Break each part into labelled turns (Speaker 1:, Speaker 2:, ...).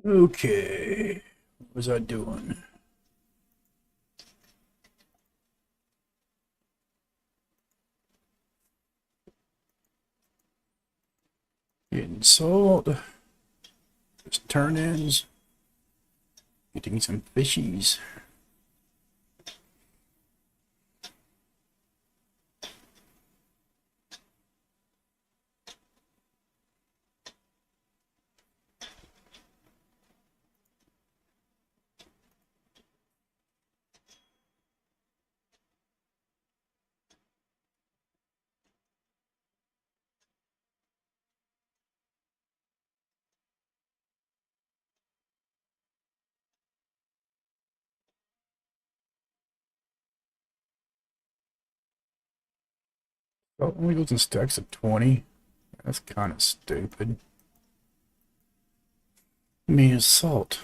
Speaker 1: Okay. What was I doing? Getting salt. Just turn-ins. Getting some fishies. Oh, only goes in stacks of 20. That's kind of stupid. I mean, it's salt.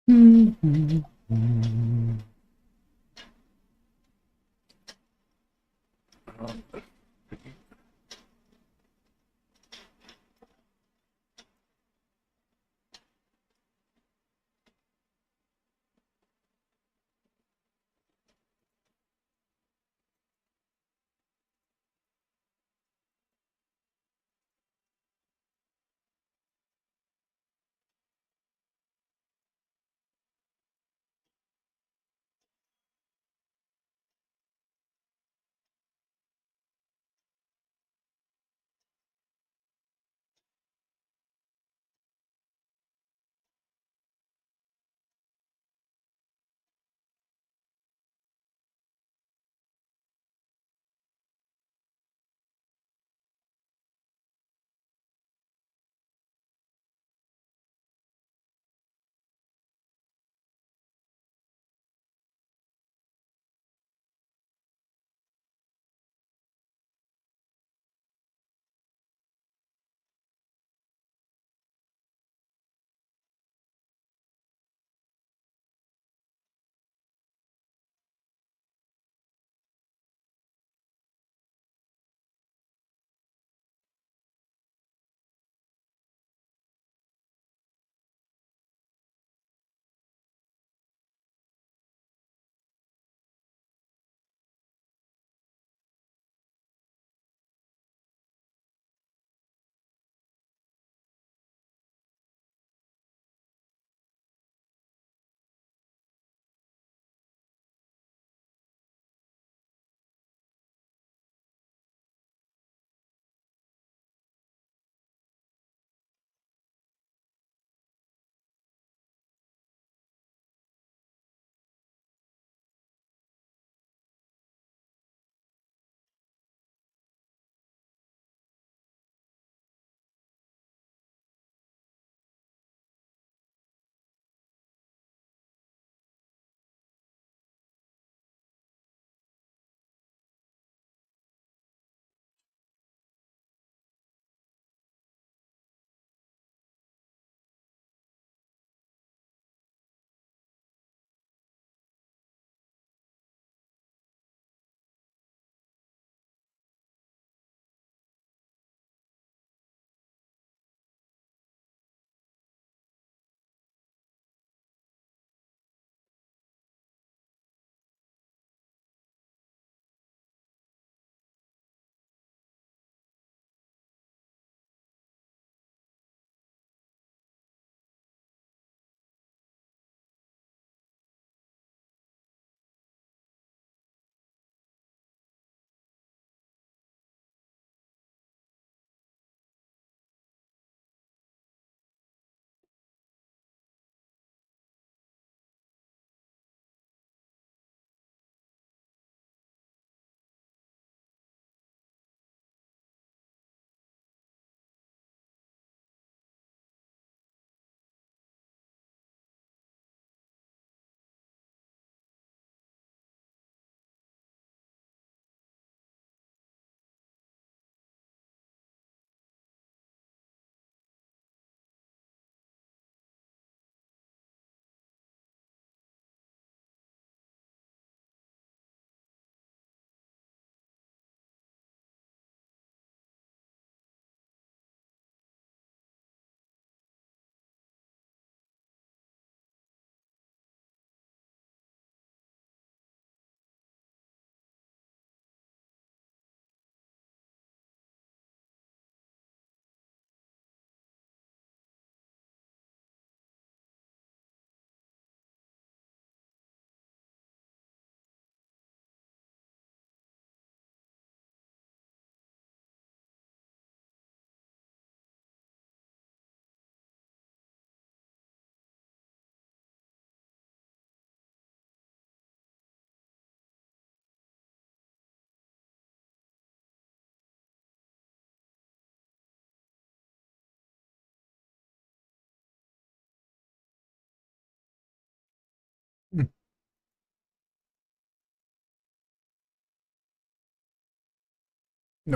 Speaker 1: No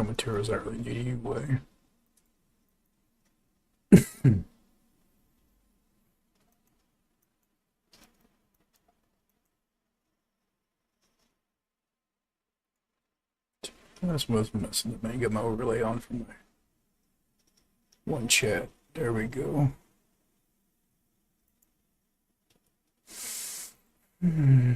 Speaker 1: materials I really need anyway. I just was messing with me. Get my overlay on for my one chat. There we go. Hmm.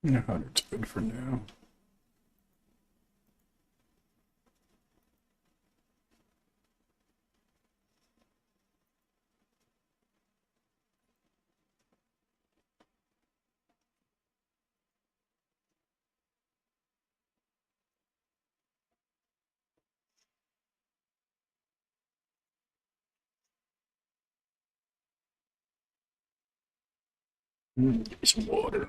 Speaker 1: No, 100's good for now. Get some water.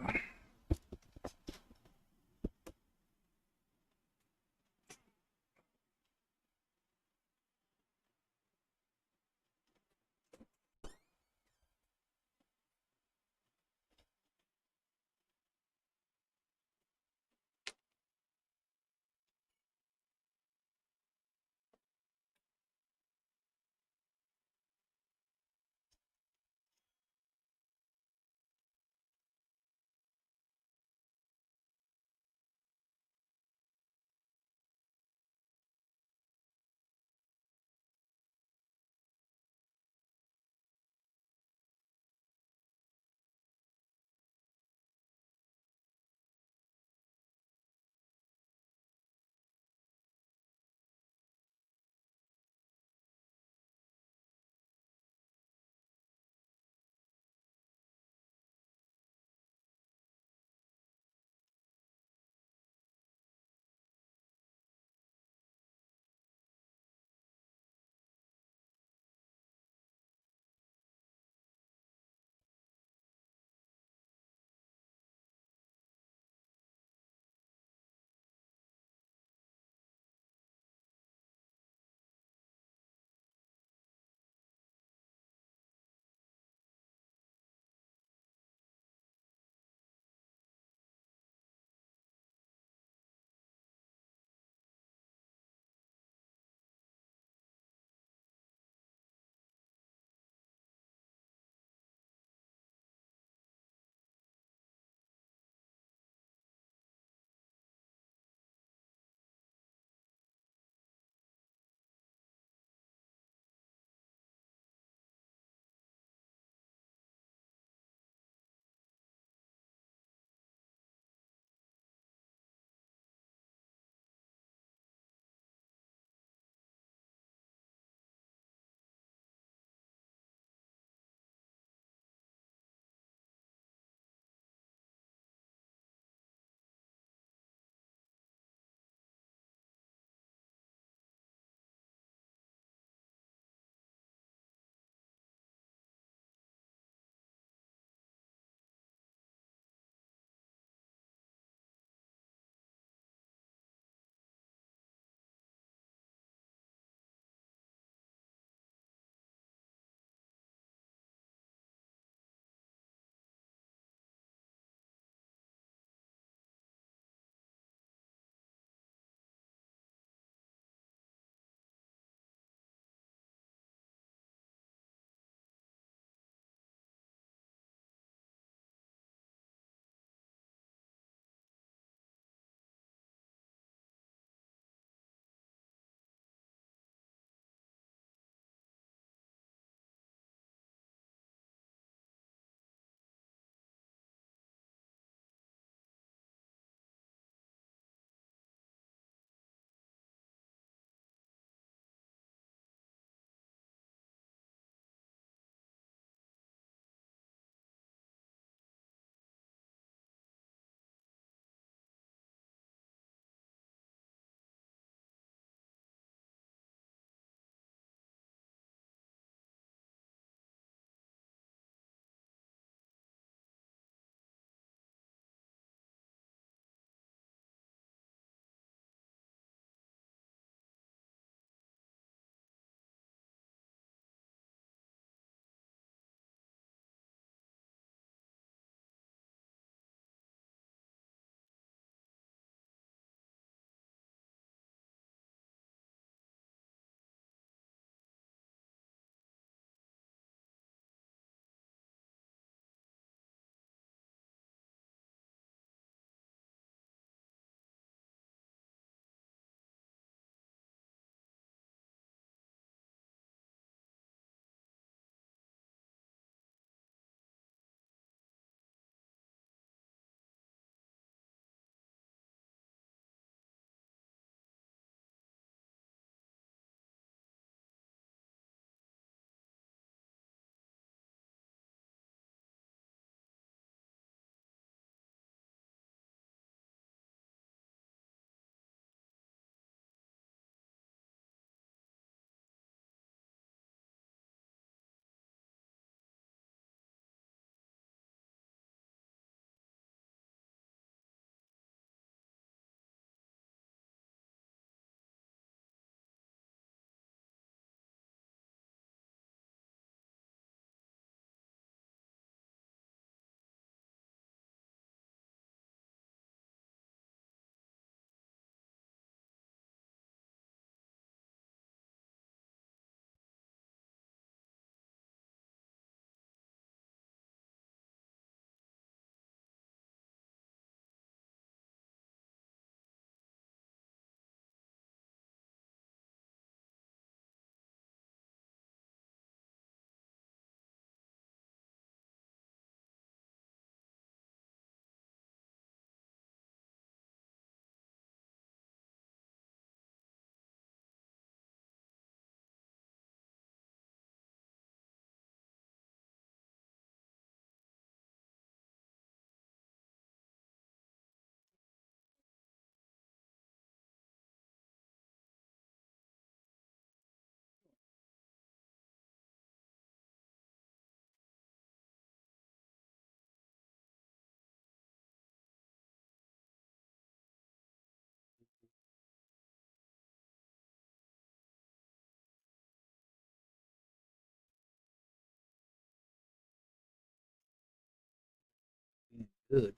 Speaker 2: Good.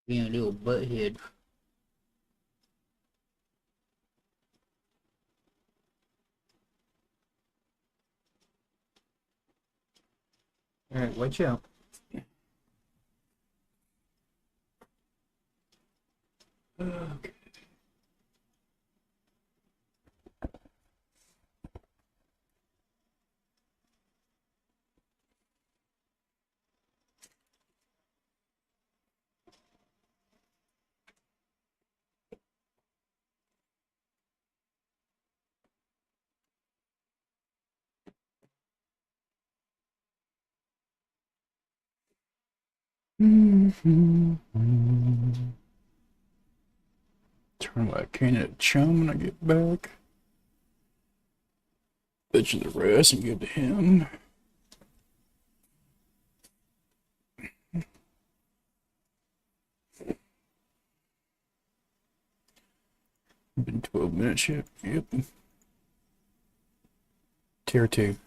Speaker 2: Being a little butthead. Alright, watch out.
Speaker 1: Okay. Turn my cane into chum when I get back. Bet you the rest and give to him. Been 12 minutes yet. Yep. Tier 2.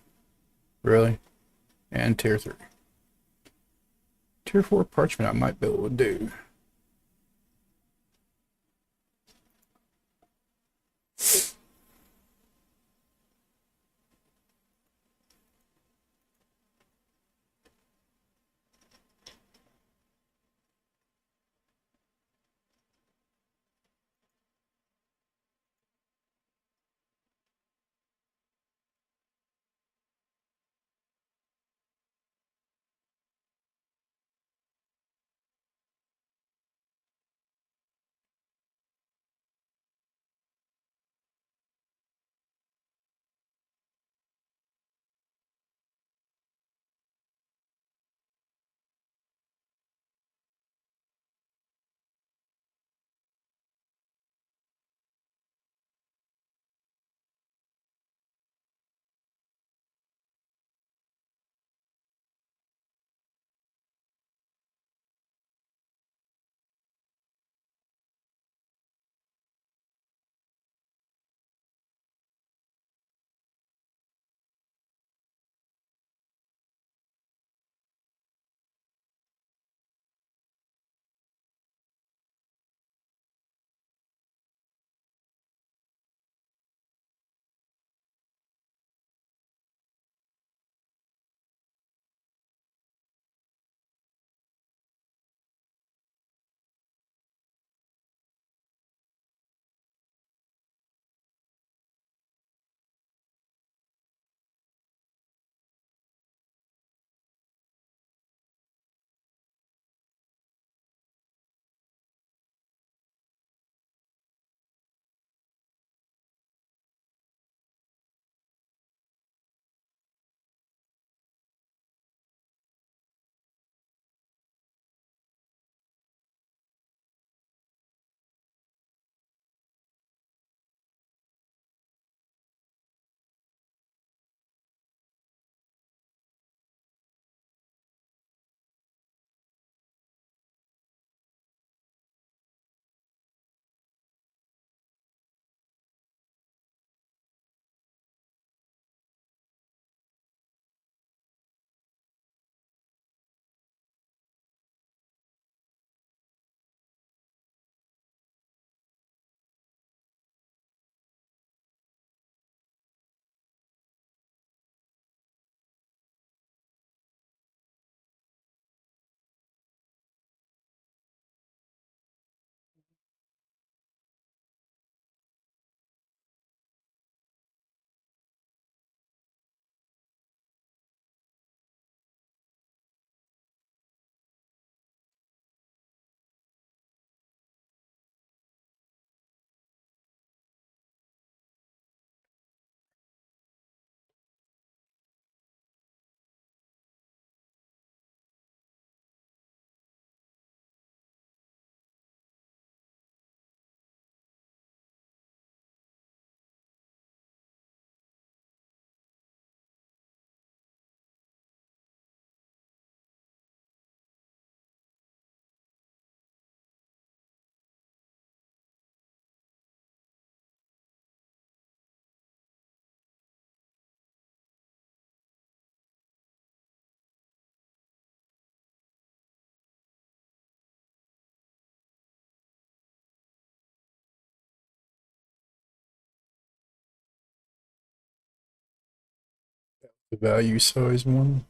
Speaker 1: Really? And tier 3. Tier 4 parchment I might be able to do. The value size one.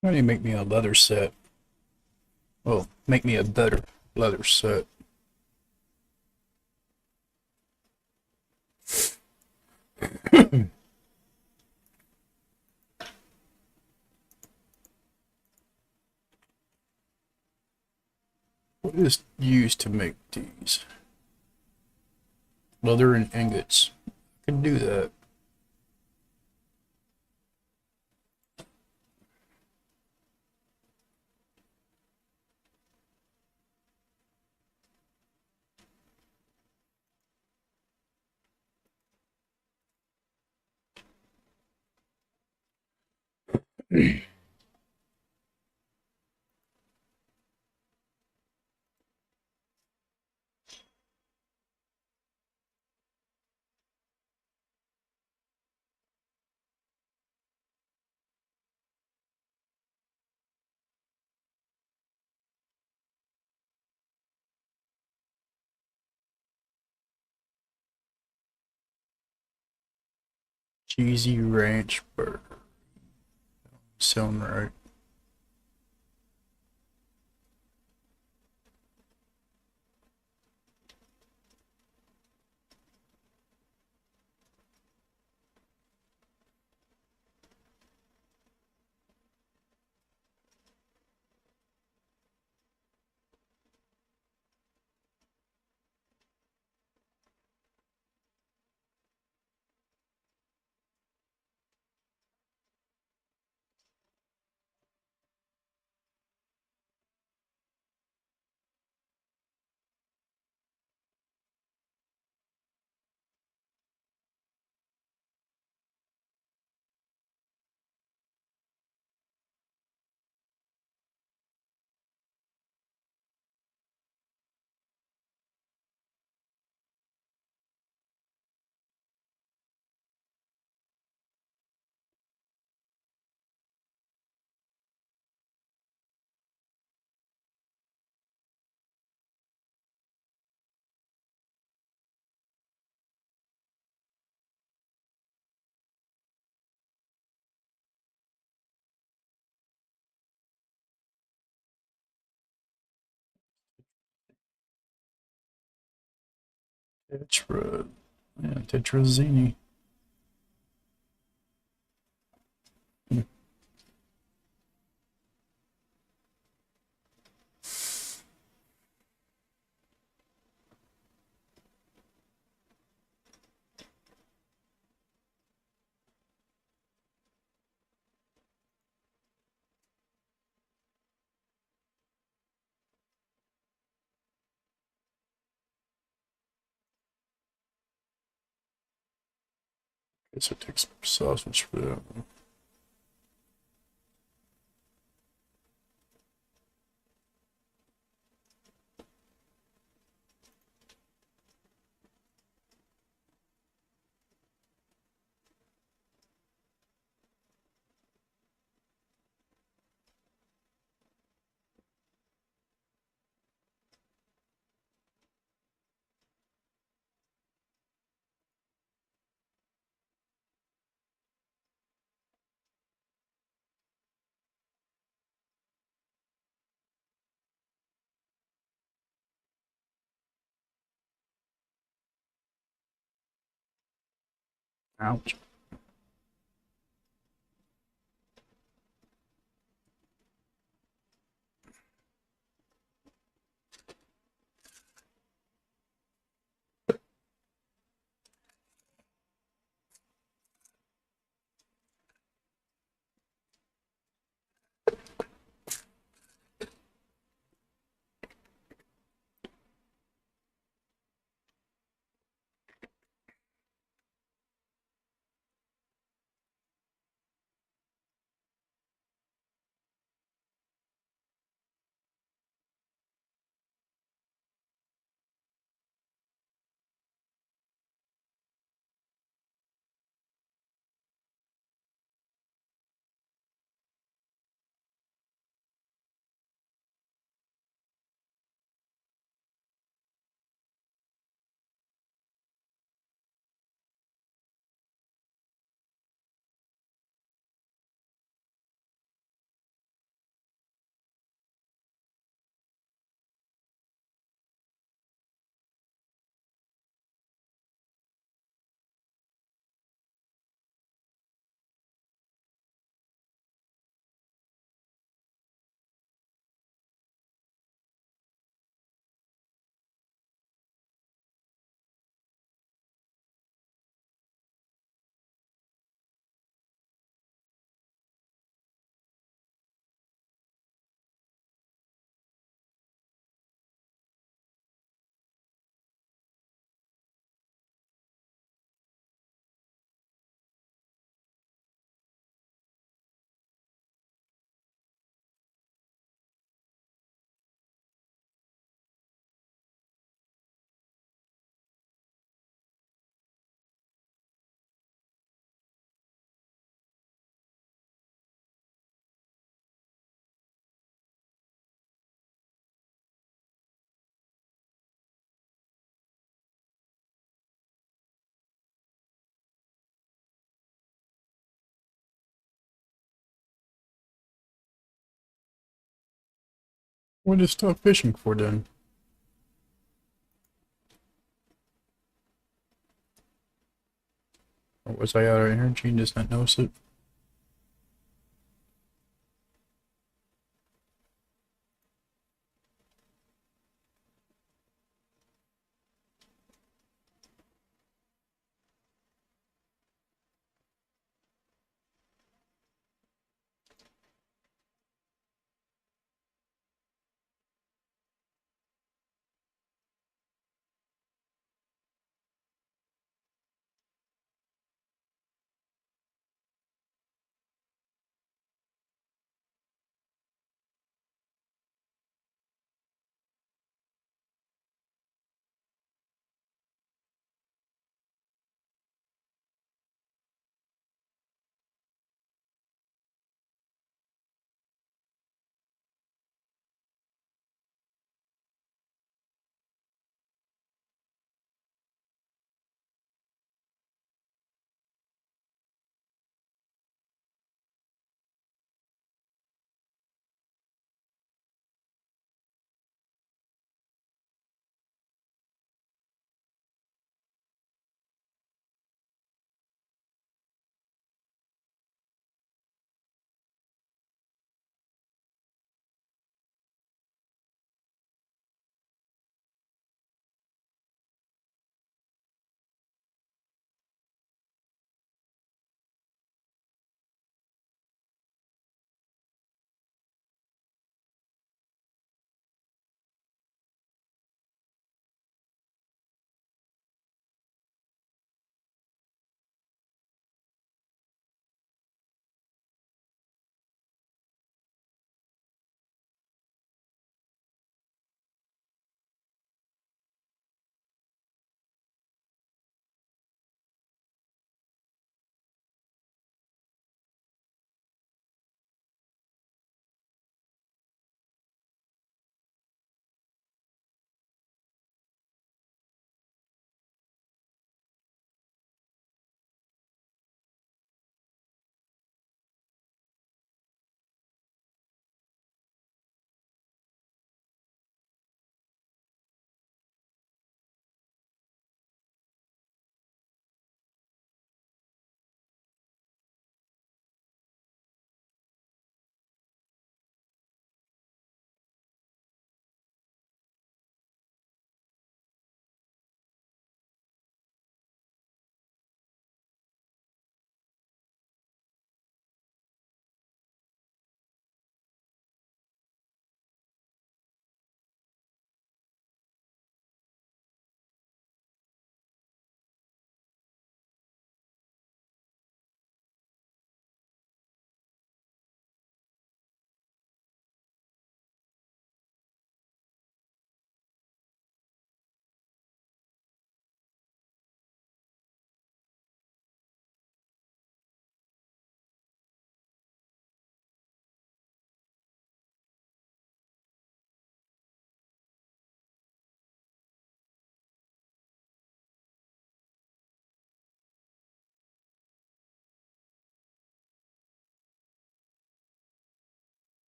Speaker 1: Why do you make me a leather set? Well, make me a better leather set. What is used to make these? Leather and ingots. I can do that. Cheesy ranch burger. Sound right. Tetra. Yeah, Tetrazini. Guess it takes sausage for that one. Ouch. What is stop fishing for then? Or was I out of energy and just not notice it?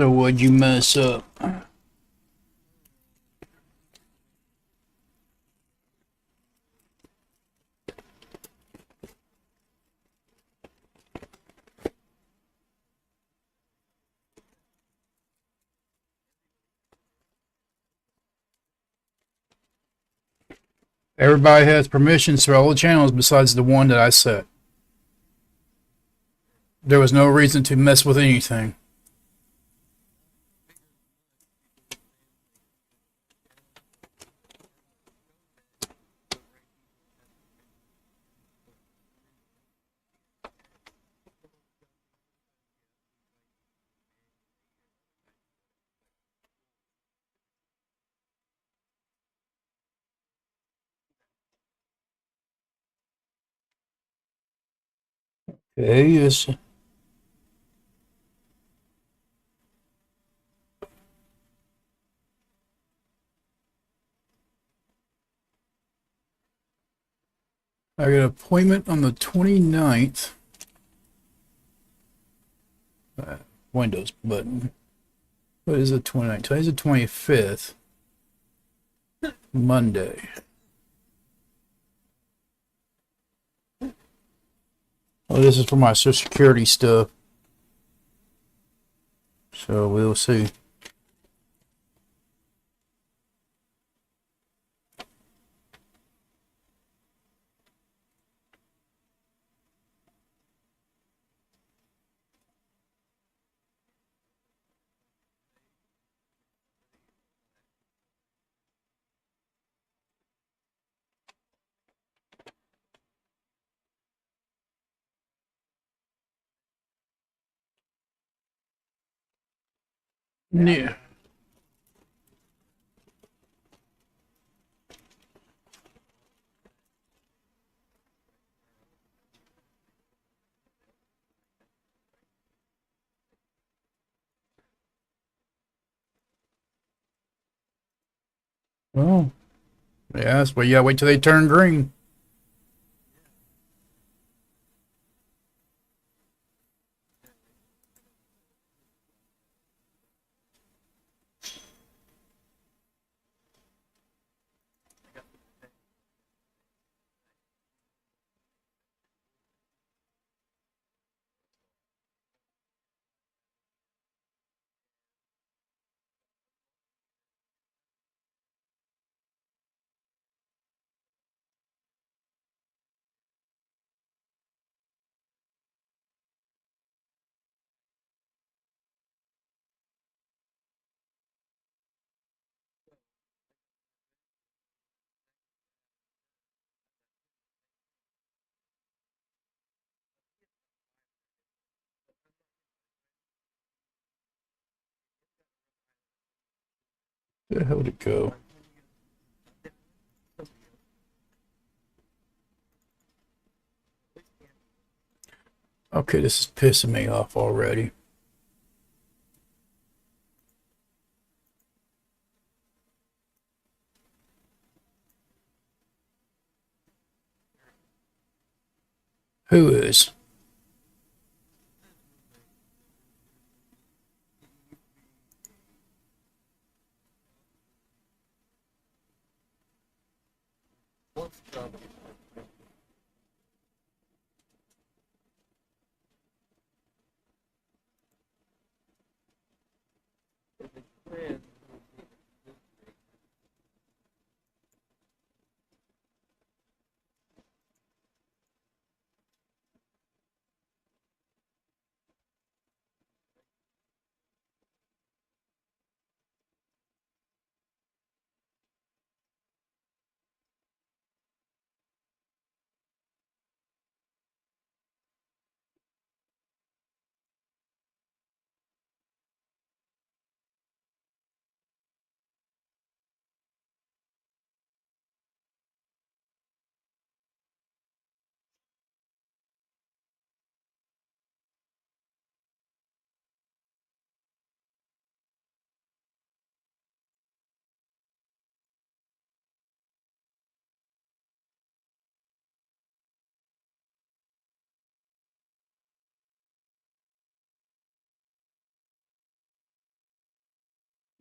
Speaker 1: So what'd you mess up? Everybody has permissions for all the channels besides the one that I set. There was no reason to mess with anything. Okay, yes. I got an appointment on the 29th. Windows button. What is the 29th? Today's the 25th. Monday. Well, this is for my Social Security stuff. So we'll see. Yeah. Well, yes, but yeah, wait till they turn green. Where the hell did it go? Okay, this is pissing me off already. Who is?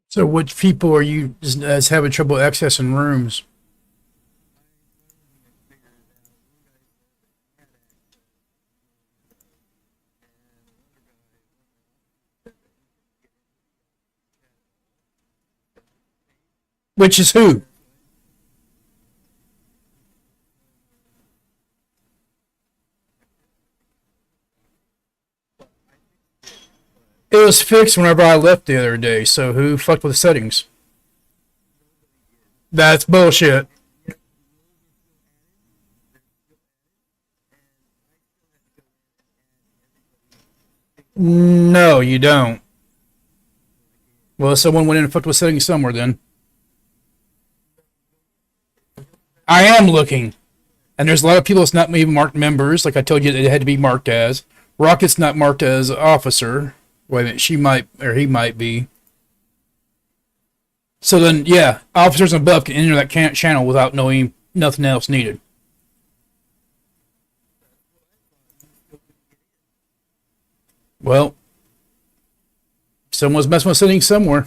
Speaker 1: So which people are you having trouble accessing rooms? Which is who? It was fixed whenever I left the other day, so who fucked with the settings? That's bullshit. No, you don't. Well, someone went in and fucked with settings somewhere then. I am looking. And there's a lot of people that's not even marked members. Like I told you, it had to be marked as. Rocket's not marked as officer. Wait a minute, she might, or he might be. So then, yeah, officers above can enter that channel without knowing nothing else needed. Well, someone's messing with settings somewhere.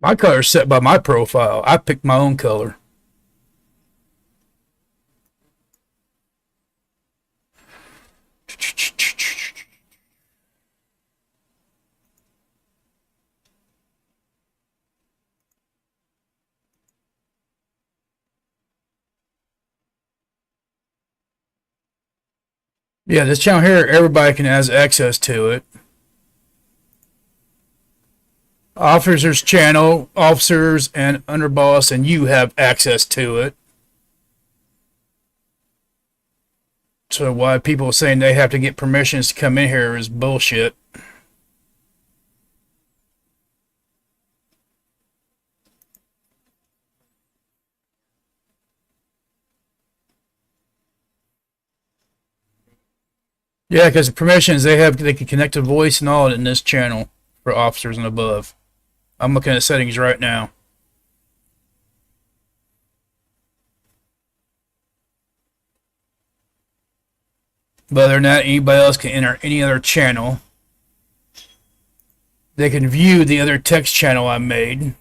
Speaker 1: My color's set by my profile. I picked my own color. Yeah, this channel here, everybody can has access to it. Officers channel, officers and underboss, and you have access to it. So why people saying they have to get permissions to come in here is bullshit. Yeah, because the permissions they can connect to voice and all in this channel for officers and above. I'm looking at settings right now. But other than that, anybody else can enter any other channel. They can view the other text channel I made.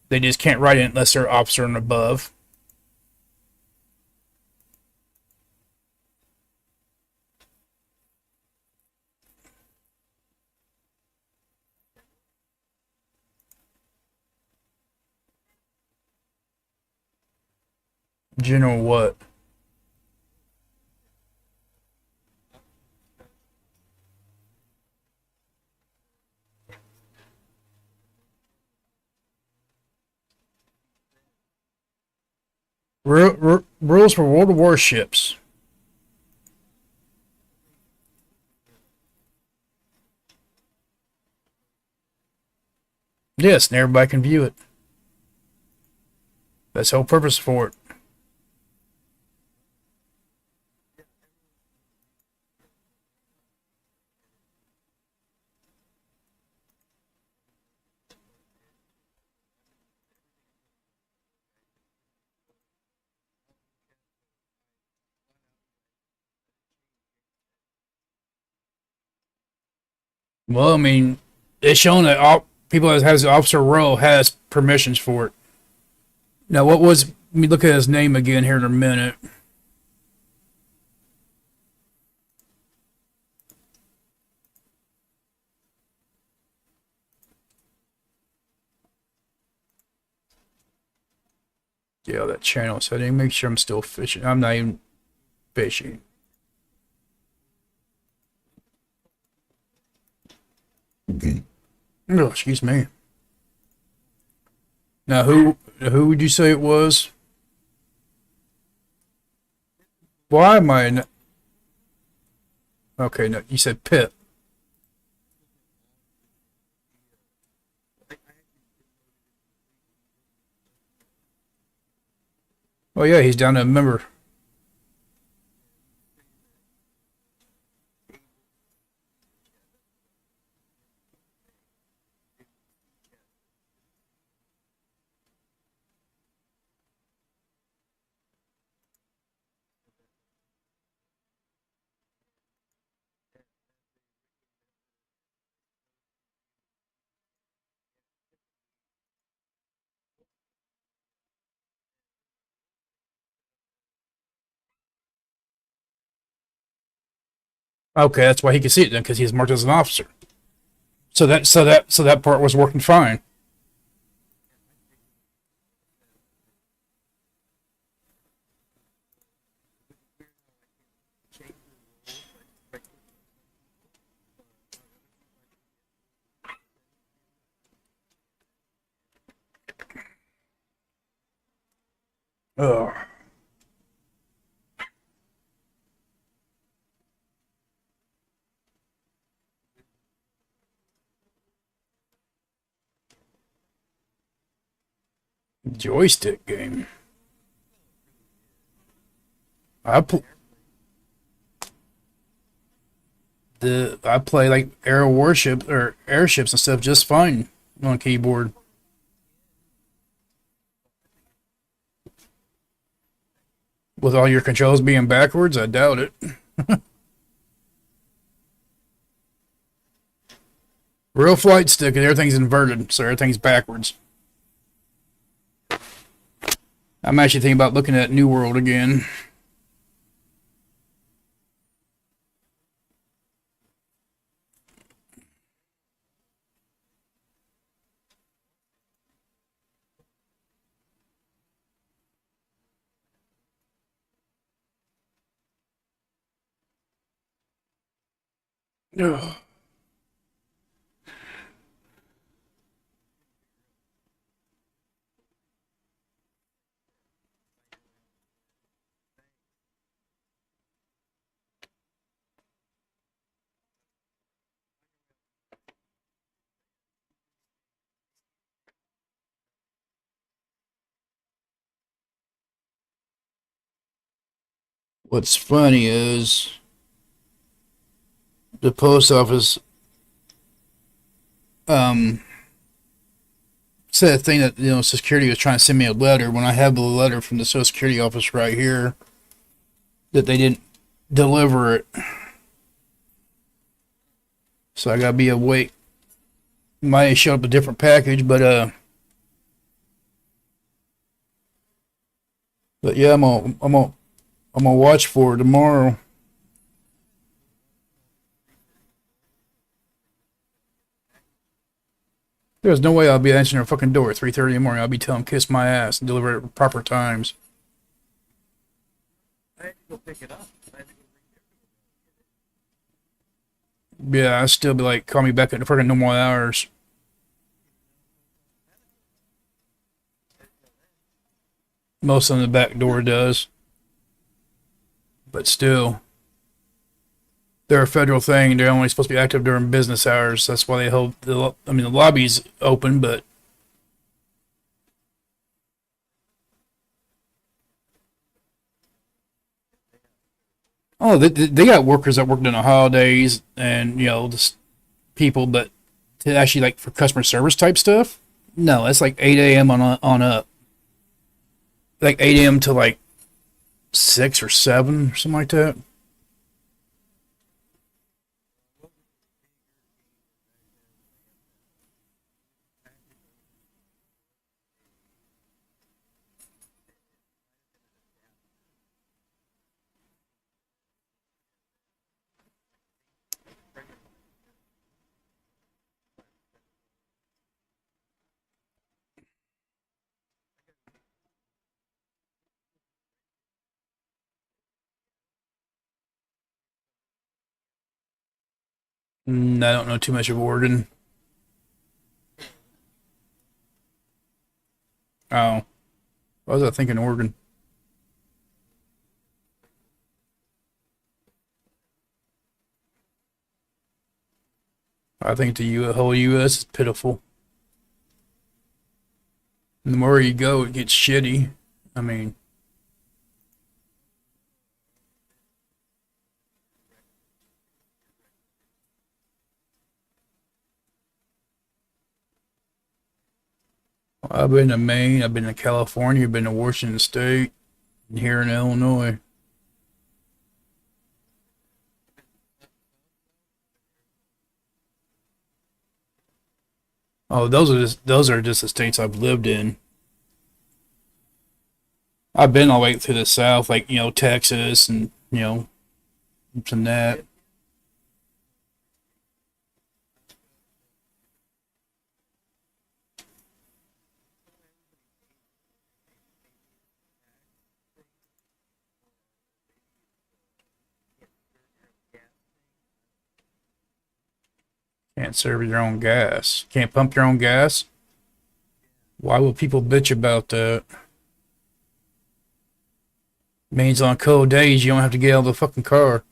Speaker 1: They just can't write it unless they're officer and above. General what? Rules for World War ships. Yes, and everybody can view it. That's the whole purpose for it. Well, I mean, it's shown that all people that has the officer role has permissions for it. Now, what was? Let me look at his name again here in a minute. Yeah, that channel setting. Make sure I'm still fishing. I'm not even fishing. Oh, excuse me. Now, who would you say it was? Why am I? Okay, no, you said Pip. Oh yeah, he's down to a member. Okay, that's why he could see it then, because he's marked as an officer. So that part was working fine. Ugh. Joystick game. I pl- I play like air warship or airships and stuff just fine on keyboard. With all your controls being backwards, I doubt it. Real flight stick and everything's inverted, so everything's backwards. I'm actually thinking about looking at New World again. Ugh. What's funny is the post office um said a thing that Social Security was trying to send me a letter when I have the letter from the Social Security office right here that they didn't deliver it. So I gotta be awake. Might show up a different package, but yeah, I'm gonna watch for it tomorrow. There's no way I'll be answering her fucking door at 3:30 in the morning. I'll be telling them kiss my ass and deliver it at proper times. Yeah, I'll still be like, call me back at the fucking normal hours. Most of them the back door does, but still, they're a federal thing. They're only supposed to be active during business hours. That's why they hold the lobby's open, but they got workers that work during the holidays and just people, but to actually like for customer service type stuff, no, it's like 8 a.m. on up, like 8 a.m. to like 6 or 7 or something like that. I don't know too much of Oregon. Oh, what was I thinking? Oregon. I think whole U.S. is pitiful. And the more you go, it gets shitty. I mean, I've been to Maine, I've been to California, I've been to Washington State, and here in Illinois. Oh, those are just the states I've lived in. I've been all the way through the South, like Texas and from that. Can't serve your own gas. Can't pump your own gas. Why would people bitch about that? Means on cold days you don't have to get out of the fucking car.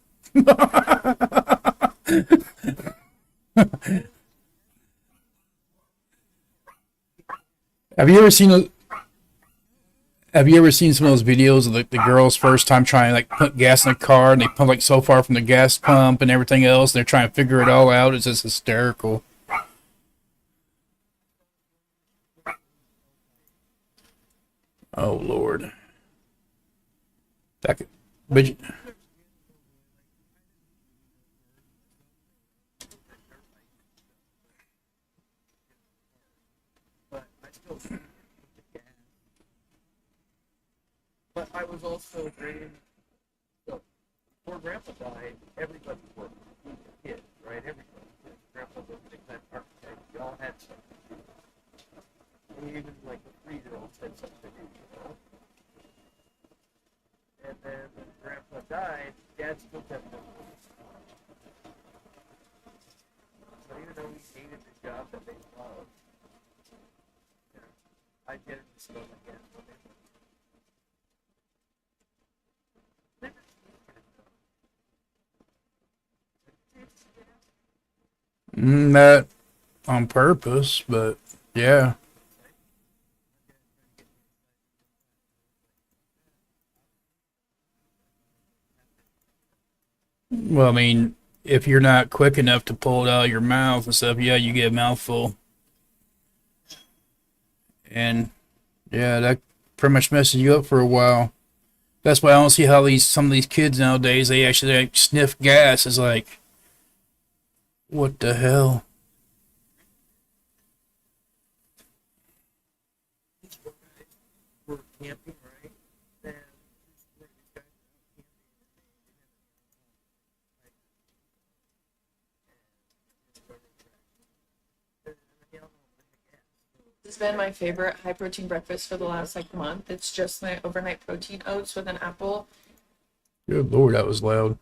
Speaker 1: Have you ever seen a, Have you ever seen some of those videos of the girls first time trying to like put gas in a car and they pump like so far from the gas pump and everything else and they're trying to figure it all out? It's just hysterical. Oh Lord. That could, but
Speaker 3: But I still but I was also raised. So before Grandpa died, everybody worked. Even kids, right? Everybody. Grandpa was a big time architect. We all had something to do. And even like the 3-year-olds had something to do, And then when Grandpa died, Dad still kept working. So even though he hated the job that they loved, I get it still again.
Speaker 1: not on purpose, but yeah. Well, I mean, if you're not quick enough to pull it out of your mouth and stuff, yeah, you get a mouthful. And yeah, that pretty much messes you up for a while. That's why I don't see how these some of these kids nowadays they actually like, sniff gas. Is like, what the hell?
Speaker 3: We're camping, right? Then where these guys are camping
Speaker 4: This has been my favorite high protein breakfast for the last like month. It's just my overnight protein oats with an apple.
Speaker 1: Good lord, that was loud.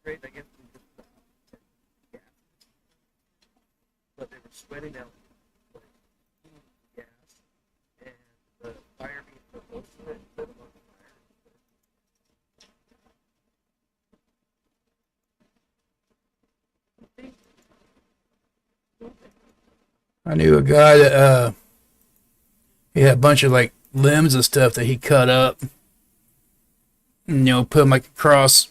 Speaker 3: great, I guess, gas, but they were sweating out like gas, and the fire being so close to it, lit them on fire.
Speaker 1: I knew a guy that he had a bunch of like limbs and stuff that he cut up, and, put them like across,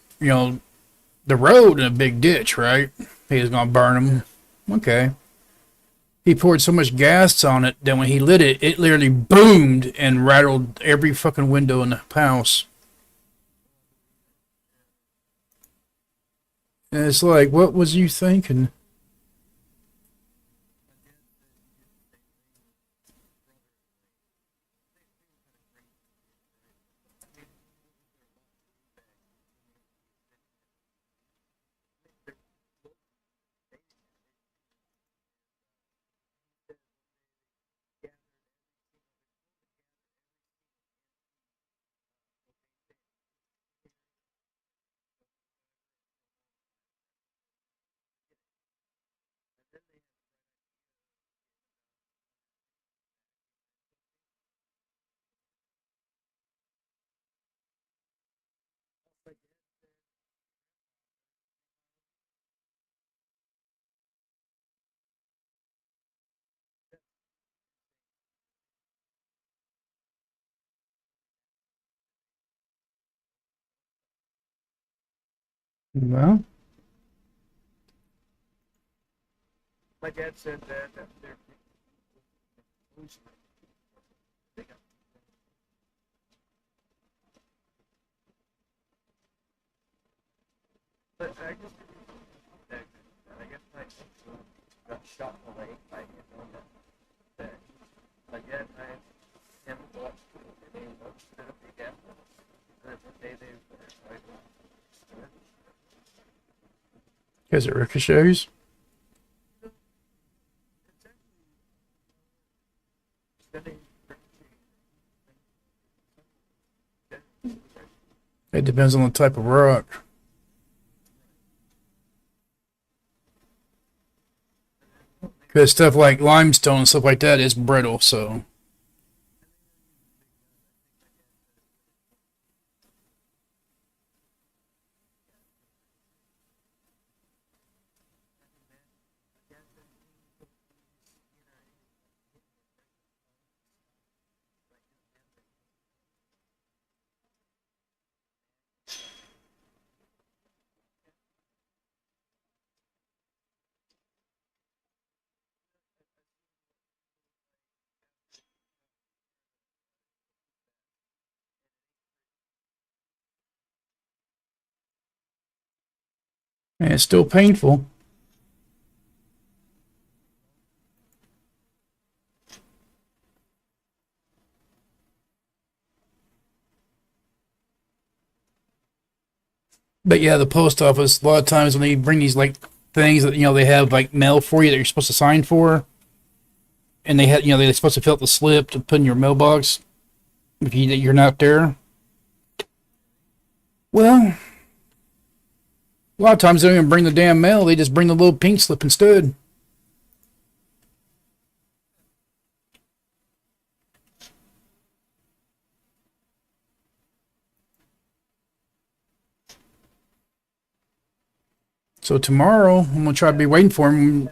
Speaker 1: the road in a big ditch, right? He was gonna burn them. Okay. He poured so much gas on it that when he lit it, it literally boomed and rattled every fucking window in the house. And it's like, what was you thinking? Well,
Speaker 3: My dad said that they're losing it. They got But I guess I guess my uncle got shot in the leg by that. My dad and I him go up to and they stood up the gas. And then one day they were like,
Speaker 1: because it ricochets.
Speaker 3: spending
Speaker 1: It depends on the type of rock. Because stuff like limestone and stuff like that is brittle, so. And it's still painful. But yeah, the post office, a lot of times when they bring these like things that, they have like mail for you that you're supposed to sign for, and they have, they're supposed to fill out the slip to put in your mailbox if you're not there. Well, a lot of times they don't even bring the damn mail, they just bring the little pink slip instead. So tomorrow, I'm gonna try to be waiting for him.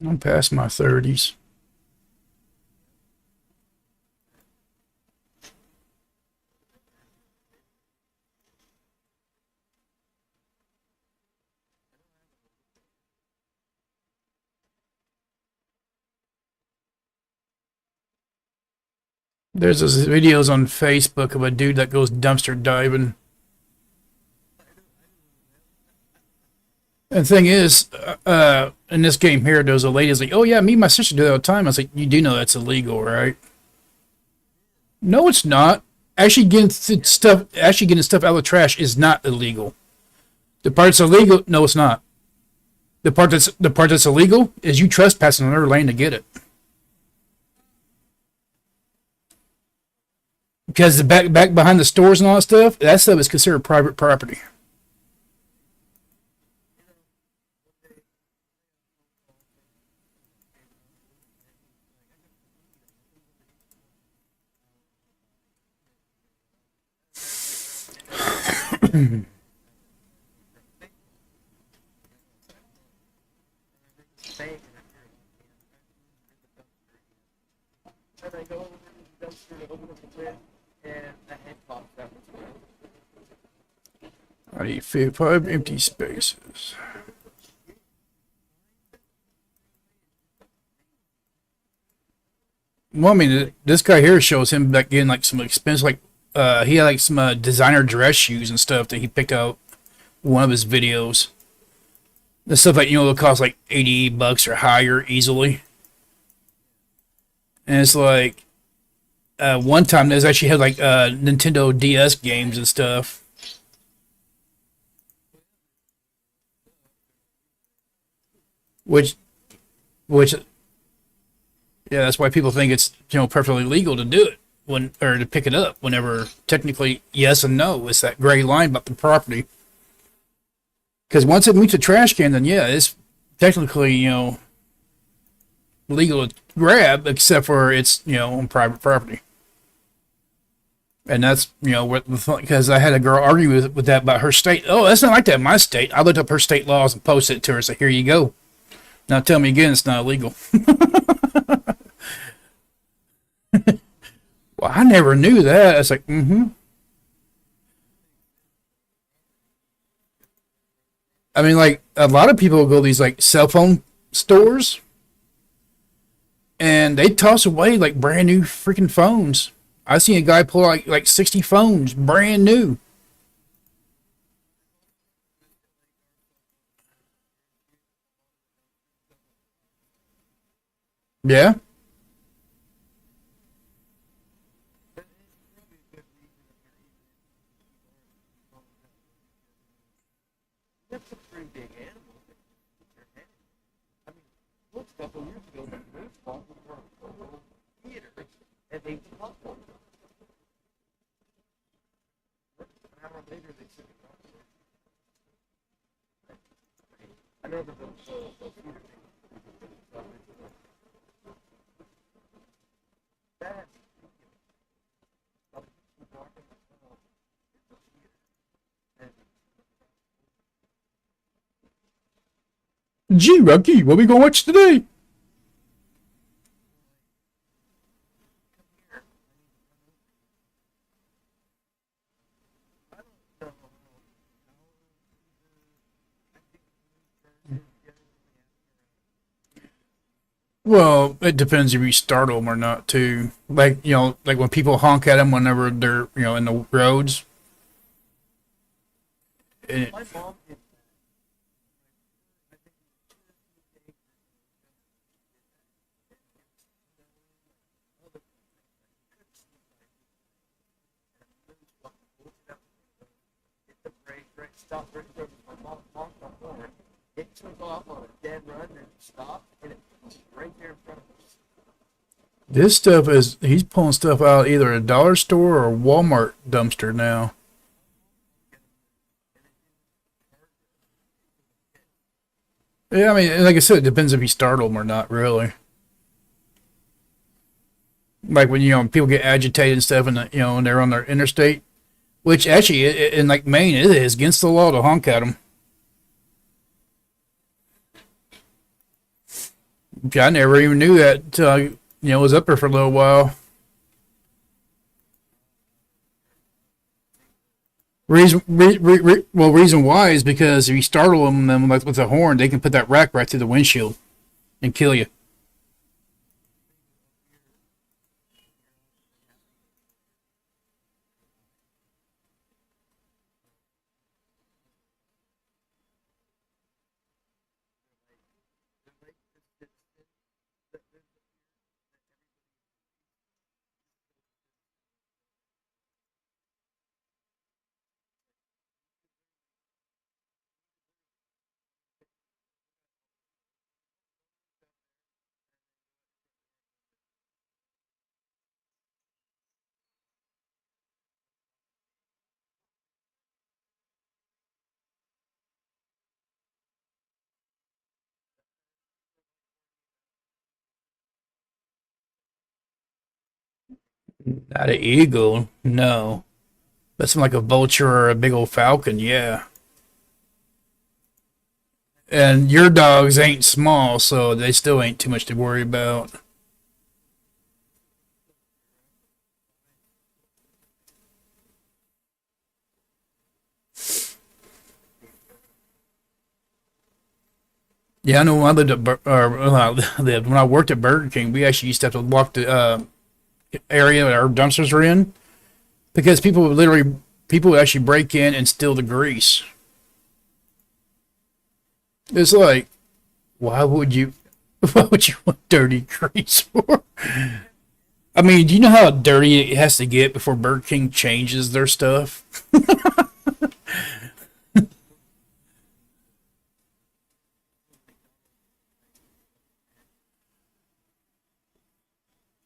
Speaker 1: I'm past my 30s. There's those videos on Facebook of a dude that goes dumpster diving. And the thing is, in this game here, there's a lady who's like, "Oh yeah, me and my sister do that all the time." I was like, "You do know that's illegal, right?" No, it's not. Actually getting stuff out of the trash is not illegal. The part that's illegal, no, it's not. The part that's illegal is you trespassing on another lane to get it. Because the back behind the stores and all that stuff is considered private property.
Speaker 3: saying and I go over to the dumpster to open up the lid, and a head pops out.
Speaker 1: I need 5 empty spaces. Well, I mean, this guy here shows him like getting like some expensive, like he had like some designer dress shoes and stuff that he picked out one of his videos. The stuff like it'll cost like $80 or higher easily. And it's like one time there's actually had like Nintendo DS games and stuff. Which Yeah, that's why people think it's perfectly legal to do it when or to pick it up whenever technically yes and no. It's that gray line about the property. Because once it meets a trash can, then yeah, it's technically legal to grab, except for it's on private property. And that's what because I had a girl argue with that about her state. Oh, that's not like that in my state. I looked up her state laws and posted it to her. So here you go. Now tell me again, it's not illegal. Well, I never knew that. It's like, mm-hmm. I mean, like a lot of people go to these like cell phone stores and they toss away like brand new freaking phones. I seen a guy pull like 60 phones, brand new. Yeah.
Speaker 3: That's a pretty big animal that keeps your head. I mean, look, a couple years ago, the moose fought were a theater, and they fought one. An hour later, they took it off. I know that the theater thing. That
Speaker 1: Gee, Rocky, what we gonna watch today? Well, it depends if you startle them or not, too. Like like when people honk at them whenever they're in the roads. It,
Speaker 3: my mom did the brake, stop, brake, brake. My mom honked on horn. It took off on a dead run and stopped, and it was right there in front of us.
Speaker 1: this stuff he's pulling stuff out of either a dollar store or Walmart dumpster now. Yeah, I mean, like I said, it depends if you startle them or not, really. Like when people get agitated and stuff, and and they're on their interstate, which actually in like Maine it is against the law to honk at them. I never even knew that until I was up there for a little while. Reason why is because if you startle them like with a horn, they can put that rack right through the windshield and kill you. Not an eagle, no. That's like a vulture or a big old falcon, yeah. And your dogs ain't small, so they still ain't too much to worry about. Yeah, I know when I lived at when I worked at Burger King, we actually used to have to walk the area that our dumpsters were in because people would actually break in and steal the grease. It's like, why would you why would you want dirty grease for? I mean, do you know how dirty it has to get before Burger King changes their stuff?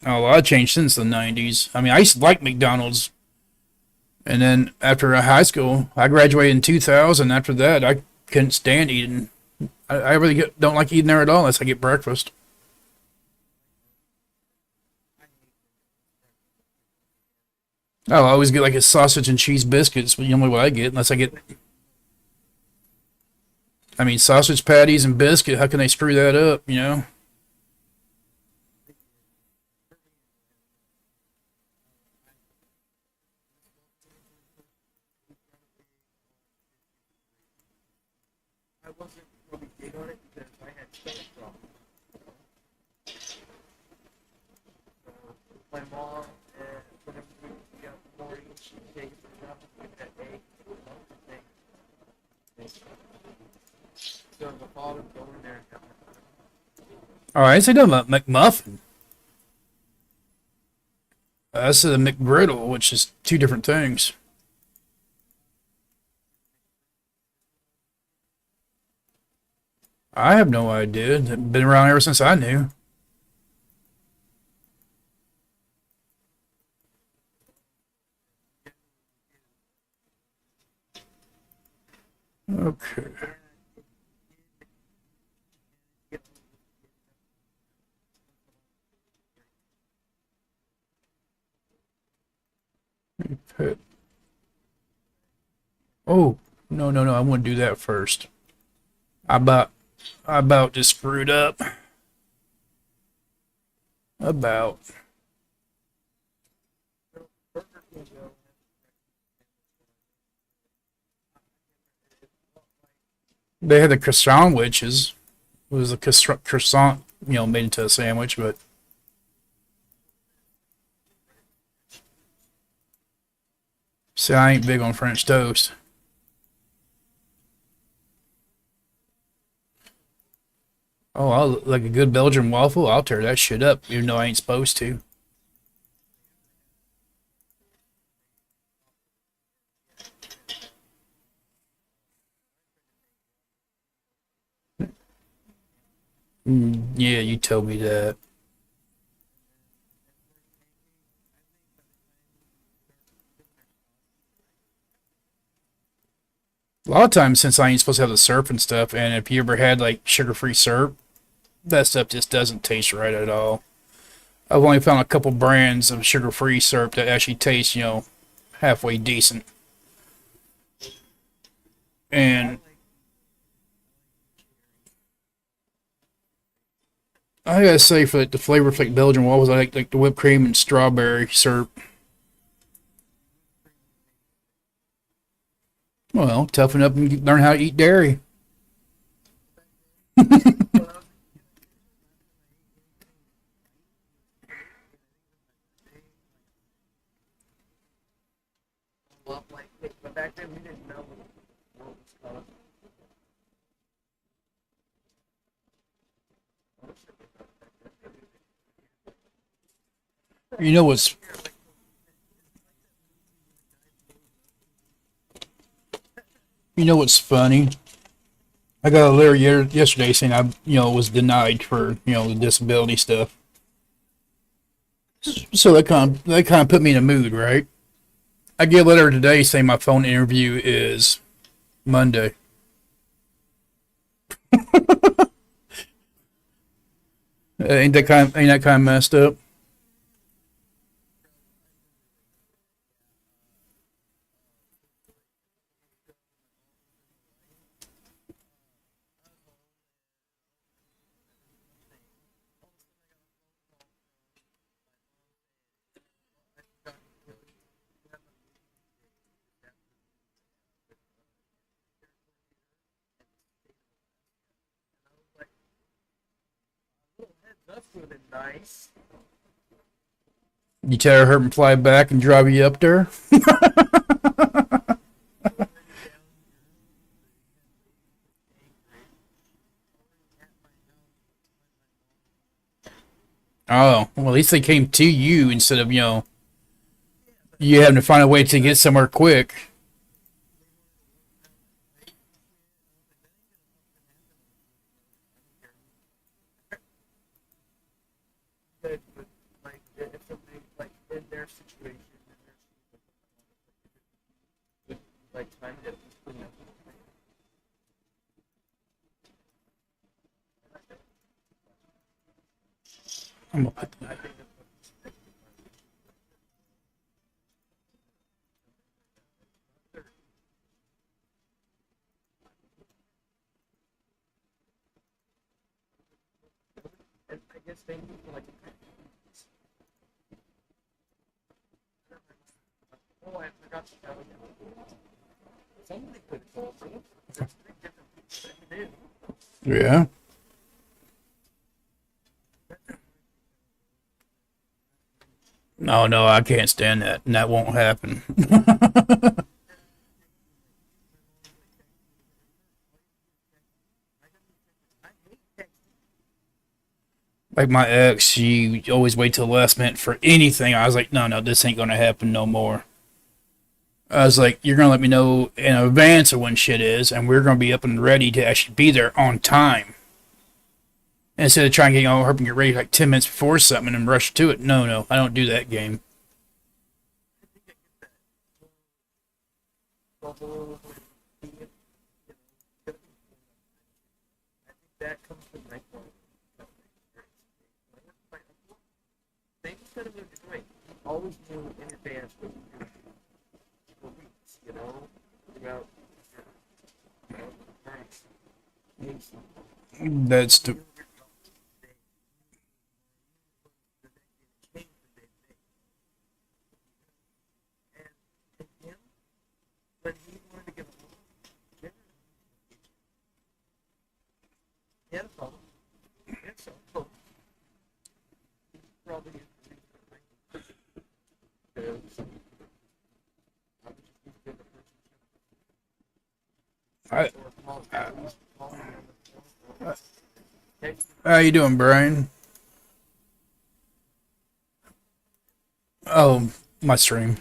Speaker 1: A lot changed since the 90s. I mean, I used to like McDonald's. And then after high school, I graduated in 2000. After that, I couldn't stand eating. I really don't like eating there at all unless I get breakfast. Oh, I always get like a sausage and cheese biscuits, but normally what I get, unless I get, I mean, sausage patties and biscuit. How can they screw that up? You know?
Speaker 3: I wasn't really big on it because I had stomach problems. My mom, whenever we got morning, she'd take it for example, with that egg, so the father would go in there and have
Speaker 1: All right, so talking about McMuffin. That's a McGriddle, which is two different things. I have no idea. Been around ever since I knew. Okay. Put- Oh, no, no, no. I want to do that first. I about, I about just screwed up. About. They had the croissant witches. It was a croissant, made into a sandwich, but see, I ain't big on French toast. Oh, like a good Belgian waffle. I'll tear that shit up, even though I ain't supposed to. Yeah, you told me that. A lot of times, since I ain't supposed to have the syrup and stuff, and if you ever had like sugar-free syrup, that stuff just doesn't taste right at all. I've only found a couple brands of sugar-free syrup that actually taste, halfway decent. And I gotta say, for like the flavor for like Belgian waffles, I like the whipped cream and strawberry syrup. Well, toughen up and learn how to eat dairy.
Speaker 3: well, like, but back then we didn't know what the world was called.
Speaker 1: You know what's you know what's funny? I got a letter yesterday saying I was denied for the disability stuff. So that kind of put me in a mood, right? I get a letter today saying my phone interview is Monday. Ain't that kind of messed up?
Speaker 3: That would have been nice.
Speaker 1: You tell her and fly back and drive you up there. Oh, well, at least they came to you instead of you having to find a way to get somewhere quick.
Speaker 3: But like situation, and there's like time to clean up.
Speaker 1: I'm gonna put
Speaker 3: I
Speaker 1: that.
Speaker 3: think I guess they need like. Oh, I forgot to tell you. Somebody could call me. There's 3 different people that did.
Speaker 1: Yeah. No, no, I can't stand that, and that won't happen. Like my ex, she always wait till the last minute for anything. I was like, no, no, this ain't gonna happen no more. I was like, you're gonna let me know in advance of when shit is, and we're gonna be up and ready to actually be there on time. Instead of trying to get all her and get ready like 10 minutes before something and rush to it. No, no, I don't do that game.
Speaker 3: That comes from my things that have been doing. Always knew in advance what you do for weeks, throughout
Speaker 1: That's the
Speaker 3: when he wanted to get a dinner, he had a phone. He had a cell phone. He probably
Speaker 1: I, how you doing, Brian? Oh, my stream.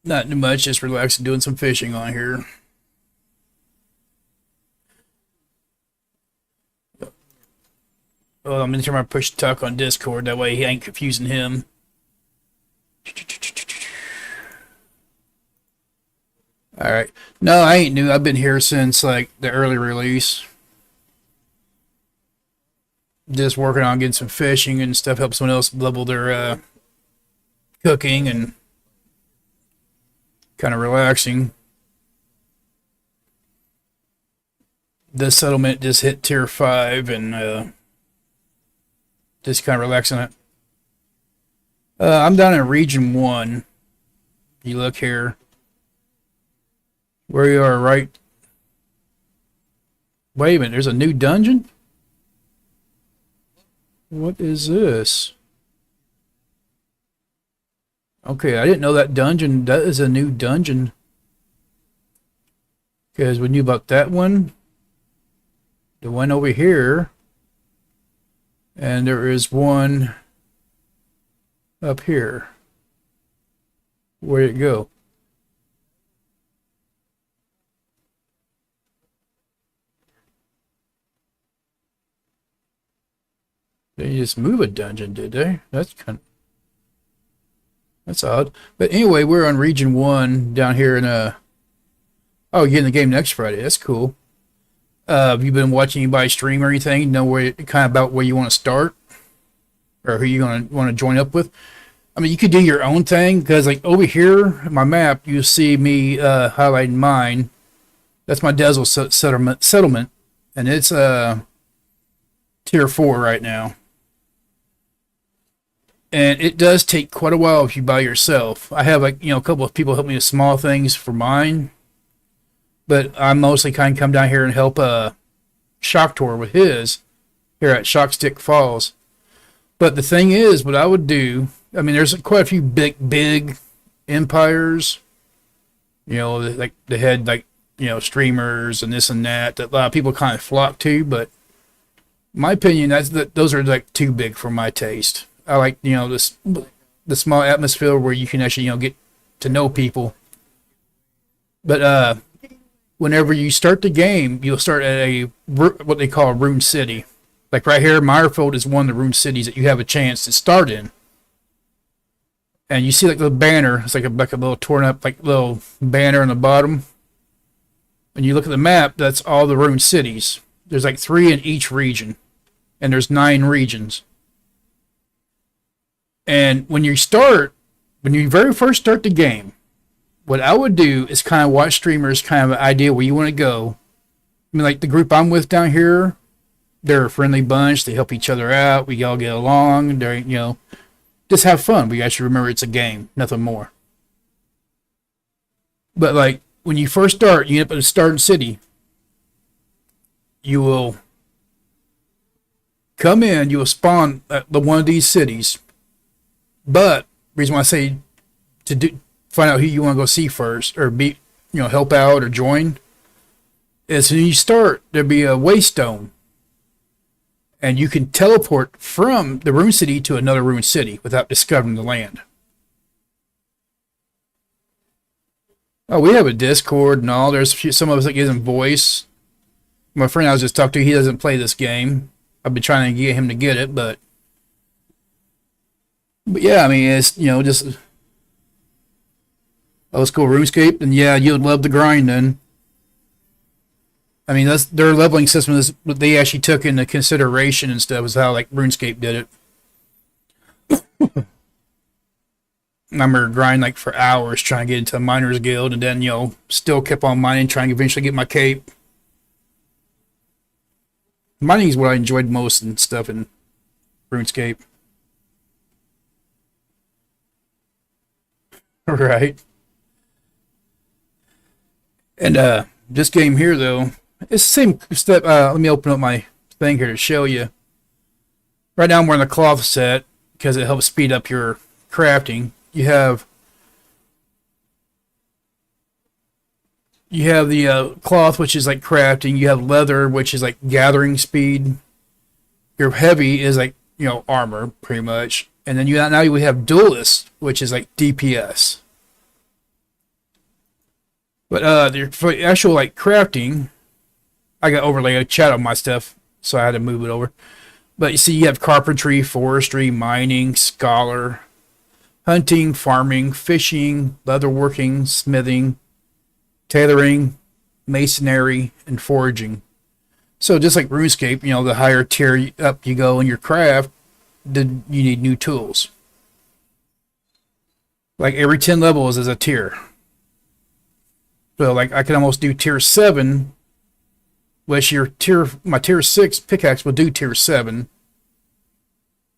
Speaker 1: Not too much, just relaxing, doing some fishing on here. Oh, I'm gonna turn my push tuck on Discord. That way he ain't confusing him. All right. No, I ain't new. I've been here since like the early release. Just working on getting some fishing and stuff. Help someone else level their cooking and kind of relaxing. This settlement just hit tier 5 and just kind of relaxing it. I'm down in region 1. You look here. Where you are, right? Wait a minute, there's a new dungeon? What is this? Okay, I didn't know that dungeon. That is a new dungeon. Because we knew about that one. The one over here. And there is one up here. Where'd it go? They just move a dungeon, did they? That's odd. But anyway, we're on region 1 down here in oh, getting the game next Friday. That's cool. Have you been watching anybody stream or anything? Know where kind of about where you want to start, or who you want to join up with? I mean, you could do your own thing because, like over here, my map, you see me highlighting mine. That's my Desel settlement, and it's tier 4 right now. And it does take quite a while if you by yourself. I have like a couple of people help me with small things for mine. But I mostly kind of come down here and help Shock Tour with his here at Shockstick Falls. But the thing is, what I would do, I mean, there's quite a few big empires, like they had like, streamers and this and that a lot of people kind of flock to. But my opinion, those are like too big for my taste. I like, the small atmosphere where you can actually, get to know people. But, whenever you start the game, you'll start at what they call a Rune City. Like right here, Meyerfield is one of the ruined cities that you have a chance to start in. And you see like the banner, it's like a little torn up like little banner on the bottom. When you look at the map, that's all the ruined cities. There's like 3 in each region. And there's 9 regions. And when you very first start the game, what I would do is kind of watch streamers kind of an idea where you want to go. I mean, like the group I'm with down here, they're a friendly bunch. They help each other out. We all get along. They're, just have fun. We actually remember it's a game, nothing more. But like when you first start, you end up in a starting city. You will come in, you will spawn at one of these cities. But the reason why I say find out who you want to go see first, or help out or join, is when you start, there'll be a waystone. And you can teleport from the ruined city to another ruined city without discovering the land. Oh, we have a Discord and all. There's some of us that gives him voice. My friend I was just talking to, he doesn't play this game. I've been trying to get him to get it, but yeah, I mean, it's, just old school RuneScape, and yeah, you'd love the grind then. I mean, that's their leveling system is what they actually took into consideration and stuff, is how like RuneScape did it. I remember grinding like for hours trying to get into a miners guild, and then still kept on mining, trying to eventually get my cape. Mining is what I enjoyed most and stuff in RuneScape. Right. And this game here though, it's the same step. Let me open up my thing here to show you. Right now I'm wearing the cloth set because it helps speed up your crafting. You have the cloth, which is like crafting. You have leather, which is like gathering speed. Your heavy is like armor, pretty much. And then now we have duelist, which is like DPS. But for actual like crafting, I got overlay a chat on my stuff, so I had to move it over. But you see, you have carpentry, forestry, mining, scholar, hunting, farming, fishing, leatherworking, smithing, tailoring, masonry, and foraging. So just like RuneScape, the higher tier up you go in your craft, you need new tools. Like every 10 levels is a tier. So like I can almost do tier 7, which my tier 6 pickaxe will do tier 7.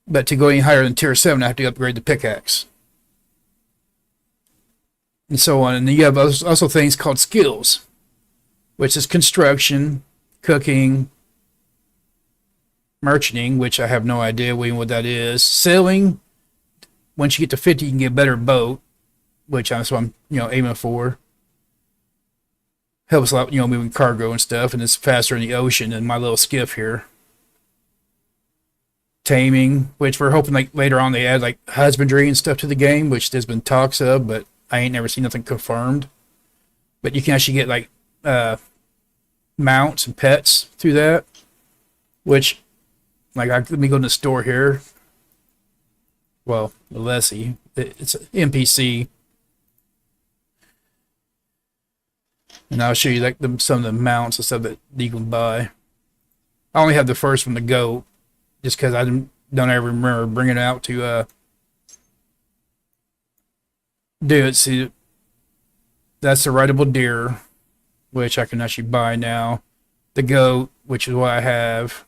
Speaker 1: But to go any higher than tier 7, I have to upgrade the pickaxe. And so on. And then you have also things called skills, which is construction, cooking, merchanting, which I have no idea what that is. Sailing, once you get to 50, you can get a better boat, which that's what I'm aiming for. Helps a lot, moving cargo and stuff, and it's faster in the ocean than my little skiff here. Taming, which we're hoping like later on they add like husbandry and stuff to the game, which there's been talks of, but I ain't never seen nothing confirmed. But you can actually get like mounts and pets through that, which let me go to the store here. Well, the lessee, it's an NPC. And I'll show you like some of the mounts and stuff that you can buy. I only have the first one, the goat, just because I don't ever remember bringing it out to do it. See, that's the rideable deer, which I can actually buy now. The goat, which is what I have.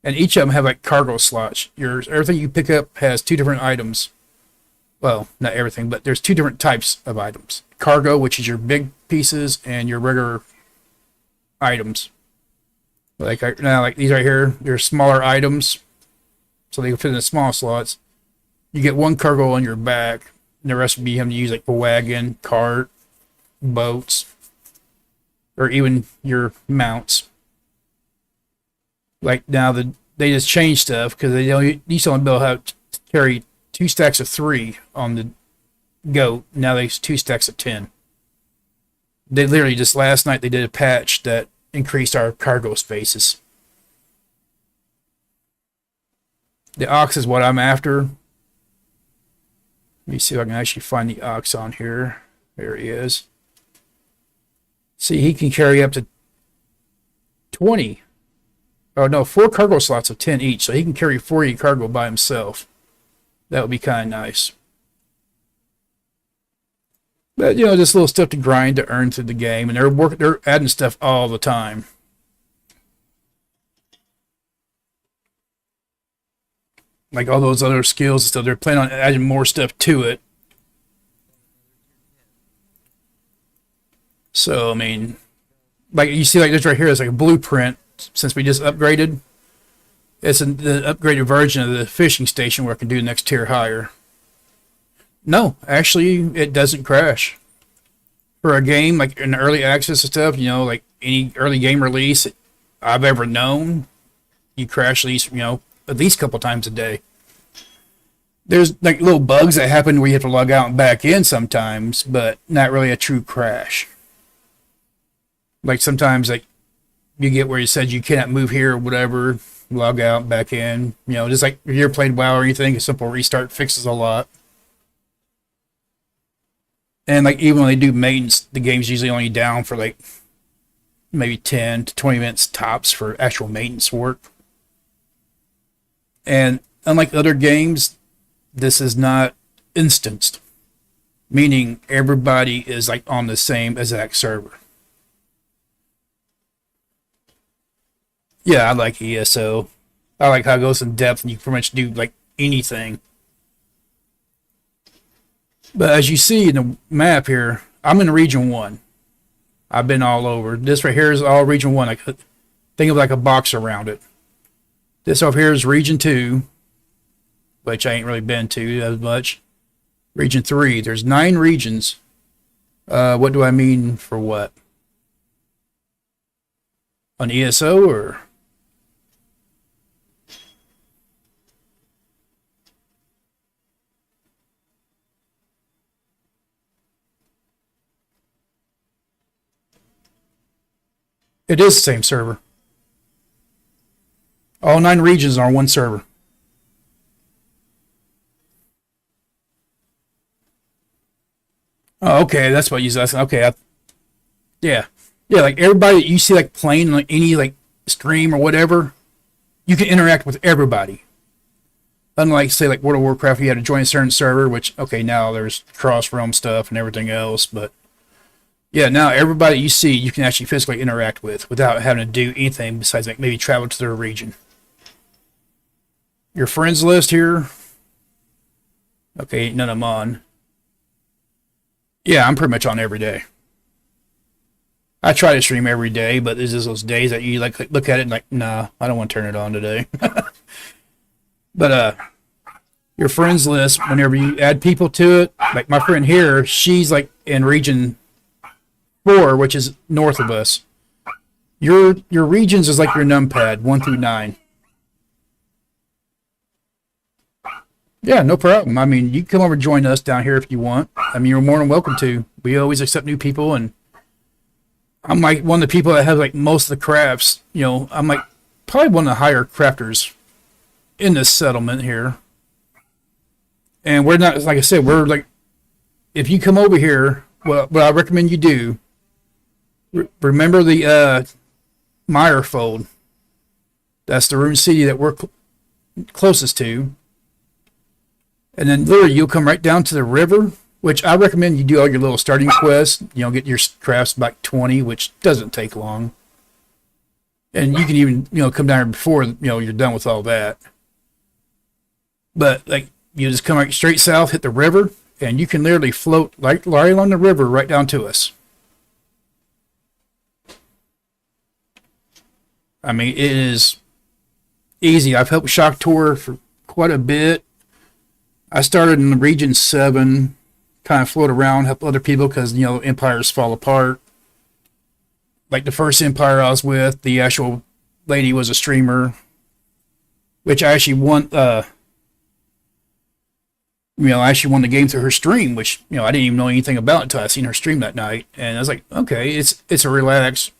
Speaker 1: And each of them have like cargo slots. Everything you pick up has 2 different items. Well, not everything, but there's 2 different types of items. Cargo, which is your big pieces, and your regular items. Like these right here, they're smaller items, so they can fit in the small slots. You get 1 cargo on your back, and the rest would be having to use like a wagon, cart, boats, or even your mounts. Like now they just changed stuff because they used to only be able to have to carry 2 stacks of 3 on the goat. Now there's 2 stacks of 10. They literally just last night they did a patch that increased our cargo spaces. The ox is what I'm after. Let me see if I can actually find the ox on here. There he is. See, he can carry up to 20. Oh no, 4 cargo slots of 10 each, so he can carry 40 cargo by himself. That would be kind of nice. But you know, just little stuff to grind to earn through the game, and they're adding stuff all the time. Like all those other skills and stuff, they're planning on adding more stuff to it. So I mean, like you see, like this right here is like a blueprint. Since we just upgraded, it's the upgraded version of the fishing station where I can do the next tier higher. No, actually, it doesn't crash. For a game like in early access and stuff, you know, like any early game release I've ever known, you crash at least, you know, at least a couple times a day. There's like little bugs that happen where you have to log out and back in sometimes, but not really a true crash. Like sometimes, like you get where it says you cannot move here or whatever, log out, back in. You know, just like if you're playing WoW or anything, a simple restart fixes a lot. And like even when they do maintenance, the game's usually only down for like maybe 10 to 20 minutes tops for actual maintenance work. And unlike other games, this is not instanced, meaning everybody is like on the same exact server. Yeah, I like ESO. I like how it goes in depth and you can pretty much do like anything. But as you see in the map here, I'm in Region 1. I've been all over. This right here is all Region 1. Like, think of like a box around it. This over here is Region 2, which I ain't really been to as much. Region 3. There's 9 regions. What do I mean for what? On ESO or? It is the same server. All 9 regions are on one server. Oh, okay, that's what you're asking. Okay, yeah, yeah. Like everybody that you see, like playing like any like stream or whatever, you can interact with everybody. Unlike say like World of Warcraft, you had to join a certain server, which okay now there's cross realm stuff and everything else, but yeah, now everybody you see you can actually physically interact with without having to do anything besides like maybe travel to their region. Your friends list here. Okay, none of them on. Yeah, I'm pretty much on every day. I try to stream every day, but there's just those days that you like look at it and like, nah, I don't want to turn it on today. But your friends list, whenever you add people to it, like my friend here, she's like in region 4, which is north of us. Your regions is like your numpad, 1 through 9. Yeah, no problem. I mean, you can come over and join us down here if you want. I mean, you're more than welcome to. We always accept new people, and I'm like one of the people that have like most of the crafts. You know, I'm like probably one of the higher crafters in this settlement here. And we're not, like I said, we're like, if you come over here, well, what I recommend you do, remember the Meyer Fold. That's the rune city that we're closest to. And then literally you'll come right down to the river, which I recommend you do all your little starting quests. You know, get your crafts back 20, which doesn't take long. And you can even, you know, come down here before, you know, you're done with all that. But like you just come right straight south, hit the river, and you can literally float right along the river right down to us. I mean, it is easy. I've helped Shock Tour for quite a bit. I started in Region 7, kind of float around, help other people because, you know, empires fall apart. Like the first empire I was with, the actual lady was a streamer, which I actually won, I actually won the game through her stream, which, you know, I didn't even know anything about until I seen her stream that night. And I was like, okay, it's a relaxed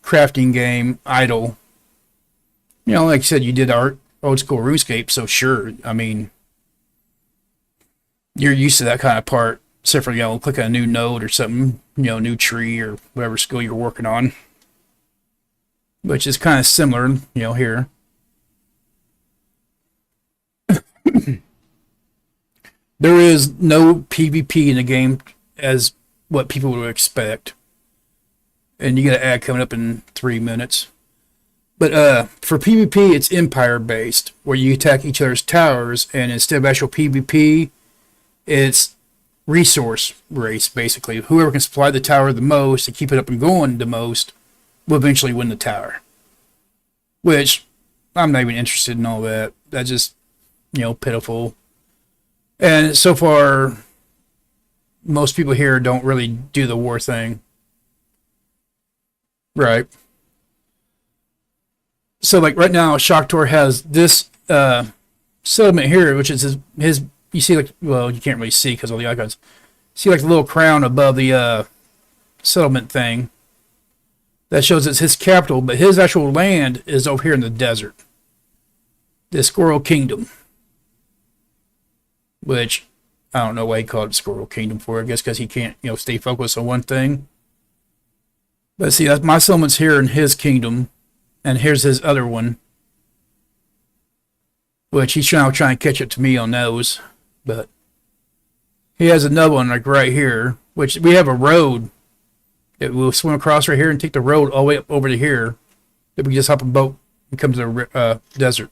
Speaker 1: crafting game, idle. You know, like I said, you did art, old school RuneScape, so sure. I mean, you're used to that kind of part, except for, click on a new node or something, new tree or whatever skill you're working on, which is kind of similar, here. There is no PvP in the game as what people would expect. And you get an ad coming up in 3 minutes. But for PvP, it's Empire based, where you attack each other's towers, and instead of actual PvP, it's resource race, basically. Whoever can supply the tower the most and keep it up and going the most will eventually win the tower. Which, I'm not even interested in all that. That's just, pitiful. And so far, most people here don't really do the war thing. Right. So, like, right now, Shocktor has this settlement here, which is his you see, like, well, you can't really see because of the icons. See, like, the little crown above the settlement thing. That shows it's his capital, but his actual land is over here in the desert. The Squirrel Kingdom. Which, I don't know why he called it Squirrel Kingdom for. I guess because he can't, stay focused on one thing. But see, that's my settlement's here in his kingdom. And here's his other one. Which he's trying to catch up to me on those. But he has another one, like, right here. Which we have a road that we'll swim across right here and take the road all the way up over to here. That we just hop a boat and come to the desert.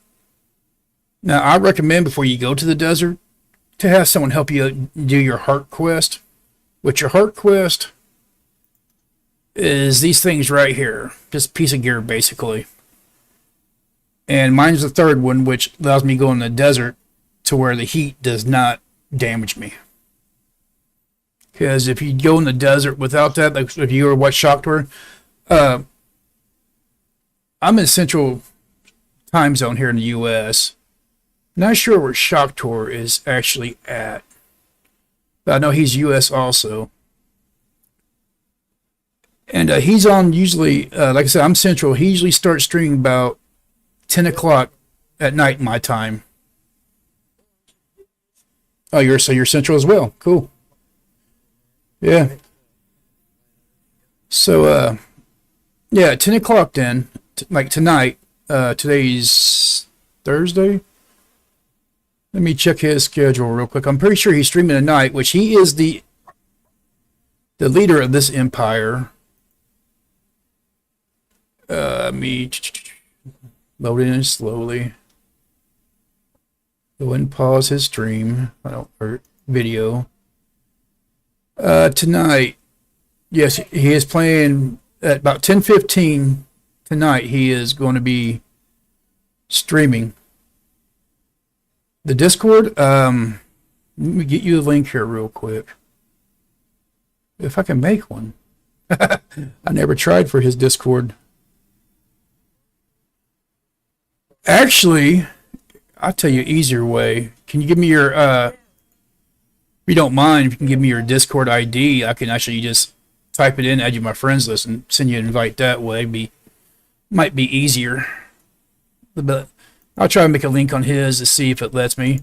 Speaker 1: Now, I recommend before you go to the desert to have someone help you do your heart quest. Which your heart quest is these things right here. Just a piece of gear, basically. And mine's the third one, which allows me to go in the desert to where the heat does not damage me. Because if you go in the desert without that, like if you were what Shocktor, I'm in Central Time Zone here in the U.S. Not sure where Shocktor is actually at. But I know he's U.S. also. And he's on usually, like I said, I'm Central. He usually starts streaming about 10 o'clock at night my time. Oh, you're Central as well. Cool. Yeah. So, yeah, 10 o'clock then, like tonight. Today's Thursday. Let me check his schedule real quick. I'm pretty sure he's streaming tonight, which he is the leader of this empire. Me loading in slowly. Go ahead and pause his stream. Or video. Tonight, yes, he is playing at about 10:15 tonight. He is going to be streaming. The Discord, let me get you the link here real quick. If I can make one. I never tried for his Discord. Actually, I'll tell you an easier way. Can you give me your, if you don't mind, if you can give me your Discord ID, I can actually just type it in, add you to my friends list, and send you an invite that way. Might be easier. But I'll try to make a link on his to see if it lets me.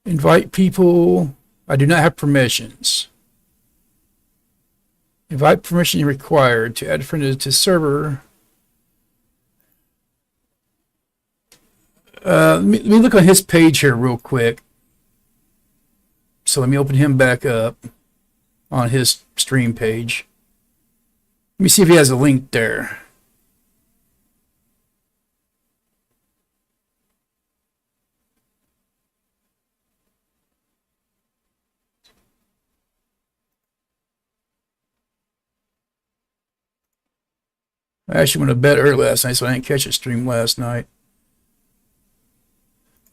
Speaker 1: Invite people. I do not have permissions. Invite permission required to add a friend to server. Let me look on his page here real quick. So let me open him back up on his stream page. Let me see if he has a link there. I actually went to bed early last night, so I didn't catch a stream last night.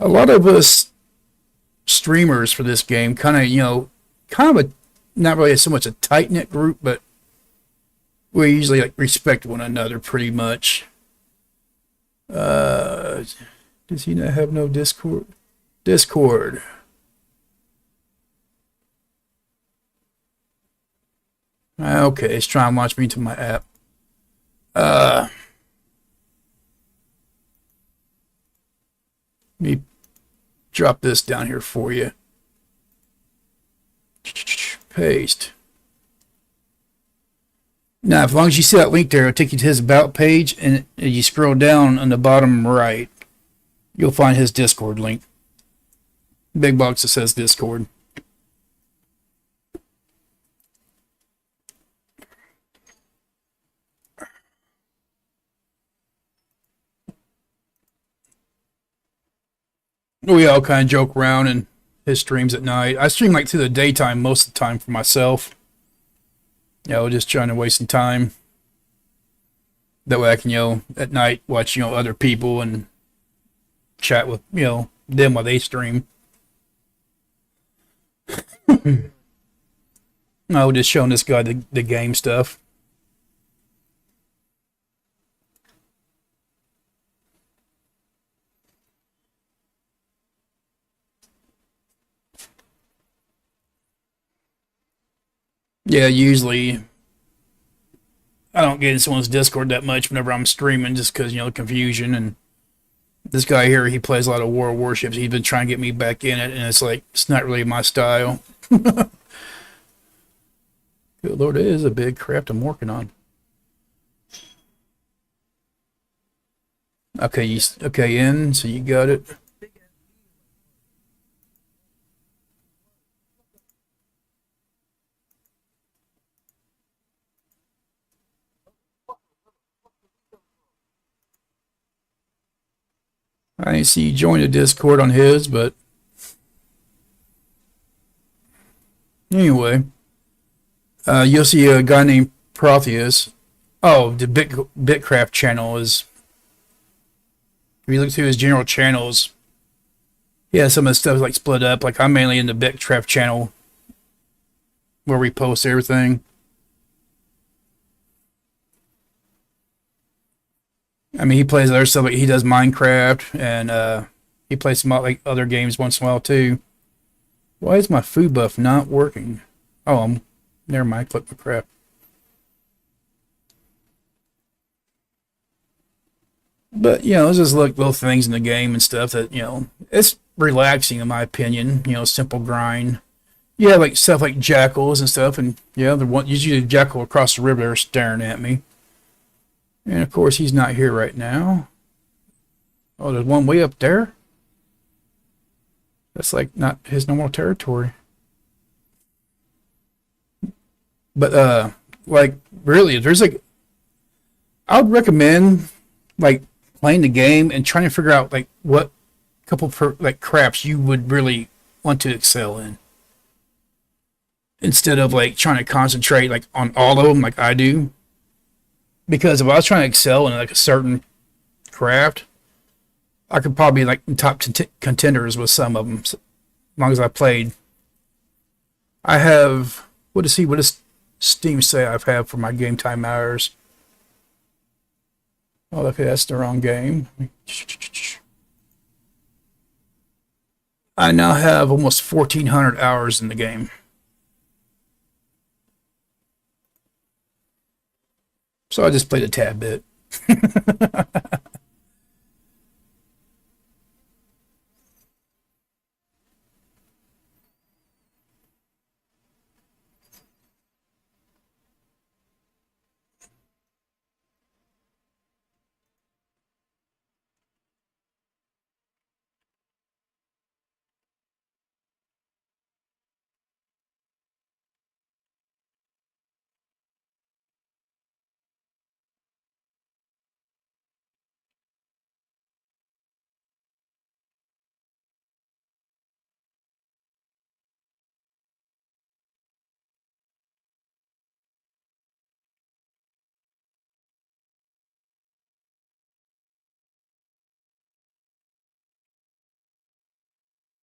Speaker 1: A lot of us streamers for this game kind of not really so much a tight-knit group, but we usually like respect one another pretty much. Does he not have no Discord? Discord. Okay, it's trying to launch me to my app. Let me drop this down here for you. Paste. Now, as long as you see that link there, it'll take you to his about page, and you scroll down on the bottom right, you'll find his Discord link. Big box that says Discord. We all kind of joke around in his streams at night. I stream like through the daytime most of the time for myself. Just trying to waste some time. That way I can, at night watch, other people and chat with, them while they stream. No, just showing this guy the game stuff. Yeah, usually I don't get in someone's Discord that much whenever I'm streaming just because, confusion. And this guy here, he plays a lot of War of Warships. He's been trying to get me back in it, and it's like, it's not really my style. Good Lord, it is a big craft I'm working on. Okay, in, so you got it. I didn't see you join the Discord on his, but anyway, you'll see a guy named Protheus. Oh, the BitCraft channel is. If you look through his general channels, yeah, some of the stuff is like split up. Like I'm mainly in the BitCraft channel where we post everything. I mean, he plays other stuff. Like he does Minecraft, and he plays some like other games once in a while too. Why is my food buff not working? Oh, never mind. Click my crap. But it's just like little things in the game and stuff that it's relaxing in my opinion. Simple grind. Yeah, like stuff like jackals and stuff, and the one usually a jackal across the river there staring at me. And of course, he's not here right now. Oh, there's one way up there? That's like not his normal territory. But, like, really, if there's like, I would recommend, like, playing the game and trying to figure out, like, what couple, like, crafts you would really want to excel in. Instead of, like, trying to concentrate, like, on all of them like I do. Because if I was trying to excel in like a certain craft, I could probably be like in top contenders with some of them, as long as I played. I have what does Steam say I've had for my game time hours? Oh, okay, that's the wrong game. I now have almost 1,400 hours in the game. So I just played a tad bit.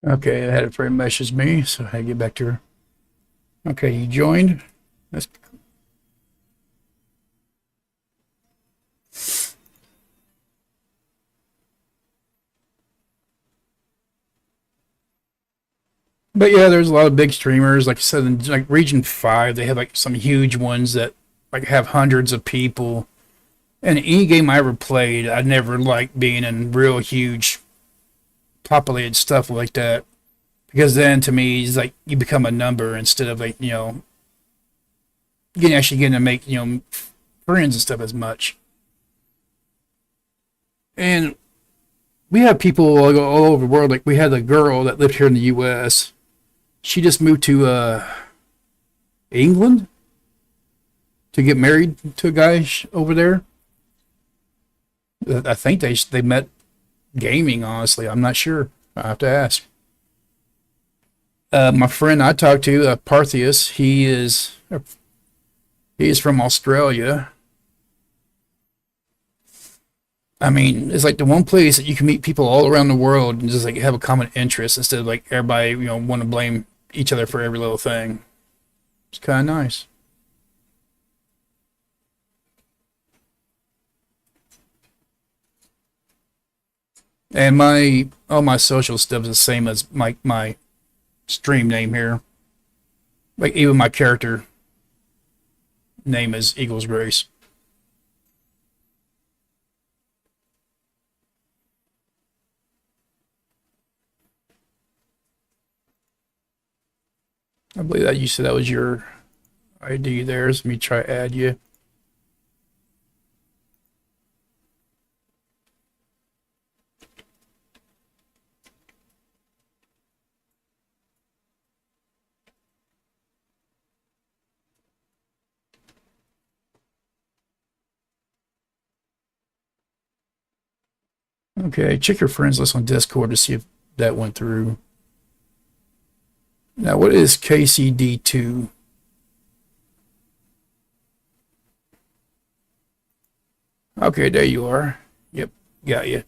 Speaker 1: Okay, I had a friend message me, so I get back to her. Okay, you joined. That's But yeah, there's a lot of big streamers. Like I said, in like Region 5, they have like some huge ones that like have hundreds of people. And any game I ever played, I never liked being in real huge populated stuff like that. Because then to me, it's like you become a number instead of like, getting to make, friends and stuff as much. And we have people all over the world. Like we had a girl that lived here in the U.S. She just moved to England to get married to a guy over there. I think they met gaming. Honestly, I'm not sure. I have to ask. My friend I talked to, Parthius, he is from Australia. I mean, it's like the one place that you can meet people all around the world and just like have a common interest instead of like everybody, want to blame each other for every little thing. It's kind of nice. And all my social stuff is the same as my stream name here. Like even my character name is Eagles Grace. I believe that you said that was your ID there. So let me try to add you. Okay, check your friends list on Discord to see if that went through. Now, what is KCD2? Okay, there you are. Yep, got you.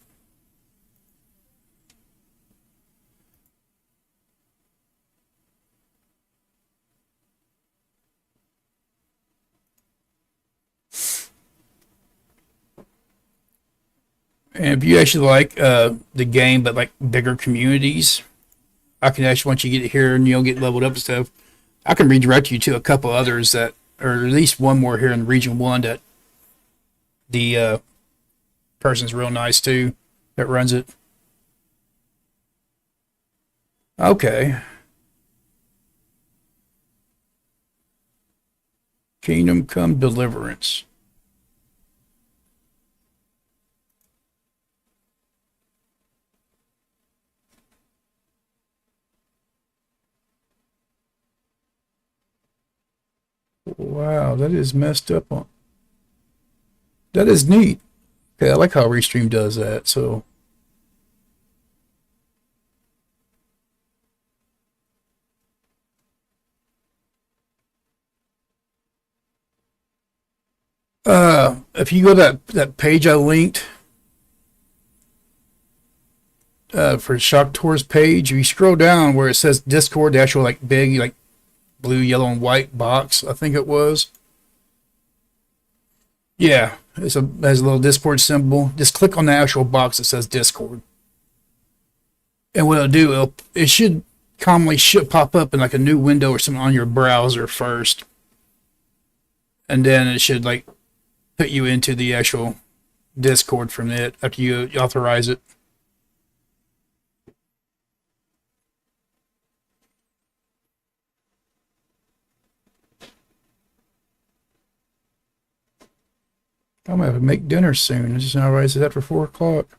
Speaker 1: And if you actually like the game, but like bigger communities, I can actually, once you get here and get leveled up and stuff, I can redirect you to a couple others that, or at least one more here in Region 1 that the person's real nice too that runs it. Okay. Kingdom Come Deliverance. Wow, that is messed up on. That is neat. Okay, I like how Restream does that. So, if you go to that page I linked for Shock Tours page, if you scroll down where it says Discord, the actual like big like blue, yellow, and white box, I think it was. Yeah, has a little Discord symbol. Just click on the actual box that says Discord, and what it'll do, it should commonly pop up in like a new window or something on your browser first, and then it should like put you into the actual Discord from it after you authorize it. I'm gonna have to make dinner soon. I just now realized it's after 4 o'clock.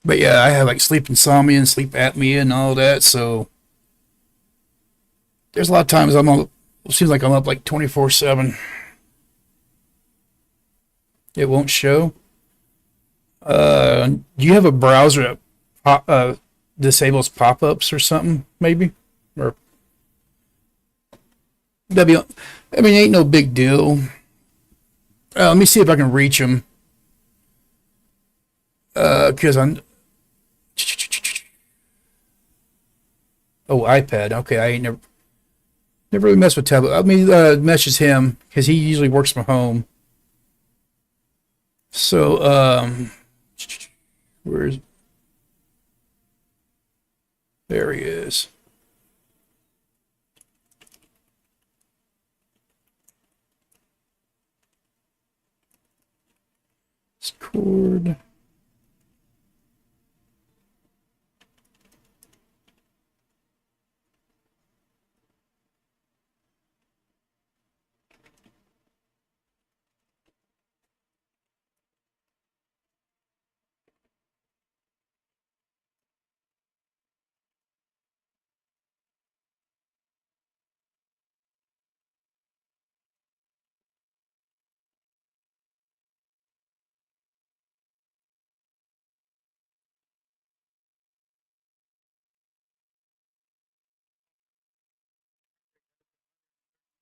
Speaker 1: But yeah, I have like sleep insomnia and sleep apnea and all that, so there's a lot of times it seems like I'm up like 24/7. It won't show. Do you have a browser that disables pop-ups or something, maybe? Or that'd be, I mean, it ain't no big deal. Let me see if I can reach them. Because I'm. Oh, iPad. Okay, I ain't never really messed with tablet. Let me message him because he usually works from home. So, where's. There he is. Record.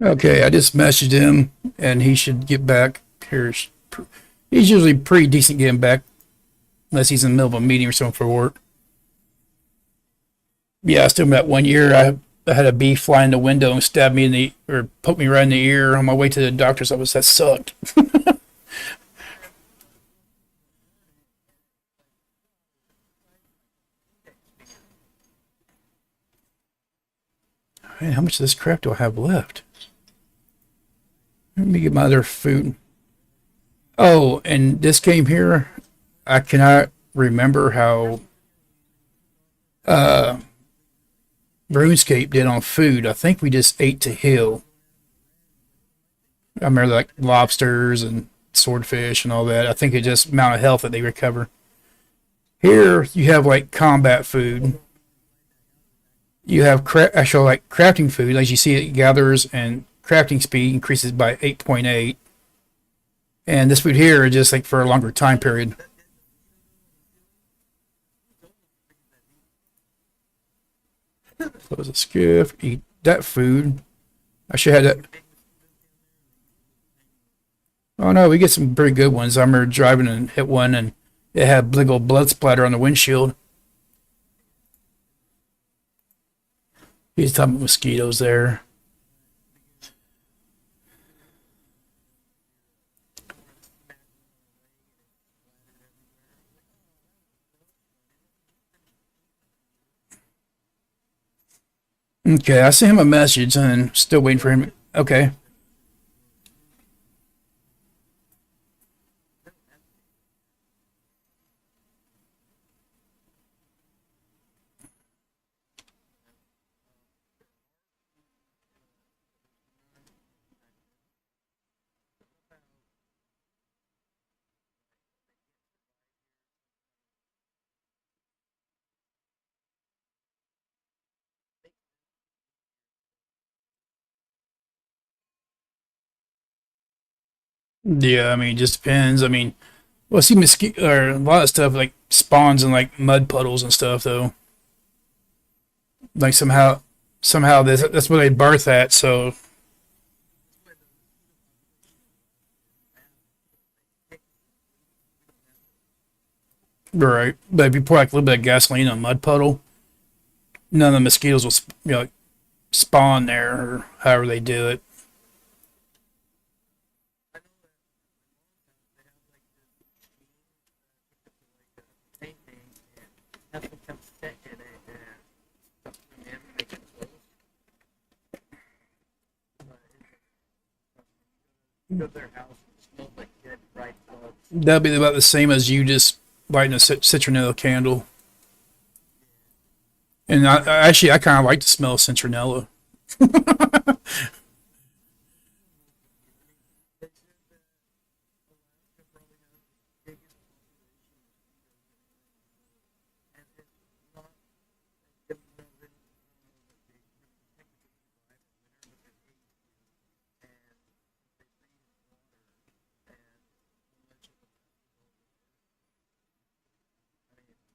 Speaker 1: Okay, I just messaged him, and he should get back. Here's he's usually pretty decent getting back, unless he's in the middle of a meeting or something for work. Yeah, I still met 1 year. I had a bee fly in the window and stab me in the or poke me right in the ear on my way to the doctor's office. That sucked. Man, how much of this crap do I have left? Let me get my other food. Oh, and this game here, I cannot remember how uh RuneScape did on food. I think we just ate to heal. I remember like lobsters and swordfish and all that. I think it's just amount of health that they recover. Here you have like combat food. You have actual like crafting food. As you see, it gathers and crafting speed increases by 8.8. And this food here is just like for a longer time period. Close a skiff. Eat that food. I should have that. Oh no, we get some pretty good ones. I remember driving and hit one, and it had big old blood splatter on the windshield. He's talking about mosquitoes there. Okay, I sent him a message and still waiting for him. Okay. Yeah, I mean, it just depends. I mean, well, see, mosquito or a lot of stuff like spawns in like mud puddles and stuff, though. Like somehow that's where they birth at. So right, but if you pour like a little bit of gasoline in a mud puddle, none of the mosquitoes will spawn there or however they do it.
Speaker 3: Have them come sit in it and come in, make it close. Go to their house and it smells like dead fried bugs.
Speaker 1: That'll be about the same as you just lighting a citronella candle. And I kind of like the smell of citronella.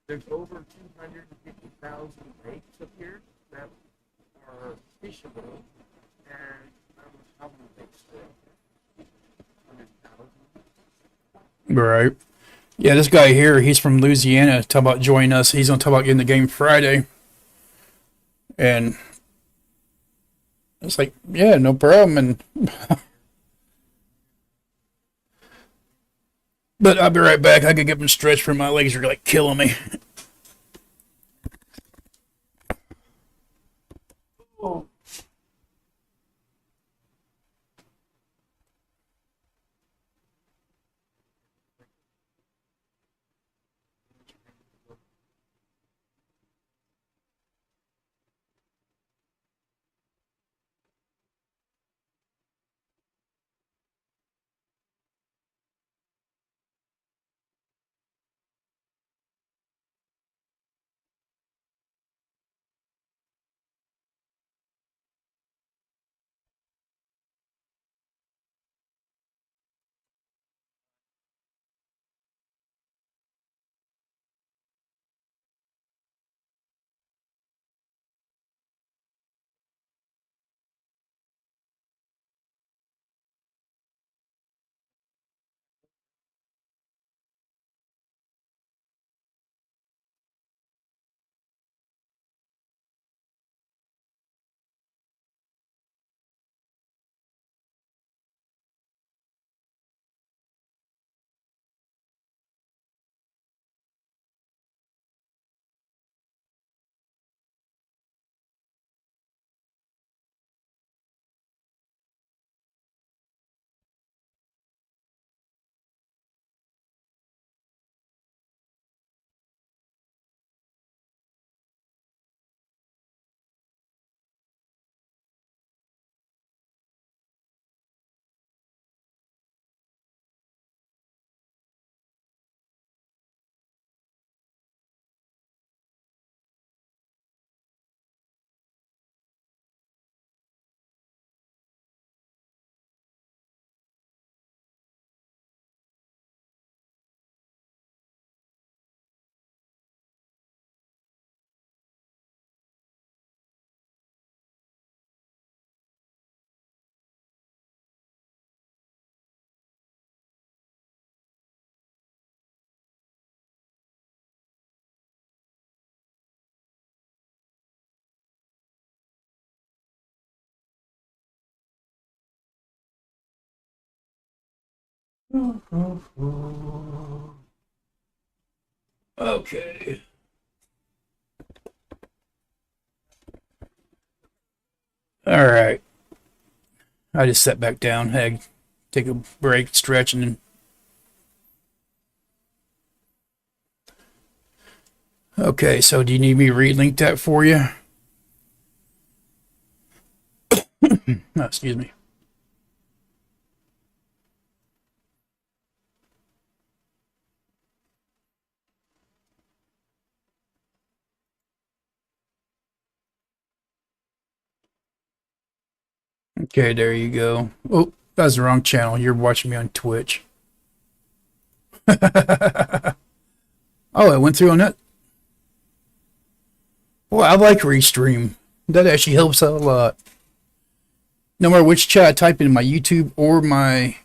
Speaker 3: There's over 250,000 lakes up here that are fishable, and I don't know how many lakes there are. 100,000.
Speaker 1: Right. Yeah, this guy here, he's from Louisiana. Talk about joining us. He's gonna talk about getting the game Friday, and it's like, yeah, no problem. And but I'll be right back. I could get them stretched for my legs are like killing me. Okay. All right. I just sat back down, had take a break, stretch, and then. Okay, so do you need me to relink that for you? Oh, excuse me. Okay, there you go. Oh, that's the wrong channel. You're watching me on Twitch. Oh, it went through on that. Well, I like Restream. That actually helps out a lot. No matter which chat I type in my YouTube or my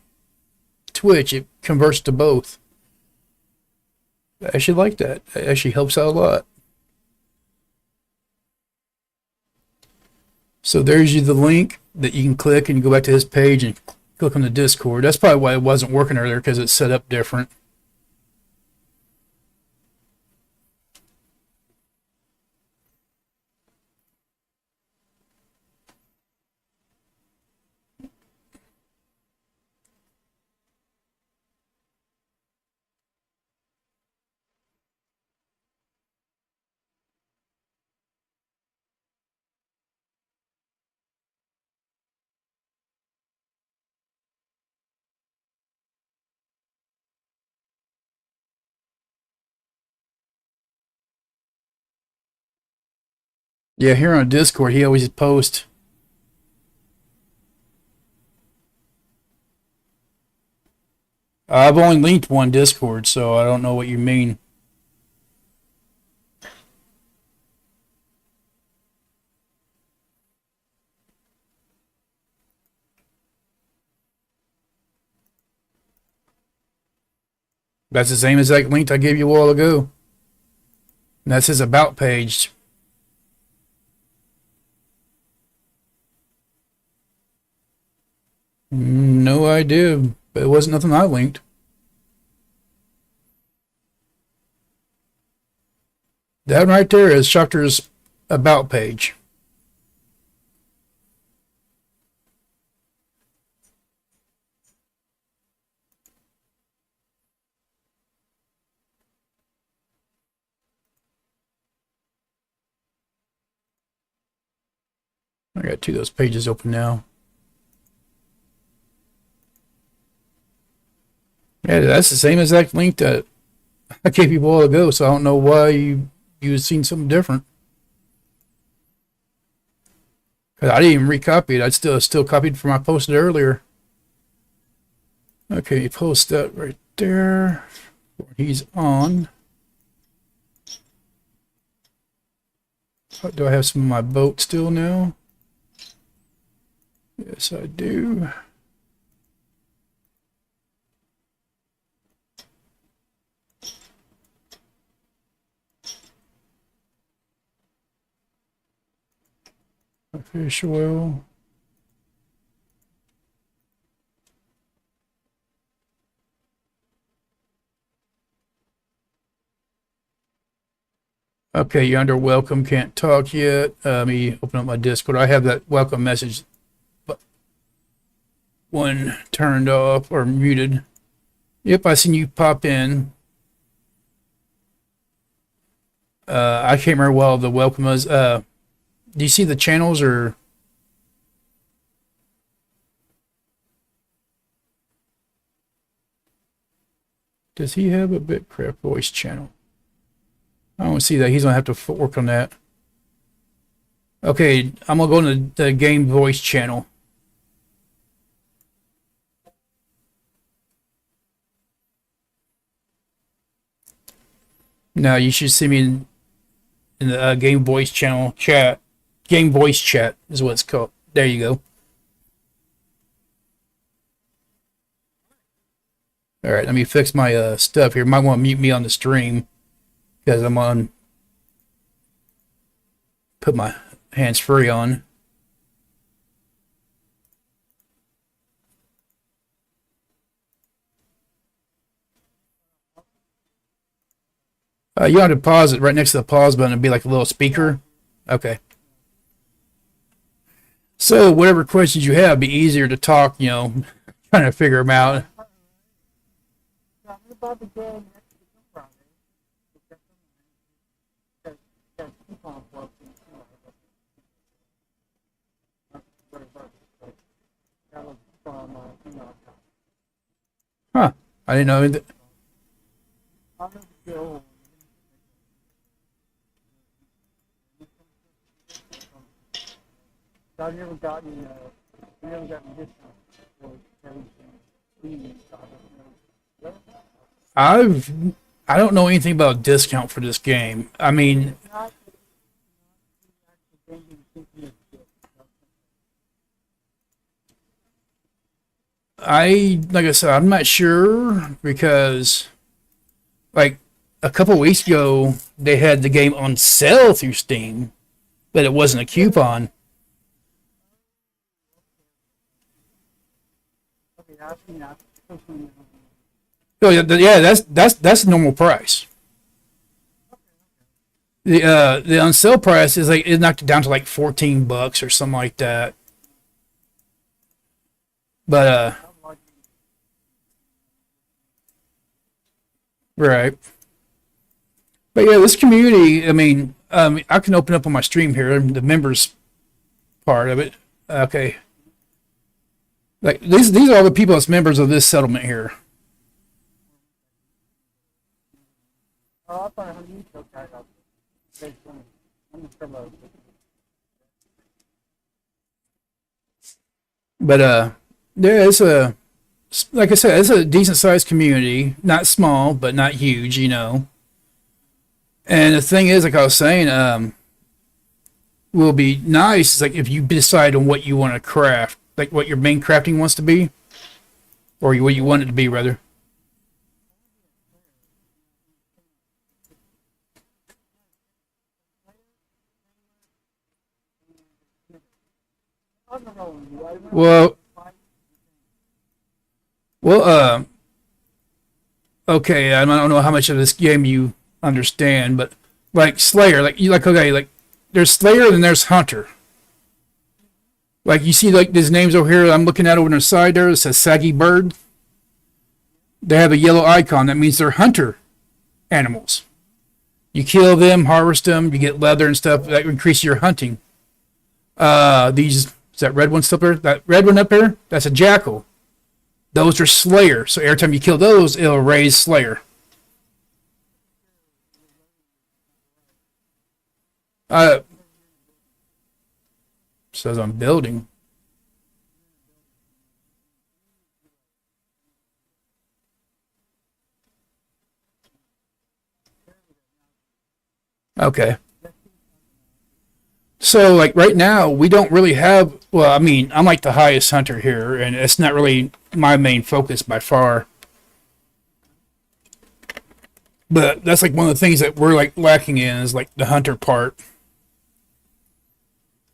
Speaker 1: Twitch, it converts to both. I actually like that. It actually helps out a lot. So there's you the link that you can click and you go back to this page and click on the Discord. That's probably why it wasn't working earlier, because it's set up different. Yeah, here on Discord, he always posts. I've only linked one Discord, so I don't know what you mean. That's the same exact link I gave you a while ago. And that's his about page. No idea, but it wasn't nothing I linked. That right there is Schachter's about page. I got two of those pages open now. Yeah, that's the same exact link that I gave you a while ago, so I don't know why you seen something different. Cause I didn't even recopy it. I still copied from I posted earlier. Okay, you post that right there. He's on. Do I have some of my boat still now? Yes, I do. Fish oil. Okay, you're under welcome. Can't talk yet. Let me open up my Discord. I have that welcome message one turned off or muted. Yep, I seen you pop in. I can't remember what the welcome was. Do you see the channels or? Does he have a BitCraft voice channel? I don't see that. He's gonna have to work on that. Okay, I'm gonna go into the game voice channel. Now you should see me in the game voice channel chat. Game voice chat is what it's called. There you go. All right, let me fix my stuff here. Might want to mute me on the stream because I'm on. Put my hands free on. You have to pause it right next to the pause button. It'd be like a little speaker. Okay. So whatever questions you have, be easier to talk. Trying to figure them out.
Speaker 3: Tell me about the day next week on Friday. Got coupon club thing, that was from
Speaker 1: Huh? I didn't know that.
Speaker 3: I'm gonna go. I've never gotten discounts for everything.
Speaker 1: I don't know anything about a discount for this game. I mean, like I said, I'm not sure because like a couple weeks ago they had the game on sale through Steam, but it wasn't a coupon. Oh yeah, that's the normal price. The on sale price is like it knocked it down to like $14 or something like that. But right. But yeah, this community. I mean, I can open up on my stream here the members part of it. Okay. Like these are all the people that's members of this settlement here. But yeah, it's a like I said, it's a decent sized community, not small but not huge, And the thing is, like I was saying, will be nice is like if you decide on what you want to craft, like what your main crafting wants to be, or what you want it to be, rather. Well, well, okay. I don't know how much of this game you understand, but like Slayer, like you like okay, like there's Slayer and there's Hunter. Like you see, like these names over here. I'm looking at over on the side there. It says Saggy Bird. They have a yellow icon. That means they're hunter animals. You kill them, harvest them, you get leather and stuff. That increases your hunting. These is that red one still there? That red one up there? That's a jackal. Those are Slayer. So every time you kill those, it'll raise Slayer. Uh, says I'm building. Okay. So like right now we don't really have well, I mean, I'm like the highest hunter here and it's not really my main focus by far. But that's like one of the things that we're like lacking in is like the hunter part.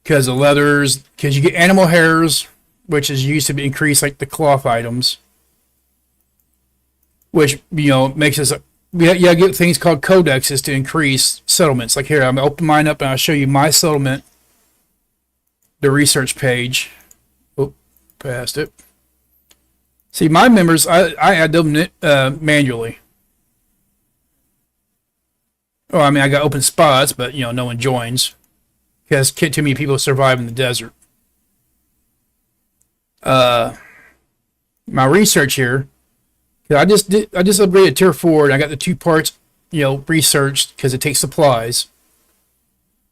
Speaker 1: Because the leathers, because you get animal hairs, which is used to increase like the cloth items, which makes us get things called codexes to increase settlements. Like here, I'm gonna open mine up and I'll show you my settlement, the research page. Oh, passed it. See, my members, I add them manually. Oh, I mean, I got open spots, but no one joins because too many people survive in the desert. My research here. I just upgraded tier 4 and I got the 2 parts, researched because it takes supplies.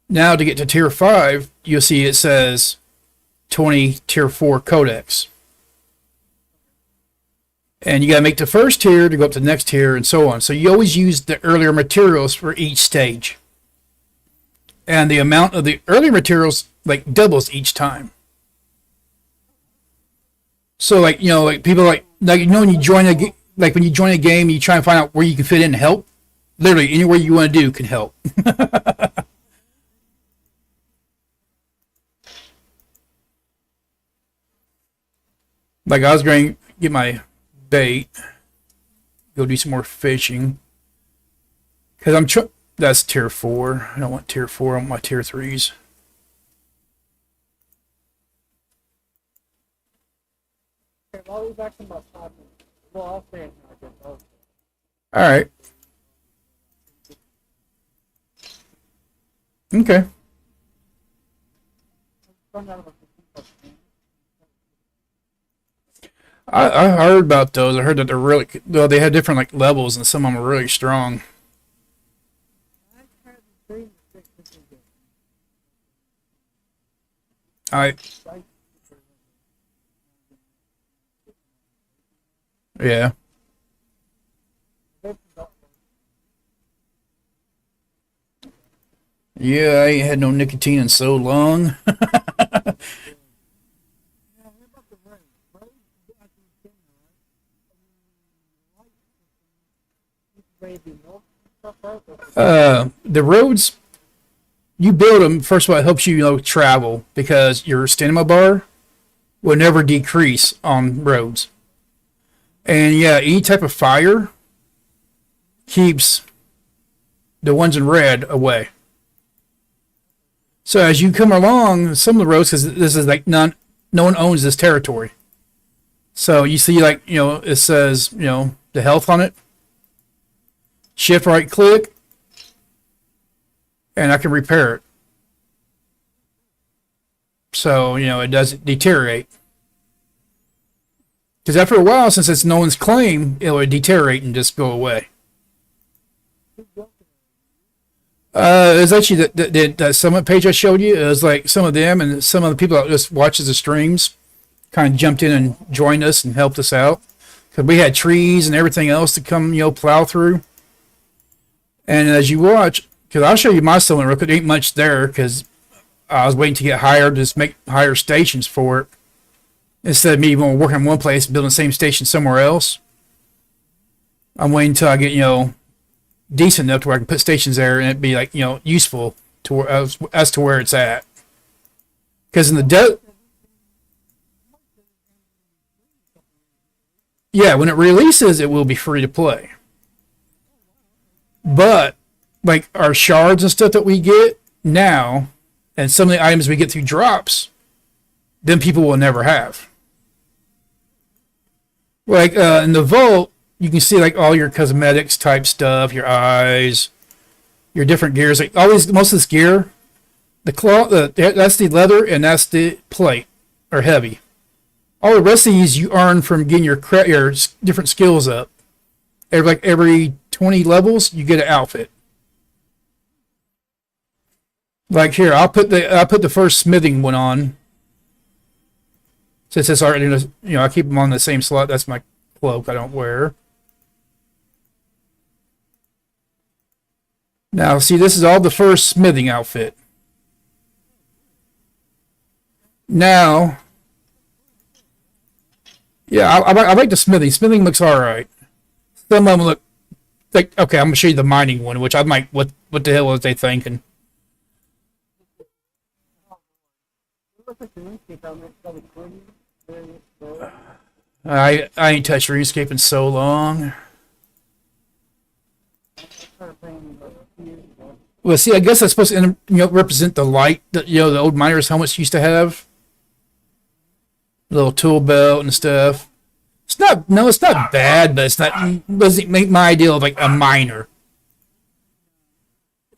Speaker 1: Now to get to tier 5, you'll see it says 20 tier 4 codex. And you got to make the first tier to go up to the next tier and so on. So you always use the earlier materials for each stage. And the amount of the earlier materials like doubles each time. So like people like when you join when you join a game, you try and find out where you can fit in and help. Literally anywhere you want to do can help. Like I was going to get my bait, go do some more fishing. Because that's tier 4. I don't want tier 4. I want my tier 3s.
Speaker 3: Okay, well, I'll be back in about 5 minutes. Well, I'll say it now. I guess.
Speaker 1: All right. Okay. I heard about those. I heard that they're really well. They had different like levels, and some of them are really strong. I yeah. Yeah, I ain't had no nicotine in so long. The roads you build them first of all. It helps you travel because your stamina bar will never decrease on roads. And yeah, any type of fire keeps the ones in red away. So as you come along, some of the roads, because this is like no one owns this territory. So you see, like it says the health on it. Shift right click, and I can repair it. So it doesn't deteriorate. Because after a while, since it's no one's claim, it would deteriorate and just go away. It's actually the summit page I showed you. It was like some of them and some of the people that just watches the streams kind of jumped in and joined us and helped us out. Because we had trees and everything else to come, plow through. And as you watch, because I'll show you my summit real quick, there ain't much there because I was waiting to get hired to just make higher stations for it. Instead of me working in one place, building the same station somewhere else. I'm waiting until I get, decent enough to where I can put stations there and it'd be like, useful to where, as to where it's at. Because in the yeah, when it releases, it will be free to play. But like our shards and stuff that we get now, and some of the items we get through drops, then people will never have. Like in the vault, you can see like all your cosmetics type stuff, your eyes, your different gears. Like always, most of this gear, the cloth, that's the leather, and that's the plate, or heavy. All the rest of these you earn from getting your different skills up. Every 20 levels, you get an outfit. Like here, I'll put the first smithing one on. Since it's already, I keep them on the same slot. That's my cloak I don't wear. Now, see, this is all the first smithing outfit. Now, yeah, I like the smithing. Smithing looks all right. Some of them look like, okay, I'm gonna show you the mining one, which I'm like, what the hell was they thinking? I ain't touched RuneScape in so long. Well, see, I guess that's supposed to represent the light that the old miners' helmets used to have. Little tool belt and stuff. It's not bad, but doesn't make my idea of like a miner.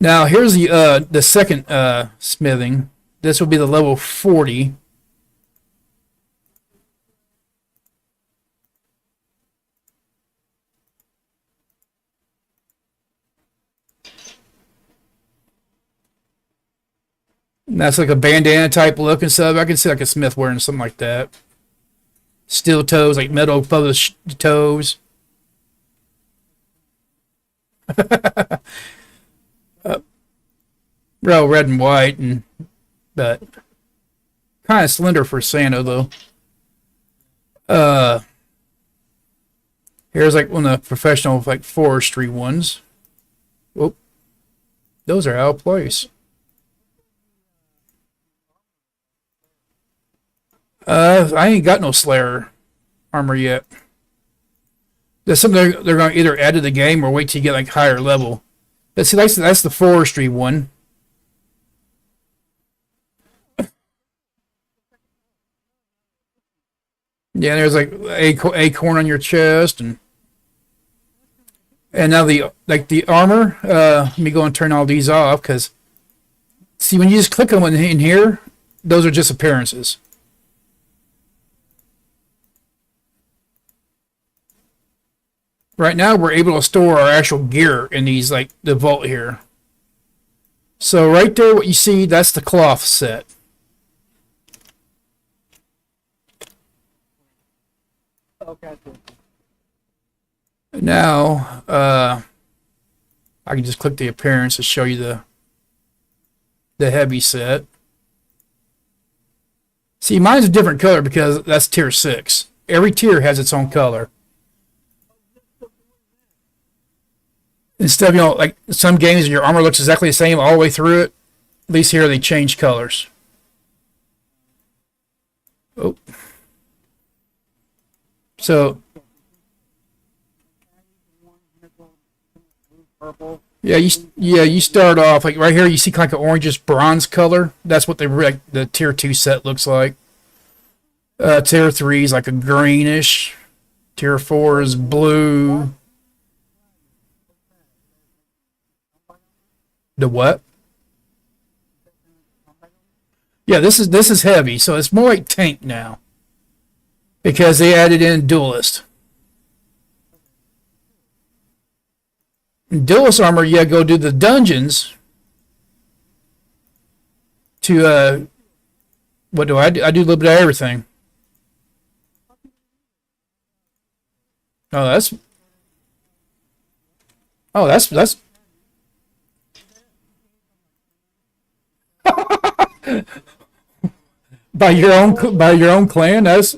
Speaker 1: Now here's the second smithing. This will be the level 40. And that's like a bandana type look and stuff. I can see like a smith wearing something like that. Steel toes, like metal above the toes. Real red and white, but kind of slender for Santa though. Here's like one of the professional like forestry ones. Whoop, those are out of place. I ain't got no Slayer armor yet. That's something they're going to either add to the game or wait till you get like higher level. But see, that's the forestry one. Yeah, there's like acorn on your chest, and now the armor. Let me go and turn all these off because see when you just click on one in here, those are just appearances. Right now, we're able to store our actual gear in these, like the vault here. So right there, what you see, that's the cloth set.
Speaker 3: Okay.
Speaker 1: Now, I can just click the appearance to show you the heavy set. See, mine's a different color because that's tier 6. Every tier has its own color. Instead of, like some games, your armor looks exactly the same all the way through it. At least here they change colors. Oh. So,
Speaker 3: Purple.
Speaker 1: yeah, you start off like right here. You see like an orangish bronze color. That's what the tier 2 set looks like. Tier 3 is like a greenish. Tier 4 is blue. The what? Yeah, this is heavy, so it's more like tank now because they added in duelist. In duelist armor, you go do the dungeons to what do I do? I do a little bit of everything. Oh, that's by your own clan. That's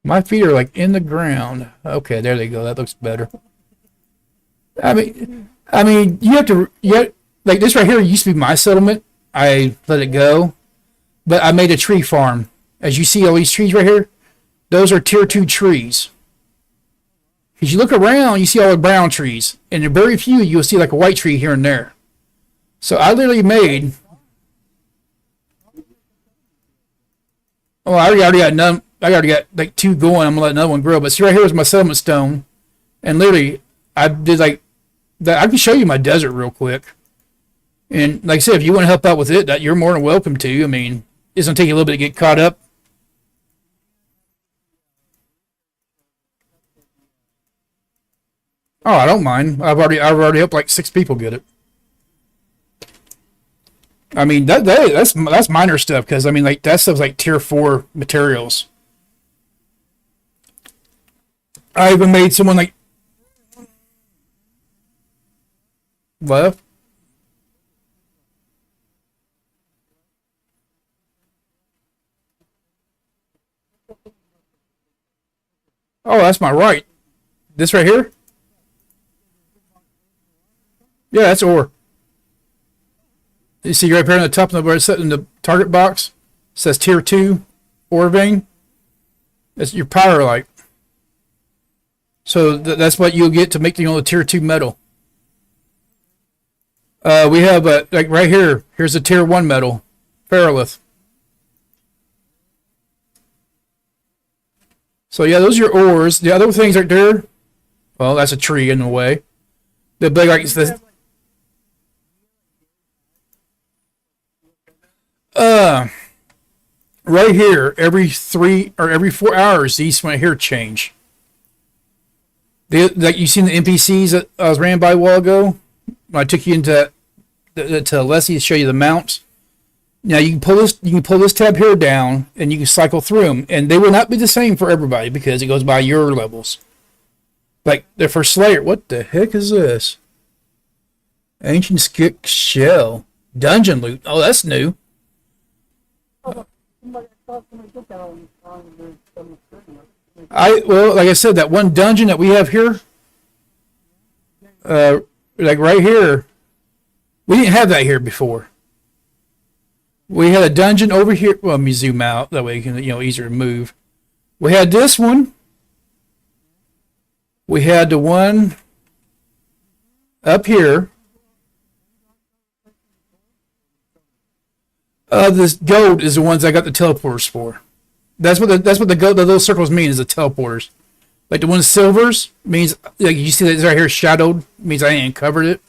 Speaker 1: my feet are like in the ground. Okay, there they go. That looks better. I mean, like this right here used to be my settlement. I let it go, but I made a tree farm. As you see all these trees right here, those are tier 2 trees. As you look around, you see all the brown trees, and in very few you'll see like a white tree here and there. So I literally made. Oh, I already got none. I already got like 2 going. I'm gonna let another one grow. But see right here is my settlement stone, and literally I did like that. I can show you my desert real quick. And like I said, if you want to help out with it, that you're more than welcome to. I mean, it's gonna take you a little bit to get caught up. Oh, I don't mind. I've already helped like 6 people get it. I mean that's minor stuff because I mean like that stuff's like tier 4 materials. I even made someone like left. Oh, that's my right. This right here? Yeah, that's ore. You see right here on the top of where it's set in the target box? It says tier 2 ore vein. That's your pyrolite. So that's what you'll get to make the tier 2 metal. We have like right here. Here's a tier 1 metal, ferrolith. So yeah, those are your ores. The other things right there, well, that's a tree in the way. The big like this. Right here, every 3 or every 4 hours, these right here change. Like you seen the NPCs that I was ran by a while ago. When I took you into to Leslie to show you the mounts. Now you can pull this tab here down, and you can cycle through them, and they will not be the same for everybody because it goes by your levels. Like the first Slayer, what the heck is this? Ancient Skick Shell Dungeon Loot. Oh, that's new. Well, like I said, that one dungeon that we have here, like right here, we didn't have that here before. We had a dungeon over here. Well, let me zoom out. That way you can, easier to move. We had this one. We had the one up here. This gold is the ones I got the teleporters for. That's what the little circles mean is the teleporters. Like the ones silvers means like you see that right here shadowed means I ain't covered it,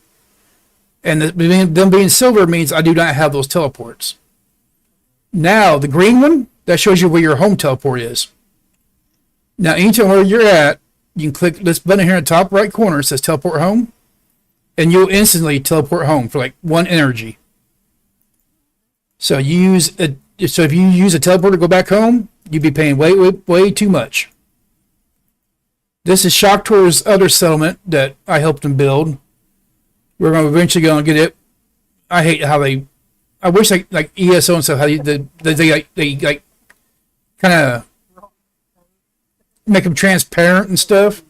Speaker 1: and them being silver means I do not have those teleports. Now the green one that shows you where your home teleport is. Now anytime where you're at, you can click this button here in the top right corner. It says teleport home, and you'll instantly teleport home for like 1 energy. So so if you use a teleporter to go back home, you'd be paying way too much. This is Shocktor's other settlement that I helped him build. We're going to eventually go and get it. I hate how I wish like ESO and stuff how they like kind of make them transparent and stuff.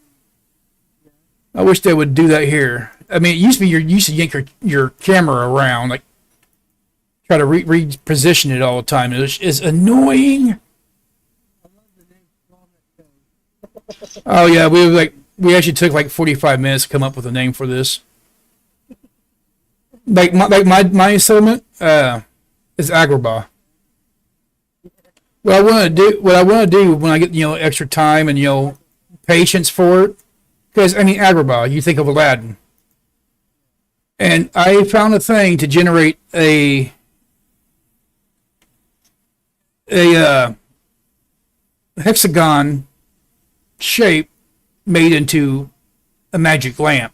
Speaker 1: I wish they would do that here. I mean, it used to be you used to yank your camera around, like try to reposition it all the time. It's annoying. Oh yeah, we actually took like 45 minutes to come up with a name for this. Like my settlement is Agrabah. What I want to do when I get extra time and patience for it, because I mean Agrabah, you think of Aladdin, and I found a thing to generate a hexagon shape made into a magic lamp.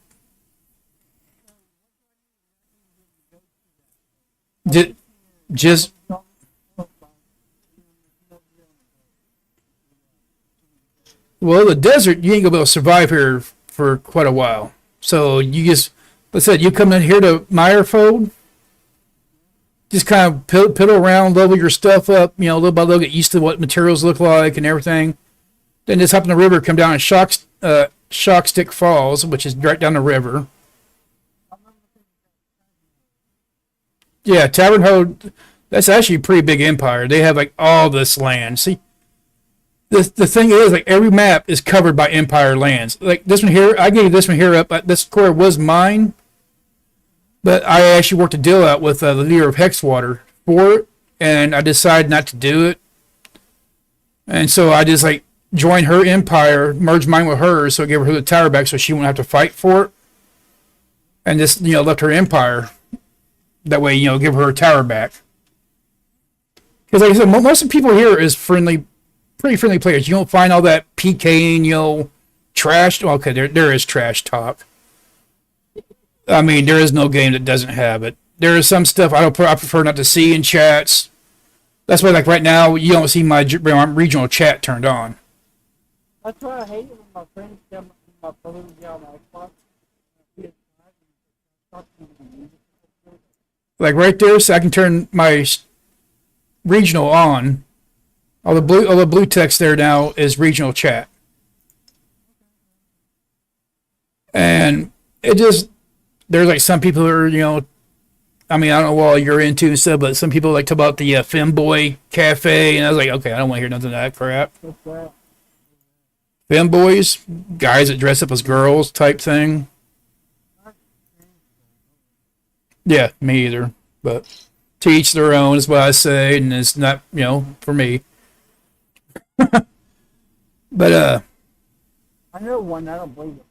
Speaker 1: Just well, the desert you ain't gonna be able to survive here for quite a while. So let's say you come in here to Meyerfold, just kind of piddle around, level your stuff up, little by little, get used to what materials look like and everything. Then just hop in the river, come down and Shockstick Falls, which is right down the river. Yeah, Tavern Hold, that's actually a pretty big empire. They have like all this land. See, the thing is, like every map is covered by empire lands. Like this one here, I gave this one here up. This core was mine, but I actually worked a deal out with the leader of Hexwater for it, and I decided not to do it. And so I just like joined her empire, merged mine with hers, so I gave her the tower back so she wouldn't have to fight for it, and just left her empire. That way, give her tower back. Because like I said, most of the people here is friendly, pretty friendly players. You don't find all that PKing, trash. Well, okay, there is trash talk. I mean, there is no game that doesn't have it. There is some stuff I prefer not to see in chats. That's why, like right now, you don't see my regional chat turned on.
Speaker 3: That's why I hate it when my friends get my brother get on my Xbox.
Speaker 1: Like right there, so I can turn my regional on. All the blue text there now is regional chat, and it just there's like some people who are I mean I don't know what you're into and stuff, but some people like talk about the Femboy Cafe, and I was like, okay, I don't want to hear nothing of that crap. Femboys, guys that dress up as girls type thing. Yeah, me either. But to each their own is what I say, and it's not, for me. But
Speaker 3: I know one. I don't believe it.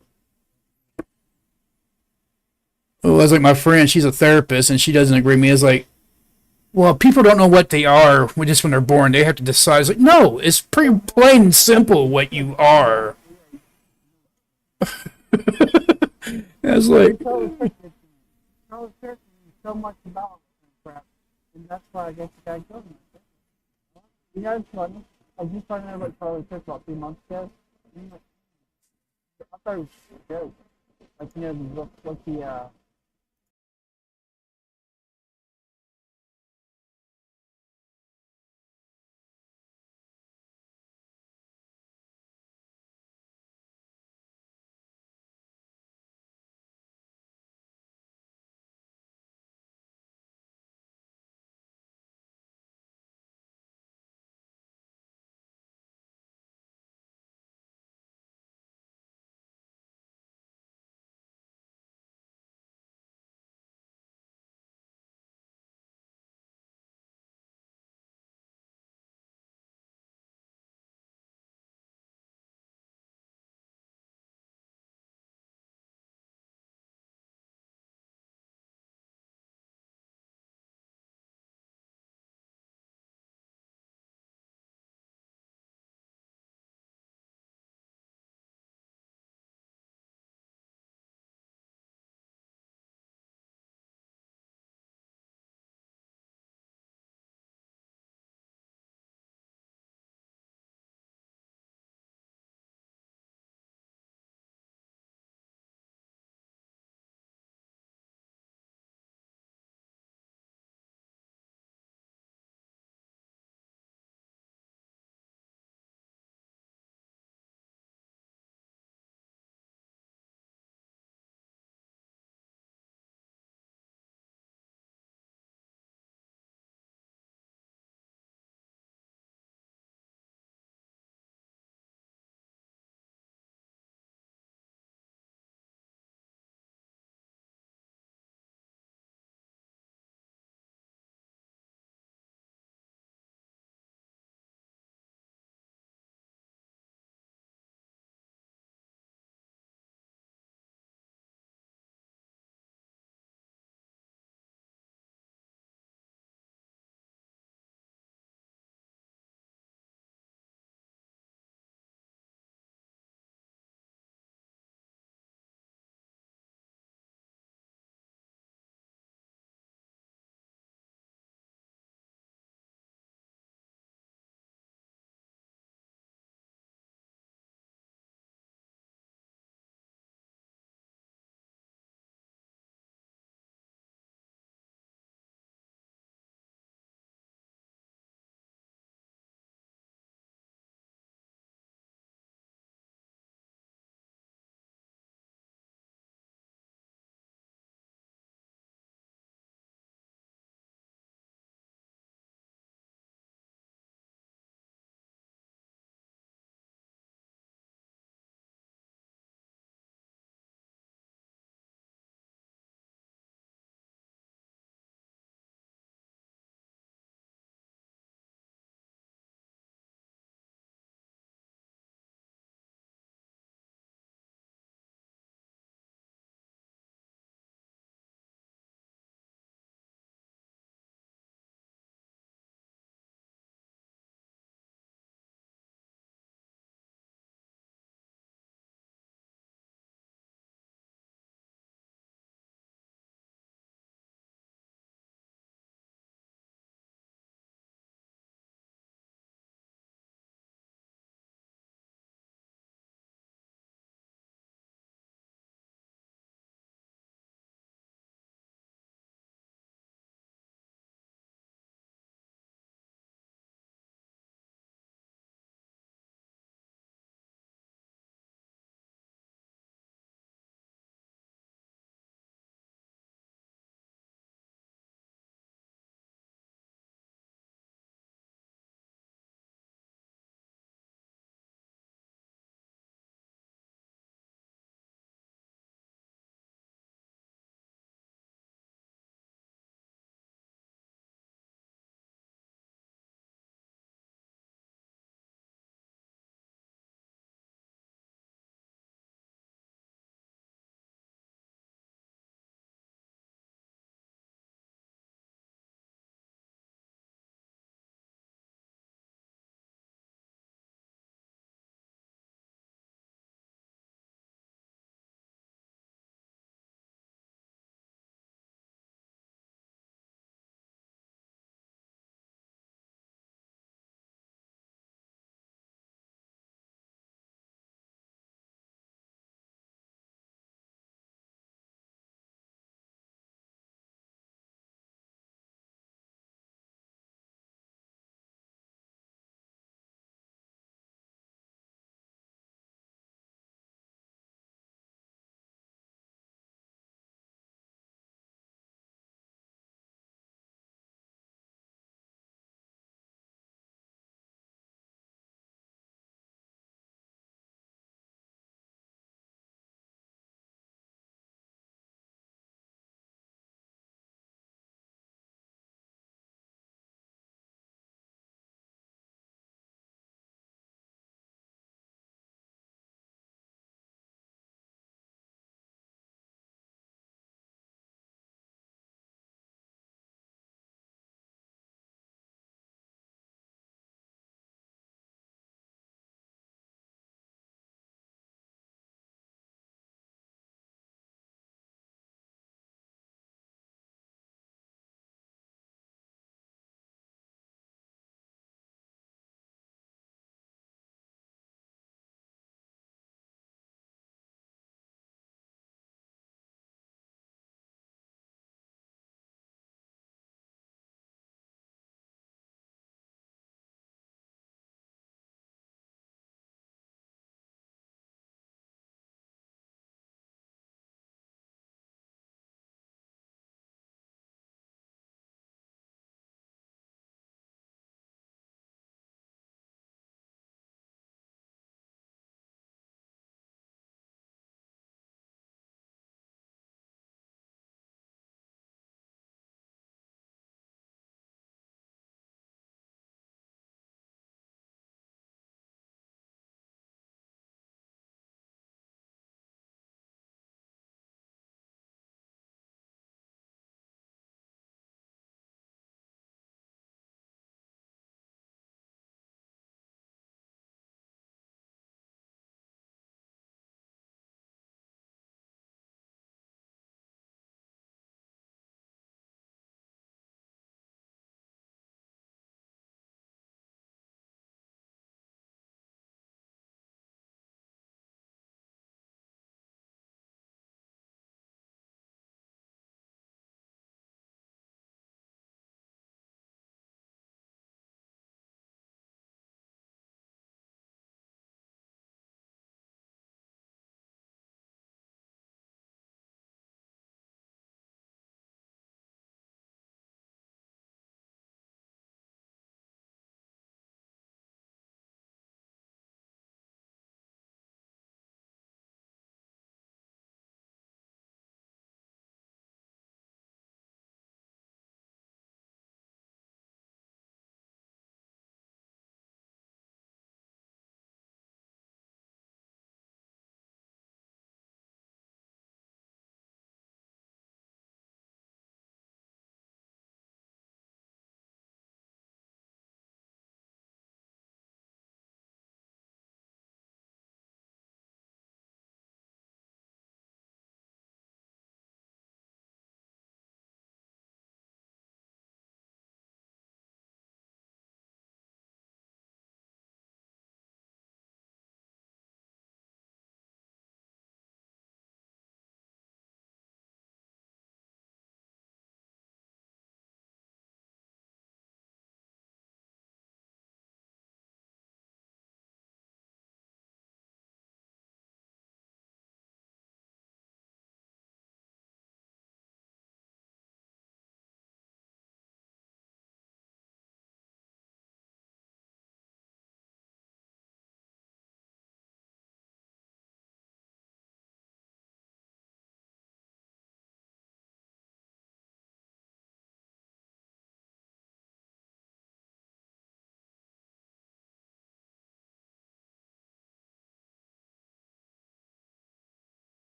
Speaker 1: well, that's like my friend. She's a therapist, and she doesn't agree with me. It's like, well, people don't know what they are just when they're born. They have to decide. It's like, no, it's pretty plain and simple what you are. It's like.
Speaker 3: So much about crap, and that's why I guess the guy killed me. You know, it's funny. I just found out about Charlie Kirk about 3 months ago. I thought it was a joke. Like, what the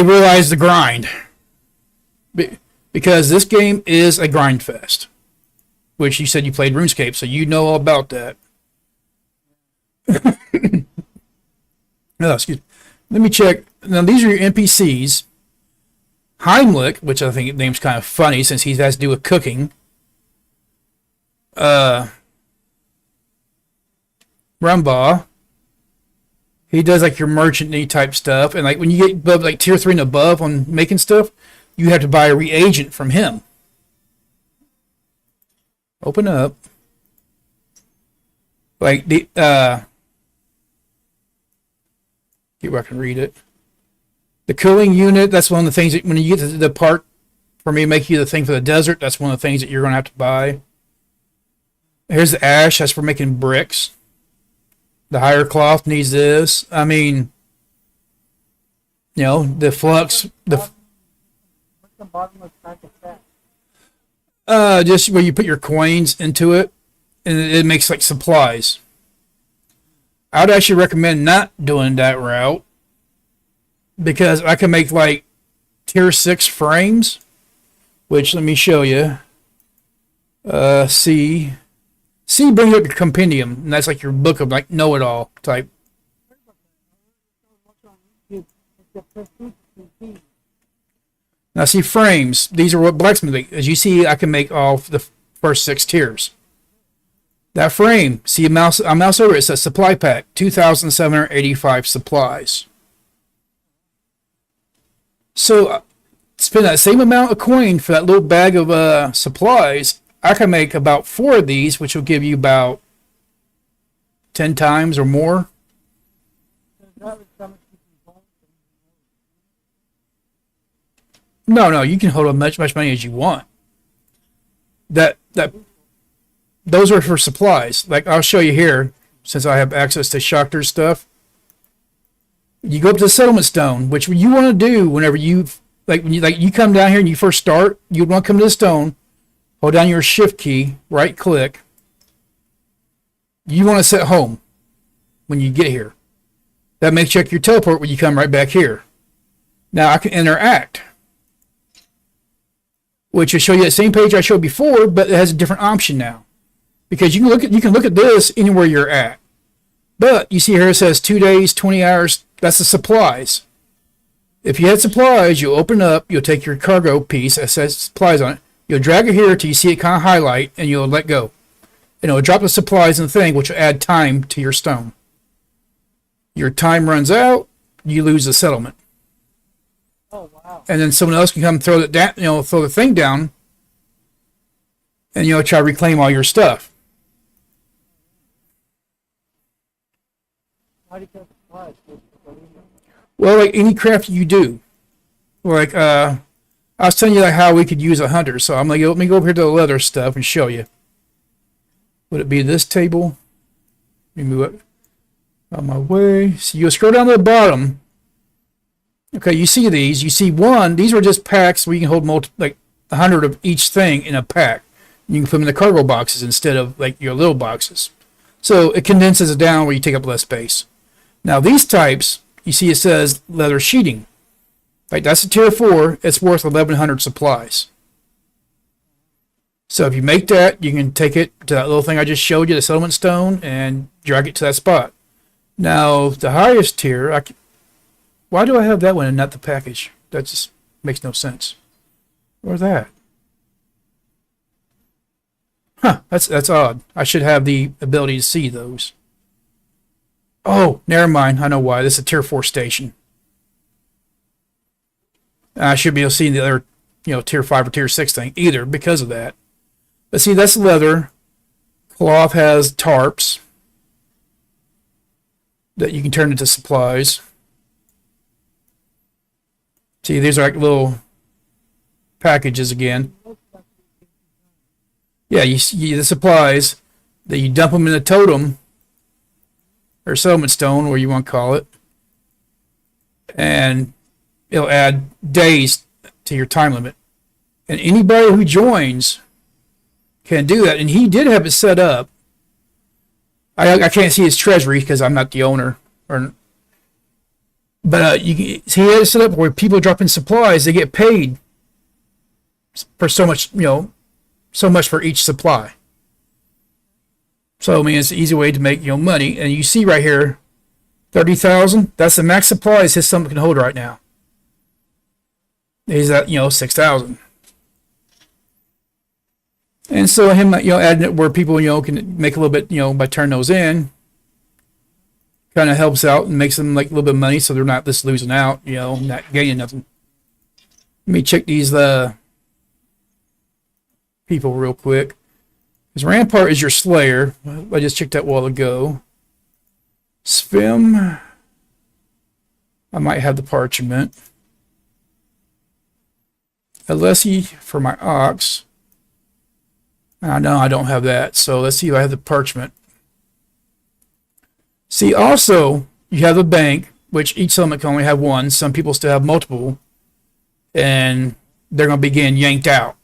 Speaker 1: they realize the grind. Because this game is a grind fest. Which you said you played RuneScape, so you know all about that. Oh, excuse me. Let me check. Now, these are your NPCs. Heimlich, which I think the name's kind of funny since he has to do with cooking. Rumbaugh. He does like your merchant type stuff. And like when you get above like tier 3 and above on making stuff, you have to buy a reagent from him. Open up. Like the get where I can read it. The cooling unit, that's one of the things that when you get to the part for me to make you the thing for the desert, that's one of the things that you're gonna have to buy. Here's the ash, that's for making bricks. The higher cloth needs this. I mean, you know, the flux,
Speaker 5: What's the bottom of pack of that?
Speaker 1: just where you put your coins into it, and it makes like supplies. I would actually recommend not doing that route because I can make like tier 6 frames, which let me show you. C brings up your compendium, and that's like your book of like know-it-all type. Now see frames, these are what blacksmith make. As you see, I can make all the first 6 tiers. That frame, see a mouse over it, it says supply pack, 2,785 supplies. So spend that same amount of coin for that little bag of supplies. I can make about 4 of these, which will give you about 10 times or more. No, you can hold as much money as you want. Those are for supplies. Like I'll show you here, since I have access to Schachter's stuff. You go up to the settlement stone, which you want to do whenever you when you come down here and you first start, you'd want to come to the stone, hold down your shift key, right click. You want to set home when you get here. That makes you check your teleport when you come right back here. Now I can interact, which will show you that same page I showed before, but it has a different option now. Because you can look at this anywhere you're at. But you see here it says 2 days, 20 hours, that's the supplies. If you had supplies, you'll open up, you'll take your cargo piece that says supplies on it, you'll drag it here till you see it kind of highlight, and you'll let go. And it'll drop the supplies in the thing, which will add time to your stone. Your time runs out, you lose the settlement.
Speaker 5: Oh, wow.
Speaker 1: And then someone else can come throw it down, throw the thing down, and try to reclaim all your stuff.
Speaker 5: How do you get supplies?
Speaker 1: Well, like any craft you do, like I was telling you like how we could use a hunter, so I'm like, let me go over here to the leather stuff and show you. Would it be this table? Let me move it on my way. So you scroll down to the bottom. Okay, you see these. You see one. These are just packs where you can hold like 100 of each thing in a pack. You can put them in the cargo boxes instead of like your little boxes. So it condenses it down where you take up less space. Now these types, you see it says leather sheeting. Like that's a tier 4. It's worth 1,100 supplies. So if you make that, you can take it to that little thing I just showed you, the settlement stone, and drag it to that spot. Now the highest tier, why do I have that one and not the package? That just makes no sense. Or that. Huh, that's odd. I should have the ability to see those. Oh, never mind. I know why. This is a tier 4 station. I should be able to see the other, tier 5 or tier 6 thing either because of that. But see, that's leather. Cloth has tarps that you can turn into supplies. See, these are like little packages again. Yeah, you see the supplies that you dump them in the totem or settlement stone, or you want to call it, and it'll add days to your time limit. And anybody who joins can do that. And he did have it set up. I can't see his treasury because I'm not the owner, But he had it set up where people drop in supplies, they get paid for so much, so much for each supply. So I mean, it's an easy way to make money. And you see right here, 30,000. That's the max supplies his stomach can hold right now. He's at 6,000. And so him adding it where people can make a little bit by turning those in, kind of helps out and makes them like a little bit of money, so they're not just losing out, not gaining nothing. Let me check these people real quick. Because Rampart is your Slayer. I just checked that a while ago. Svim. I might have the Parchment. Alessi for my Ox. I know I don't have that, so let's see if I have the Parchment. See, also, you have a bank, which each settlement can only have one. Some people still have multiple, and they're going to be getting yanked out.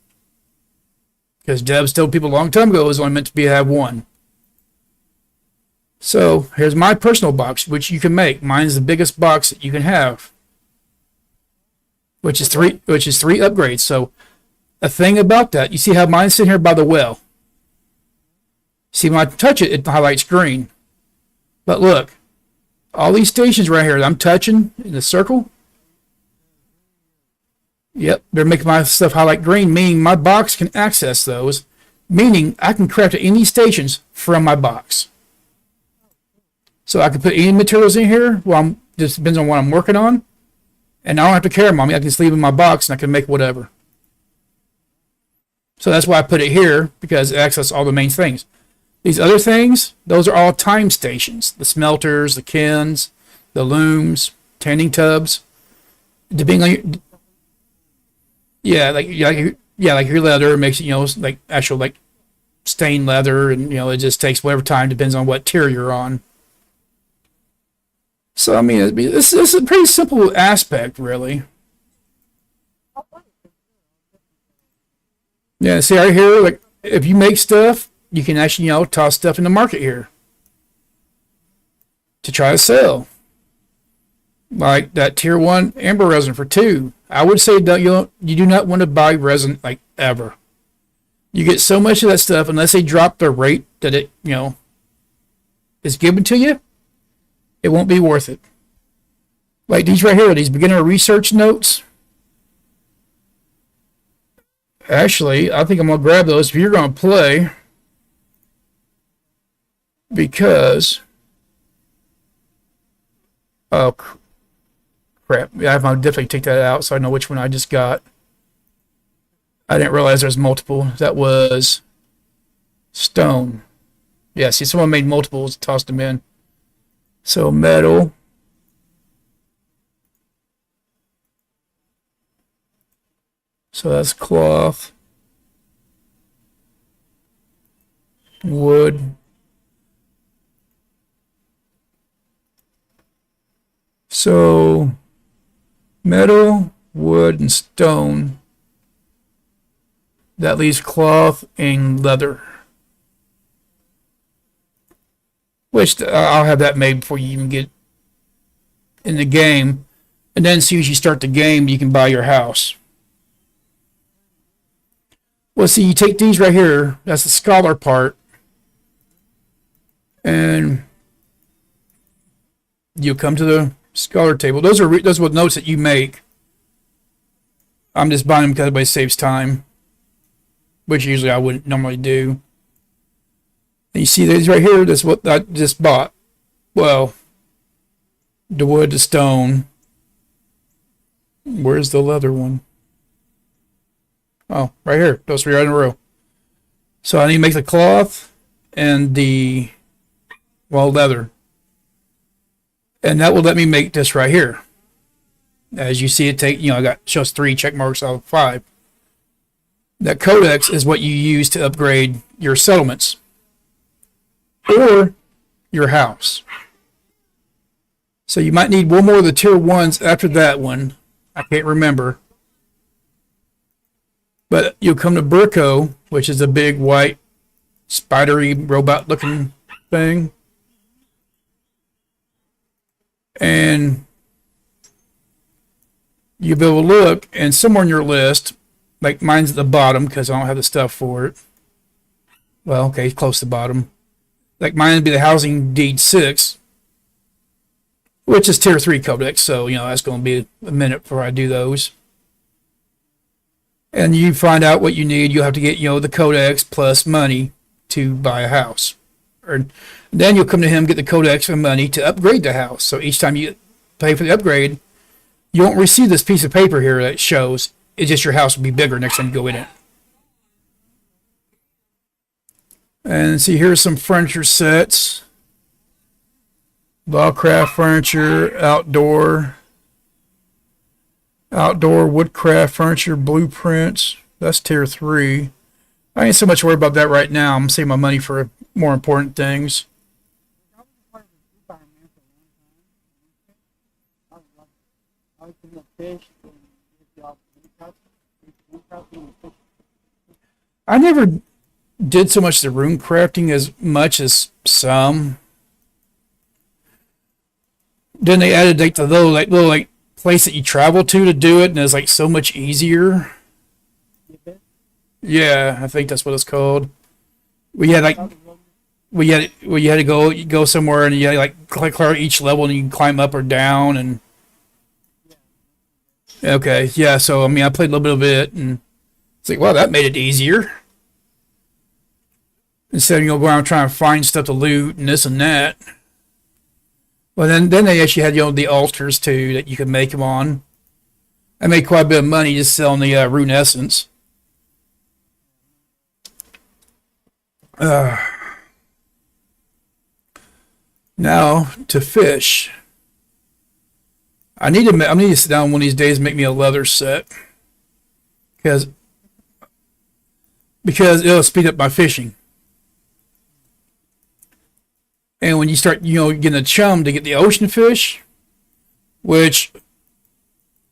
Speaker 1: Because Debs told people a long time ago it was only meant to have one. So, here's my personal box, which you can make. Mine's the biggest box that you can have. Which is three upgrades. So, a thing about that, you see how mine's sitting here by the well. See, when I touch it, it highlights green. But look, all these stations right here that I'm touching in the circle, yep, they're making my stuff highlight green, meaning my box can access those, meaning I can craft any stations from my box. So I can put any materials in here, just depends on what I'm working on, and I don't have to carry them on me. I can just leave them in my box and I can make whatever. So that's why I put it here, because it accesses all the main things. These other things, those are all time stations. The smelters, the kilns, the looms, tanning tubs. Depending on like your leather makes it, like actual like stained leather, and it just takes whatever time, depends on what tier you're on. So I mean, this is a pretty simple aspect, really. Yeah, see right here, like if you make stuff, you can actually, toss stuff in the market here to try to sell. Like that tier 1 amber resin for 2. I would say that you do not want to buy resin like ever. You get so much of that stuff unless they drop the rate that it, is given to you, it won't be worth it. Like these right here, these beginner research notes. Actually, I think I'm going to grab those if you're going to play. Because, oh crap, yeah, I'll definitely take that out so I know which one I just got. I didn't realize there's multiple. That was stone. Yeah, see, someone made multiples, tossed them in. So metal. So that's cloth. Wood. So, metal, wood, and stone. That leaves cloth and leather. Which I'll have that made before you even get in the game. And then as soon as you start the game, you can buy your house. Well, see, you take these right here. That's the scholar part. And you come to the scholar table. Those are what notes that you make. I'm just buying them because everybody saves time, which usually I wouldn't normally do. And you see these right here. That's what I just bought. Well, the wood, the stone. Where's the leather one? Oh, right here. Those 3 right in a row. So I need to make the cloth and the leather. And that will let me make this right here. As you see it I shows 3 check marks out of 5. That codex is what you use to upgrade your settlements or your house. So you might need one more of the tier 1s after that one. I can't remember. But you'll come to Burko, which is a big white spidery robot looking thing. And you'll be able to look, and somewhere in your list, like mine's at the bottom because I don't have the stuff for it. Well, okay, close to the bottom. Like mine would be the Housing Deed 6, which is Tier 3 codex, so, that's going to be a minute before I do those. And you find out what you need. You'll have to get, the codex plus money to buy a house. Or then you'll come to him, get the codex and money to upgrade the house. So each time you pay for the upgrade, you won't receive this piece of paper here that shows. It's just your house will be bigger next time you go in it. And see, here's some furniture sets. BitCraft furniture, outdoor woodcraft furniture, blueprints. That's Tier 3. I ain't so much worried about that right now. I'm saving my money for more important things.
Speaker 5: I was just wanted to do by man for a long time. I was doing fish and fish.
Speaker 1: I never did so much the rune crafting as much as some. Then they added like the little place that you travel to do it, and it's like so much easier. Yeah, I think that's what it's called. We had like you had to go somewhere, and you had to like clear each level, and you can climb up or down. And okay, yeah. So I mean, I played a little bit of it, and it's like, wow, that made it easier. Instead of go around trying to find stuff to loot and this and that. Well, then they actually had the altars too that you could make them on. I made quite a bit of money just selling the rune essence. Now to fish. I need to sit down one of these days and make me a leather set because it'll speed up my fishing. And when you start, getting a chum to get the ocean fish, which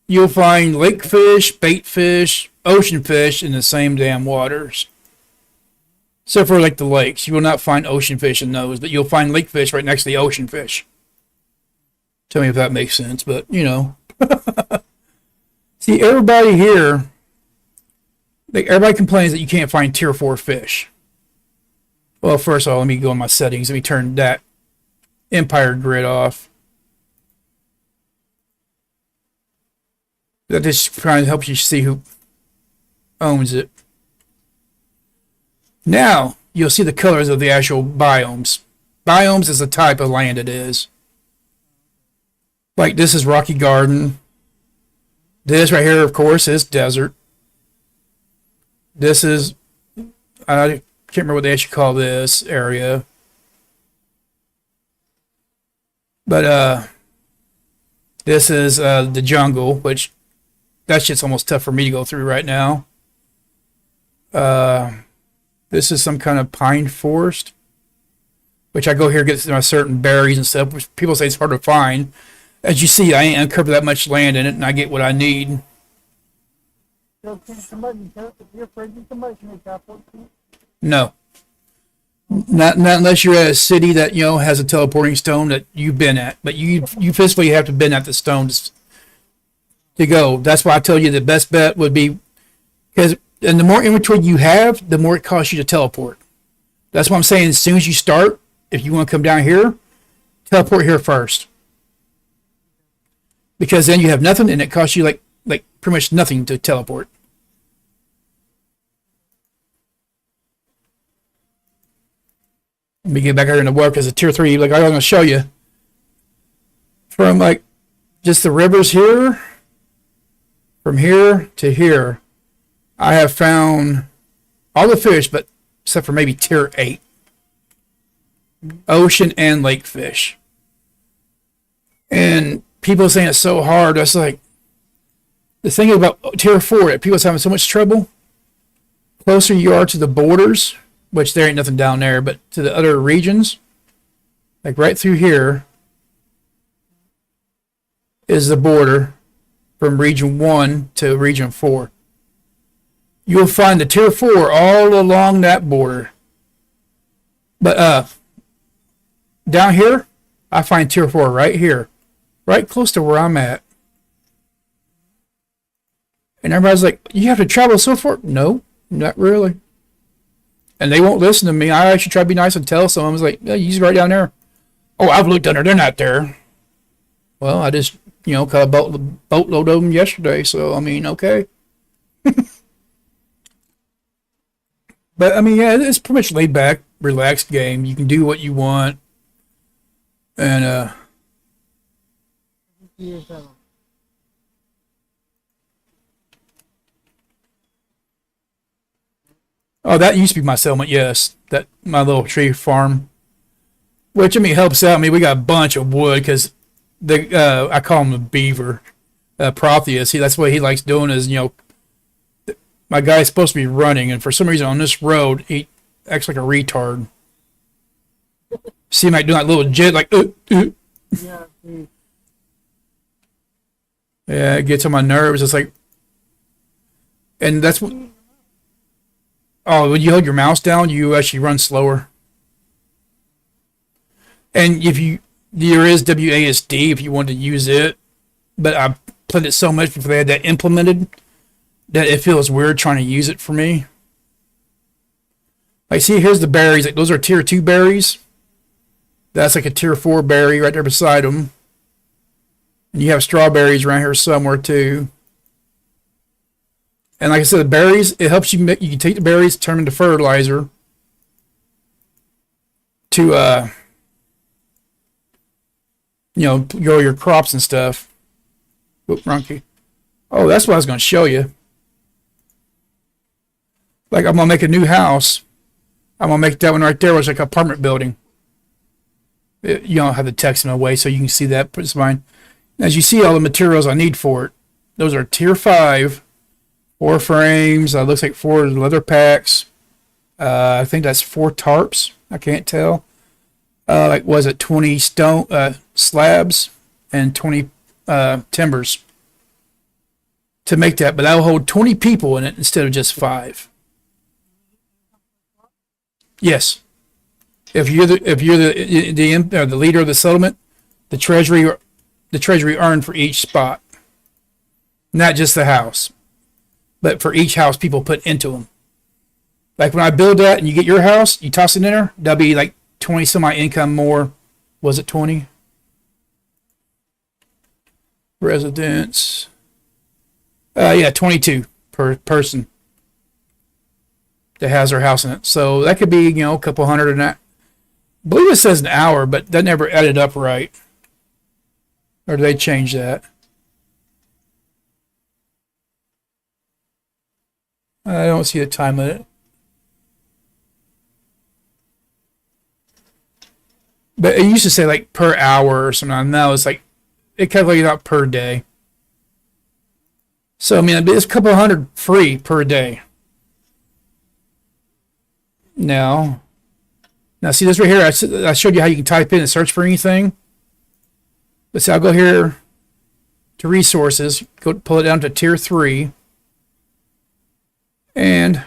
Speaker 1: you'll find lake fish, bait fish, ocean fish in the same damn waters. Except for like the lakes. You will not find ocean fish in those, but you'll find lake fish right next to the ocean fish. Tell me if that makes sense, but See, everybody here, everybody complains that you can't find Tier 4 fish. Well, first of all, let me go in my settings. Let me turn that Empire grid off. That just kind of helps you see who owns it. Now, you'll see the colors of the actual biomes. Biomes is the type of land it is. Like, this is Rocky Garden. This right here, of course, is desert. This is... I can't remember what they actually call this area. But this is the jungle, which that shit's almost tough for me to go through right now. This is some kind of pine forest, which I go here get certain berries and stuff, which people say it's hard to find. As you see, I ain't uncovered that much land in it, and I get what I need.
Speaker 5: So can somebody help? If you're afraid, can somebody make teleport to you?
Speaker 1: No. Not unless you're at a city that has a teleporting stone that you've been at, but you physically have to been at the stones to go. That's why I tell you the best bet would be and the more inventory you have, the more it costs you to teleport. That's what I'm saying. As soon as you start, if you want to come down here, teleport here first, because then you have nothing, and it costs you like pretty much nothing to teleport. Let me get back here in the water because it's Tier 3. Like I'm going to show you from just the rivers here, from here to here. I have found all the fish, but except for maybe Tier 8, ocean and lake fish. And people saying it's so hard. That's like the thing about Tier 4 that people's having so much trouble. Closer you are to the borders, which there ain't nothing down there, but to the other regions, like right through here is the border from Region 1 to Region 4. You'll find the Tier 4 all along that border. But down here, I find Tier 4 right here, right close to where I'm at. And everybody's like, you have to travel so far. No, not really. And they won't listen to me. I actually try to be nice and tell someone. I was like, yeah, you just right down there. Oh, I've looked under. They're not there. Well, I just, caught a boatload of them yesterday. So, I mean, okay. But, I mean, yeah, it's pretty much laid back, relaxed game. You can do what you want. And,
Speaker 5: Years
Speaker 1: oh, that used to be my settlement, yes. That my little tree farm. Which, I mean, helps out. I mean, we got a bunch of wood because I call him a beaver. Protheus. That's what he likes doing is, my guy's supposed to be running, and for some reason on this road, he acts like a retard. See him like doing that little jit, like,
Speaker 5: Yeah.
Speaker 1: Yeah, it gets on my nerves. It's like, and that's what. Oh, when you hold your mouse down, you actually run slower. And there is WASD if you want to use it, but I played it so much before they had that implemented that it feels weird trying to use it for me. Like, see, here's the berries. Like, those are tier 2 berries. That's like a tier 4 berry right there beside them. And you have strawberries around here somewhere too. And like I said, the berries, it helps you you can take the berries, turn them into fertilizer to grow your crops and stuff. Whoop, wrong key. Oh, that's what I was going to show you. Like, I'm going to make a new house. I'm going to make that one right there, which is like an apartment building. You don't have the text in my way, so you can see that. It's fine. As you see, all the materials I need for it. Those are tier 5. 4 frames. Looks like 4 leather packs. I think that's 4 tarps. I can't tell. Like, was it 20 stone slabs and 20 timbers to make that? But that'll hold 20 people in it instead of just 5. Yes. If you're the leader of the settlement, the treasury earned for each spot, not just the house, but for each house people put into them. Like when I build that and you get your house, you toss it in there, that'll be like 20 semi income more. Was it 20? Residents. Yeah, 22 per person that has their house in it. So that could be, a couple hundred in that. I believe it says an hour, but that never added up right. Or do they change that? I don't see the time limit. But it used to say like per hour or something. Now it's like, it calculated out per day. So, I mean, it's a couple hundred free per day. Now, see this right here? I showed you how you can type in and search for anything. Let's see, I'll go here to resources, go pull it down to tier 3. And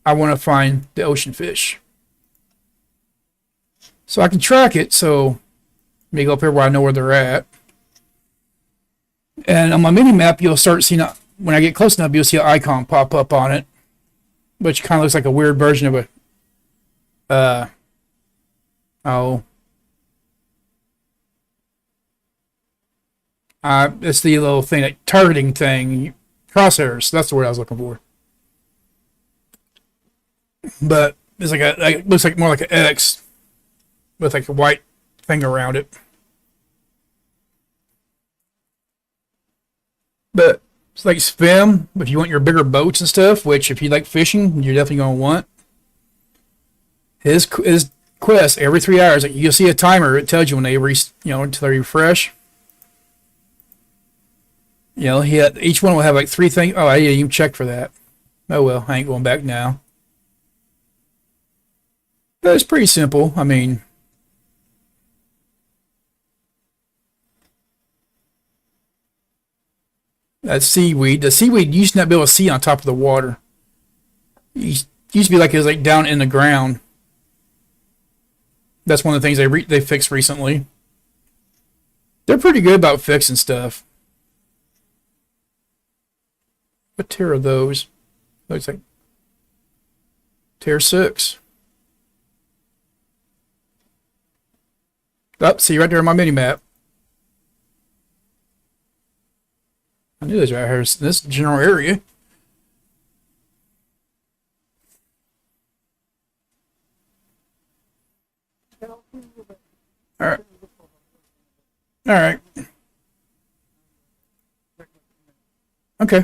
Speaker 1: I want to find the ocean fish. So I can track it. So let me go up here where I know where they're at. And on my mini map, you'll start seeing, when I get close enough, you'll see an icon pop up on it, which kind of looks like a weird version of it's the little thing, like targeting thing, crosshairs. That's the word I was looking for. But it's like it looks like more like an X with like a white thing around it. But it's like Spim, if you want your bigger boats and stuff, which if you like fishing, you're definitely going to want. His quest every 3 hours, like you'll see a timer. It tells you when they until they refresh. Each one will have like 3 things. Oh, I didn't even check for that. Oh well, I ain't going back now. But it's pretty simple. I mean, that's seaweed. The seaweed used to not be able to see on top of the water. It used to be like it was like down in the ground. That's one of the things they fixed recently. They're pretty good about fixing stuff. What tier are those? Looks like tier 6. Up, see right there on my mini map. I knew it was right here. It's in this general area. All right. All right. Okay.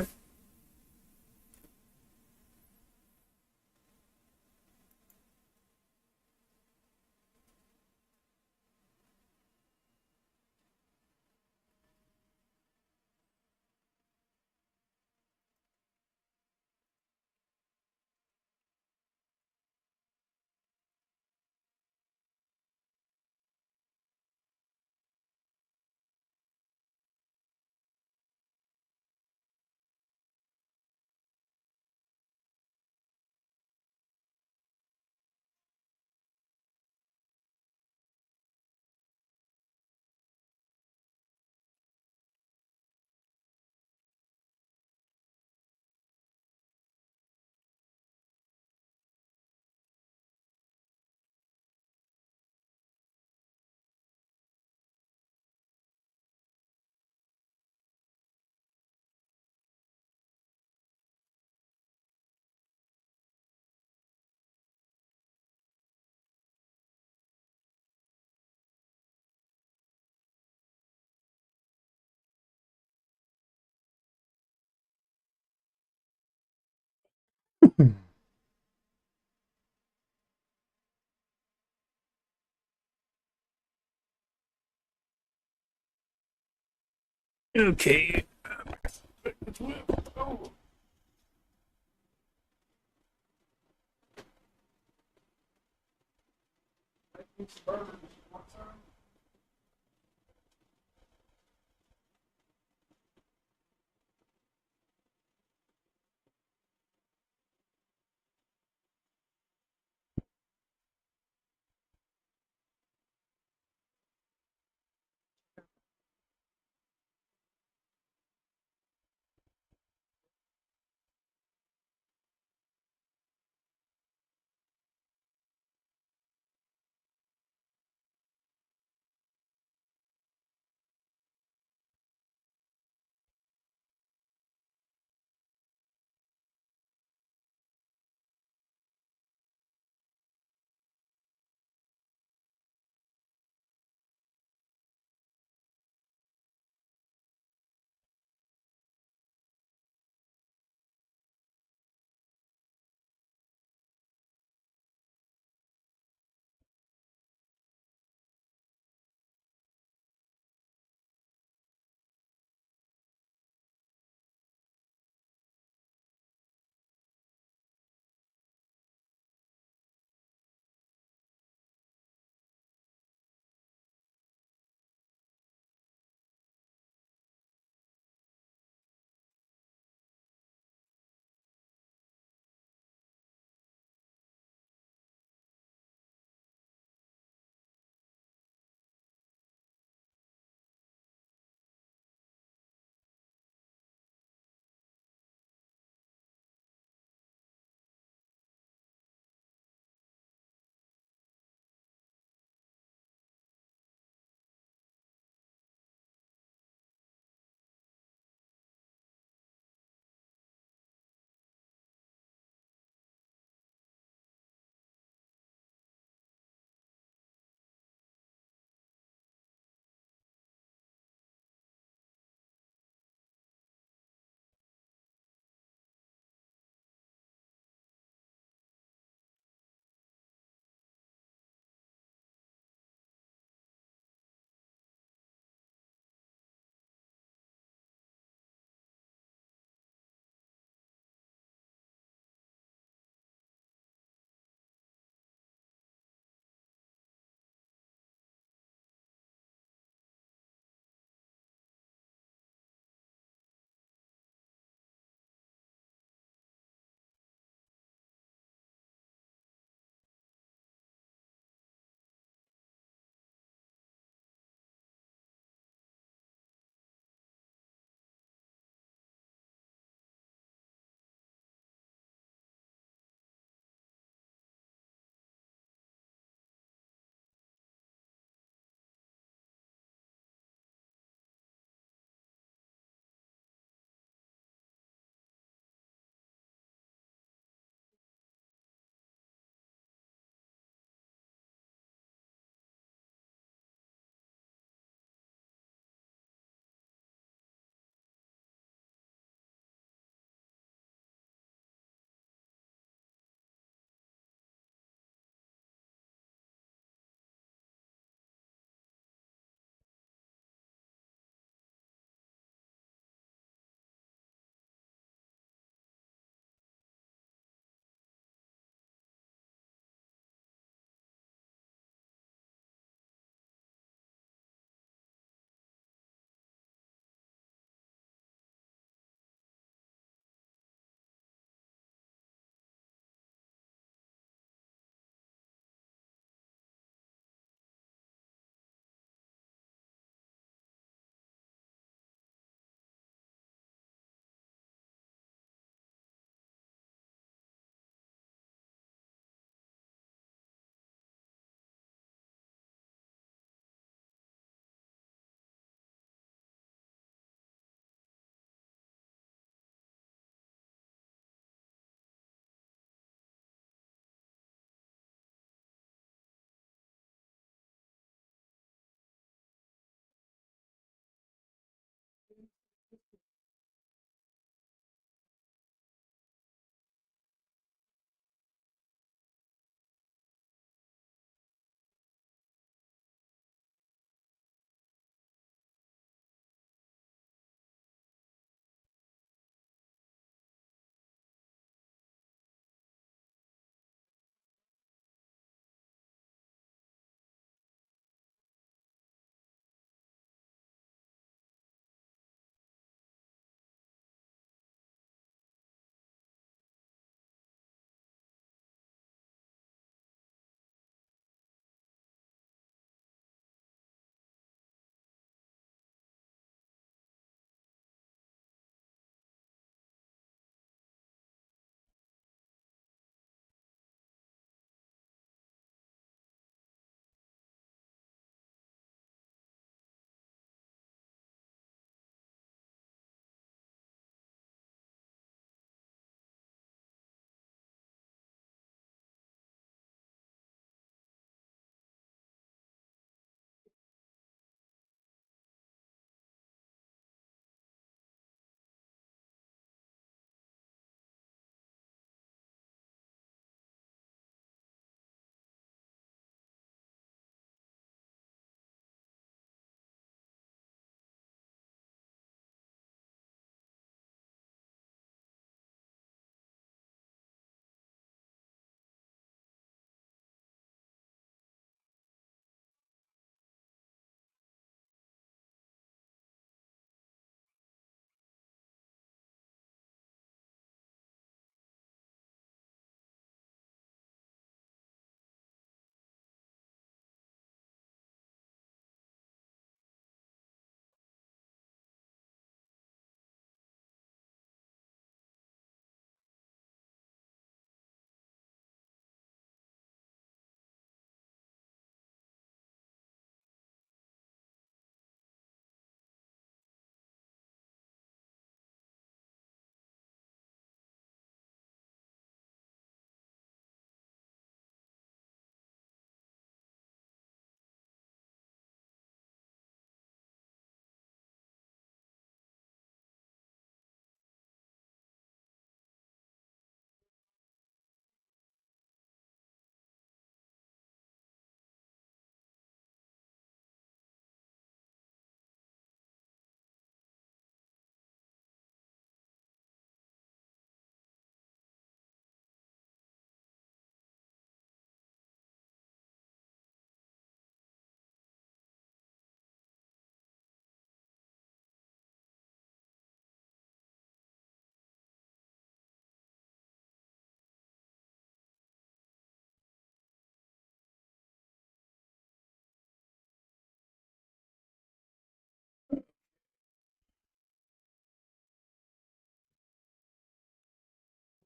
Speaker 1: Okay.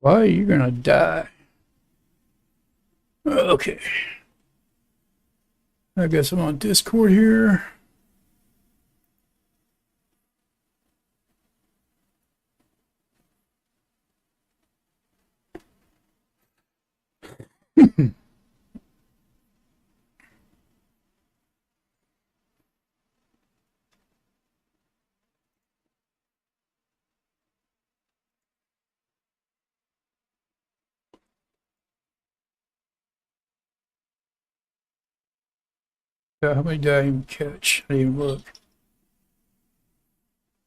Speaker 1: Why you're gonna die? Okay. I guess I'm on Discord here. How many did I even catch? I didn't even look.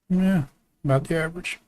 Speaker 1: Yeah, about the average.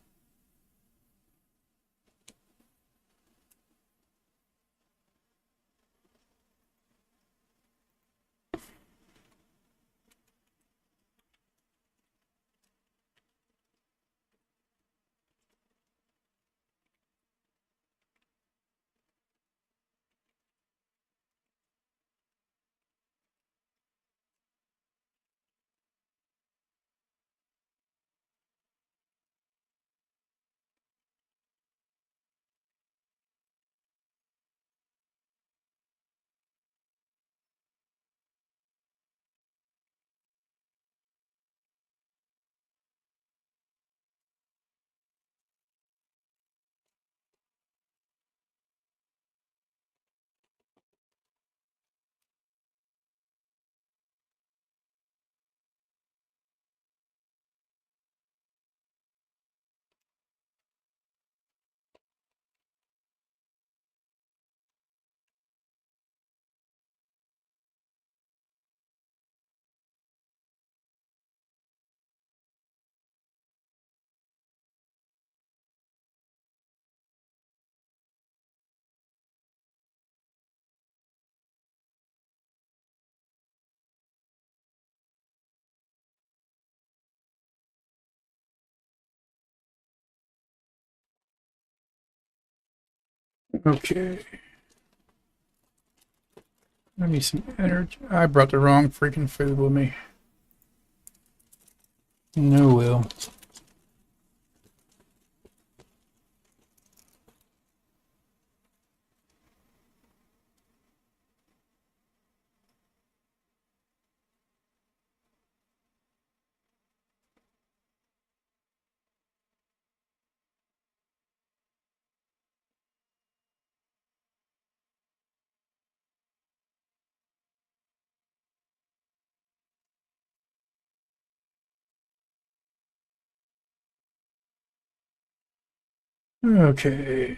Speaker 1: Okay. Give me some energy. I brought the wrong freaking food with me. No will. Okay.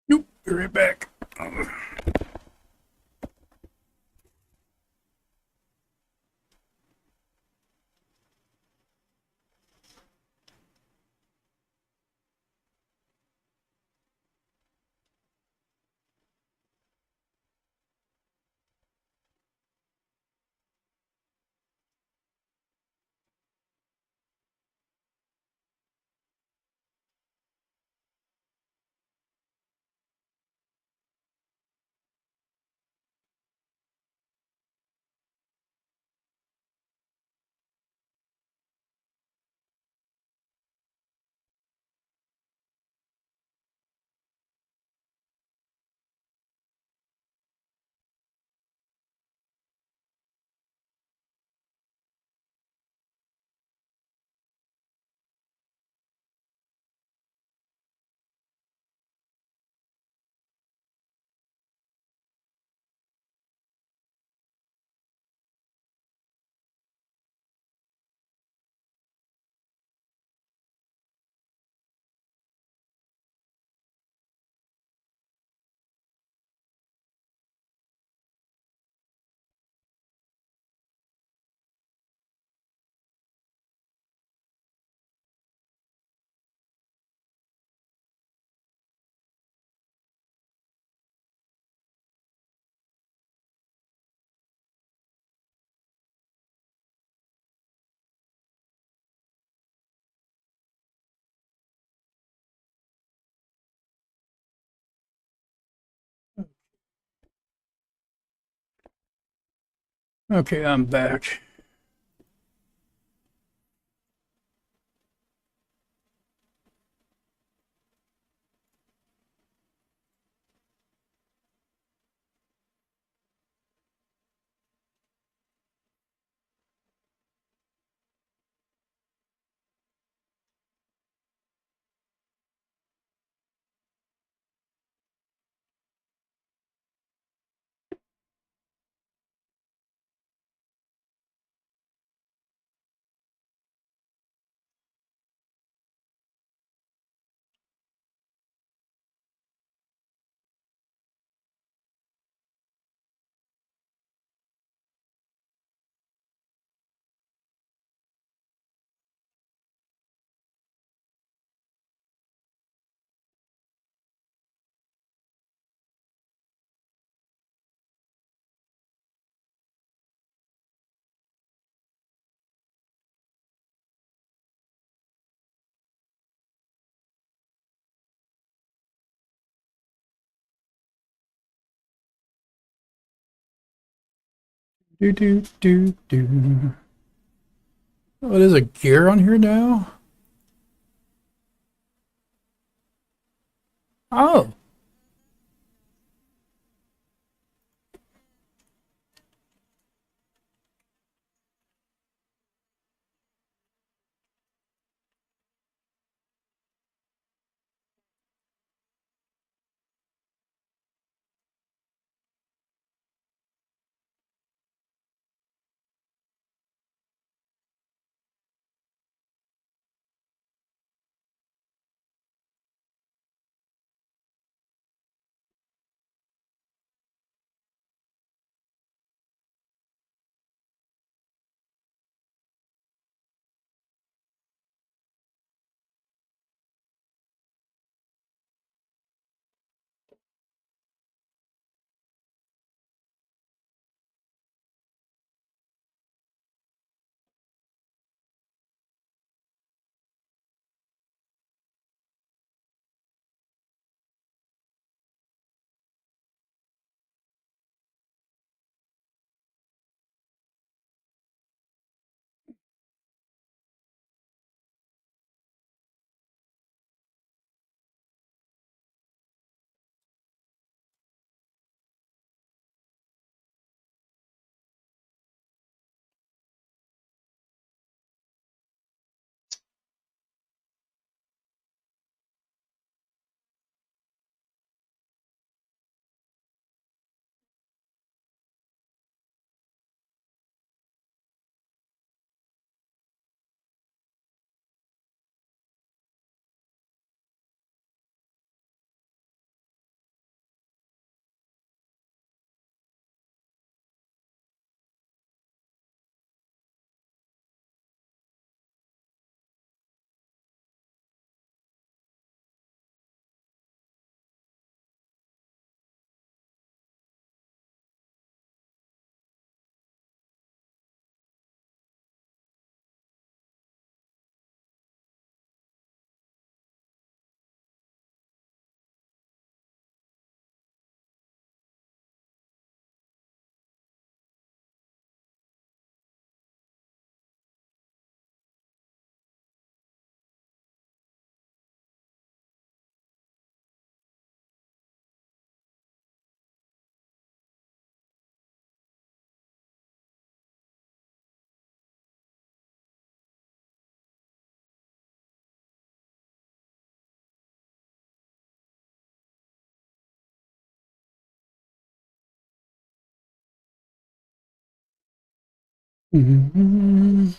Speaker 1: Nope. Be right back. Okay, I'm back. Do do do do. Oh, there's a gear on here now. Oh, mm-hmm.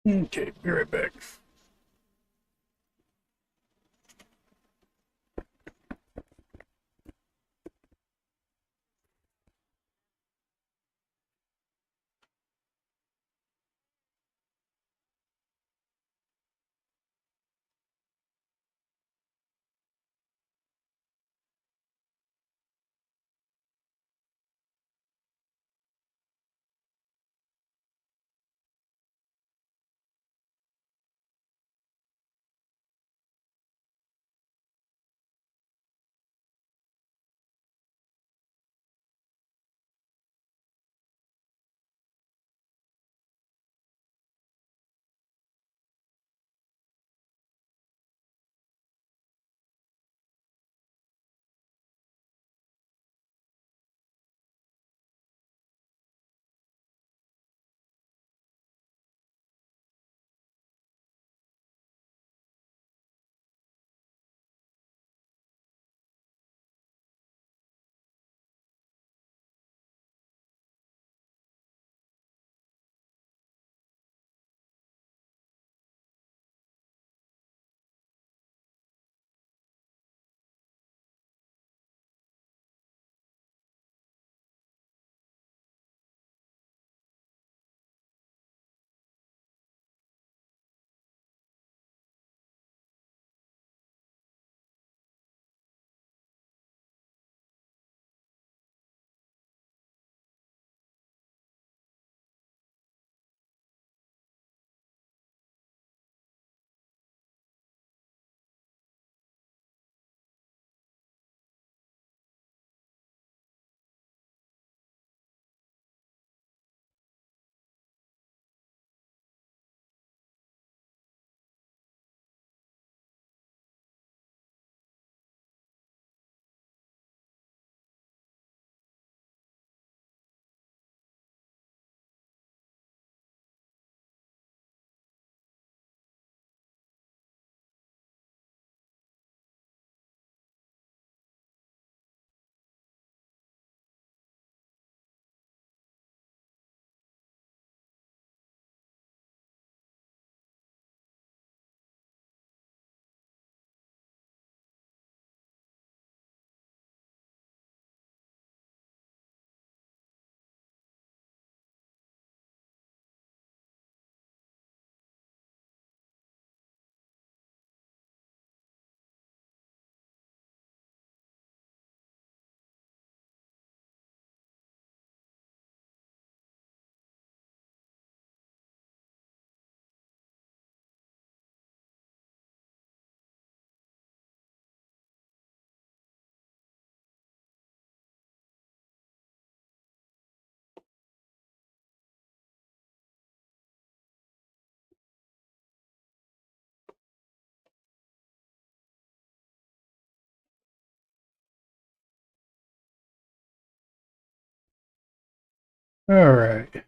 Speaker 1: Okay, be right back. All right.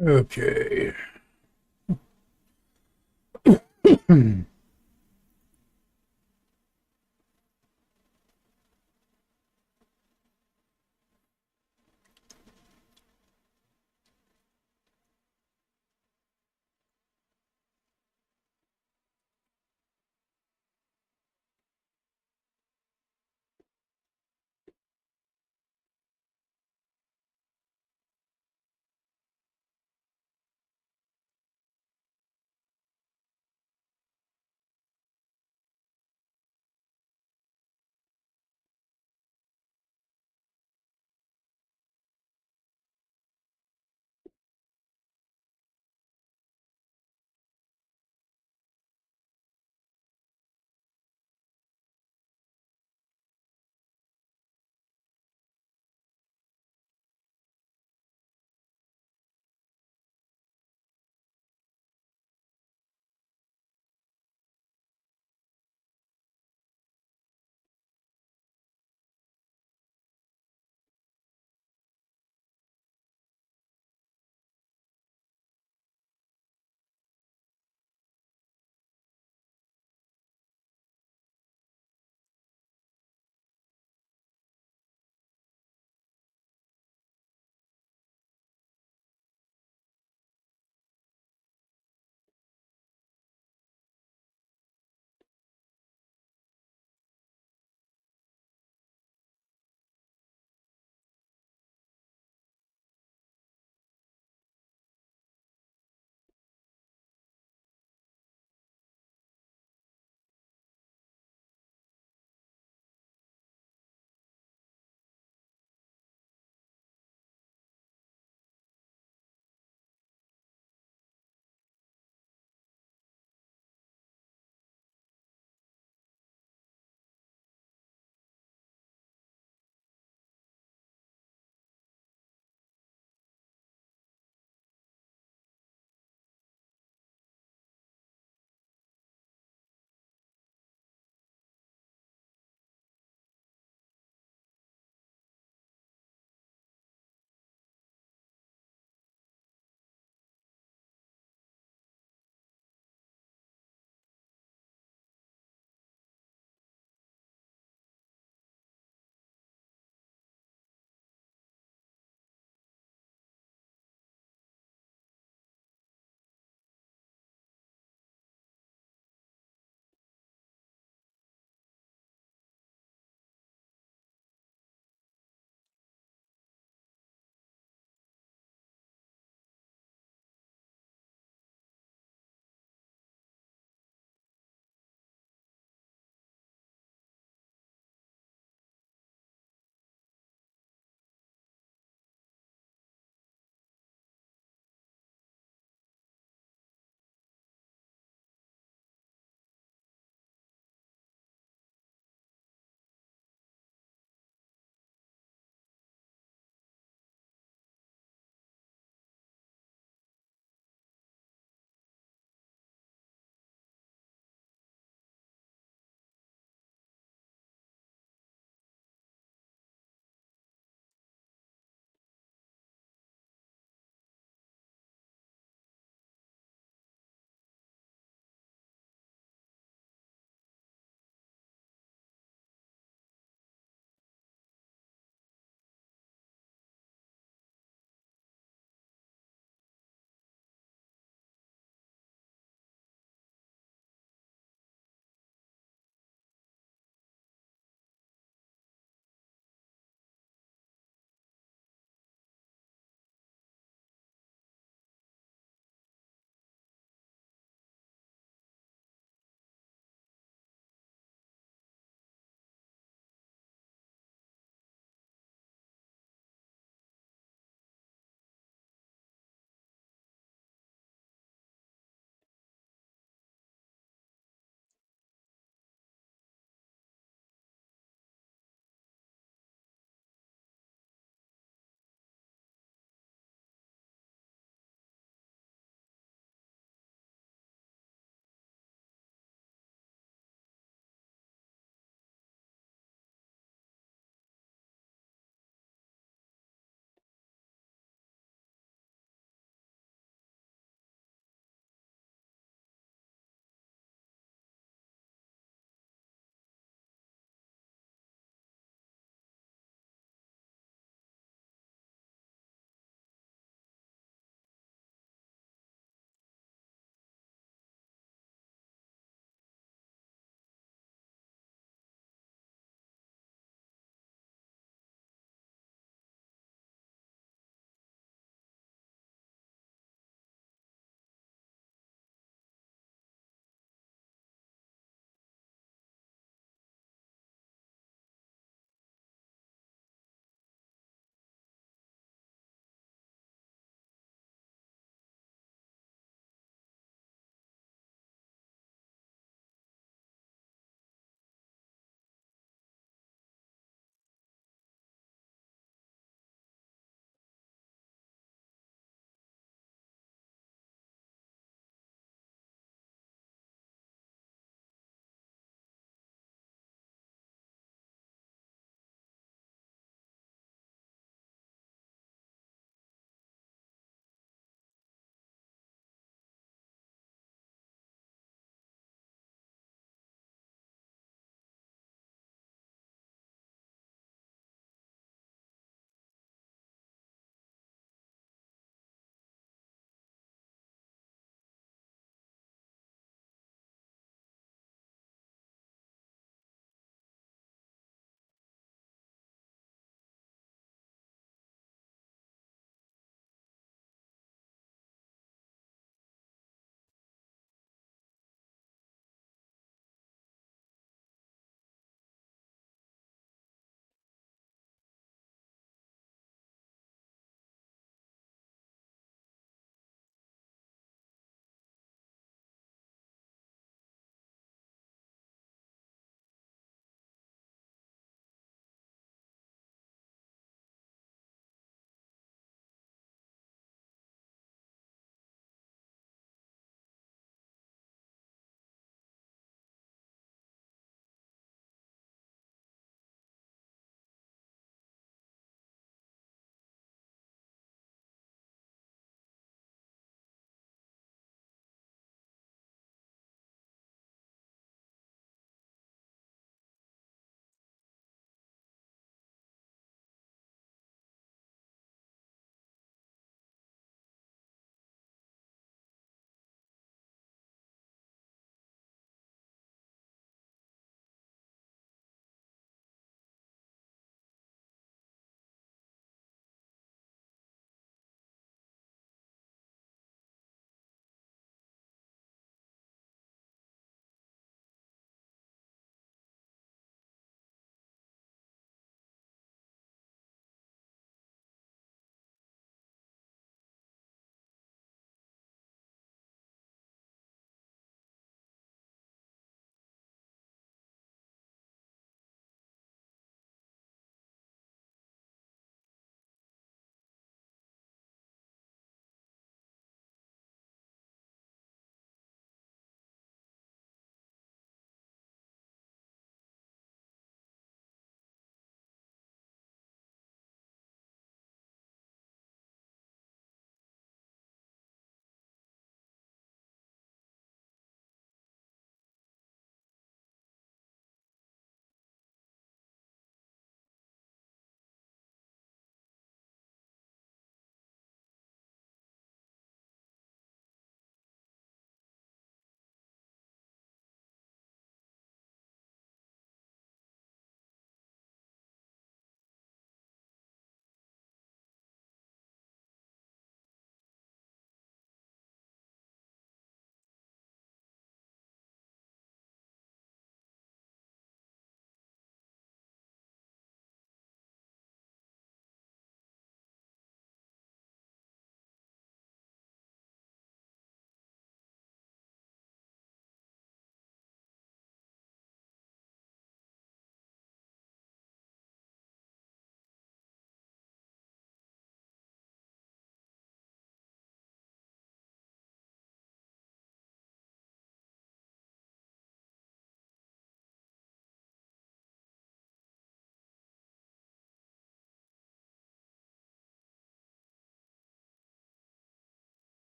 Speaker 1: Okay.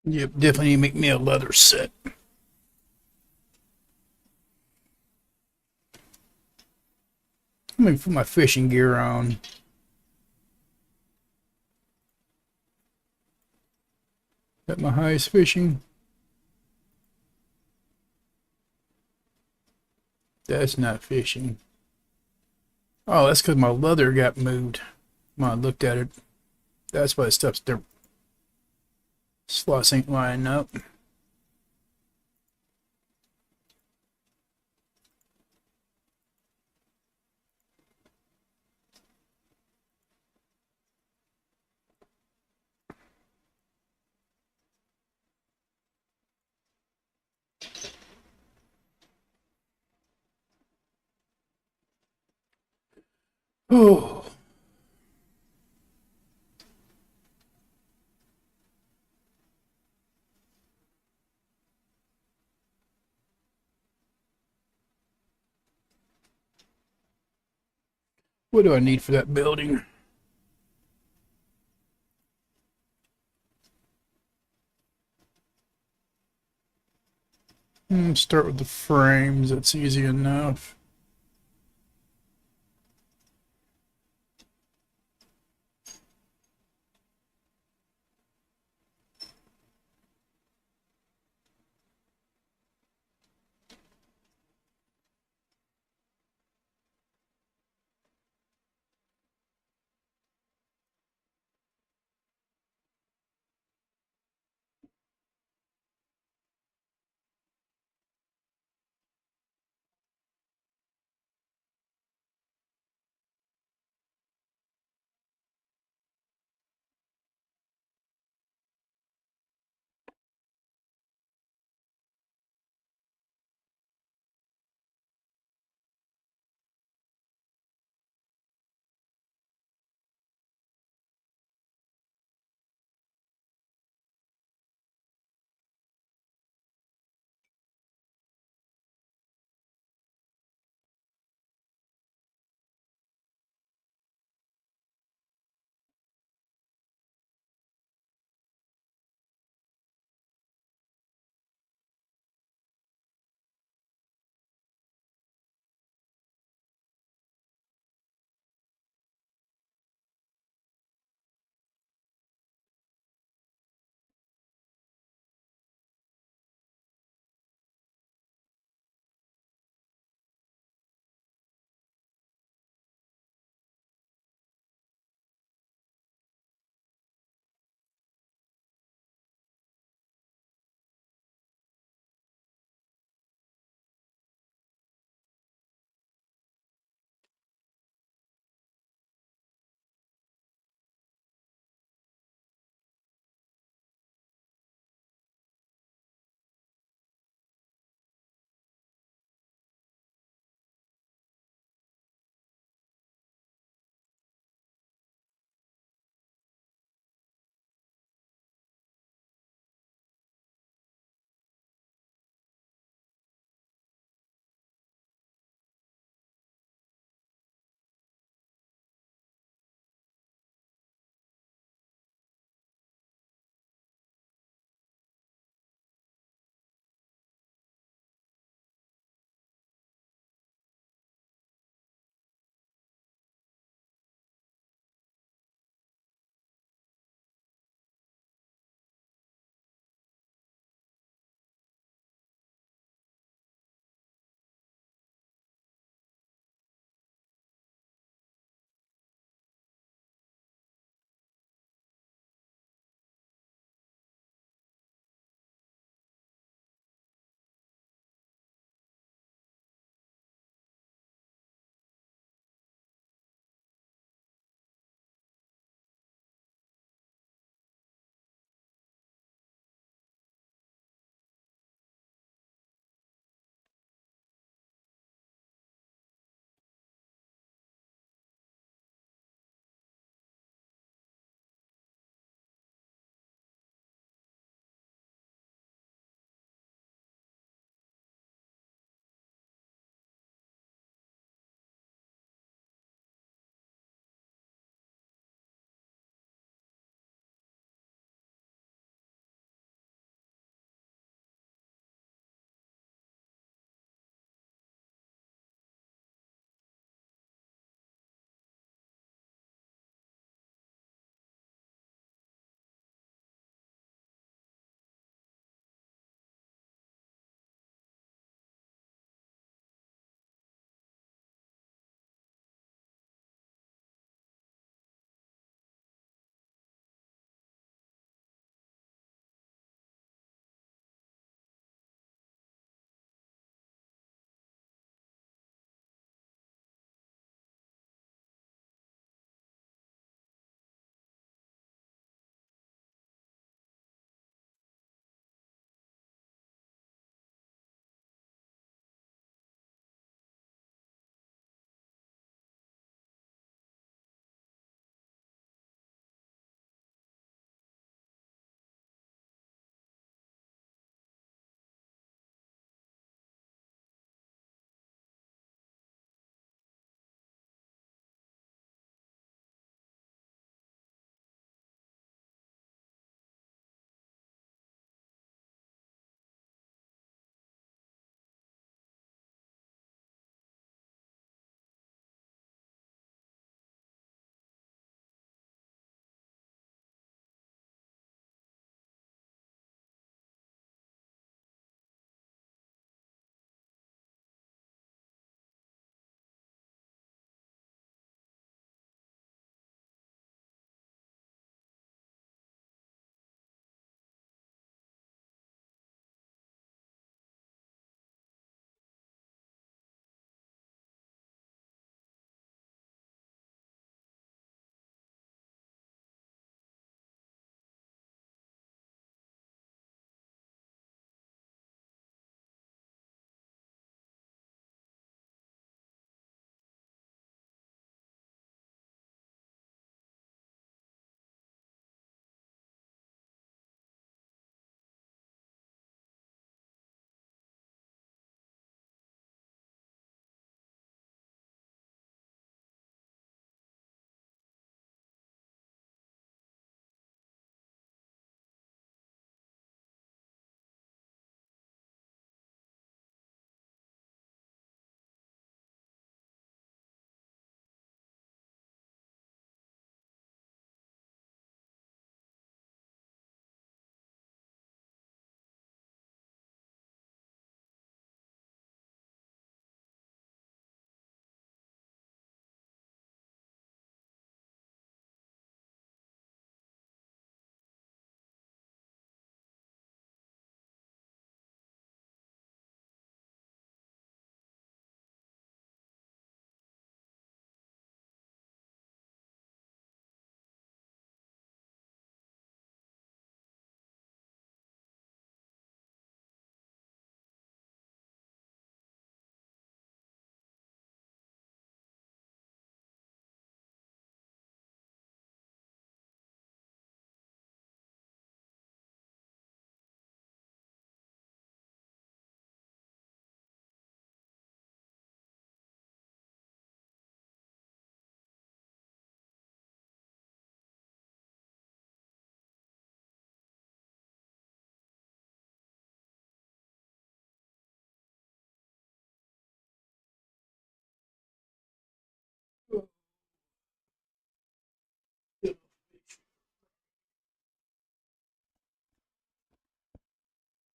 Speaker 1: Yep, definitely need to make me a leather set. Let me put my fishing gear on. At my highest fishing. That's not fishing. Oh, that's because my leather got moved. When I looked at it. That's why the stuff's there. Slots ain't lining up. Oh. What do I need for that building? Start with the frames. That's easy enough.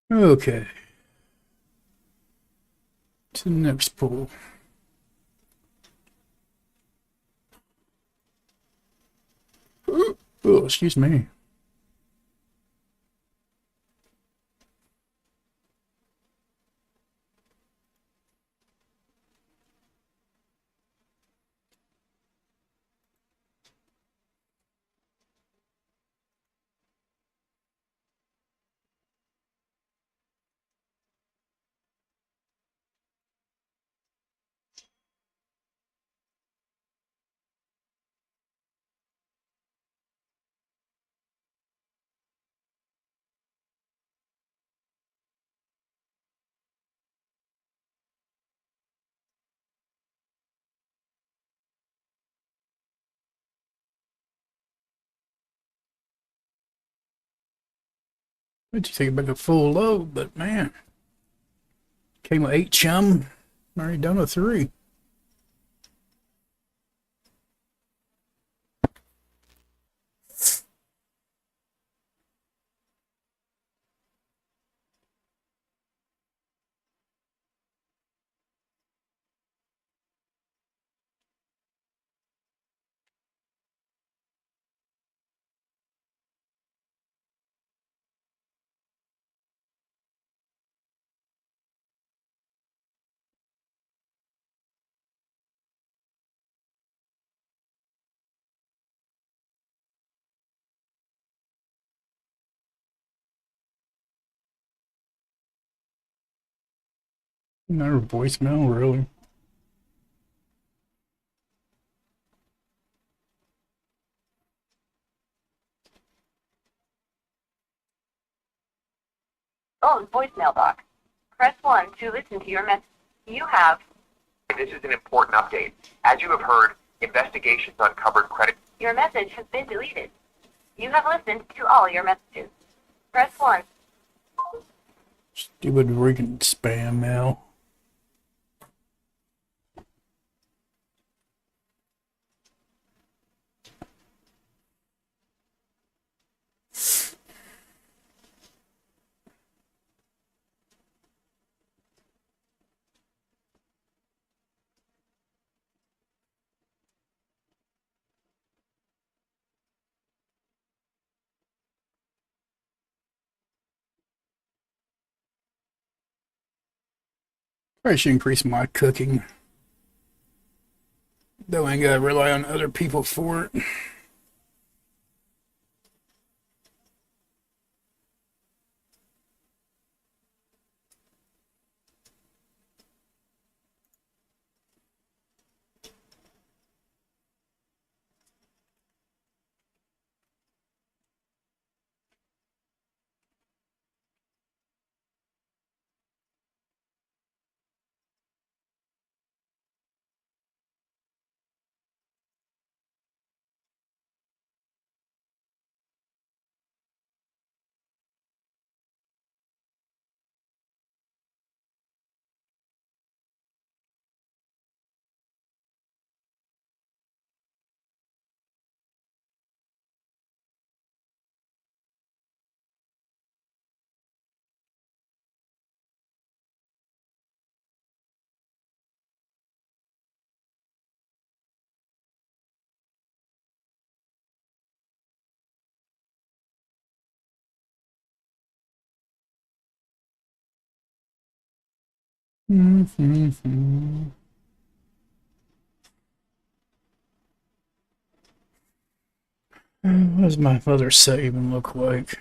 Speaker 1: Okay. To the next pool. Oh, excuse me. I had to take it back a full load, but man, came with 8 chum. Already done with 3. Another voicemail, really?
Speaker 6: Phone voicemail box. Press 1 to listen to your message. You have. This is an important update. As you have heard, investigations uncovered credit. Your message has been deleted. You have listened to all your messages. Press 1.
Speaker 1: Stupid freaking spam mail. Probably should increase my cooking. Though I ain't gotta rely on other people for it. What does my mother say even look like?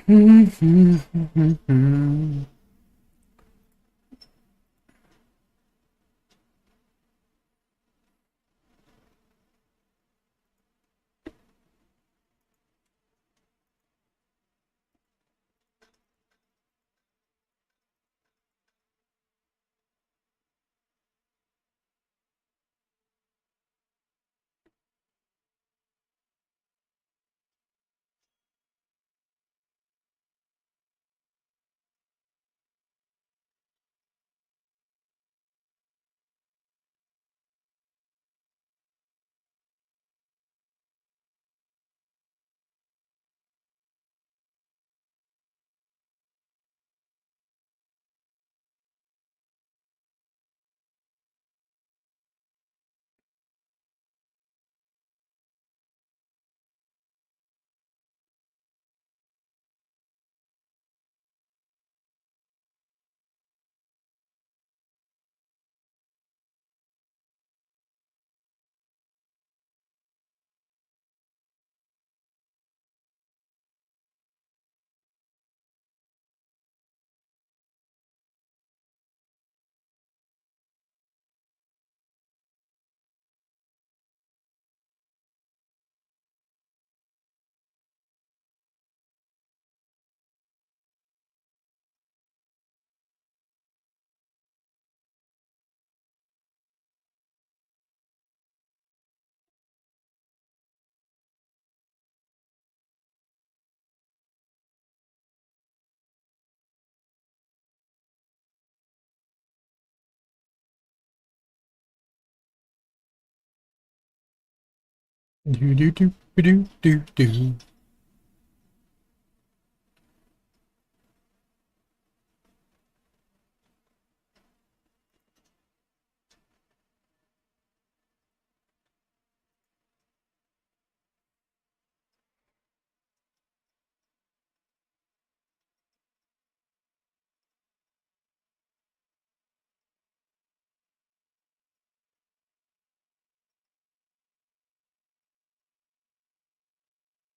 Speaker 1: Do do do do do do.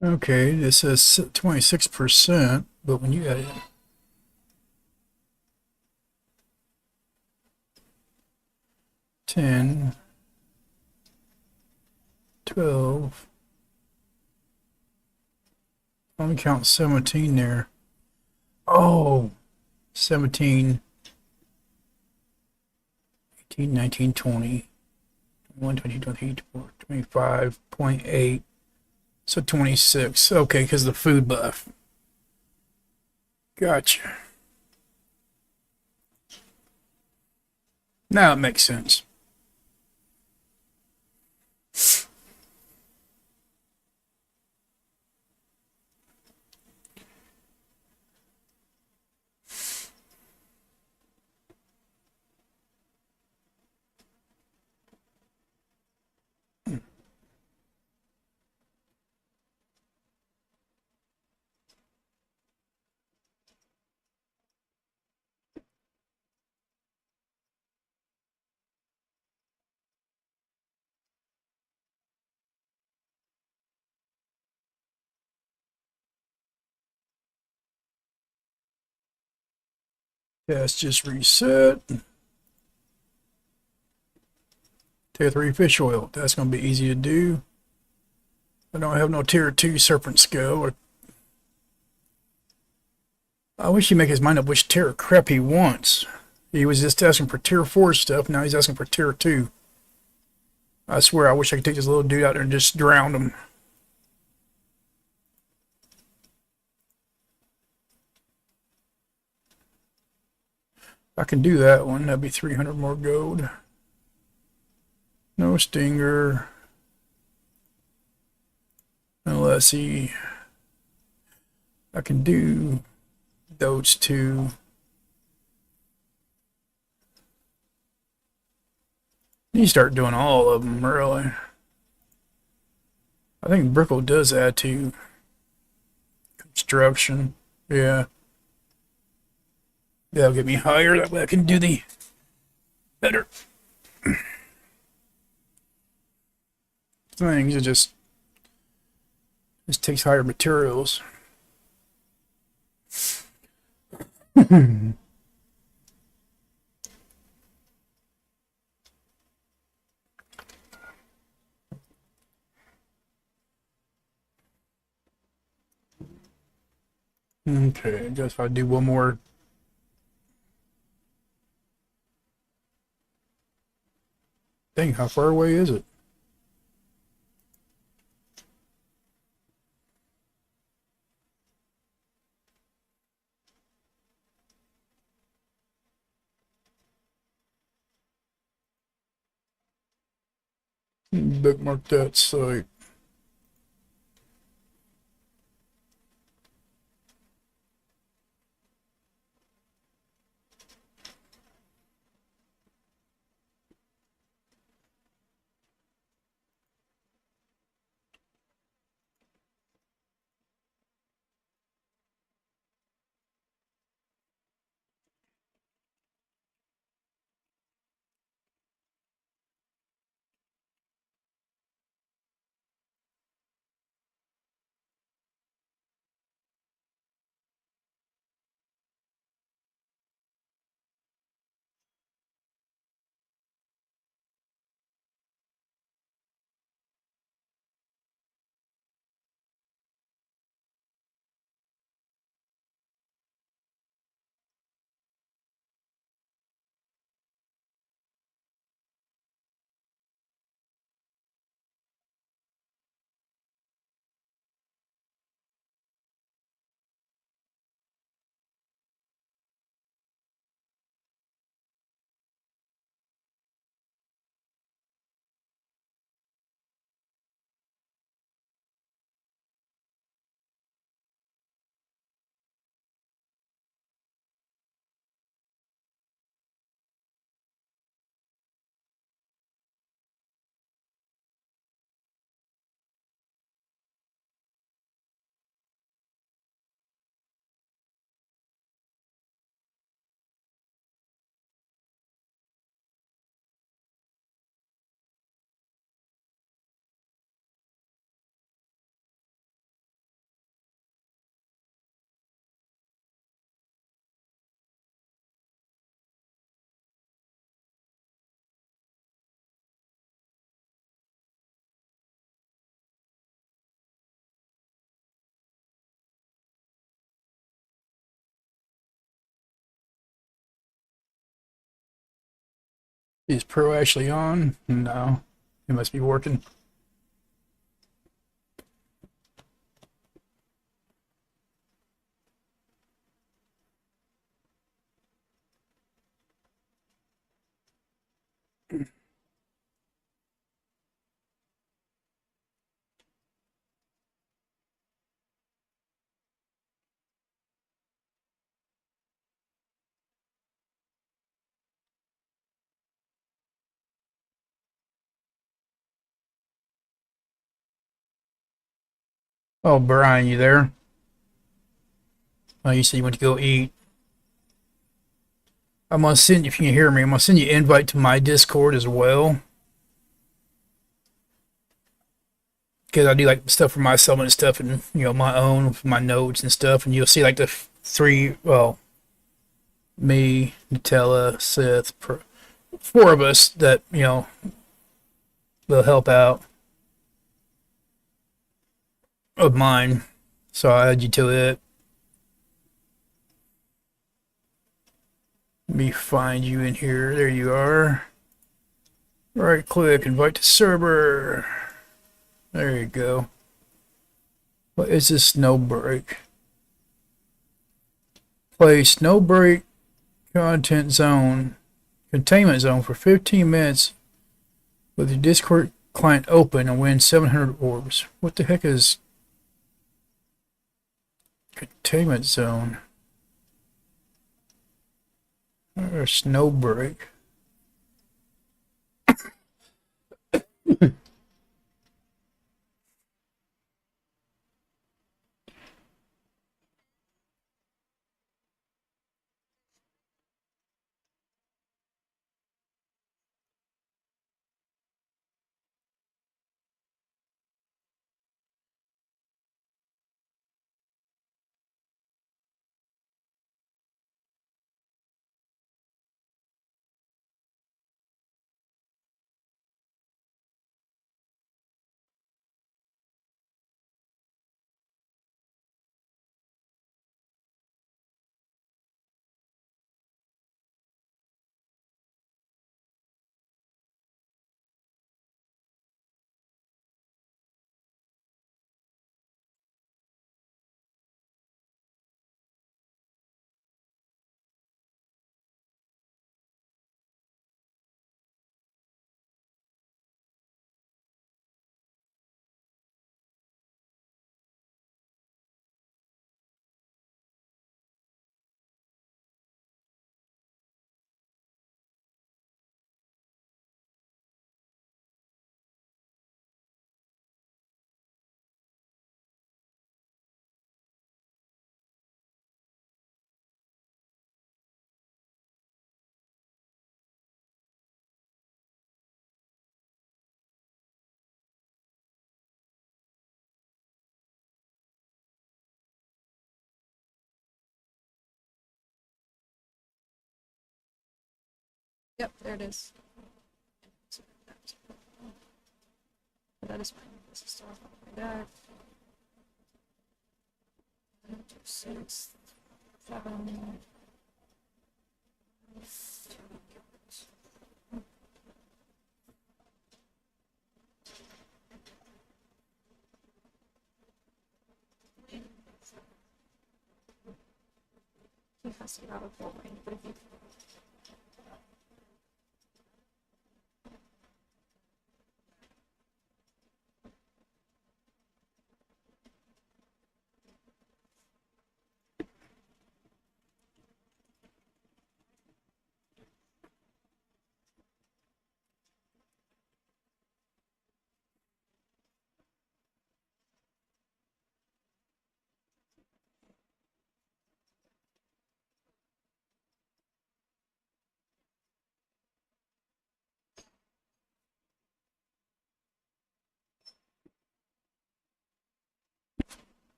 Speaker 1: Okay, this says 26%, but when you got it, 10, 12, let me count 17 there. Oh, 17, 18, 19, 20, 21, 22, 23, 24, 25.8. So 26. Okay, because the food buff. Gotcha. Now it makes sense. Let's just reset. Tier 3 fish oil. That's going to be easy to do. I don't have no tier 2 serpent scale. I wish he'd make his mind up which tier of crap he wants. He was just asking for tier 4 stuff. Now he's asking for tier 2. I swear I wish I could take this little dude out there and just drown him. I can do that one. That'd be 300 more gold. No stinger. Unless I can do those two. You start doing all of them, really. I think Brickle does add to construction. Yeah. That'll get me higher. That way I can do the better things. It just takes higher materials. Okay, just if I do one more. Dang, how far away is it? Bookmark that site. Is Pro actually on? No. It must be working. Oh, Brian, you there? Oh, you said you went to go eat. I'm gonna send if you can hear me. I'm gonna send you an invite to my Discord as well because I do like stuff for myself and stuff, and my own my notes and stuff. And you'll see like the three, well, me, Nutella, Seth, four of us that will help out of mine. So I add you to it. Let me find you in here. There you are. Right click, invite to server. There you go. What is this snow break? Play snow break content zone, containment zone for 15 minutes with your Discord client open and win 700 orbs. What the heck is containment zone? Or snow break?
Speaker 4: Yep, there it is. That is fine. This is still on my deck. 6, 7. He has to have a full ring, but if you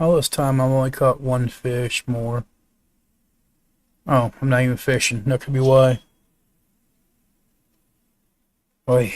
Speaker 1: All this time, I've only caught one fish more. Oh, I'm not even fishing. That could be why. Oy.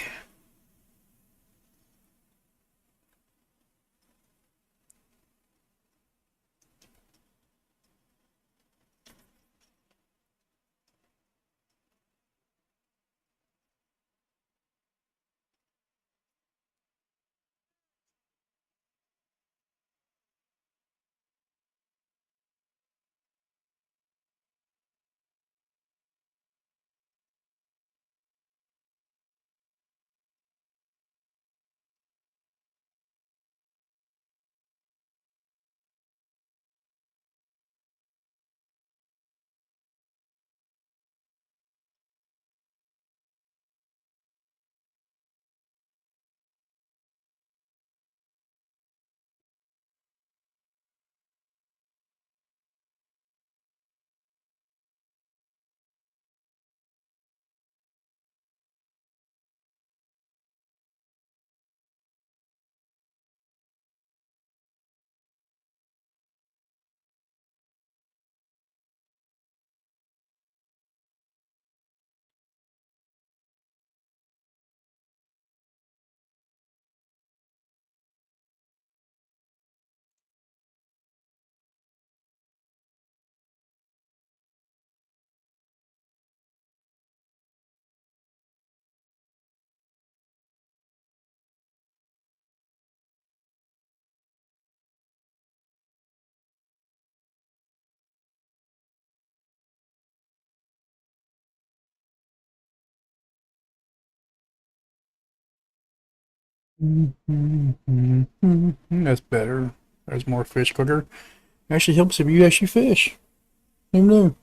Speaker 1: That's better. There's more fish quicker. Actually helps if you actually fish. Who knew?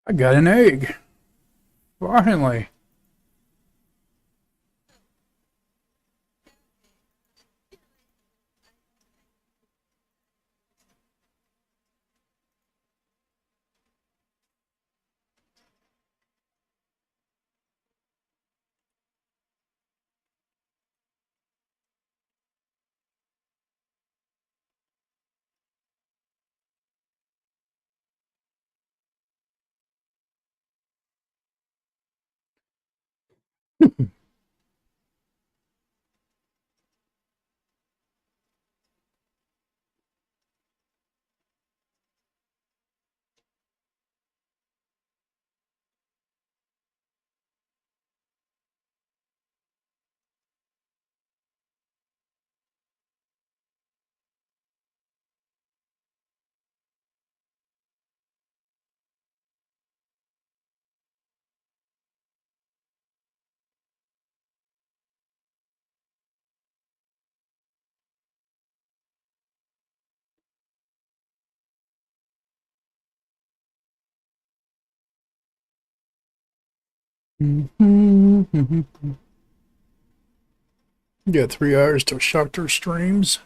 Speaker 1: I got an egg. Finally. You got 3 hours till Shocker streams.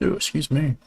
Speaker 1: Oh, excuse me.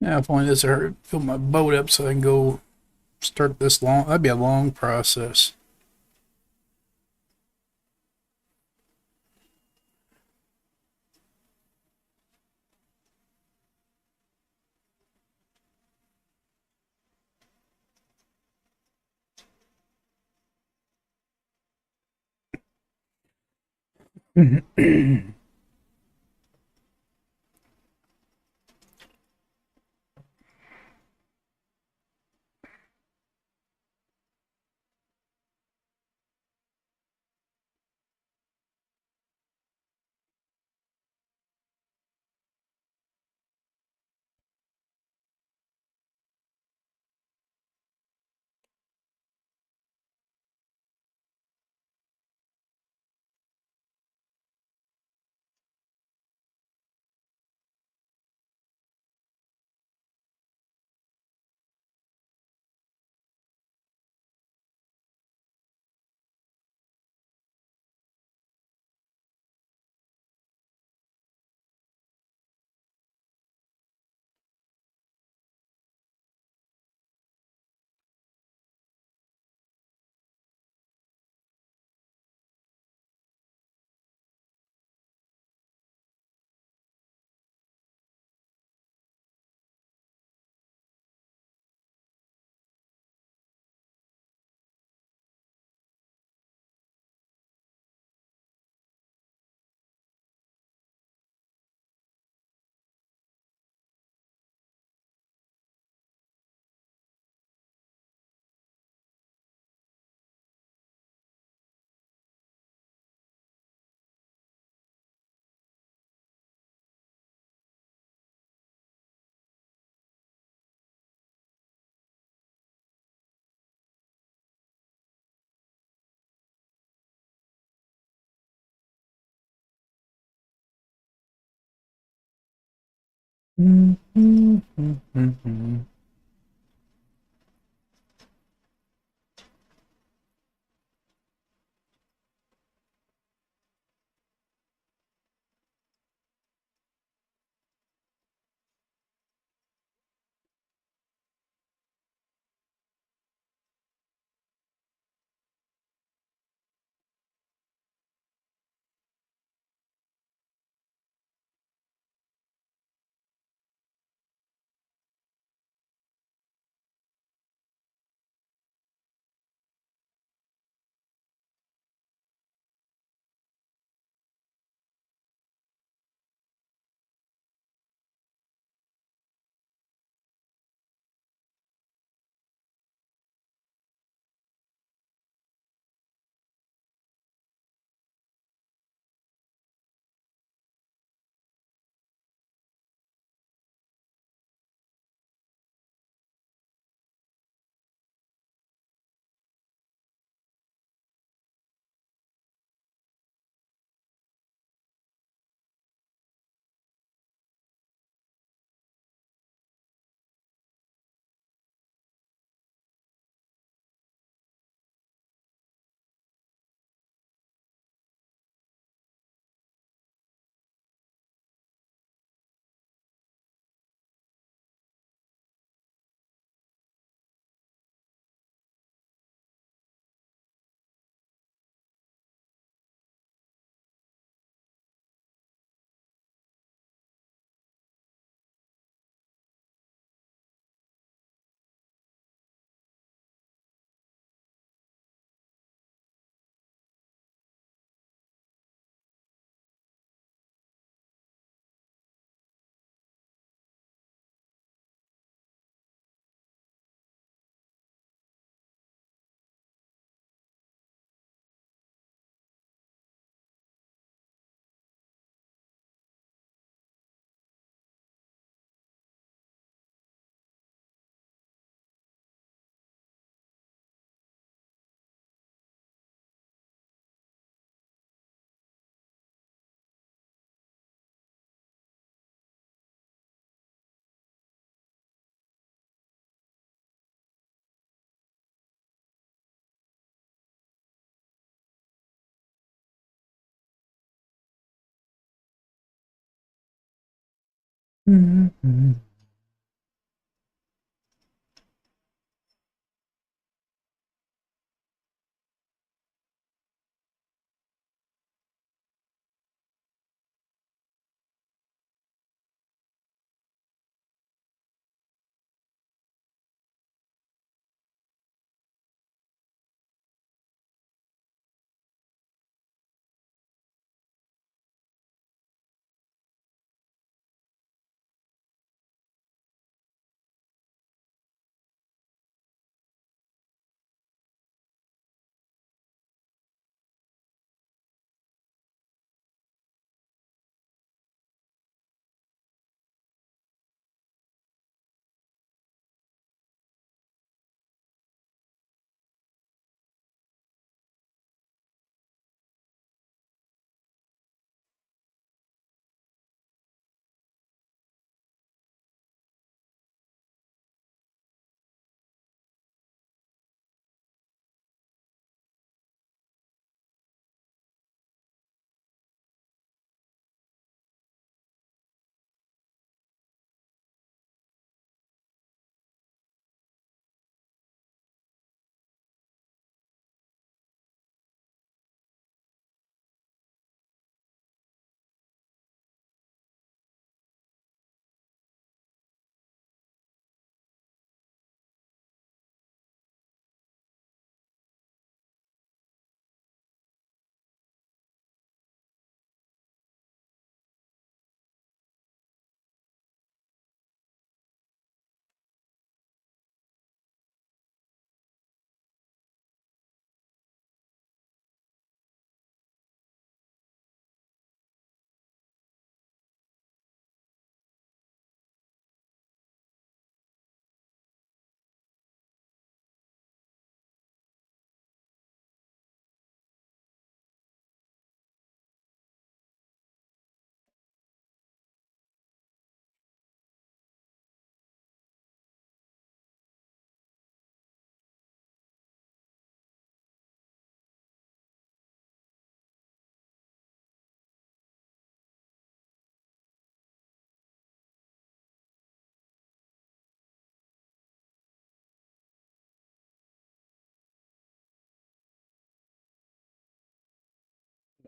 Speaker 1: Yeah, if only this hurt, fill my boat up so I can go start this long. That'd be a long process.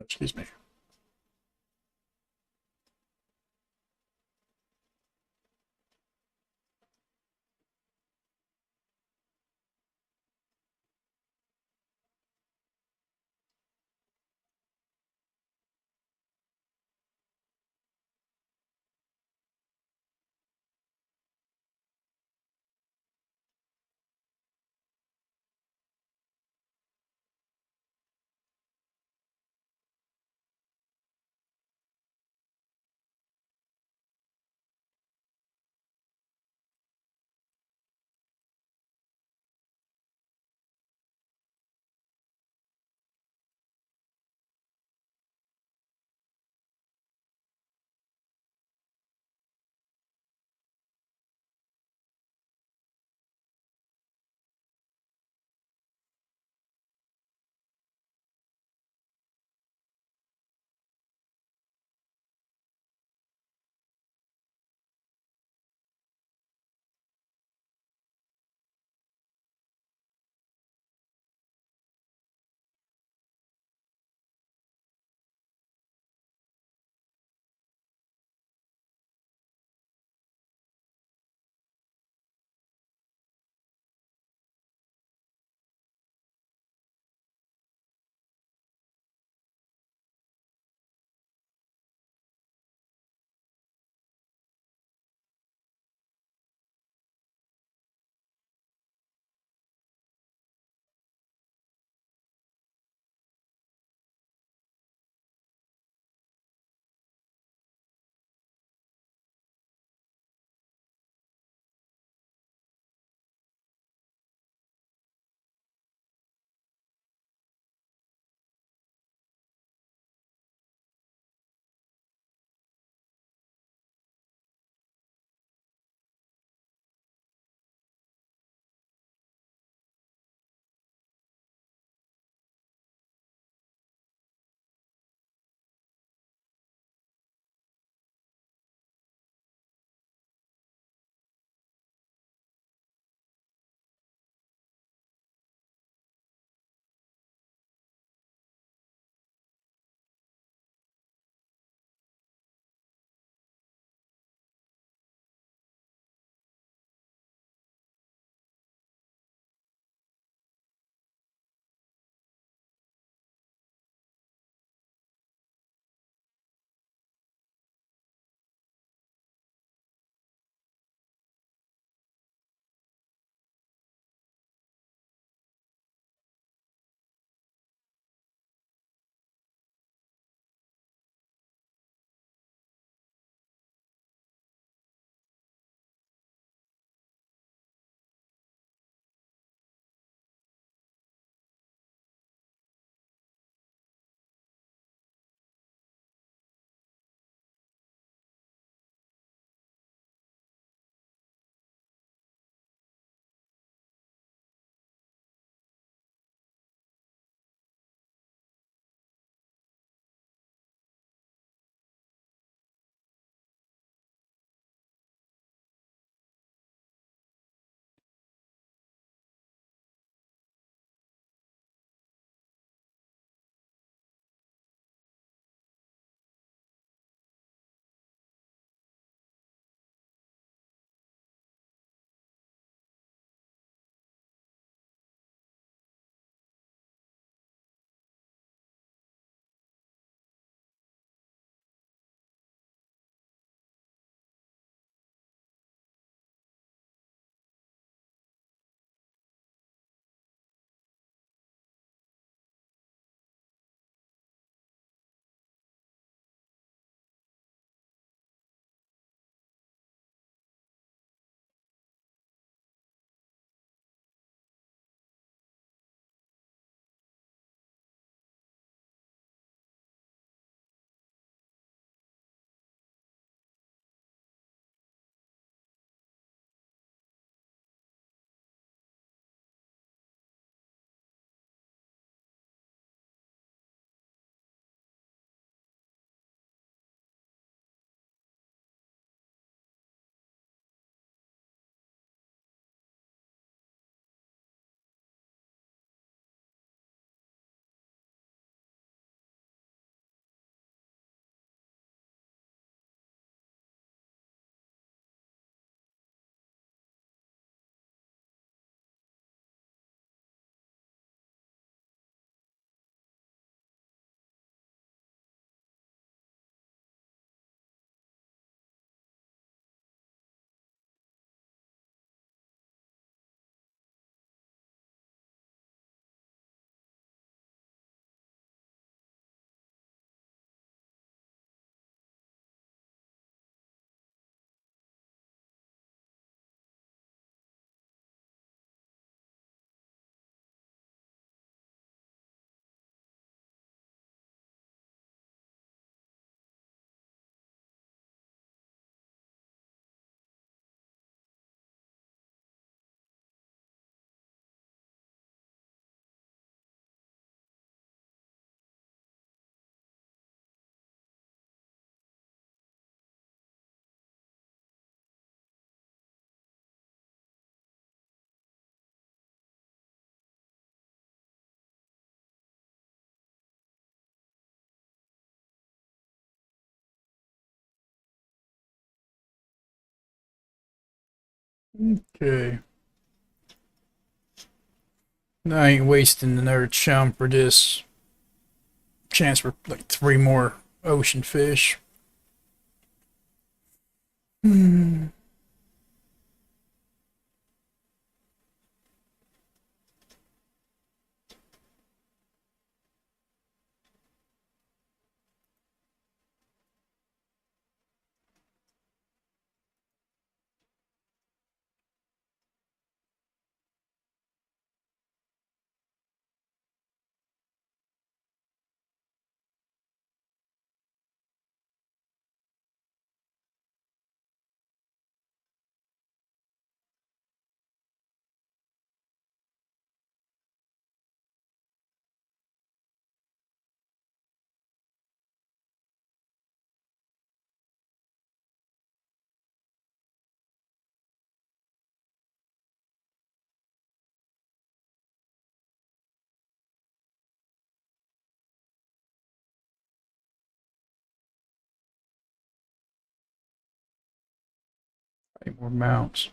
Speaker 1: Excuse me. Okay. I ain't wasting another chum for this chance for like 3 more ocean fish. Any more mounts?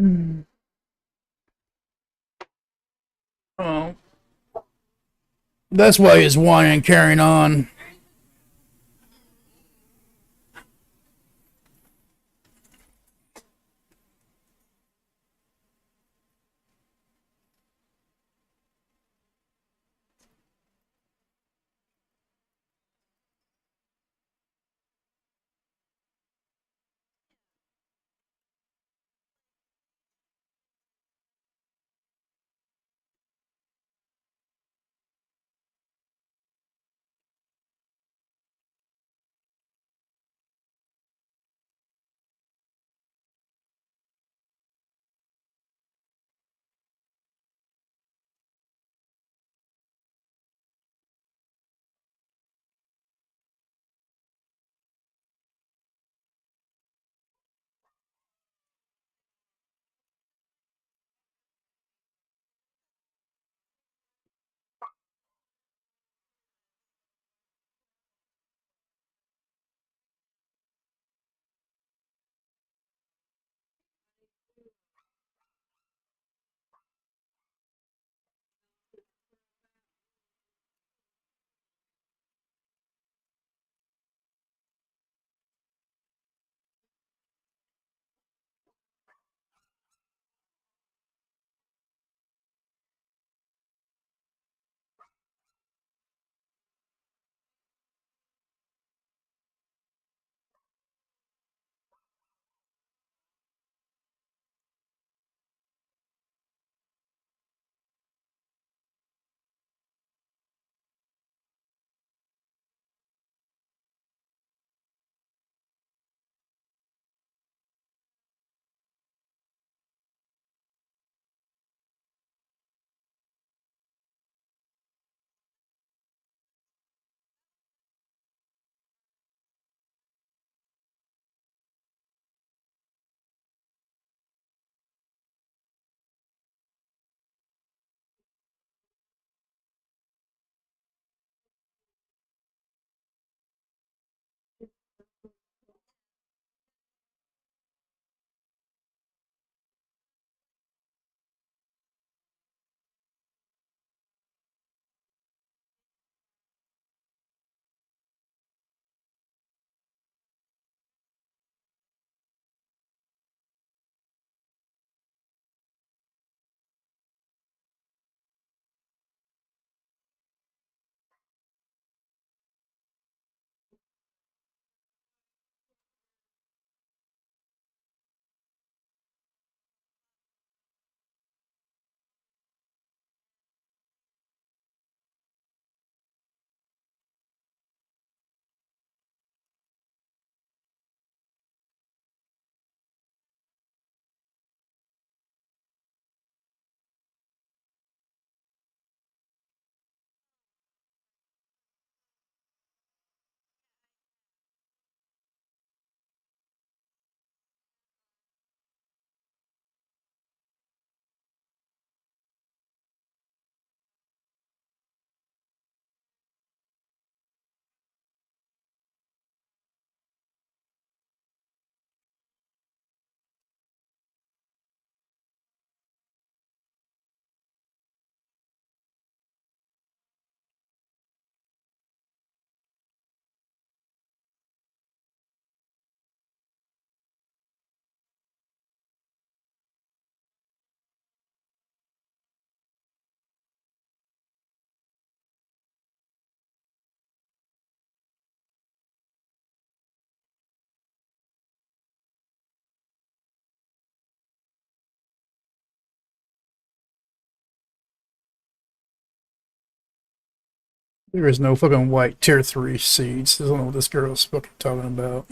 Speaker 1: Oh, that's why he's whining and carrying on. There is no fucking white tier 3 seeds. I don't know what this girl is fucking talking about.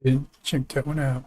Speaker 1: Didn't check that one out.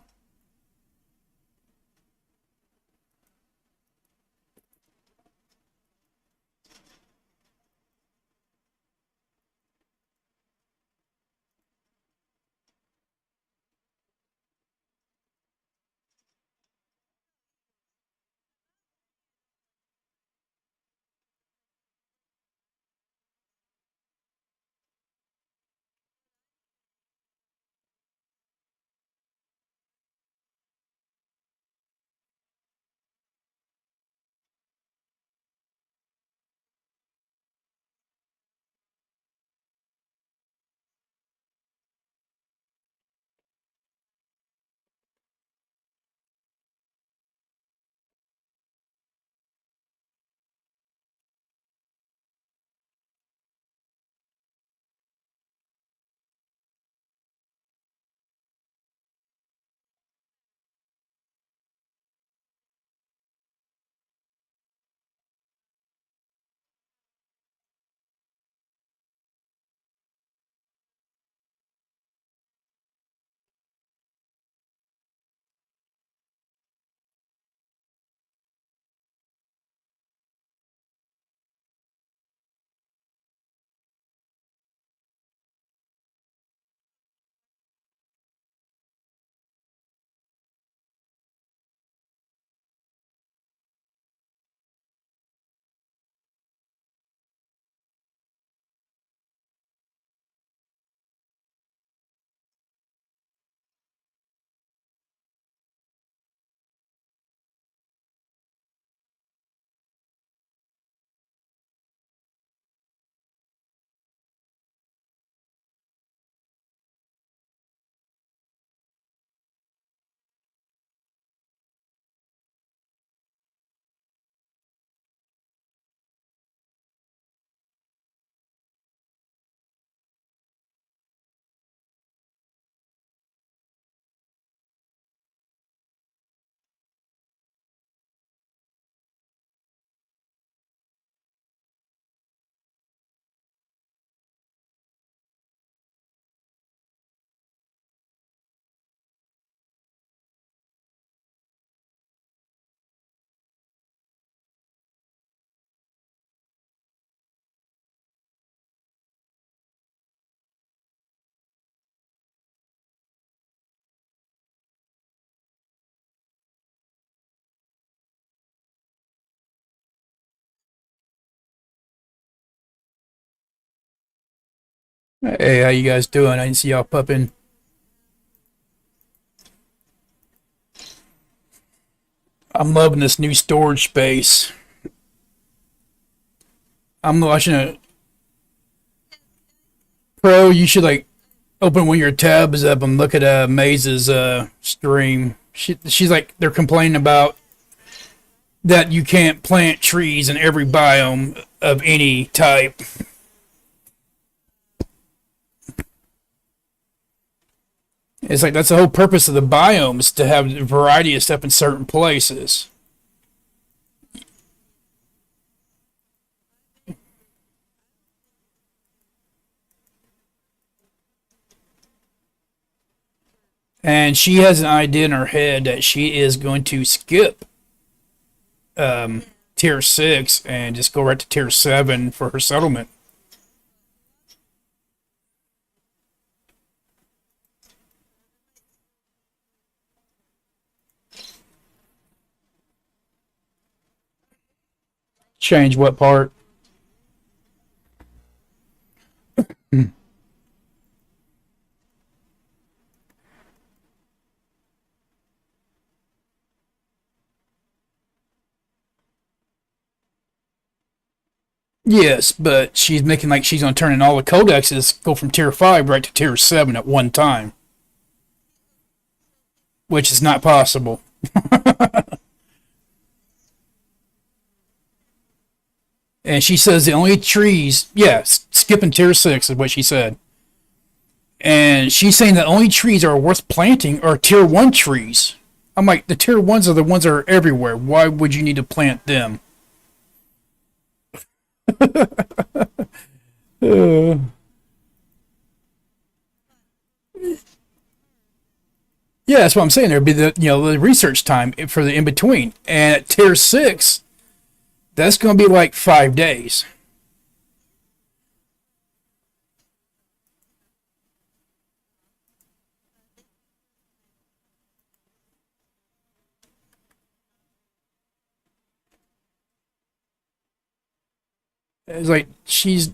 Speaker 1: Hey, how you guys doing? I didn't see y'all popping. I'm loving this new storage space. I'm watching a pro. You should like open one of your tabs up and look at Maze's stream. She's like they're complaining about that you can't plant trees in every biome of any type. It's like that's the whole purpose of the biomes to have a variety of stuff in certain places. And she has an idea in her head that she is going to skip tier 6 and just go right to tier 7 for her settlement. Change what part? Yes, but she's making like she's going to turn in all the codexes, go from tier 5 right to tier 7 at one time, which is not possible. And she says the only trees, skipping tier 6 is what she said. And she's saying the only trees are worth planting are tier 1 trees. I'm like, the tier 1s are the ones that are everywhere. Why would you need to plant them? Yeah, that's what I'm saying. There'd be the research time for the in between, and at tier 6, that's going to be like 5 days. It's like she's.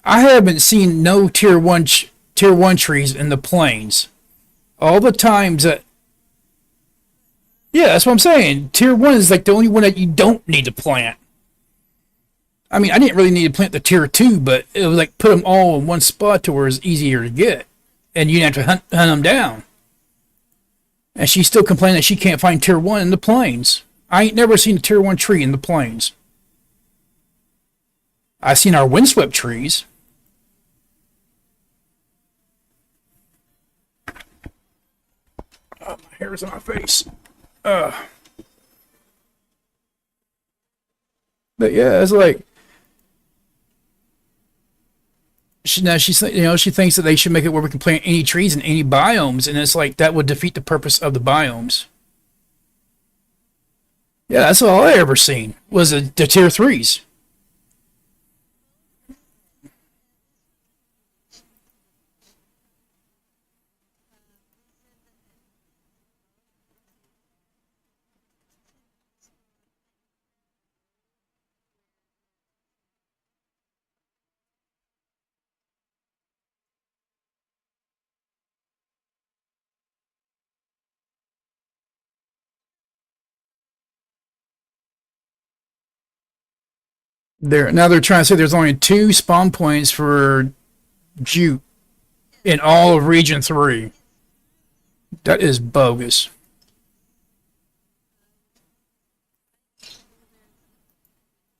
Speaker 1: I haven't seen no tier one trees in the plains. All the times that yeah, that's what I'm saying. Tier 1 is like the only one that you don't need to plant. I mean, I didn't really need to plant the tier 2, but it was like put them all in one spot to where it's easier to get, and you didn't have to hunt them down. And she's still complaining that she can't find tier 1 in the plains. I ain't never seen a tier 1 tree in the plains. I've seen our windswept trees. Oh, my hair's on my face. But yeah, it's like she thinks that they should make it where we can plant any trees in any biomes, and it's like that would defeat the purpose of the biomes. Yeah, that's all I ever seen was the tier 3s. They're trying to say there's only 2 spawn points for jute in all of Region 3. That is bogus.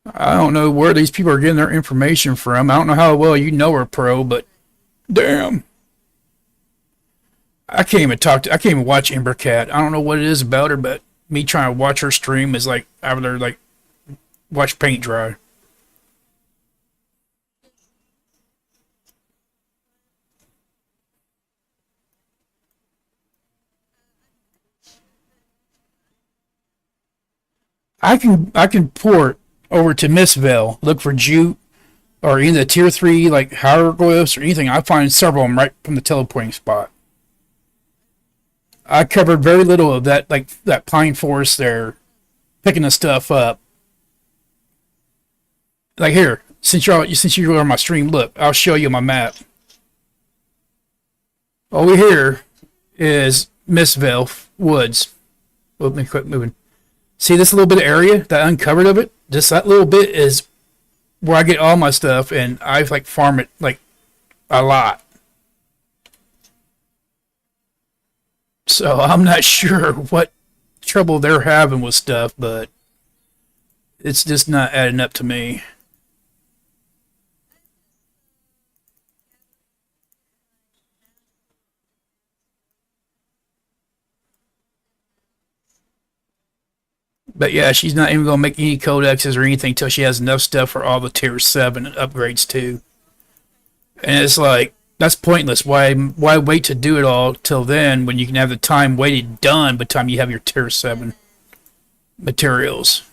Speaker 1: I don't know where these people are getting their information from. I don't know how well you know her, Pro, but damn. I can't even watch Embercat. I don't know what it is about her, but me trying to watch her stream is like I would like watch paint dry. I can port over to Missville, look for jute or any of the tier 3 like hieroglyphs or anything. I find several of them right from the teleporting spot. I covered very little of that, like that pine forest there, picking the stuff up. Like here, since you're on my stream, look, I'll show you my map. Over here is Missville Woods. Let me quit moving. See this little bit of area that I uncovered of it? Just that little bit is where I get all my stuff, and I like farm it like a lot. So I'm not sure what trouble they're having with stuff, but it's just not adding up to me. But yeah, she's not even gonna make any codexes or anything till she has enough stuff for all the tier 7 upgrades too. And it's like that's pointless. Why wait to do it all till then when you can have the time waited done by the time you have your tier 7 materials?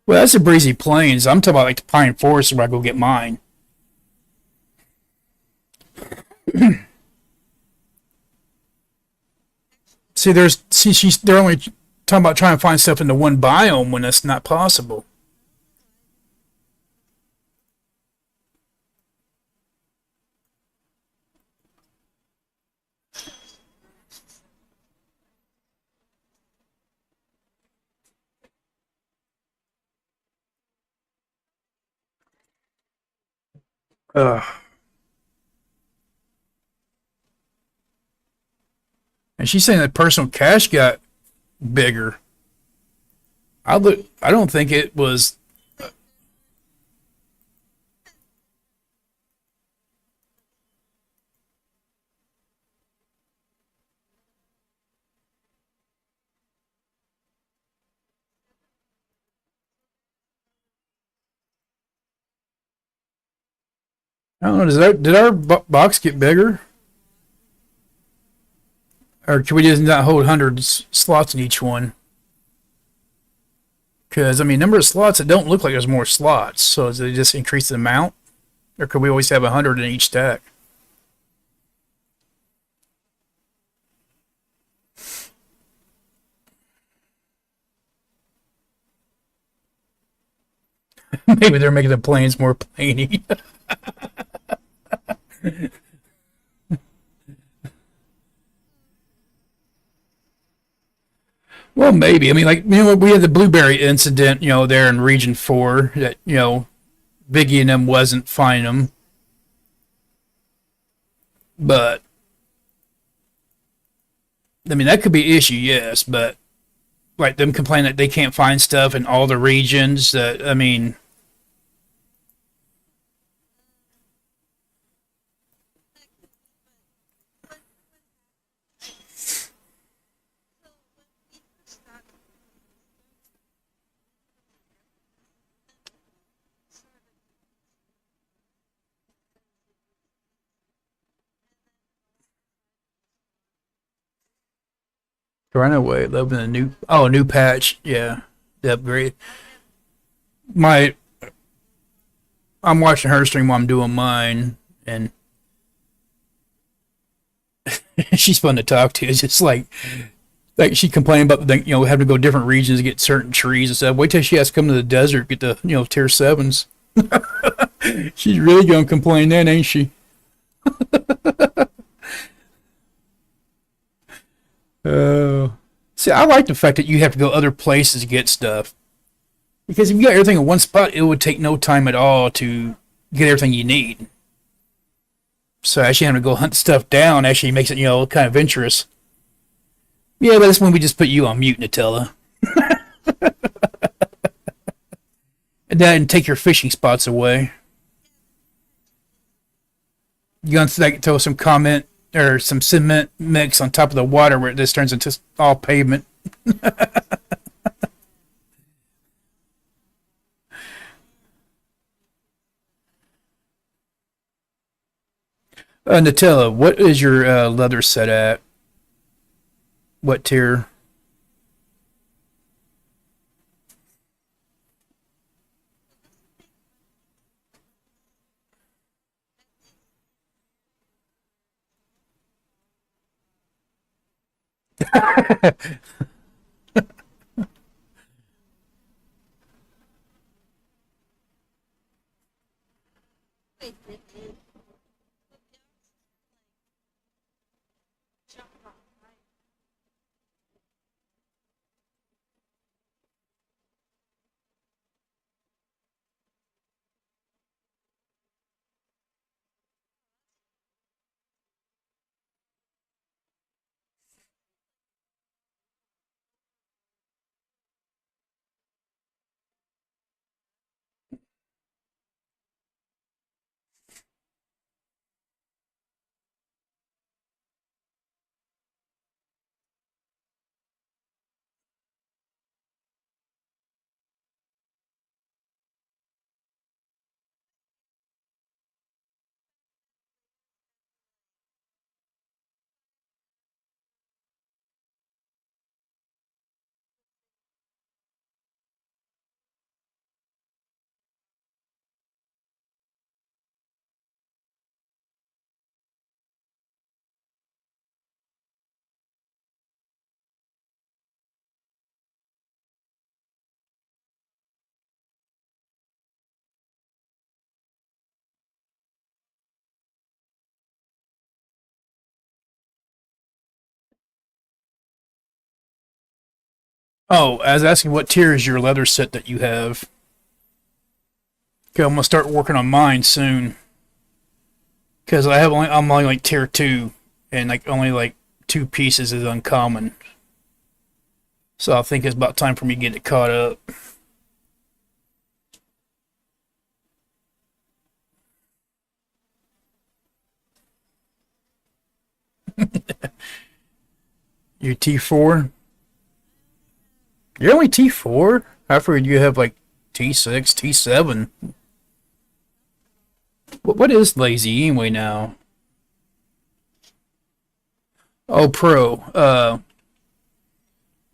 Speaker 1: Well, that's the breezy plains. I'm talking about like the pine forest where I go get mine. They're only talking about trying to find stuff in the one biome when that's not possible. Ugh. And she's saying that personal cash got bigger. I don't think it was. I don't know. Did our box get bigger, or can we just not hold hundreds slots in each one? Because I mean, number of slots, it don't look like there's more slots. So is it just increase the amount, or could we always have 100 in each stack? Maybe they're making the planes more plainy. Well, maybe. I mean, like, we had the blueberry incident, there in Region 4 that, Biggie and them wasn't finding them. But, I mean, that could be an issue, yes, but, like, them complaining that they can't find stuff in all the regions, that, I mean, Runaway, loving a new patch, yeah, the upgrade. My, I'm watching her stream while I'm doing mine, and she's fun to talk to. It's just like she complained about having to go different regions to get certain trees and stuff. Wait till she has to come to the desert, get the tier 7s. She's really gonna complain then, ain't she? See, I like the fact that you have to go other places to get stuff. Because if you got everything in one spot, it would take no time at all to get everything you need. So actually having to go hunt stuff down actually makes it, kind of adventurous. Yeah, but that's when we just put you on mute, Nutella. And then take your fishing spots away. You gonna throw some comment or some cement mix on top of the water where this turns into all pavement. Nutella, what is your leather set at? What tier? Oh, I was asking what tier is your leather set that you have? Okay, I'm gonna start working on mine soon. Cause I'm only like tier 2, and like only like 2 pieces is uncommon. So I think it's about time for me to get it caught up. You're T4? You're only T4? I figured you have like T6, T7. What is lazy anyway now? Oh, pro.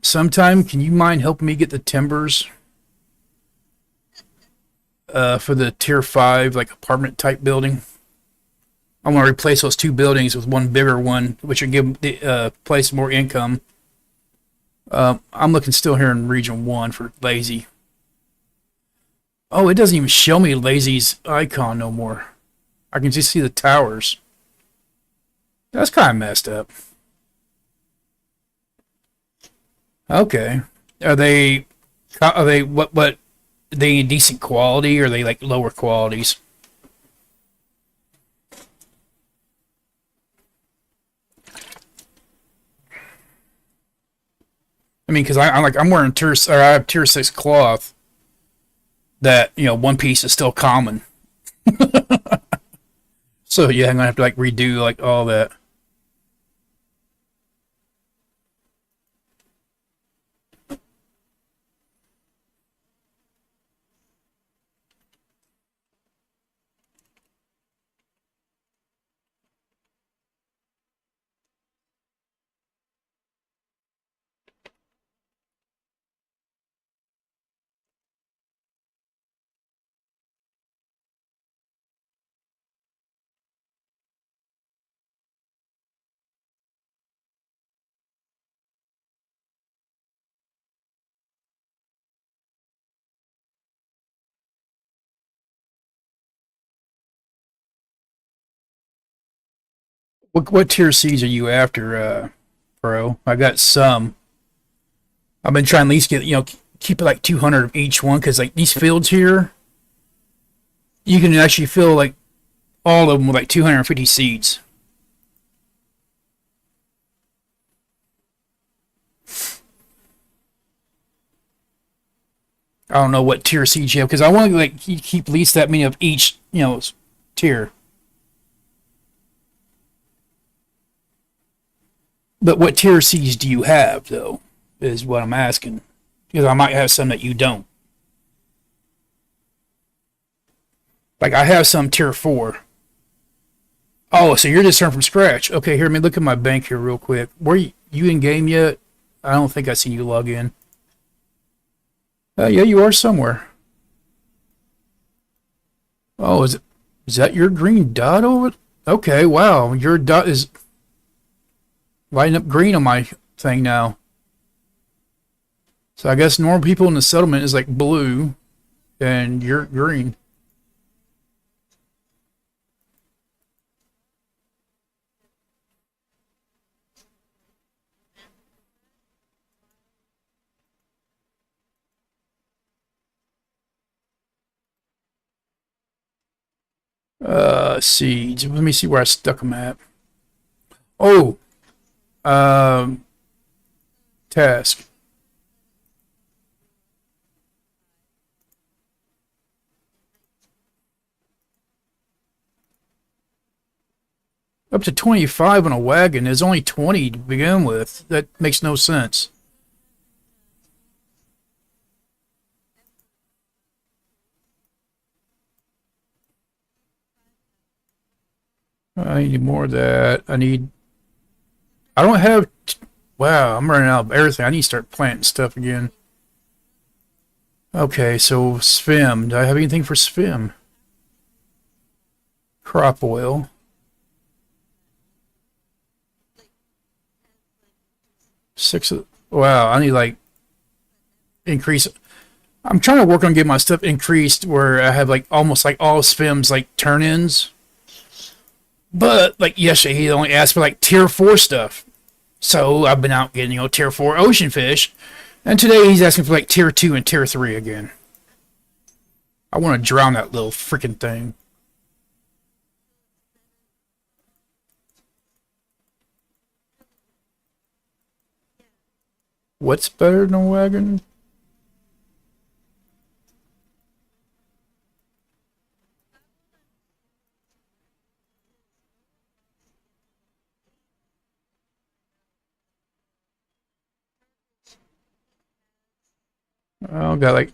Speaker 1: Sometime can you mind helping me get the timbers for the tier 5 like apartment type building? I want to replace those two buildings with one bigger one, which would give the place more income. I'm looking still here in region 1 for lazy. Oh, it doesn't even show me lazy's icon no more. I can just see the towers. That's kind of messed up. Okay. Are they what are they decent quality or are they like lower qualities? I mean, because I'm wearing I have tier 6 cloth that one piece is still common. So yeah, I'm gonna have to like redo like all that. What tier C's are you after, Pro? I got some. I've been trying to at least get keep it like 200 of each one because like these fields here, you can actually fill like all of them with like 250 seeds. I don't know what tier seeds you have because I want to like keep at least that many of each tier. But what tier seeds do you have though? Is what I'm asking because I might have some that you don't. Like I have some tier 4. Oh, so you're just starting from scratch. Okay, here, let me look at my bank here real quick. Were you in game yet? I don't think I seen you log in. Yeah, you are somewhere. Oh, is that your green dot over? Okay, wow, your dot is lighting up green on my thing now. So I guess normal people in the settlement is like blue, and you're green. Seeds. Let me see where I stuck them at. Oh, um, task. Up to 25 on a wagon. There's only 20 to begin with. That makes no sense. I need more of that. I don't have. Wow, I'm running out of everything. I need to start planting stuff again. Okay, so Svim. Do I have anything for Svim? Crop oil. Six. Wow, I need like increase. I'm trying to work on getting my stuff increased where I have like almost like all Svim's like turn-ins. But like yesterday, he only asked for like tier 4 stuff. So I've been out getting tier 4 ocean fish, and today he's asking for like tier 2 and tier 3 again. I want to drown that little freaking thing. What's better than a wagon? Oh, got like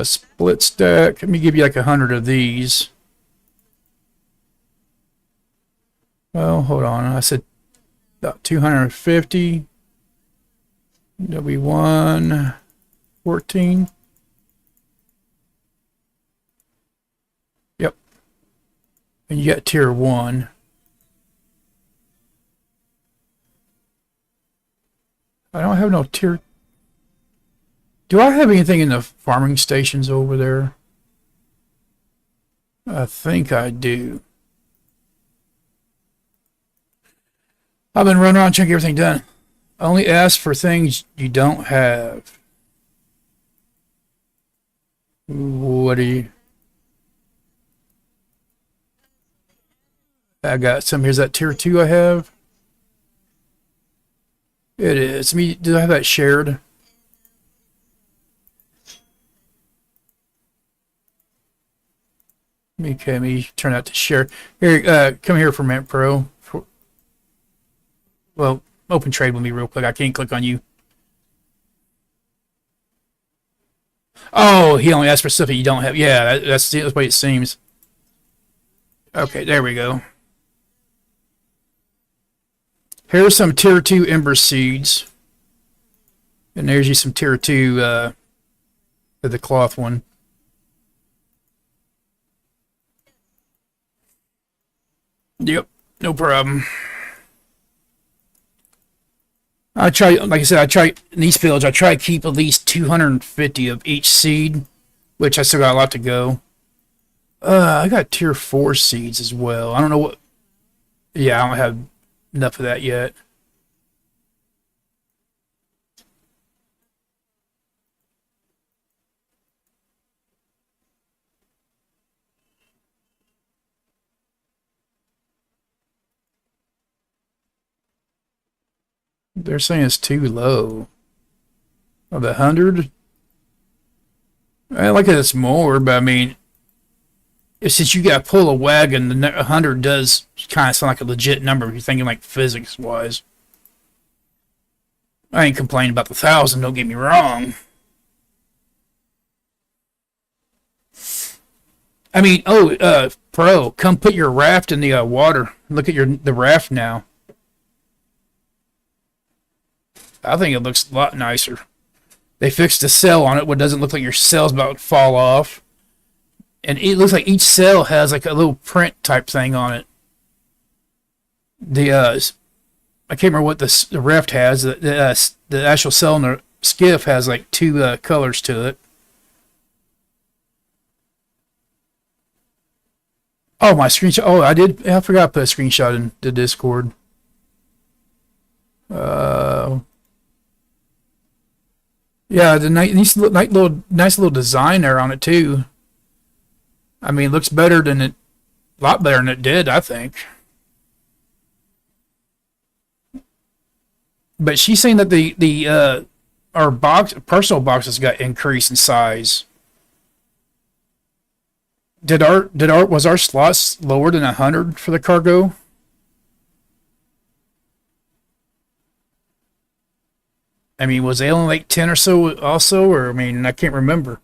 Speaker 1: Split stack. Let me give you like 100 of these. Well, hold on. I said about 250. W1 14. Yep. And you got tier 1. I don't have no tier. Do I have anything in the farming stations over there? I think I do. I've been running around checking everything done. Only ask for things you don't have. What do you... I got some. Here's that tier 2 I have. It is. Do I have that shared? Okay, let me turn that to share. Here, come here for a minute, Pro. Well, open trade with me real quick. I can't click on you. Oh, he only asked for stuff that you don't have. Yeah, that's the way it seems. Okay, there we go. Here's some tier 2 ember seeds. And there's you some tier 2 the cloth one. Yep, no problem. I try, like I said, I try in these fields. I try to keep at least 250 of each seed, which I still got a lot to go. I got tier 4 seeds as well. I don't know what. Yeah, I don't have enough of that yet. They're saying it's too low. Of the 100? I like it, it's more, but I mean, since you got to pull a wagon, the 100 does kind of sound like a legit number if you're thinking like physics-wise. I ain't complaining about the 1,000, don't get me wrong. I mean, Pro, come put your raft in the water. Look at the raft now. I think it looks a lot nicer. They fixed a cell on it where it doesn't look like your cell's about to fall off. And it looks like each cell has like a little print type thing on it. I can't remember what the raft has. The actual cell in the skiff has like 2 colors to it. Oh, my screenshot. Oh, I forgot to put a screenshot in the Discord. Yeah, the nice little design there on it too. I mean, it looks better than a lot better than it did, I think. But she's saying that our personal boxes got increased in size. Was our slots lower than 100 for the cargo? I mean, was they only like 10 or so also? Or, I mean, I can't remember.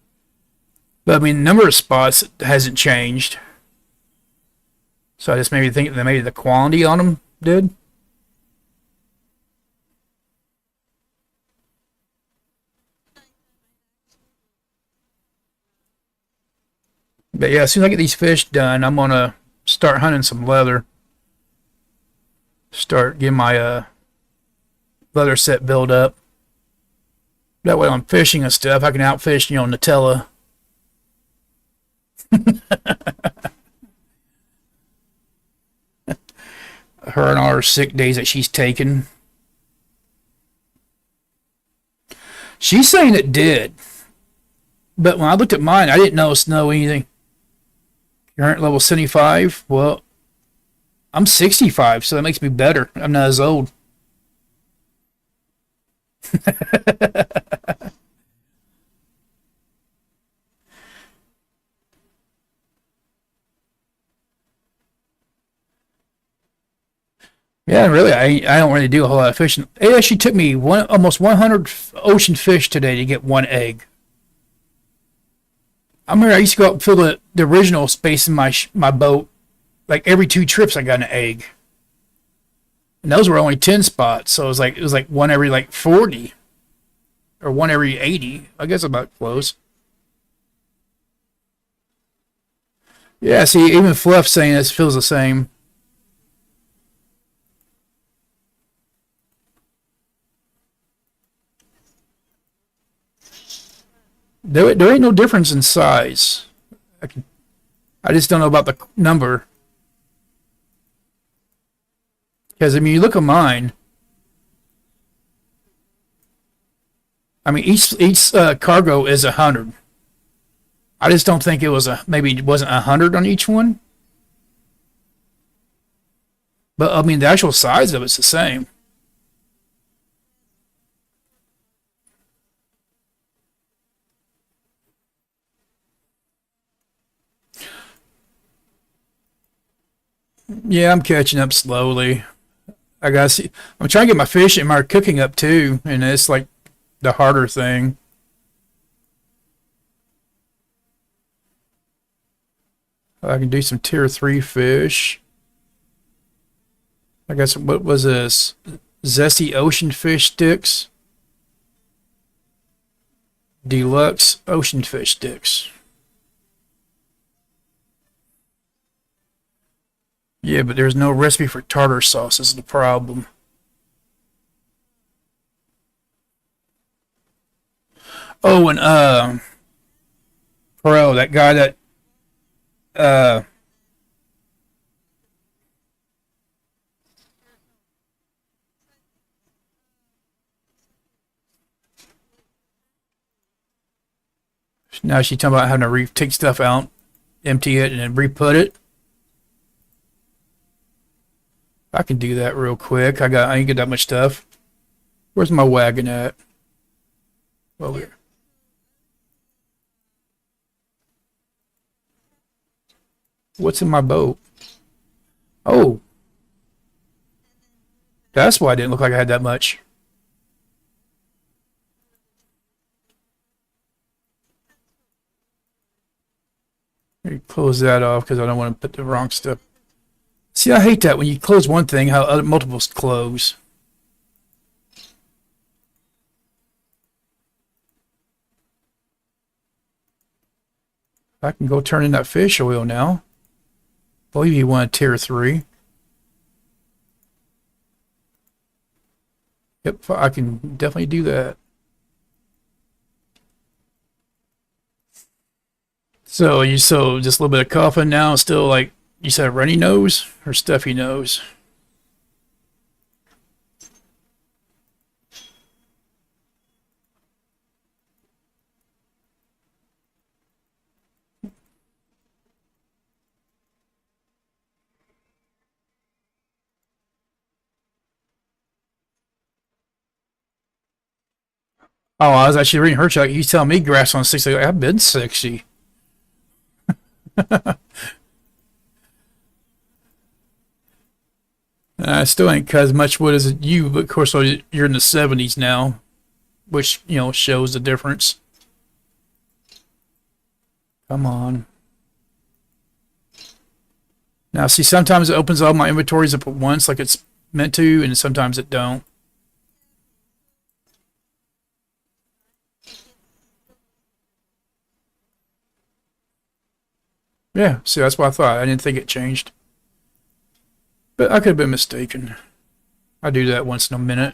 Speaker 1: But, I mean, the number of spots hasn't changed. So I just maybe think that maybe the quality on them did. But, yeah, as soon as I get these fish done, I'm going to start hunting some leather. Start getting my leather set build up. That way, when I'm fishing and stuff, I can outfish, Nutella. Her and all her sick days that she's taken. She's saying it did. But when I looked at mine, I didn't know anything. Current level 75? Well, I'm 65, so that makes me better. I'm not as old. Yeah, really, I don't really do a whole lot of fishing. It actually took me almost 100 ocean fish today to get 1 egg. I remember I used to go out and fill the original space in my boat. Like every 2 trips, I got an egg, and those were only 10 spots. So it was like one every like 40, or one every 80. I guess about close. Yeah, see, even Fluff saying this feels the same. There ain't no difference in size. I just don't know about the number. Because, I mean, you look at mine. I mean, each cargo is 100. I just don't think maybe it wasn't 100 on each one. But, I mean, the actual size of it's the same. Yeah, I'm catching up slowly. I gotta see. I'm trying to get my fish and my cooking up too, and it's like the harder thing. I can do some tier 3 fish. I guess what was this? Zesty ocean fish sticks. Deluxe ocean fish sticks. Yeah, but there's no recipe for tartar sauce is the problem. Oh, and Pro, that guy that uh now she's talking about having to take stuff out, empty it, and then re-put it. I can do that real quick. I ain't got that much stuff. Where's my wagon at? Well, here. What's in my boat? Oh, that's why I didn't look like I had that much. Let me close that off because I don't want to put the wrong stuff. See, I hate that when you close one thing, how other multiples close. I can go turn in that fish oil now. Believe you want a tier 3. Yep, I can definitely do that. So just a little bit of coughing now, still like you said, runny nose or stuffy nose? Oh, I was actually reading her chat. You telling me grass on 60. Like, I've been 60. I still ain't cut as much wood as you, but of course you're in the 70s now, which, you know, shows the difference. Come on. Now, see, sometimes it opens all my inventories up at once like it's meant to, and sometimes it don't. Yeah, see, that's what I thought. I didn't think it changed. But I could have been mistaken. I do that once in a minute.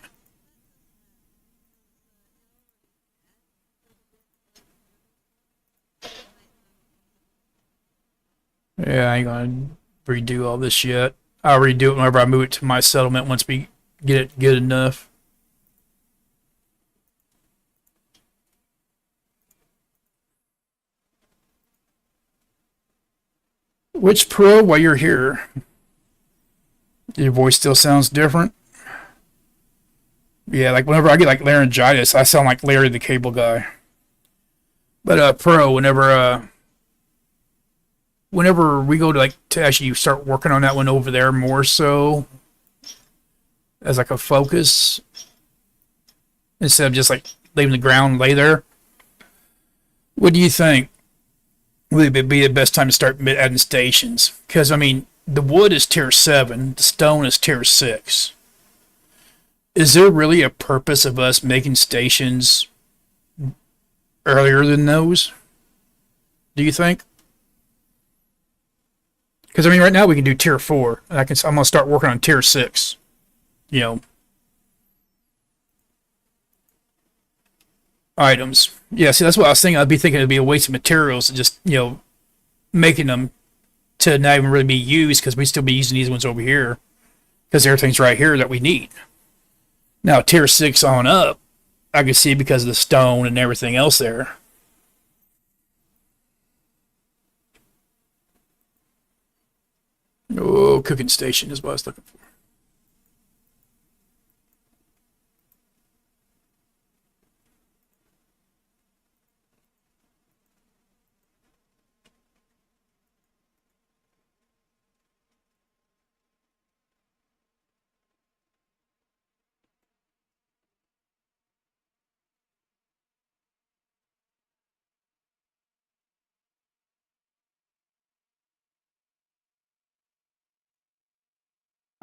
Speaker 1: Yeah, I ain't gonna redo all this yet. I'll redo it whenever I move it to my settlement once we get it good enough. Which pro while you're here? Your voice still sounds different? Yeah, like whenever I get like laryngitis, I sound like Larry the Cable Guy. But pro, whenever we go to to actually start working on that one over there more so as like a focus instead of just like leaving the ground lay there. What do you think? would it be the best time to start adding stations? Because, I mean, the wood is tier 7, the stone is tier 6. Is there really a purpose of us making stations earlier than those? Do you think? Because, I mean, right now we can do tier 4, and I'm going to start working on tier 6. You know, items. Yeah, see, that's what I was thinking. I'd be thinking it'd be a waste of materials, just, making them to not even really be used, because we'd still be using these ones over here, because everything's right here that we need. Now, tier 6 on up, I could see because of the stone and everything else there. Oh, cooking station is what I was looking for.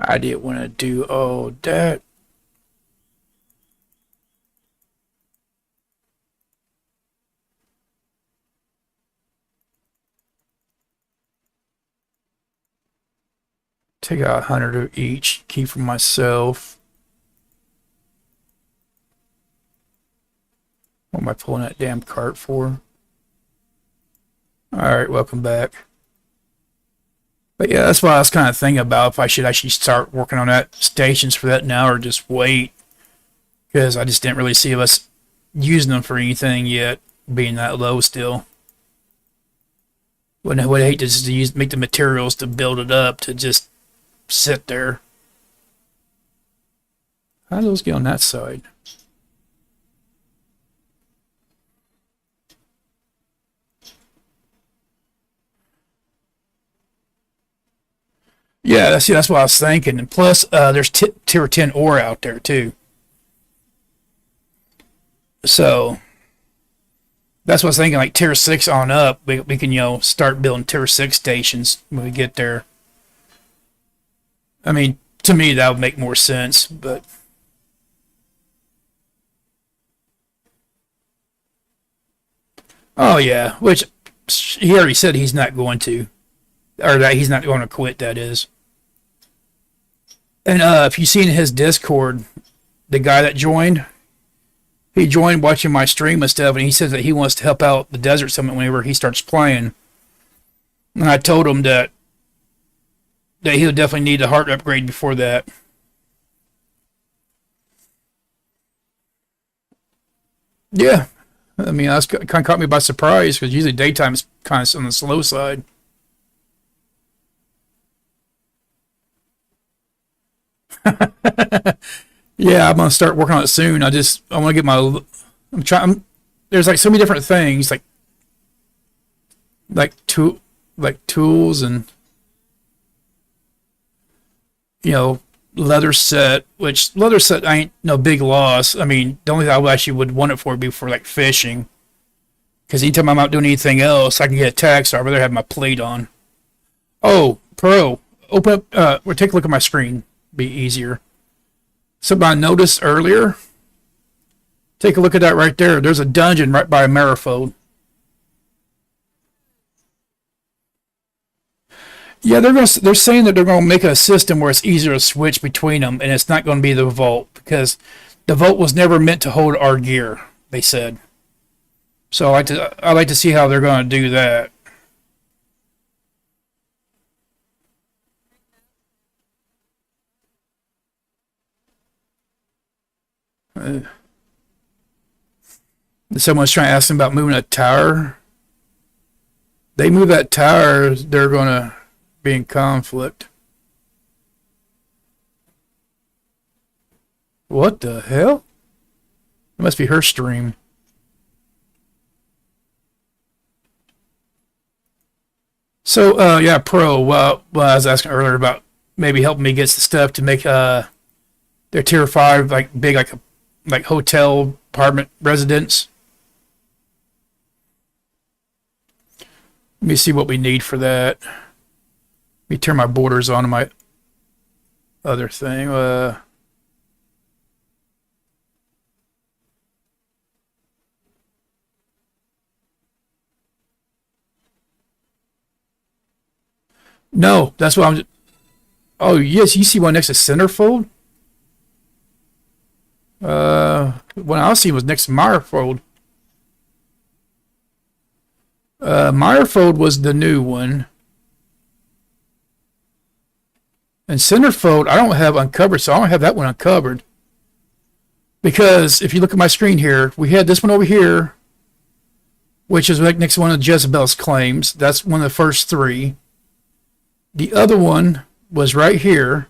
Speaker 1: I didn't want to do all that. Take out 100 of each, keep for myself. What am I pulling that damn cart for? Alright, welcome back. But yeah, that's what I was kind of thinking about, if I should actually start working on that stations for that now or just wait. Because I just didn't really see us using them for anything yet, being that low still. Would hate to just make the materials to build it up to just sit there. How do those get on that side? Yeah, that's what I was thinking. And plus, there's tier 10 ore out there too. So that's what I was thinking. Like tier 6 on up, we can start building tier 6 stations when we get there. I mean, to me that would make more sense, but. Oh yeah, which he already said he's not going to, or that he's not going to quit. That is. And if you've seen his Discord, the guy that joined, he joined watching my stream and stuff, and he says that he wants to help out the Desert Summit whenever he starts playing. And I told him that he'll definitely need a heart upgrade before that. Yeah, I mean, that's kind of caught me by surprise, because usually daytime is kind of on the slow side. Yeah, I'm gonna start working on it soon. I want to get my. I'm trying. There's like so many different things, like tools and leather set. Which leather set ain't no big loss. I mean, the only thing I actually would want it for would be for like fishing. Because anytime I'm not doing anything else, I can get attacked. So I'd rather have my plate on. Oh, Pro, open up. Or take a look at my screen. Be easier. Something I noticed earlier. Take a look at that right there. There's a dungeon right by a Marifold. Yeah, they're saying that they're gonna make a system where it's easier to switch between them, and it's not going to be the vault, because the vault was never meant to hold our gear. They said. So I like to see how they're going to do that. Someone's trying to ask them about moving a tower. They move that tower, they're going to be in conflict. What the hell? It must be her stream. So, yeah, Pro, well, I was asking earlier about maybe helping me get the stuff to make their tier 5 like big, like hotel apartment residence. Let me see what we need for that. Let me turn my borders on my other thing. No, that's what I'm. Oh yes, you see one next to centerfold. One I was seeing was next to Meyerfold. Meyerfold was the new one. And centerfold, I don't have uncovered, so I don't have that one uncovered. Because if you look at my screen here, we had this one over here, which is like next to one of Jezebel's claims. That's one of the first three. The other one was right here,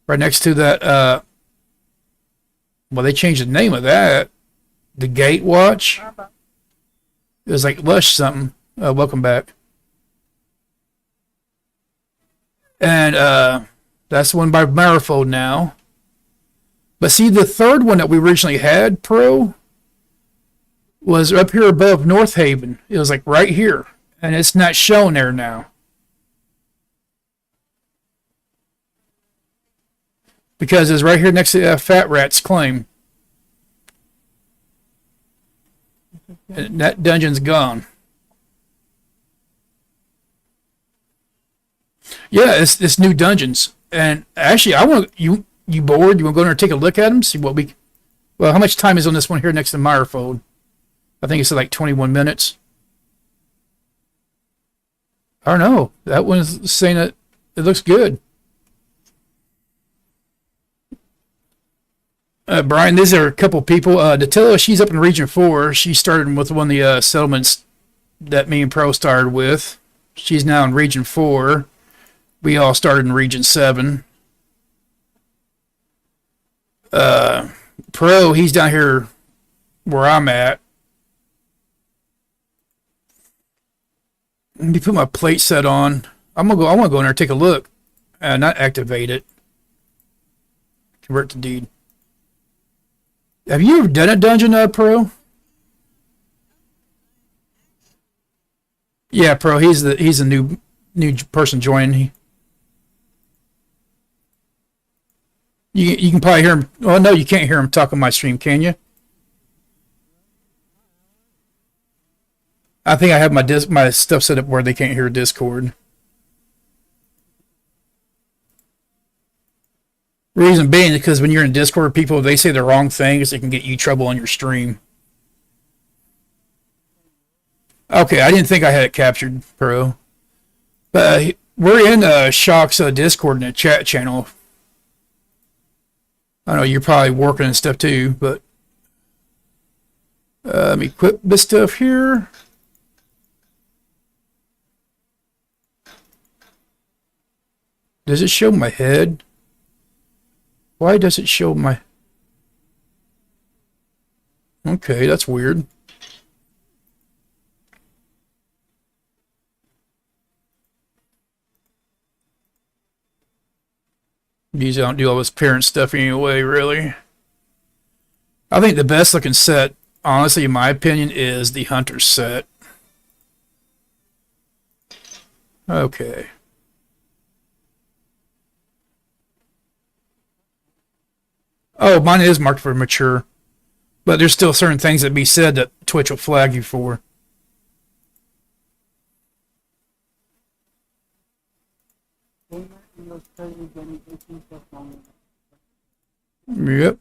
Speaker 1: right next to that. Well, they changed the name of that. The Gate Watch. It was like Lush something. Welcome back. And that's the one by Marifold now. But see, the third one that we originally had, Pro, was up here above North Haven. It was like right here. And it's not shown there now. Because it's right here next to Fat Rat's claim. And that dungeon's gone. Yeah, it's new dungeons. And actually, I want you bored? You want to go in there and take a look at them? See what we... Well, how much time is on this one here next to Meyerfold? I think it's like 21 minutes. I don't know. That one's saying that it looks good. Brian, these are a couple people. Natilla, she's up in Region 4. She started with one of the settlements that me and Pro started with. She's now in Region 4. We all started in Region 7. Pro, he's down here where I'm at. Let me put my plate set on. I want to go in there and take a look. Not activate it. Convert to deed. Have you ever done a dungeon, Pro? Yeah, Pro. He's a new person joining. You can probably hear him. Oh no, you can't hear him talk on my stream, can you? I think I have my stuff set up where they can't hear Discord. Reason being because when you're in Discord, people, if they say the wrong things, it can get you trouble on your stream. Okay, I didn't think I had it captured, Pro. But we're in Shock's Discord in the chat channel. I know you're probably working and stuff too, but let me equip this stuff here. Does it show my head? Why does it show my... Okay, that's weird. Usually I don't do all this parent stuff anyway, really. I think the best looking set, honestly, in my opinion, is the Hunter set. Okay. Oh, mine is marked for mature. But there's still certain things that be said that Twitch will flag you for. Yep.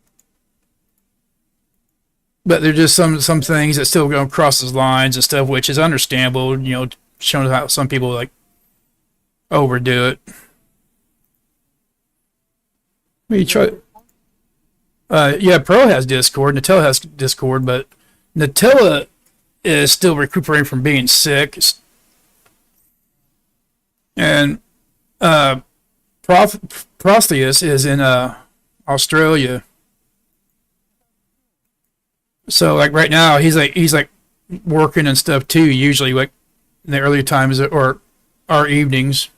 Speaker 1: But there's just some things that still go across those lines and stuff, which is understandable, you know, showing how some people like overdo it. Let me try. Yeah, Pro has Discord. Natilla has Discord, but Natilla is still recuperating from being sick. And Prosteus is in Australia. So like right now he's like working and stuff too, usually like in the earlier times or our evenings.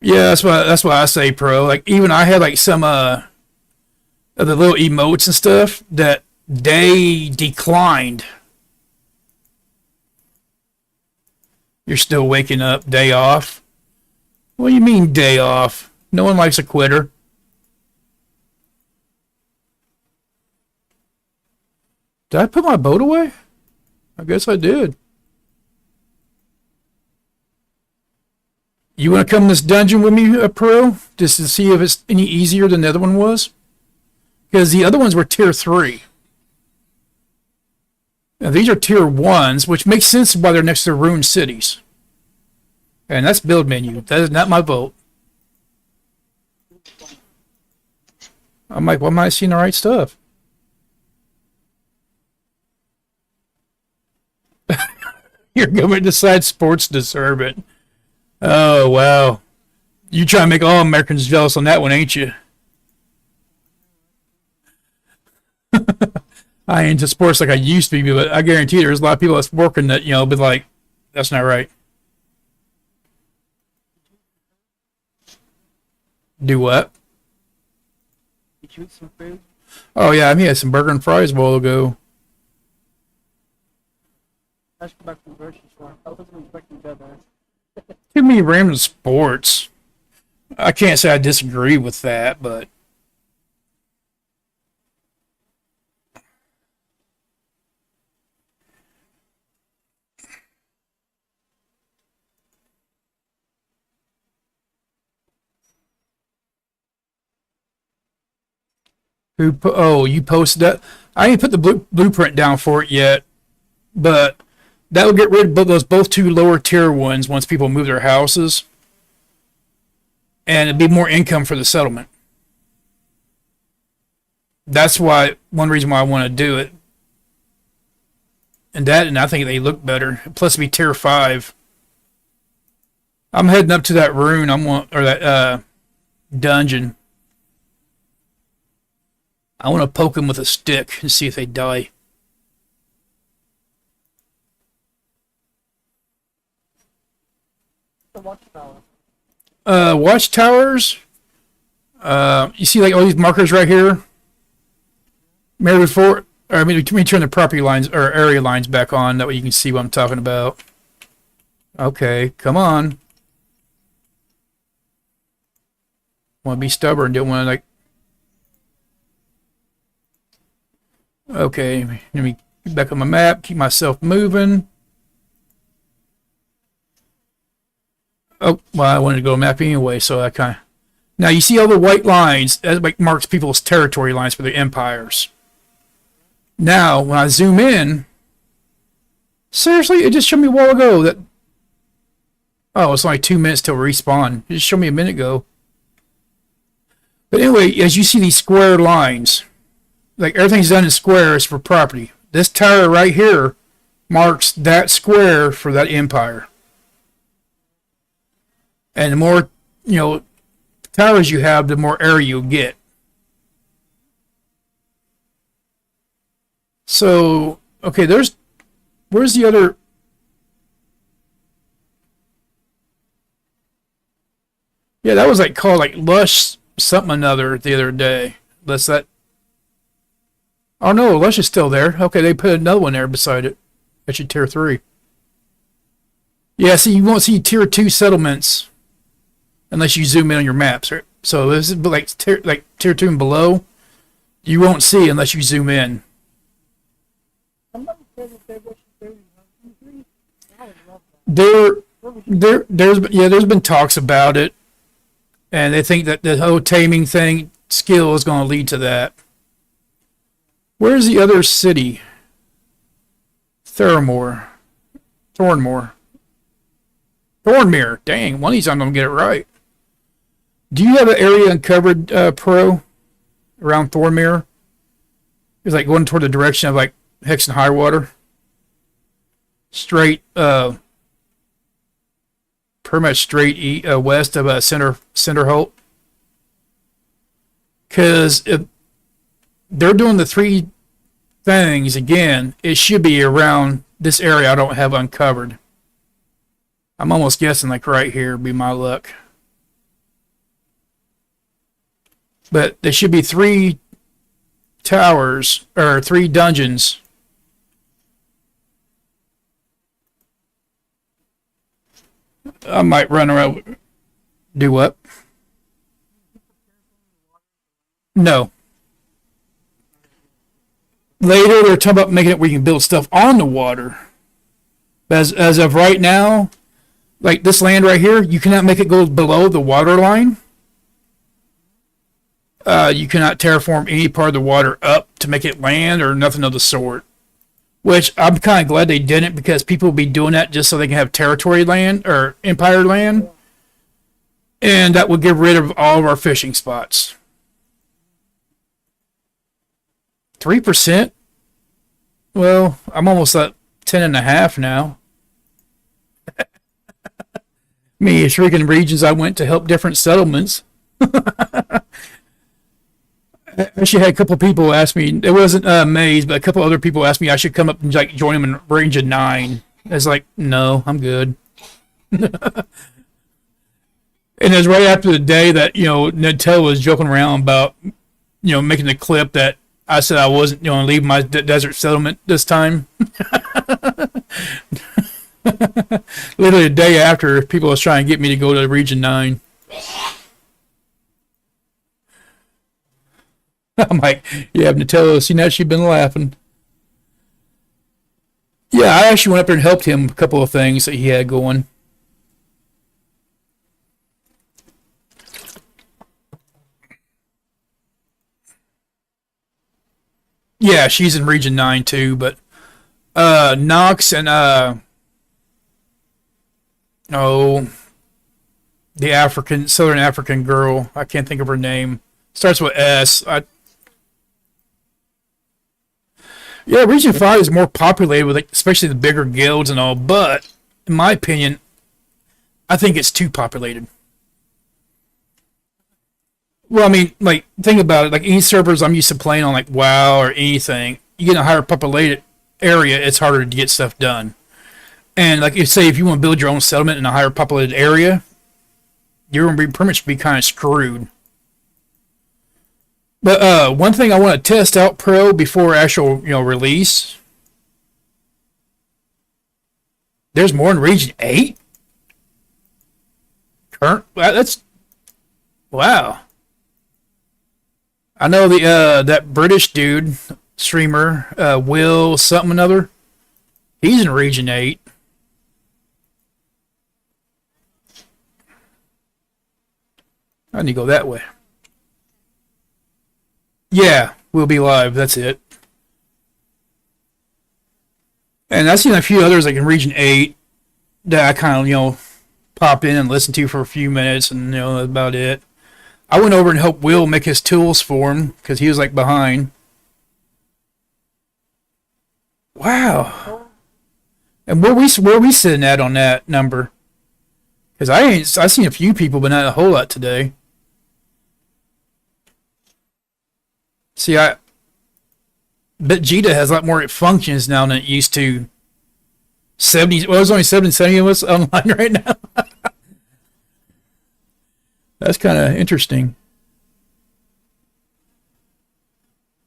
Speaker 1: Yeah, that's what I say, Pro. Like even I had like some of the little emotes and stuff that they declined. You're still waking up. Day off. What do you mean day off? No one likes a quitter. Did I put my boat away? I guess I did. You want to come in this dungeon with me, Pro? Just to see if it's any easier than the other one was? Because the other ones were tier 3. Now these are tier 1s, which makes sense why they're next to ruined cities. And that's build menu. That is not my vote. I'm like, why am I seeing the right stuff? Your government decides sports deserve it. Oh, wow. You try to make all Americans jealous on that one, ain't you? I ain't into sports like I used to be, but I guarantee there's a lot of people that's working that, but like, that's not right. Do what?
Speaker 5: Did you eat some food?
Speaker 1: Oh, yeah, I had some burger and fries a while ago.
Speaker 5: I should go back from the grocery store. I wasn't expecting to go there.
Speaker 1: Too many random sports. I can't say I disagree with that, but oh, you posted that? I didn't put the blueprint down for it yet, but that would get rid of those both two lower tier ones once people move their houses, and it'd be more income for the settlement. That's one reason why I want to do it. And I think they look better. Plus, it'd be tier 5. I'm heading up to that rune. That dungeon. I want to poke them with a stick and see if they die.
Speaker 5: The watchtower.
Speaker 1: Watchtowers. You see like all these markers right here? Maybe before, or let me turn the property lines or area lines back on. That way you can see what I'm talking about. Okay, come on. Want to be stubborn? Don't want to like. Okay, let me get back on my map. Keep myself moving. Oh, well, I wanted to go map anyway, so I kind of. Now you see all the white lines that like marks people's territory lines for the empires. Now, when I zoom in, seriously, it just showed me a while ago that. Oh, it's only 2 minutes till respawn. It just showed me a minute ago. But anyway, as you see these square lines, like everything's done in squares for property. This tower right here marks that square for that empire. And the more, towers you have, the more area you'll get. So, okay, where's the other? Yeah, that was called Lush something another the other day. Oh no, Lush is still there. Okay, they put another one there beside it. Actually, tier 3. Yeah, see, you won't see tier 2 settlements unless you zoom in on your maps. Right? So this is tier 2 and below. You won't see unless you zoom in.
Speaker 5: Somebody said that they wish they were I would love that.
Speaker 1: There's been talks about it, and they think that the whole taming skill is going to lead to that. Where's the other city? Thornmere. Dang, one of these I'm going to get it right. Do you have an area uncovered, Pro, around Thornmere? It's going toward the direction of Hex and Highwater. Straight, pretty much straight west of Cinderholt. Because if they're doing the 3 things again, it should be around this area I don't have uncovered. I'm almost guessing right here be my luck. But there should be 3 towers or 3 dungeons. I might run around. Do what? No. Later, they're talking about making it where you can build stuff on the water. But as of right now, like this land right here, you cannot make it go below the water line. You cannot terraform any part of the water up to make it land or nothing of the sort. Which I'm kind of glad they didn't, because people will be doing that just so they can have territory land or empire land. And that would get rid of all of our fishing spots. 3%? Well, I'm almost at 10.5 now. Me, freaking regions I went to help different settlements. I actually had a couple people ask me. It wasn't Maze, but a couple other people asked me I should come up and like join them in range of 9. It's like, no, I'm good. And it was right after the day that Nutella was joking around about making the clip that I said I wasn't leaving my desert settlement this time. Literally a day after, people was trying to get me to go to Region 9. I'm like, yeah, Nutella, see now she's been laughing. Yeah, I actually went up there and helped him a couple of things that he had going. Yeah, she's in Region 9 too, but Nox and the Southern African girl, I can't think of her name. Starts with S. Yeah, Region 5 is more populated with, like, especially the bigger guilds and all, but in my opinion, I think it's too populated. Well, I mean, like, think about it. Like, any servers I'm used to playing on, like WoW or anything, you get in a higher populated area, it's harder to get stuff done. And, like, if you want to build your own settlement in a higher populated area, you're going to be pretty much be kind of screwed. But one thing I want to test out Pro before actual release. There's more in Region 8. That's wow. I know that British dude streamer Will something another. He's in Region 8. I need to go that way. Yeah, we'll be live. That's it. And I've seen a few others like in Region 8 that I kind of, pop in and listen to for a few minutes, and that's about it. I went over and helped Will make his tools for him because he was like behind. Wow. And where we sitting at on that number? Because I've seen a few people, but not a whole lot today. See, Vegeta has a lot more functions now than it used to. 70. Well, there's only 70 of us online right now. That's kind of interesting.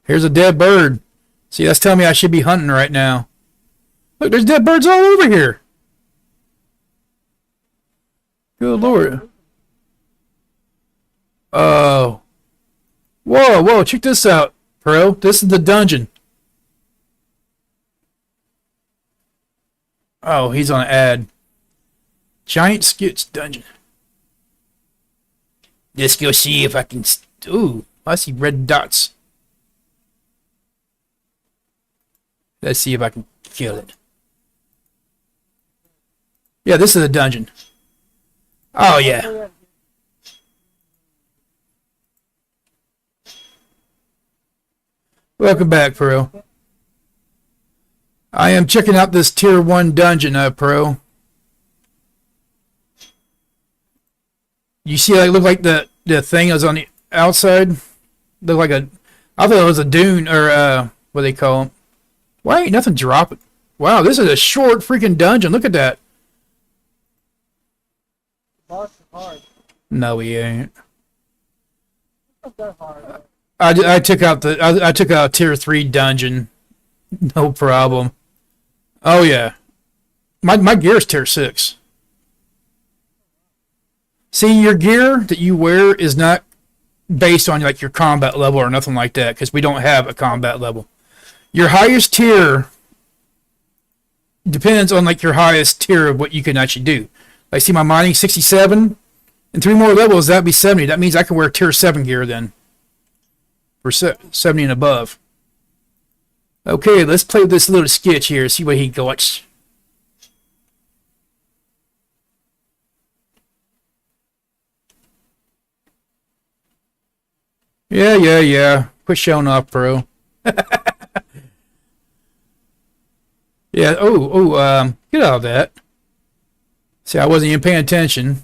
Speaker 1: Here's a dead bird. See, that's telling me I should be hunting right now. Look, there's dead birds all over here. Good Lord. Oh. Whoa, check this out, Pro. This is the dungeon. Oh, he's on an ad. Giant Scutes dungeon. Let's go see if I can... Ooh, I see red dots. Let's see if I can kill it. Yeah, this is a dungeon. Oh, yeah. Welcome back, Pro. I am checking out this tier 1 dungeon, Pro. You see how it looked like the thing is on the outside? Looked like I thought it was a dune, or what do they call them? Why ain't nothing dropping? Wow, this is a short freaking dungeon. Look at that.
Speaker 5: Boss is hard.
Speaker 1: No, he ain't.
Speaker 5: It's not that hard.
Speaker 1: I took out a tier 3 dungeon. No problem. Oh yeah. My gear's tier 6. See, your gear that you wear is not based on like your combat level or nothing like that, because we don't have a combat level. Your highest tier depends on like your highest tier of what you can actually do. Like, see my mining 67, and 3 more levels, that'd be 70. That means I can wear tier 7 gear then. For 70 and above. Okay, let's play with this little sketch here, see what he got. Yeah. Quit showing off, bro. Yeah, get out of that. See, I wasn't even paying attention.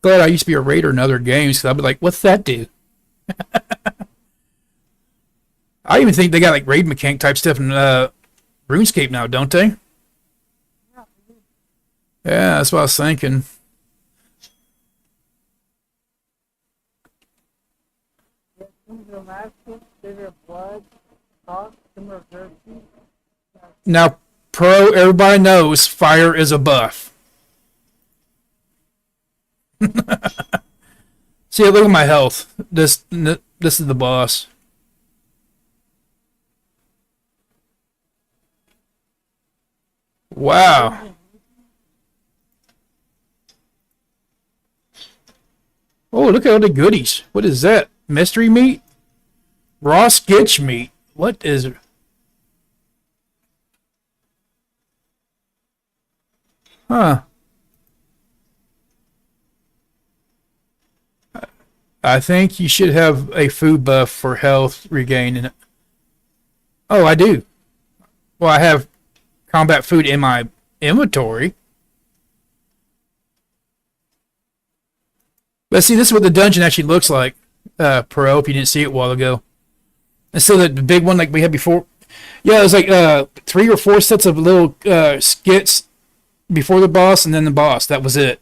Speaker 1: Glad I used to be a raider in other games, because I'd be like, what's that do? I even think they got like raid mechanic type stuff in RuneScape now, don't they? Yeah, that's what I was thinking.
Speaker 5: Some of them actions, bitter blood, talk, similar virtue.
Speaker 1: Now, pro, everybody knows fire is a buff. See, look at my health. This is the boss. Wow. Oh, look at all the goodies. What is that? Mystery meat? Raw sketch meat. What is it? Huh. I think you should have a food buff for health regain. Oh, I do. Well, I have combat food in my inventory. But see, this is what the dungeon actually looks like, Pro, if you didn't see it a while ago. And so the big one like we had before, yeah, it was like 3 or 4 sets of little skits before the boss and then the boss. That was it.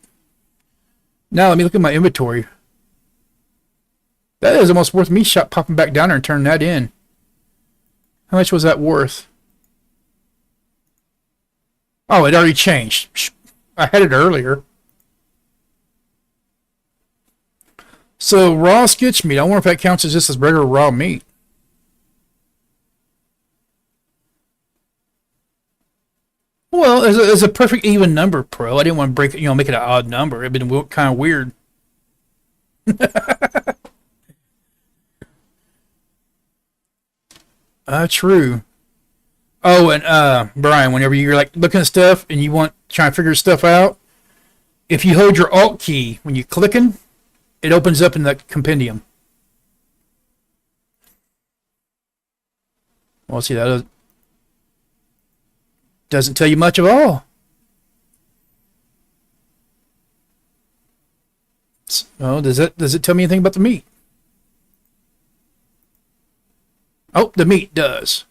Speaker 1: Now let me look at my inventory. That is almost worth me popping back down there and turning that in. How much was that worth? Oh, it already changed. I had it earlier. So, raw sketch meat. I wonder if that counts as just as regular raw meat. Well, it's a perfect even number, Pro. I didn't want to break it, make it an odd number. It'd been kind of weird. True. Oh, and Brian, whenever you're like looking at stuff and you want trying to figure stuff out, if you hold your Alt key when you're clicking, it opens up in the compendium. Well, see, that doesn't tell you much at all. Oh, does it tell me anything about the meat? Oh, the meat does.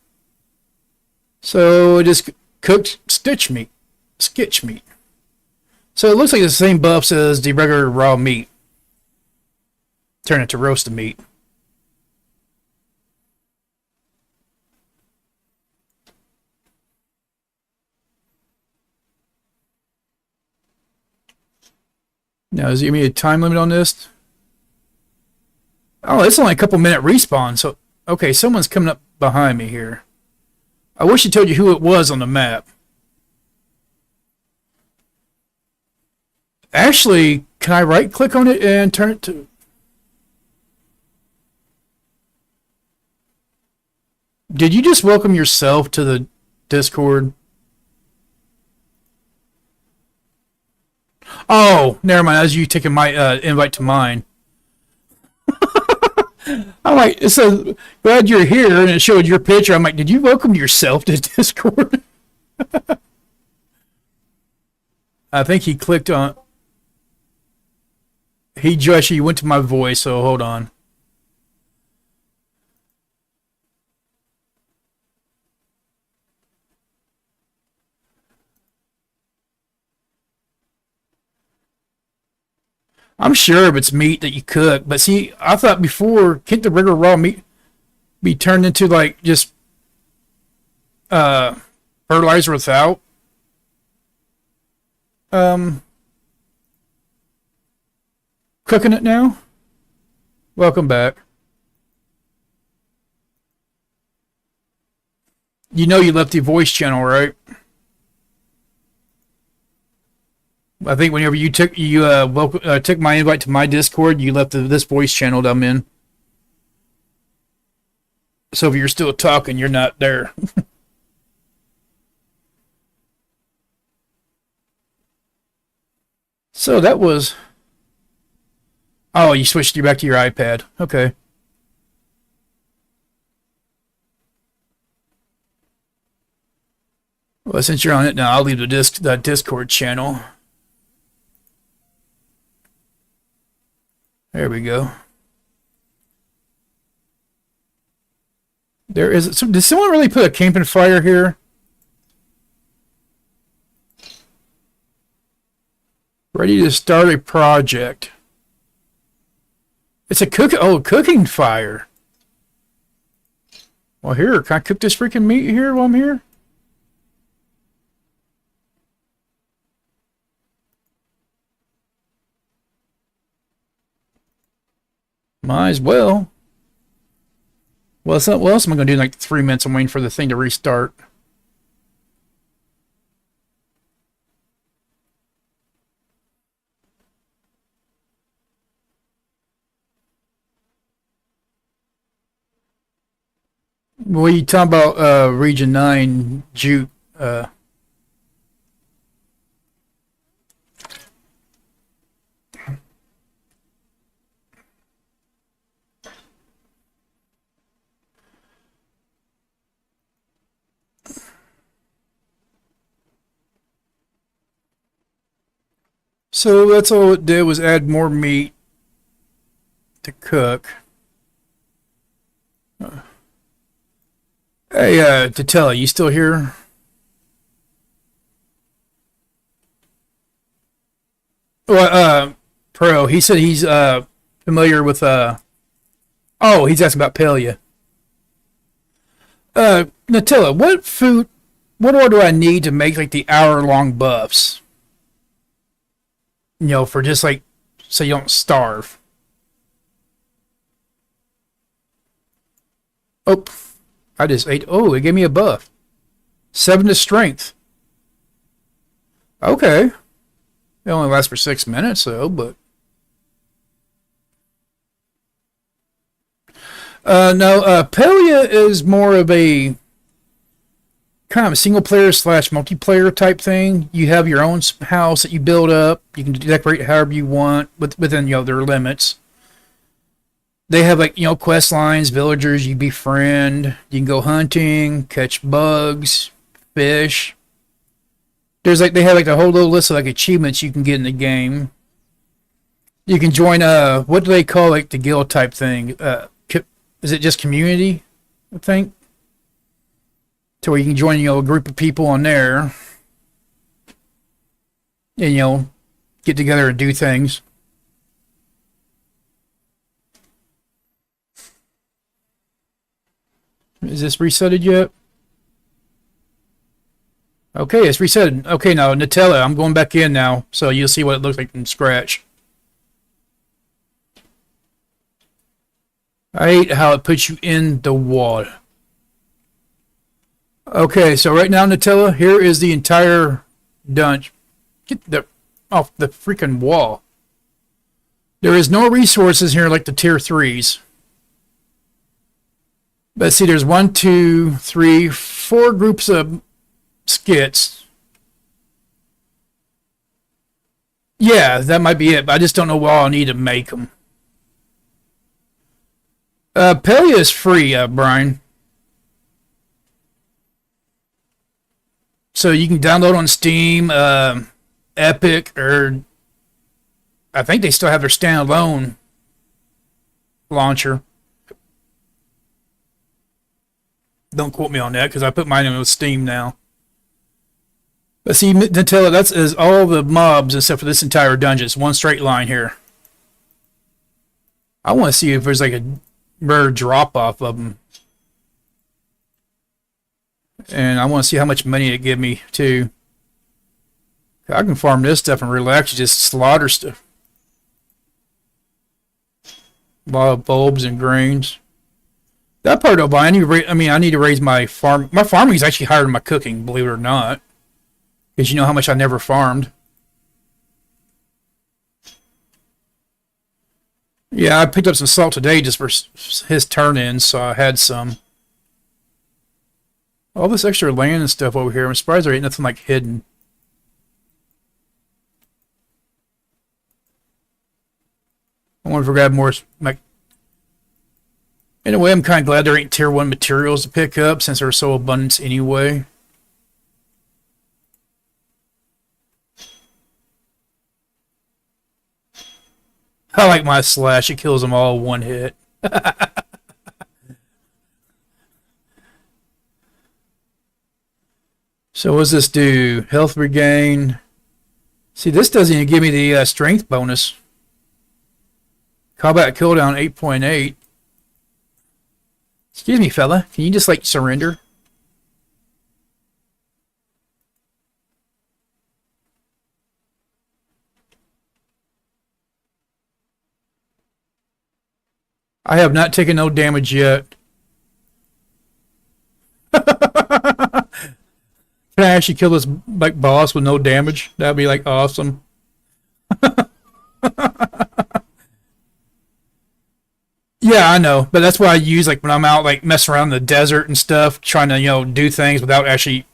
Speaker 1: So it is cooked sketch meat. So it looks like the same buffs as the regular raw meat. Turn it to roasted meat. Now, is there a time limit on this? Oh, it's only a couple minute respawn. So, okay, someone's coming up behind me here. I wish it told you who it was on the map. Actually, can I right click on it and turn it to... Did you just welcome yourself to the Discord? Oh, never mind. That was you taking my invite to mine. I'm like, it says, glad you're here, and it showed your picture. I'm like, did you welcome yourself to Discord? I think he clicked on... He just went to my voice, so hold on. I'm sure if it's meat that you cook, but see, I thought before, can't the regular raw meat be turned into like just fertilizer without cooking it now? Welcome back. You know you left the voice channel, right? I think whenever you took took my invite to my Discord, you left this voice channel that I'm in. So if you're still talking, you're not there. So that was... Oh, you switched you back to your iPad. Okay. Well, since you're on it now, I'll leave the Discord channel. There we go. There is... So did someone really put a camping fire here? Ready to start a project. It's a cooking fire. Well, here, can I cook this freaking meat here while I'm here? Might as well. What else am I going to do in like 3 minutes? I'm waiting for the thing to restart. What are you talking about, Region 9 Juke? So that's all it did was add more meat to cook. Hey, Tatella, you still here? Well, Pro, he said he's familiar with oh, he's asking about Pelia. Nutella, what all do I need to make like the hour-long buffs? You know, for just like so you don't starve. Oh, I just ate. Oh, it gave me a buff. 7 to strength. Okay. It only lasts for 6 minutes, though, but... no, Pelia is more of a kind of a single player slash multiplayer type thing. You have your own house that you build up. You can decorate however you want within, you know, their limits. They have like, you know, quest lines, villagers you befriend. You can go hunting, catch bugs, fish. There's like, they have like a whole little list of like achievements you can get in the game. You can join what do they call like the guild type thing? Is it just community? I think. To where you can join, you know, a group of people on there. And, you know, get together and do things. Is this resetted yet? Okay, it's resetted. Okay, now, Nutella, I'm going back in now, so you'll see what it looks like from scratch. I hate how it puts you in the water. Okay, so right now, Nutella, here is the entire dungeon. Get off the freaking wall. There is no resources here like the tier 3s. But see, there's 1, 2, 3, 4 groups of skits. Yeah, that might be it, but I just don't know what I'll need to make them. Pelia is free, Brian. So you can download on Steam, Epic, or I think they still have their standalone launcher. Don't quote me on that because I put mine in with Steam now. But see, Nutella, that's is all the mobs except for this entire dungeon. It's one straight line here. I want to see if there's like a rare drop off of them. And I want to see how much money it give me too. I can farm this stuff and relax, just slaughter stuff. A lot of bulbs and grains. That part don't buy. I need to raise my farm. My farming is actually higher than my cooking, believe it or not. Because you know how much I never farmed. Yeah, I picked up some salt today just for his turn-in, so I had some. All this extra land and stuff over here, I'm surprised there ain't nothing like hidden. I wonder if we grab more. In a way, I'm kind of glad there ain't tier 1 materials to pick up since they're so abundant anyway. I like my slash. It kills them all one hit. So what does this do? Health regain. See, this doesn't even give me the strength bonus. Combat cooldown 8.8. Excuse me, fella. Can you just, like, surrender? I have not taken no damage yet. Can I actually kill this, like, boss with no damage? That'd be, like, awesome. Yeah, I know, but that's what I use, like, when I'm out, like, messing around in the desert and stuff, trying to, do things without actually,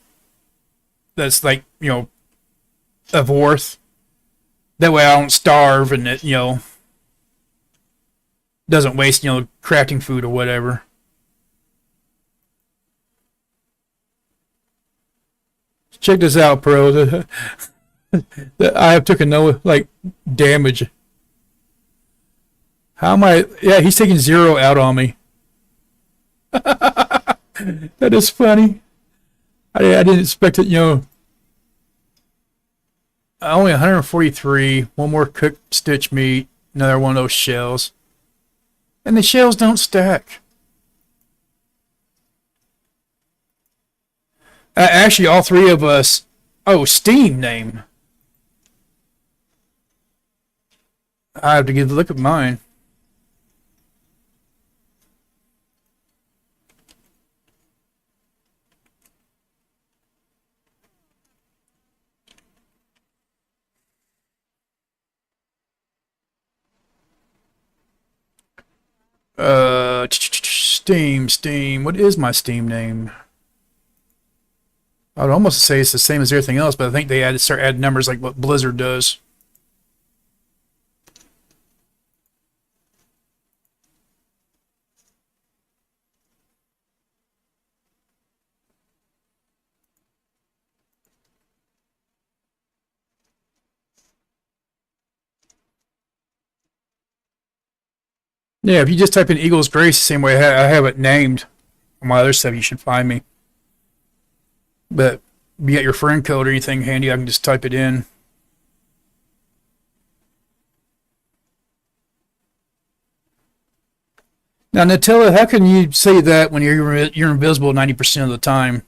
Speaker 1: that's, like, of worth. That way I don't starve and it, doesn't waste, crafting food or whatever. Check this out, bro. I have taken no, like, damage. How am I? Yeah, he's taking 0 out on me. That is funny. I didn't expect it, Only 143. One more cooked stitch meat. Another one of those shells. And the shells don't stack. Actually, all three of us... Oh, Steam name. I have to give a look at mine. Steam. What is my Steam name? I would almost say it's the same as everything else, but I think they start adding numbers like what Blizzard does. Yeah, if you just type in Eagle's Grace the same way I have it named on my other stuff, you should find me. But if you got your friend code or anything handy, I can just type it in. Now, Nutella, how can you say that when you're invisible 90% of the time?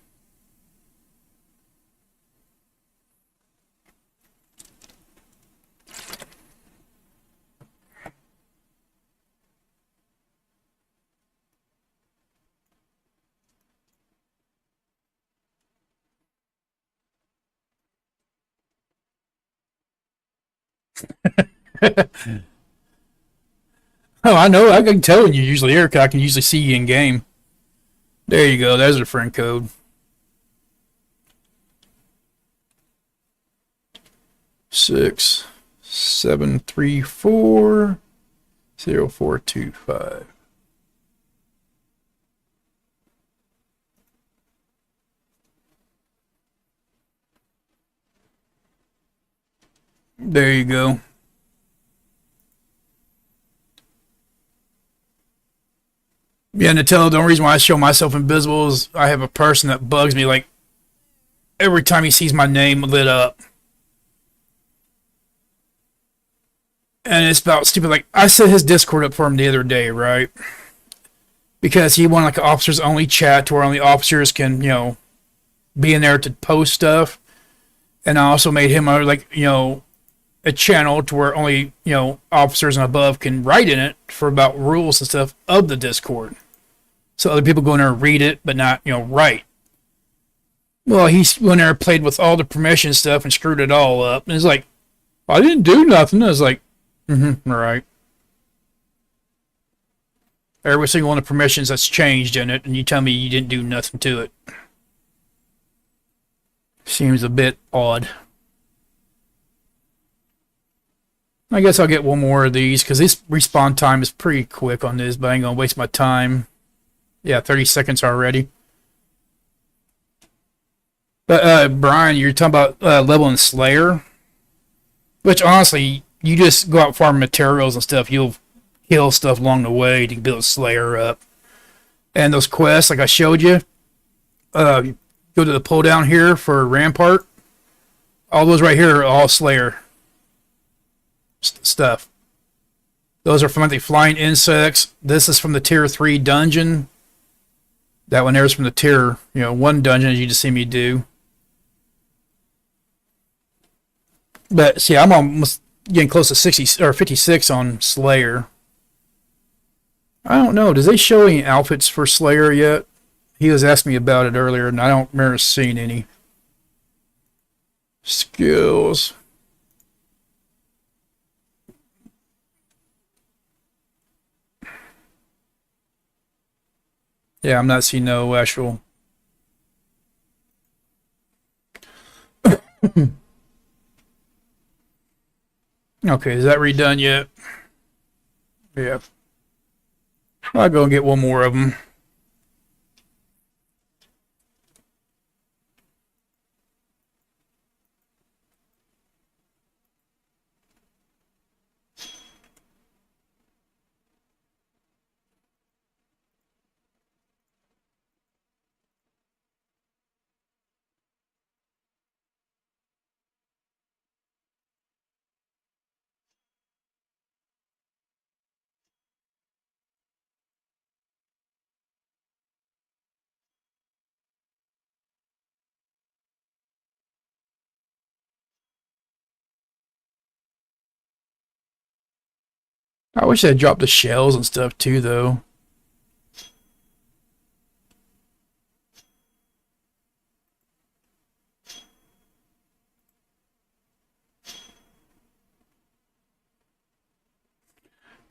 Speaker 1: Oh, I know. I can tell when you're usually here because I can usually see you in game. There you go. There's the friend code. 6, 7, 3, 4, 0, 4, 2, 5. There you go. Yeah, Nutella, the only reason why I show myself invisible is I have a person that bugs me, like, every time he sees my name lit up. And it's about stupid, like, I set his Discord up for him the other day, right? Because he wanted, like, an officers-only chat to where only officers can, be in there to post stuff. And I also made him, like, a channel to where only, officers and above can write in it for about rules and stuff of the Discord. So other people go in there and read it, but not, write. Well, he went there and played with all the permission stuff and screwed it all up. And it's like, I didn't do nothing. I was like, all right. Every single one of the permissions that's changed in it, and you tell me you didn't do nothing to it. Seems a bit odd. I guess I'll get one more of these, because this respawn time is pretty quick on this, but I ain't going to waste my time. Yeah, 30 seconds already. But, Brian, you're talking about leveling Slayer. Which, honestly, you just go out farming materials and stuff. You'll kill stuff along the way to build Slayer up. And those quests, like I showed you, go to the pull down here for Rampart. All those right here are all Slayer stuff. Those are from the flying insects. This is from the tier 3 dungeon. That one there is from the tier 1 dungeon, as you just see me do. But see, I'm almost getting close to 60 or 56 on Slayer. I don't know. Does they show any outfits for Slayer yet? He was asking me about it earlier, and I don't remember seeing any. Skills. Yeah, I'm not seeing no actual. Okay, is that redone yet? Yeah. I'll go and get one more of them. I wish they'd dropped the shells and stuff too, though.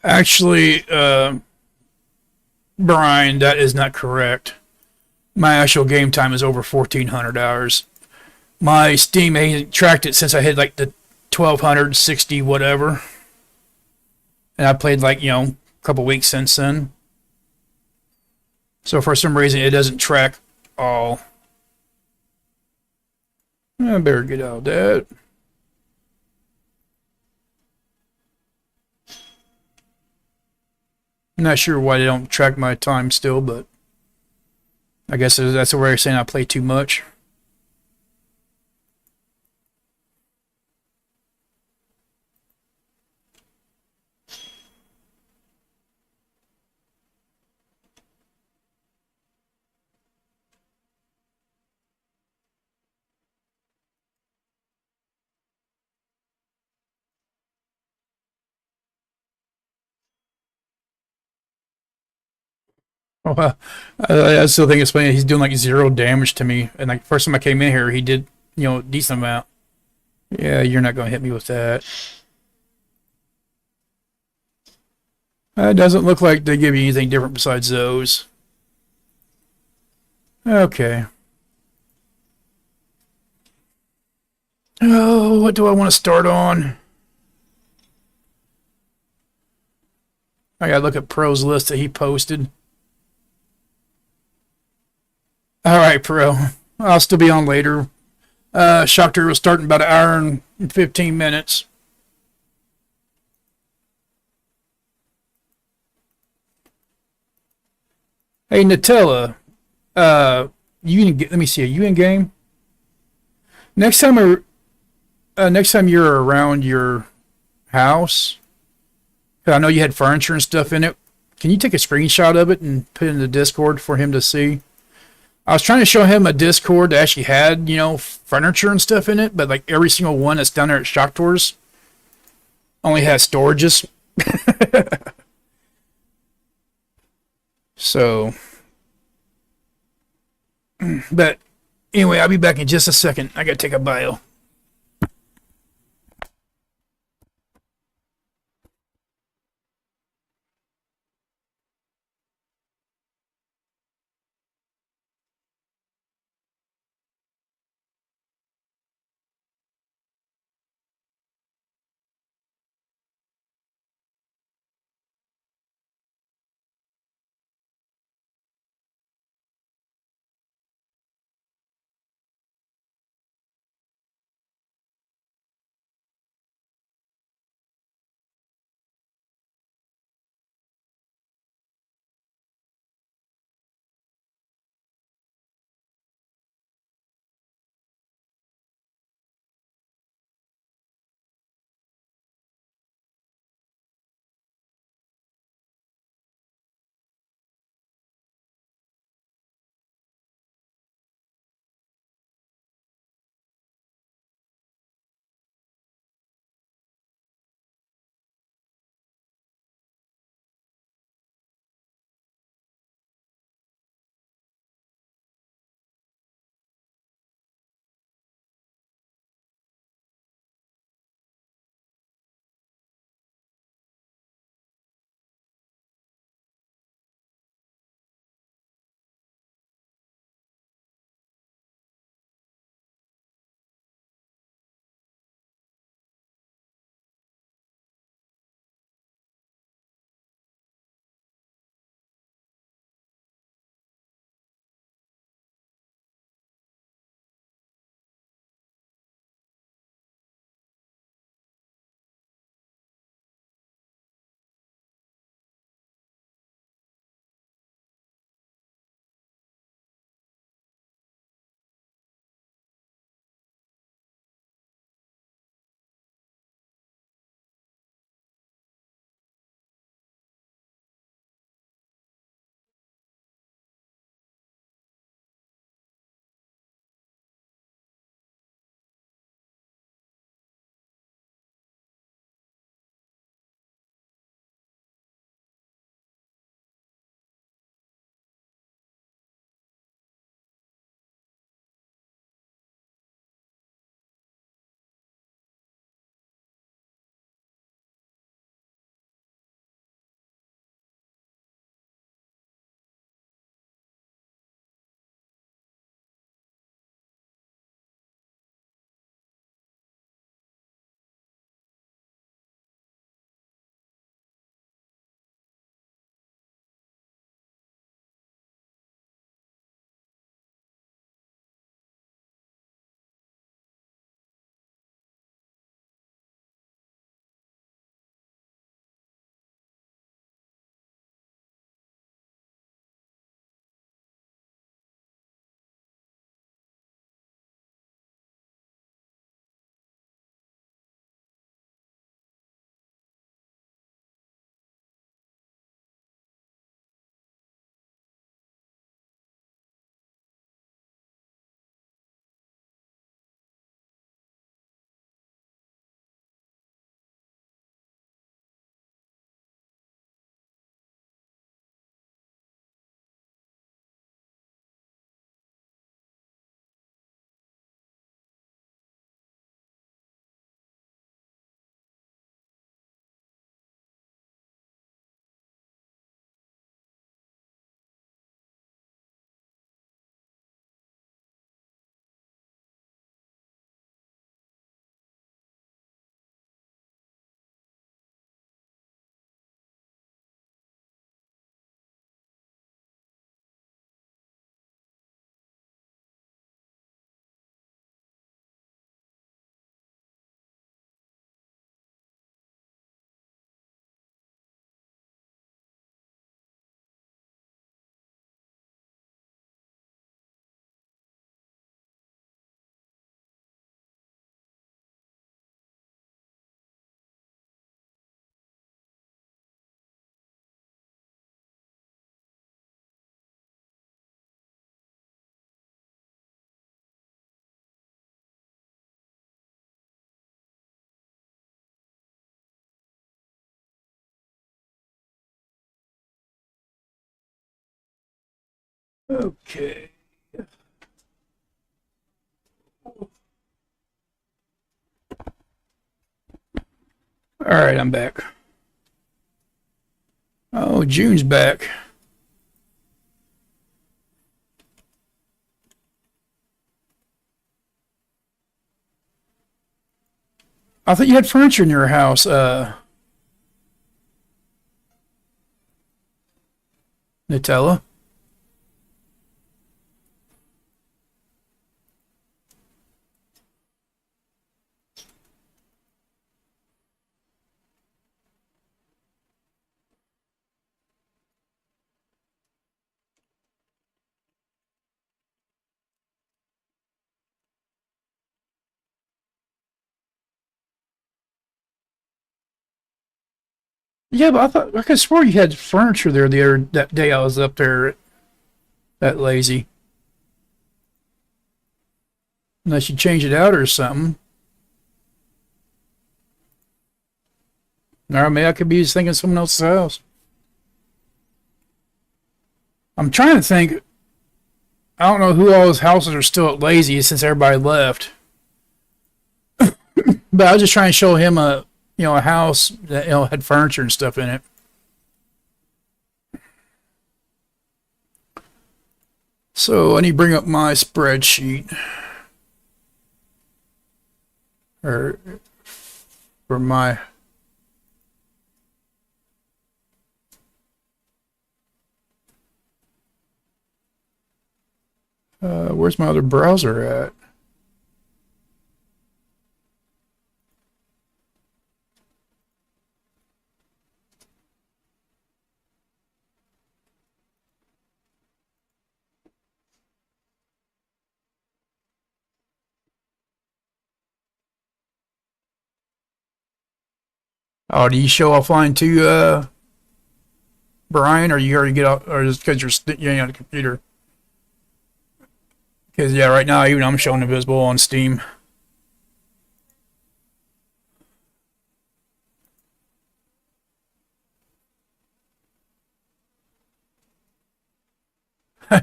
Speaker 1: Actually, Brian, that is not correct. My actual game time is over 1,400 hours. My Steam hasn't tracked it since I hit like the 1,260 whatever. And I played like, a couple weeks since then. So for some reason it doesn't track all. I better get out of that. I'm not sure why they don't track my time still, but I guess that's a way of saying I play too much. Oh, I still think it's funny. He's doing like 0 damage to me, and like first time I came in here, he did, a decent amount. Yeah, you're not gonna hit me with that. It doesn't look like they give you anything different besides those. Okay. Oh, what do I want to start on? I gotta look at Pro's list that he posted. Alright, Pro. I'll still be on later. Shockter will start in about an hour and 15 minutes. Hey, Nutella. You in, let me see. Are you in game? Next time you're around your house, 'cause I know you had furniture and stuff in it. Can you take a screenshot of it and put it in the Discord for him to see? I was trying to show him a Discord that actually had, furniture and stuff in it, but like every single one that's down there at Shock Tours only has storages. So, but anyway, I'll be back in just a second. I gotta take a bio. Okay. All right, I'm back. Oh, June's back. I thought you had furniture in your house, Nutella. Yeah, but I could swear you had furniture there that day I was up there that lazy. Unless you change it out or something. Or maybe I could be just thinking of someone else's house. I'm trying to think. I don't know who all his houses are still at lazy since everybody left. But I was just trying to show him a house that had furniture and stuff in it. So I need to bring up my spreadsheet. Or for my where's my other browser at? Oh, do you show offline too, Brian, or you already get off, or just because you're on the computer? Because yeah, right now even I'm showing invisible on Steam.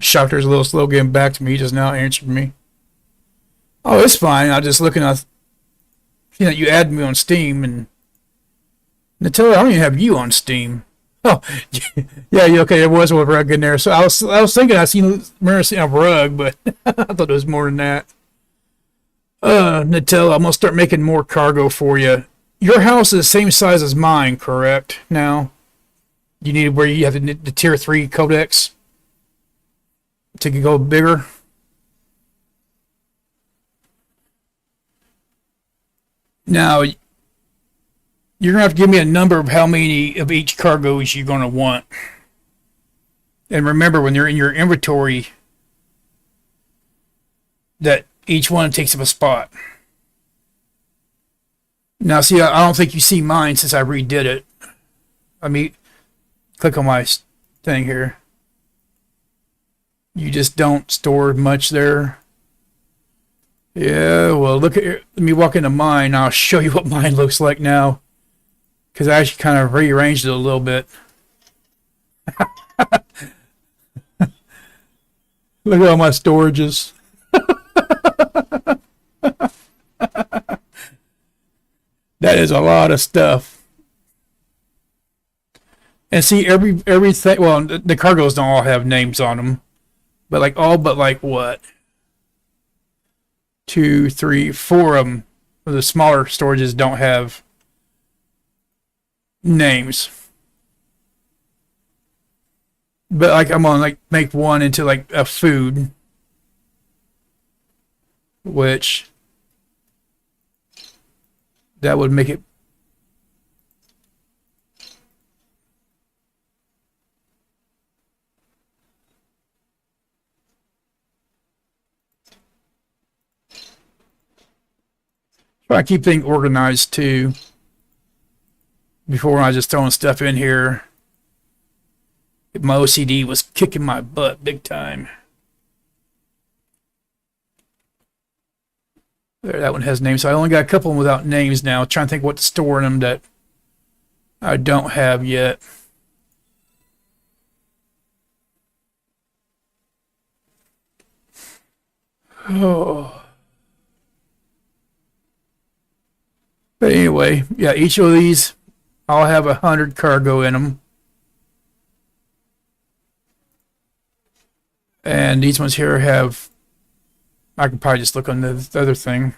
Speaker 1: Shopter's a little slow getting back to me. He just now answered me. Oh, it's fine. I'm just looking at, you added me on Steam, and Nutella, I don't even have you on Steam. Oh, yeah, okay, there was a rug in there. So I was thinking remember seeing a rug, but I thought it was more than that. Nutella, I'm gonna start making more cargo for you. Your house is the same size as mine, correct? Now, you need where you have the tier 3 codex to go bigger. Now, you're gonna have to give me a number of how many of each cargoes you're gonna want. And remember, when they're in your inventory, that each one takes up a spot. Now, see, I don't think you see mine since I redid it. I mean, click on my thing here. You just don't store much there. Yeah, well, let me walk into mine. I'll show you what mine looks like now. Because I actually kind of rearranged it a little bit. Look at all my storages. That is a lot of stuff. And see, everything. Well, the cargoes don't all have names on them, but like what? 2, 3, 4 of them. The smaller storages don't have names. But like I'm gonna make one into like a food, which that would make it. Try to keep things organized too. Before I was just throwing stuff in here. My OCD was kicking my butt big time. There, that one has names. So I only got a couple without names now. Trying to think what to store in them that I don't have yet. Oh. But anyway, yeah, each of these, I'll have 100 cargo in them. And these ones here have, I can probably just look on the other thing.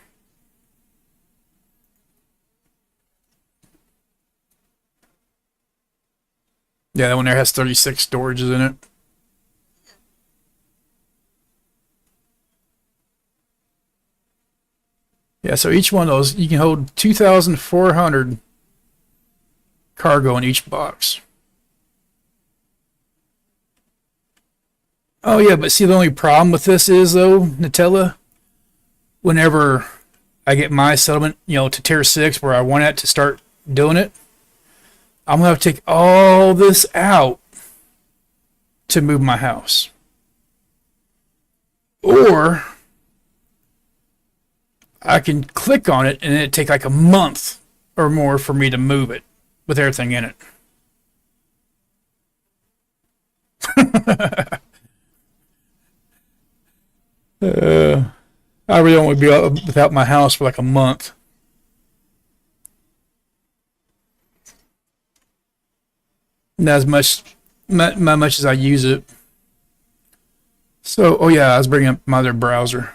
Speaker 1: Yeah, that one there has 36 storages in it. Yeah, so each one of those, you can hold 2,400 cargo in each box. Oh yeah, but see the only problem with this is though, Nutella, whenever I get my settlement, to tier 6 where I want it to start doing it, I'm gonna have to take all this out to move my house. Or I can click on it and it'd take like a month or more for me to move it with everything in it. I really don't want to be out without my house for like a month. Not as much, not much as I use it. So, oh yeah, I was bringing up my other browser.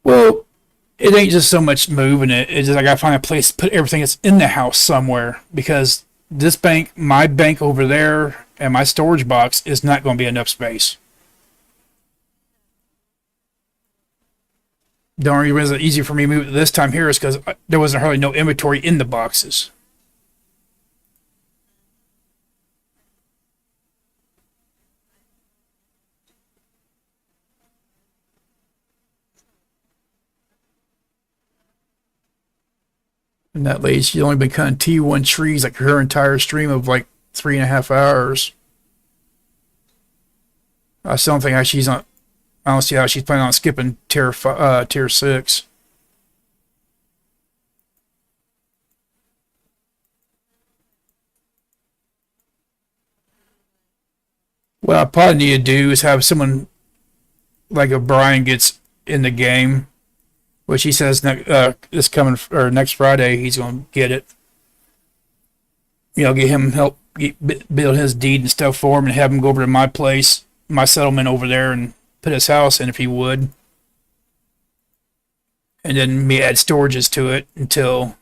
Speaker 1: Well, it ain't just so much moving it. It's just I gotta find a place to put everything that's in the house somewhere because this bank, my bank over there, and my storage box is not going to be enough space. The only reason it's easy for me to move it this time here is because there wasn't hardly no inventory in the boxes. And that lady, she's only been cutting T1 trees like her entire stream of like 3.5 hours. I still don't think how she's on. I don't see how she's planning on skipping tier 6. What I probably need to do is have someone like O'Brien gets in the game, which he says this coming or next Friday he's going to get it. Get him help build his deed and stuff for him, and have him go over to my place, my settlement over there, and put his house in if he would. And then me add storages to it until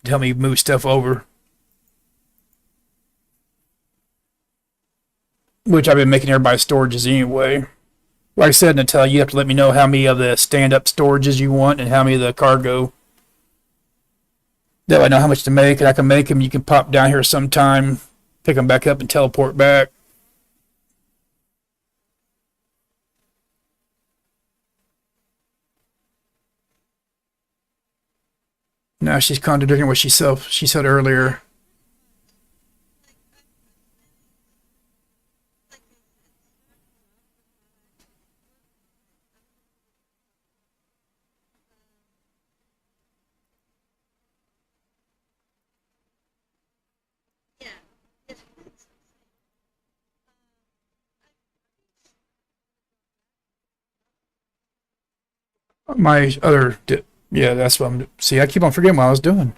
Speaker 1: help me move stuff over. Which I've been making everybody storages anyway. Like I said, Natalia, you have to let me know how many of the stand-up storages you want and how many of the cargo. That way I know how much to make, and I can make them. You can pop down here sometime, pick them back up, and teleport back. Now she's contradicting what she said earlier. My other, yeah, that's what I'm. See, I keep on forgetting what I was doing.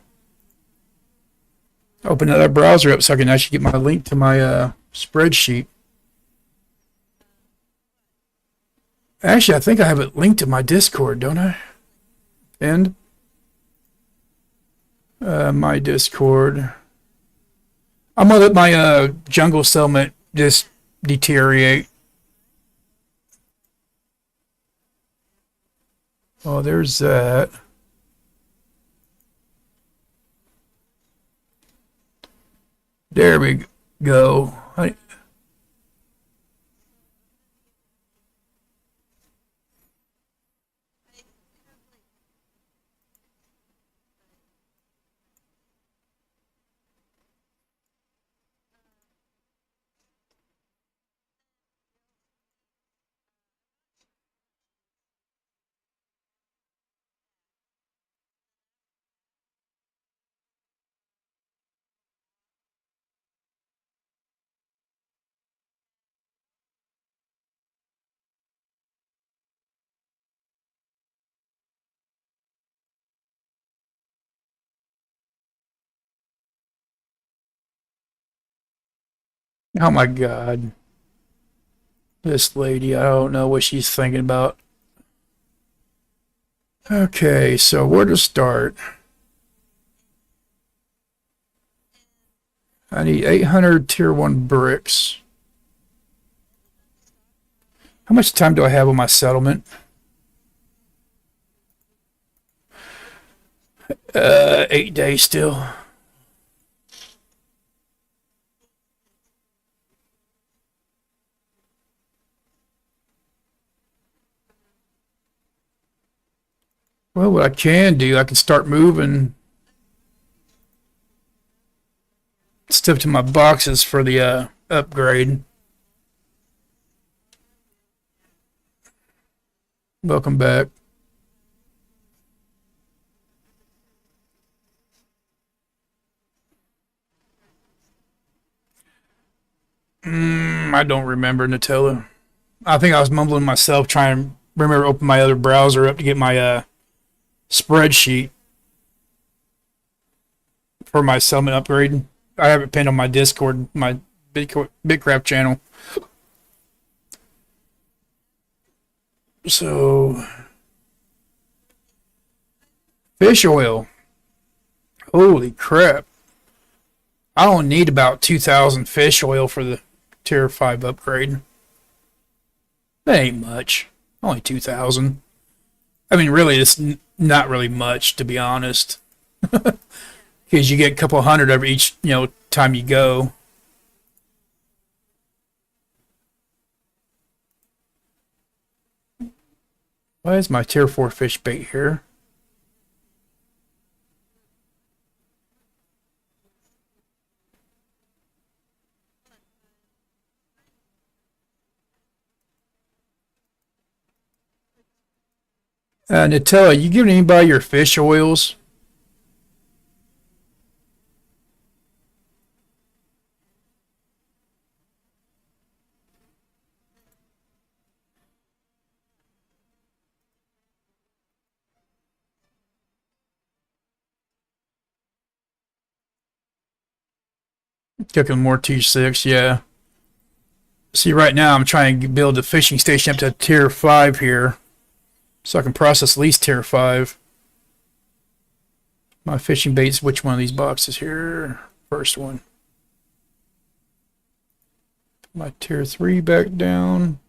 Speaker 1: Open that browser up so I can actually get my link to my spreadsheet. Actually, I think I have it linked to my Discord, don't I? And my Discord. I'm gonna let my jungle settlement just deteriorate. Oh, there's that. There we go. Oh my God. This lady, I don't know what she's thinking about. Okay, so where to start? I need 800 tier 1 bricks. How much time do I have on my settlement? 8 days still. Well, what I can do, I can start moving stuff to my boxes for the upgrade. Welcome back. I don't remember, Nutella. I think I was mumbling myself trying to remember to open my other browser up to get my spreadsheet for my settlement upgrade. I have it pinned on my Discord, my BitCraft channel. So, fish oil. Holy crap. I don't need about 2,000 fish oil for the tier 5 upgrade. That ain't much. Only 2,000. I mean, really, it's not really much, to be honest. Because you get a couple hundred every each, time you go. Why is my tier 4 fish bait here? Nutella, you giving anybody your fish oils? Cooking more T6, yeah. See, right now I'm trying to build a fishing station up to tier 5 here. So I can process at least tier 5. My fishing baits, which one of these boxes here? First one. Put my tier 3 back down.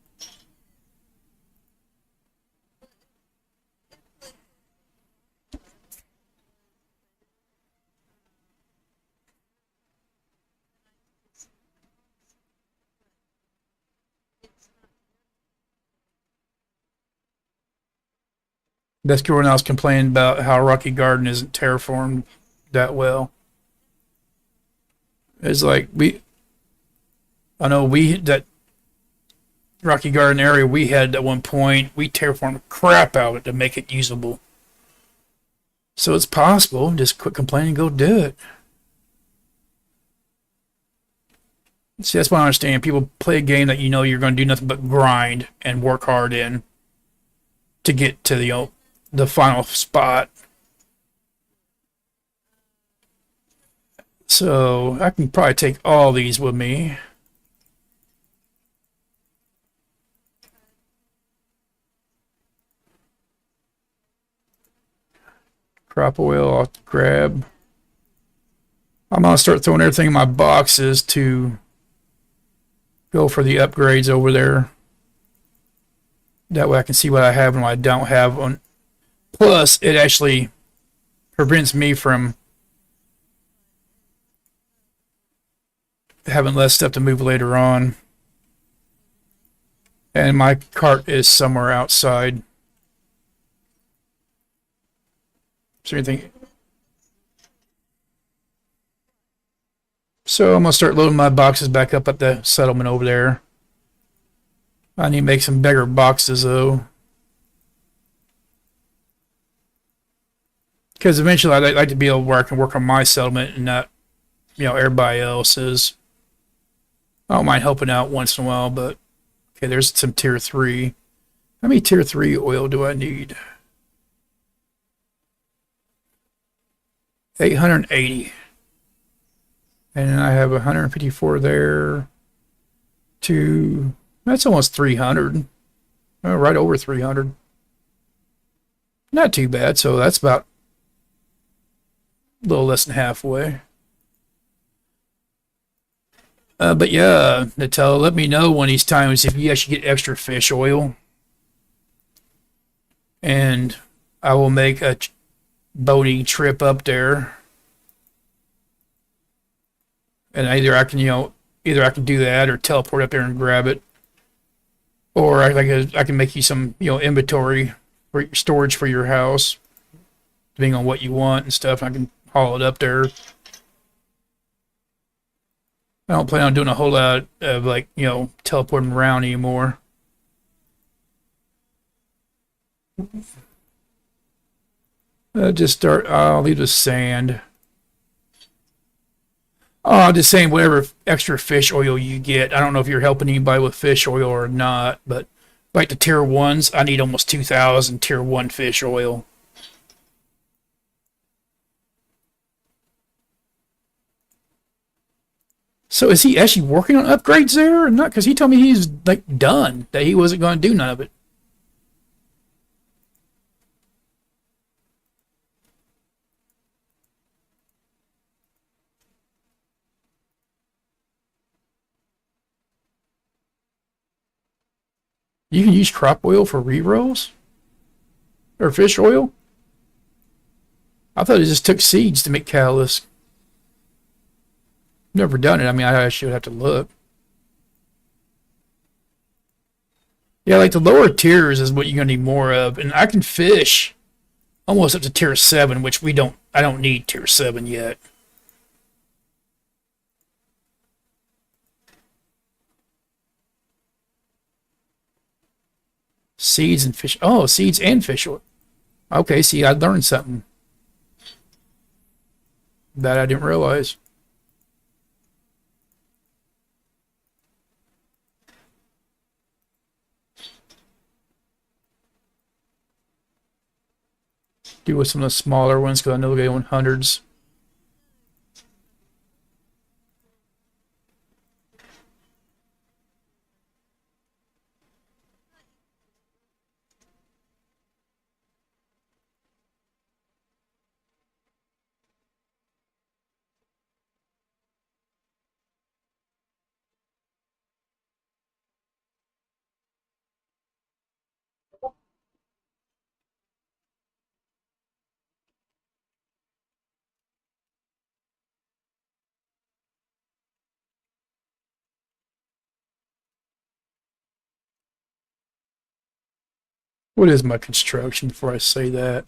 Speaker 1: That's good when I was complaining about how Rocky Garden isn't terraformed that well. It's like I know that Rocky Garden area we had at one point, we terraformed the crap out of it to make it usable. So it's possible. Just quit complaining and go do it. See, that's what I understand. People play a game that you're going to do nothing but grind and work hard in to get to the final spot. So I can probably take all these with me. Crop oil, I'll grab. I'm going to start throwing everything in my boxes to go for the upgrades over there. That way I can see what I have and what I don't have on. Plus, it actually prevents me from having less stuff to move later on. And my cart is somewhere outside. Is there anything? So I'm going to start loading my boxes back up at the settlement over there. I need to make some bigger boxes though. Because eventually I'd like to be able where I can work on my settlement and not, everybody else's. I don't mind helping out once in a while, but okay, there's some tier 3. How many tier 3 oil do I need? 880. And I have 154 there. to, that's almost 300. Right over 300. Not too bad. So that's about a little less than halfway. But yeah, Nutella, let me know one of these times if you actually get extra fish oil. And I will make a boating trip up there. And either I can, either I can do that or teleport up there and grab it. Or I can make you some, inventory for your storage for your house, depending on what you want and stuff. I can haul it up there. I don't plan on doing a whole lot of teleporting around anymore. Just start. I'll leave the sand. Oh, I'm just saying, whatever extra fish oil you get. I don't know if you're helping anybody with fish oil or not, but like the tier 1s, I need almost 2,000 tier 1 fish oil. So is he actually working on upgrades there or not? Because he told me he's like done, that he wasn't going to do none of it. You can use crop oil for re-rolls? Or fish oil? I thought it just took seeds to make catalyst. Never done it. I mean, I should have to look. Yeah, like the lower tiers is what you're gonna need more of, and I can fish almost up to tier 7, which I don't need tier 7 yet. Seeds and fish. Oh, seeds and fish oil. Okay, see, I learned something that I didn't realize. Do with some of the smaller ones because I know they're going hundreds. What is my construction before I say that?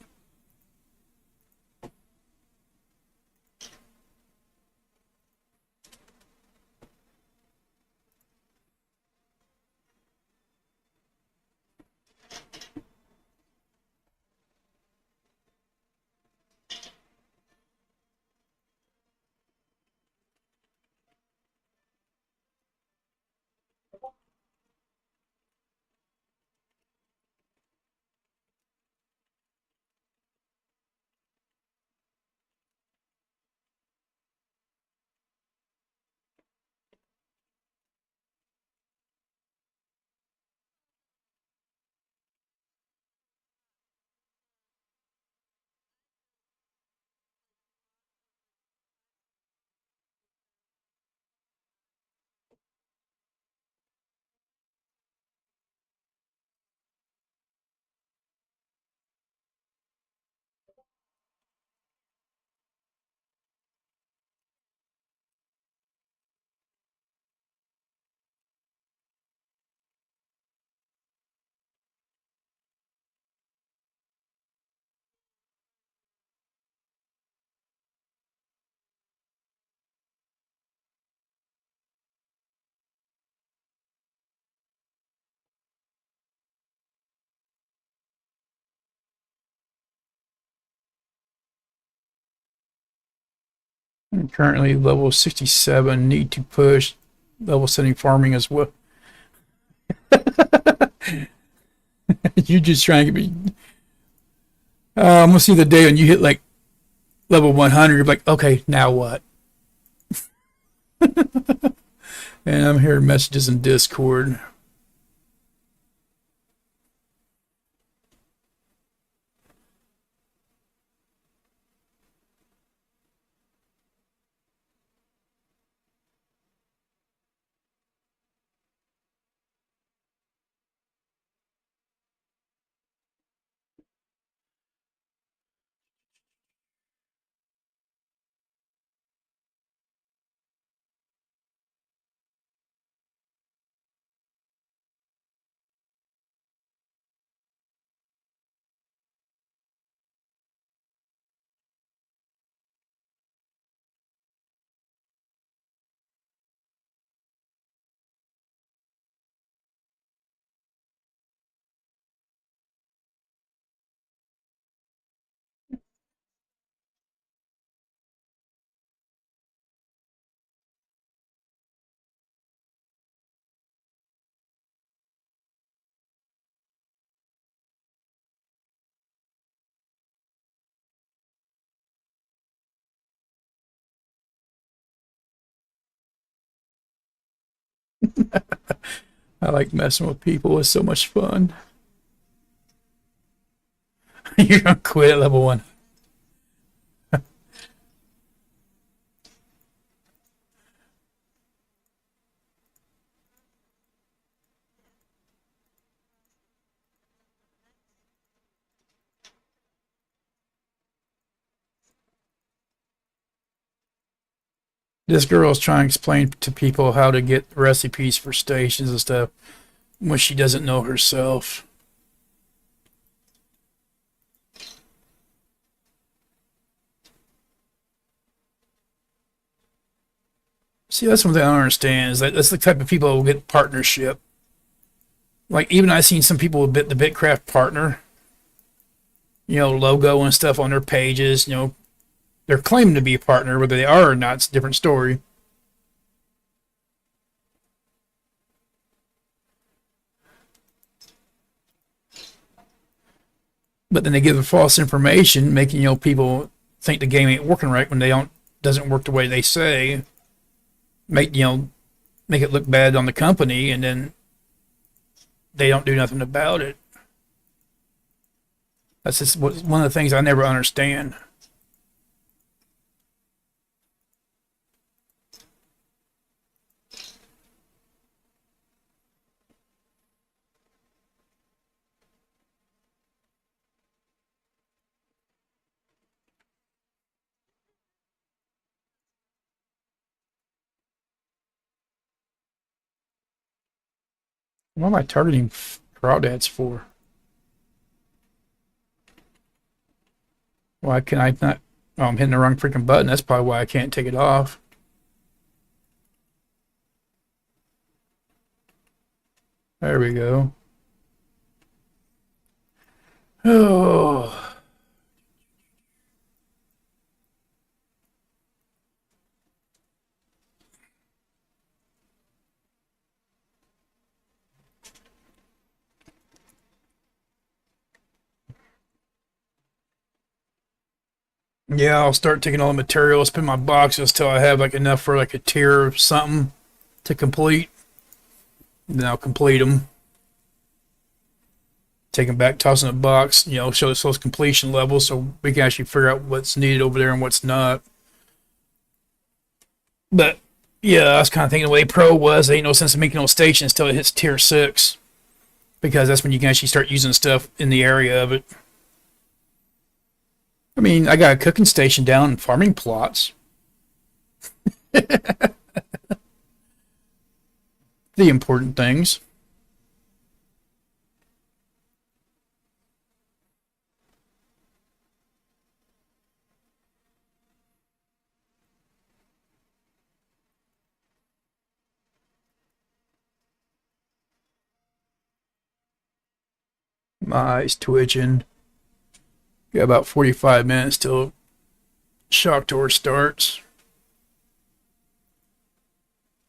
Speaker 1: I'm currently level 67. Need to push level 70 farming as well. You just trying to get me. I'm gonna see the day when you hit like level 100. You're like, okay, now what? And I'm hearing messages in Discord. I like messing with people. It's so much fun. You're gonna quit at level 1. This girl's trying to explain to people how to get recipes for stations and stuff when she doesn't know herself. See, that's one thing I don't understand is that that's the type of people who will get partnership. Like even I've seen some people with the BitCraft partner, logo and stuff on their pages. They're claiming to be a partner, whether they are or not, it's a different story. But then they give false information, making people think the game ain't working right when they doesn't work the way they say. Make it look bad on the company, and then they don't do nothing about it. That's just one of the things I never understand. What am I targeting crawdads for? Why can I not? Oh, I'm hitting the wrong freaking button. That's probably why I can't take it off. There we go. Oh. Yeah, I'll start taking all the materials, put in my boxes till I have like enough for like a tier of something to complete. Then I'll complete them. Take them back, toss in a box, show us those completion levels so we can actually figure out what's needed over there and what's not. But yeah, I was kind of thinking the way Pro was, there ain't no sense of making no stations till it hits tier 6. Because that's when you can actually start using stuff in the area of it. I mean, I got a cooking station down in farming plots. The important things. My eyes twitching. Got about 45 minutes till Shock Tour starts.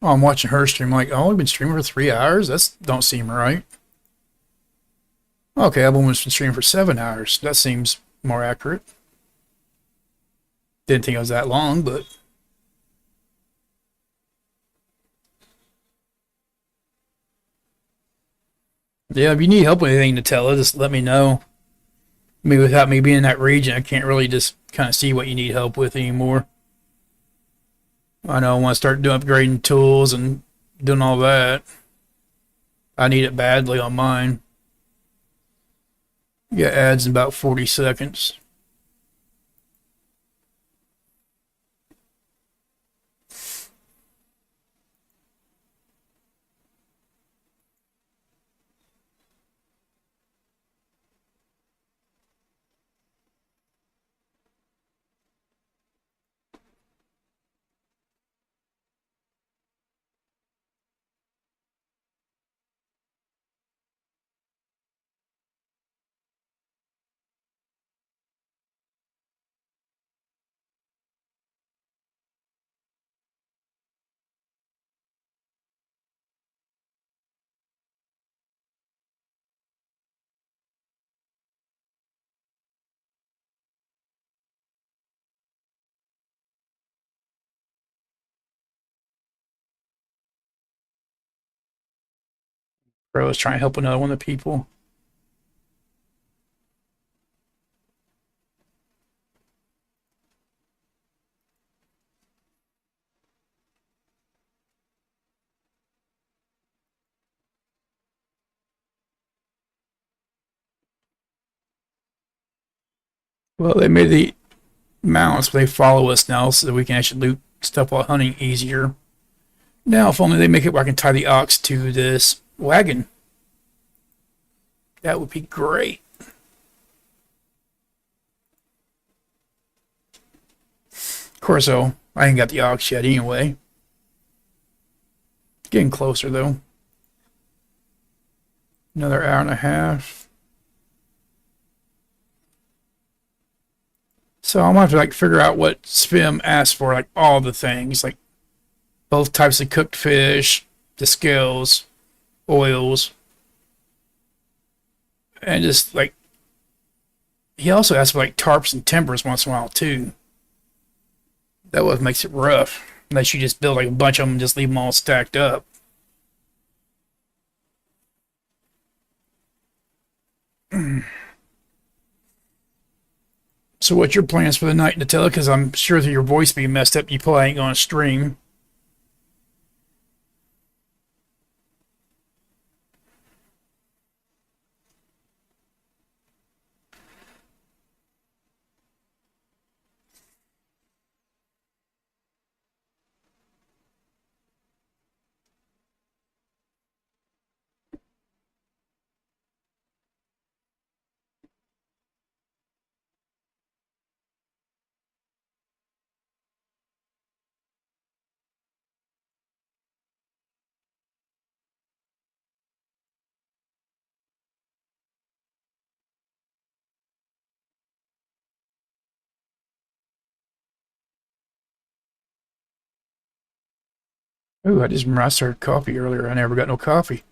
Speaker 1: Oh, I'm watching her stream. Like, oh, we've been streaming for 3 hours? That don't seem right. Okay, I've almost been streaming for 7 hours. That seems more accurate. Didn't think it was that long, but Yeah, if you need help with anything to tell us, just let me know. I mean, without me being in that region, I can't really just kind of see what you need help with anymore. I know I want to start doing upgrading tools and doing all that. I need it badly on mine. Yeah, ads in about 40 seconds. Bro, I was trying to help another one of the people. Well, they made the mounts, but they follow us now so that we can actually loot stuff while hunting easier. Now, if only they make it where I can tie the ox to this wagon. That would be great. Of course, though, I ain't got the ox yet anyway. Getting closer, though. Another hour and a half. So I'm gonna have to like figure out what Spim asks for, like all the things, like both types of cooked fish, the scales, oils, and just like he also asks for like tarps and timbers once in a while too. That what makes it rough. Unless you just build like a bunch of them and just leave them all stacked up. So what's your plans for the night, Nutella? Because I'm sure that your voice be messed up. You probably ain't gonna stream. Ooh, I just remember I started coffee earlier. I never got no coffee.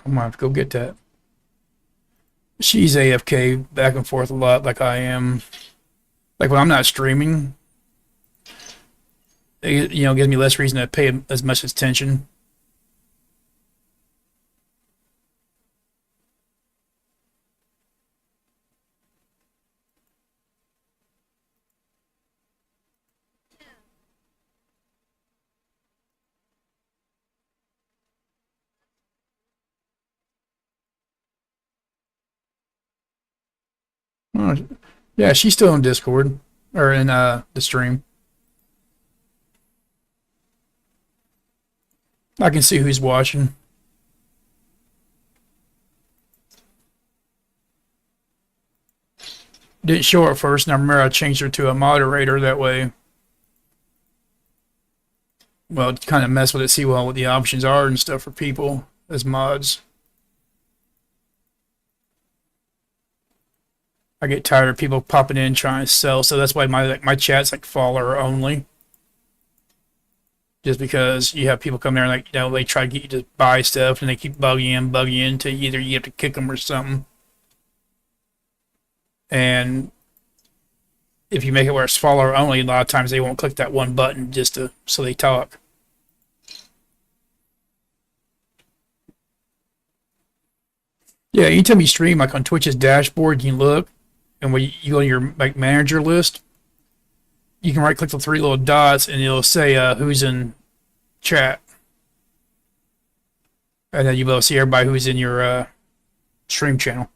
Speaker 1: I'm gonna have to go get that. She's AFK back and forth a lot, like I am. Like when I'm not streaming, it, gives me less reason to pay as much attention. Oh, yeah, she's still on Discord or in the stream. I can see who's watching. Didn't show her at first, and I remember I changed her to a moderator that way. Well, kind of mess with it, see what the options are and stuff for people as mods. I get tired of people popping in trying to sell, so that's why my chat's like follower only. Just because you have people come there and like they try to get you to buy stuff and they keep bugging in to either you have to kick them or something. And if you make it where it's follower only, a lot of times they won't click that one button just so they talk. Yeah, anytime you stream, like on Twitch's dashboard, you look, and when you go to your like manager list, you can right click the three little dots, and it'll say who's in chat, and then you'll be able to see everybody who's in your stream channel.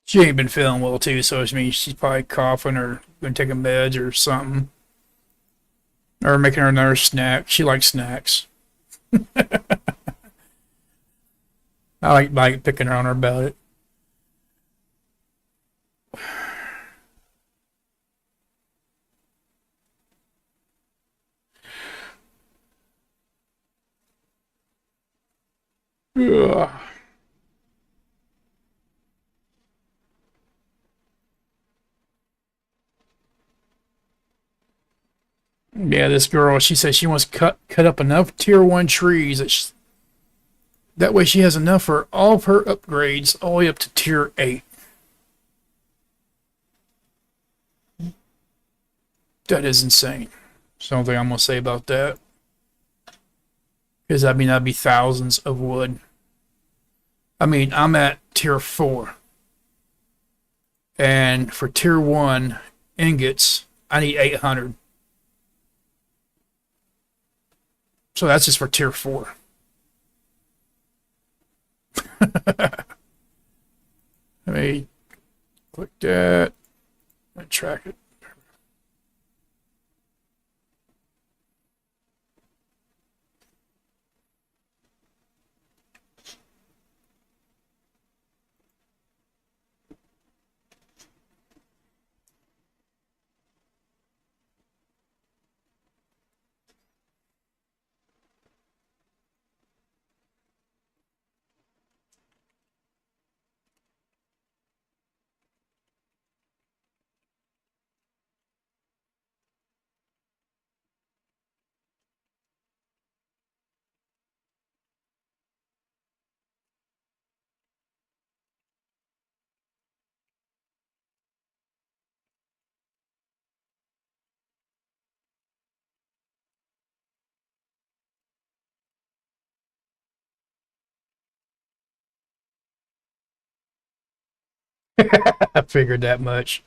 Speaker 1: She ain't been feeling well too, so I mean she's probably coughing or gonna take a meds or something, or making her another snack. She likes snacks. I like picking on her about it. Ugh. Yeah, this girl, she says she wants to cut up enough tier 1 trees that way she has enough for all of her upgrades all the way up to tier 8. That is insane. Something I'm gonna say about that. Because I mean that'd be thousands of wood. I mean, I'm at tier 4. And for tier 1 ingots, I need 800. So that's just for tier 4. Let me click that and track it. I figured that much.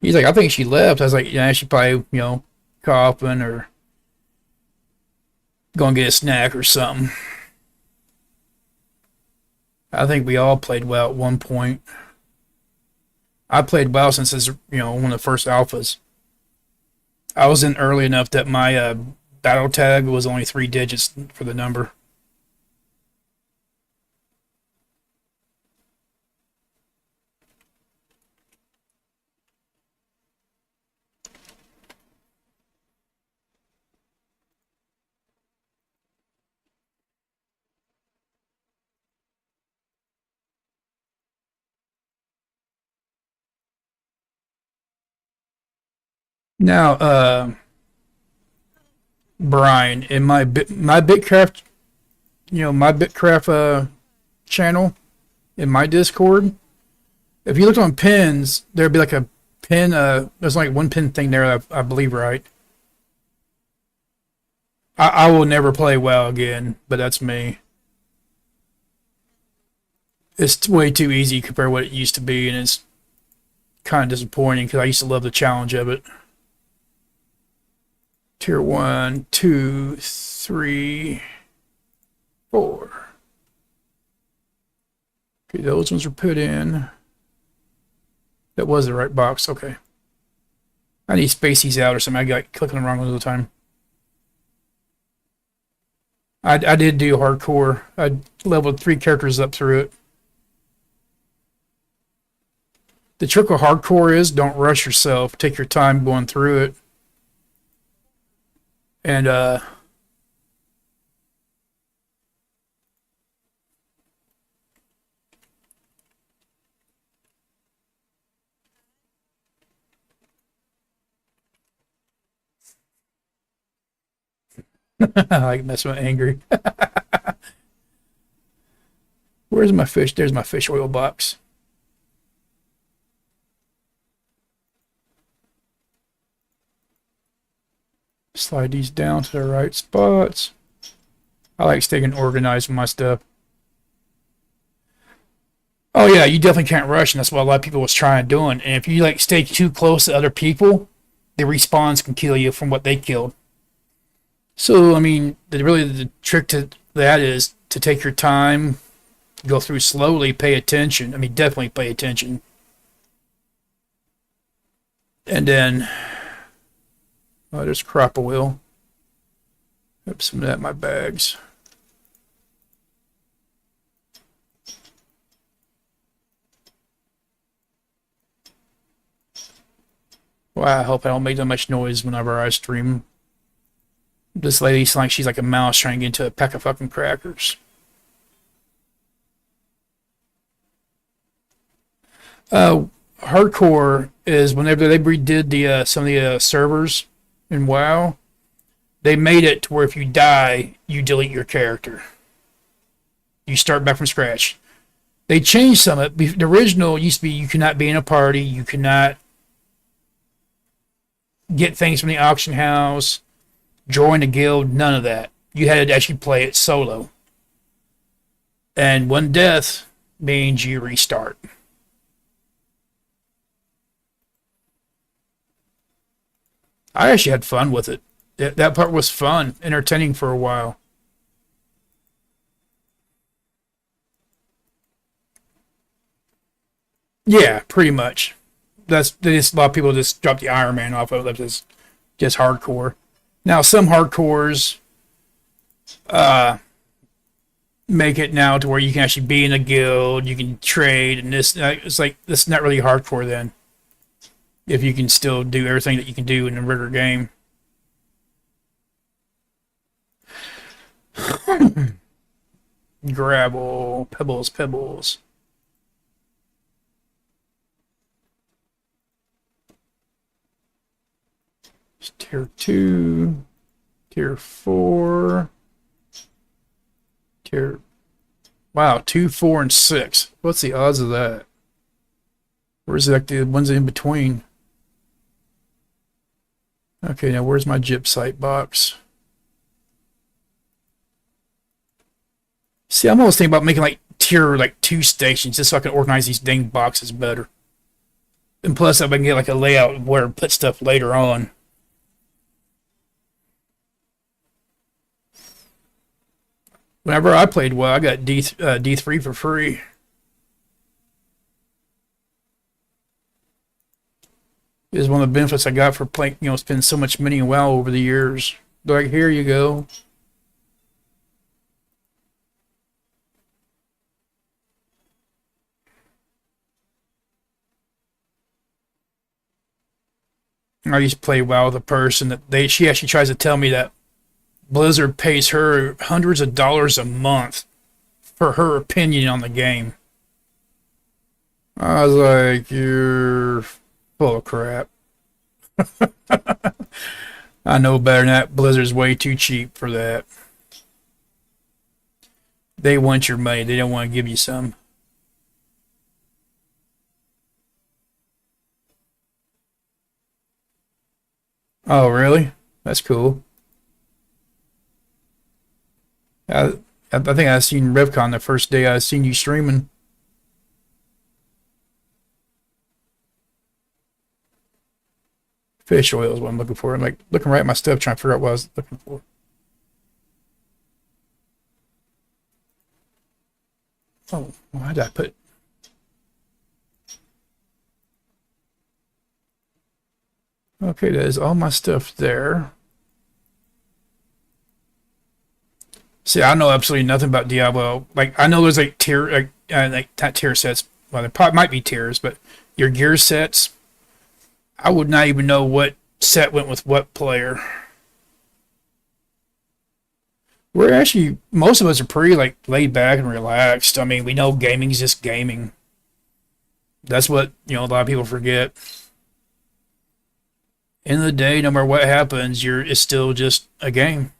Speaker 1: He's like, I think she left. I was like, yeah, she probably, coughing or going to get a snack or something. I think we all played WoW at one point. I played WoW since it's, one of the first alphas. I was in early enough that my battle tag was only 3 digits for the number. Now, Brian, in my BitCraft, my BitCraft channel in my Discord, if you look on pins, there'd be like a pin. There's like one pin thing there, I believe, right? I will never play WoW again, but that's me. It's way too easy compared to what it used to be, and it's kind of disappointing because I used to love the challenge of it. Tier 1, 2, 3, 4. Okay, those ones were put in. That was the right box. Okay. I need to space these out or something. I got clicking the wrong one all the time. I did do hardcore. I leveled 3 characters up through it. The trick with hardcore is don't rush yourself. Take your time going through it. And I like messing with angry. Where's my fish? There's my fish oil box. Slide these down to the right spots. I like staying organized with my stuff. Oh yeah, you definitely can't rush, and that's what a lot of people was trying doing. And if you like stay too close to other people, the respawns can kill you from what they killed. So I mean, the trick to that is to take your time, go through slowly, pay attention. I mean, definitely pay attention, and then there's crop oil. Put some of that in my bags. Well, I hope I don't make that much noise whenever I stream. This lady sounds like she's like a mouse trying to get into a pack of fucking crackers. Hardcore is whenever they redid the some of the servers in WoW, they made it to where if you die, you delete your character. You start back from scratch. They changed some of it. The original used to be you cannot be in a party, you cannot get things from the auction house, join a guild, none of that. You had to actually play it solo. And one death means you restart. I actually had fun with it. That part was fun, entertaining for a while. Yeah, pretty much. A lot of people just drop the Iron Man off of it. That's just hardcore. Now some hardcores make it now to where you can actually be in a guild, you can trade, and it's like this not really hardcore then. If you can still do everything that you can do in a regular game. Gravel, pebbles. It's tier 2, tier 4, wow, 2, 4, and 6. What's the odds of that? Where's like the ones in between? Okay, now where's my gypsite box? See, I'm always thinking about making like tier 2 stations just so I can organize these dang boxes better. And plus, I can get like a layout of where to put stuff later on. Whenever I played well, I got D3 for free. It is one of the benefits I got for playing, spending so much money in WoW over the years. Like, here you go. I used to play WoW with a person that she actually tries to tell me that Blizzard pays her hundreds of dollars a month for her opinion on the game. I was like, you're full of crap. I know better than that. Blizzard's way too cheap for that. They want your money. They don't want to give you some. Oh, really? That's cool. I think I seen RevCon the first day I seen you streaming. Fish oil is what I'm looking for. I'm like looking right at my stuff trying to figure out what I was looking for. Oh, why did I put... Okay, there's all my stuff there. See, I know absolutely nothing about Diablo. Like, I know there's like tier, like not tier sets. Well, there probably might be tiers, but your gear sets, I would not even know what set went with what player. We're actually, most of us are pretty like laid back and relaxed. I mean, we know gaming's just gaming. That's what, a lot of people forget. End of the day, no matter what happens, it's still just a game.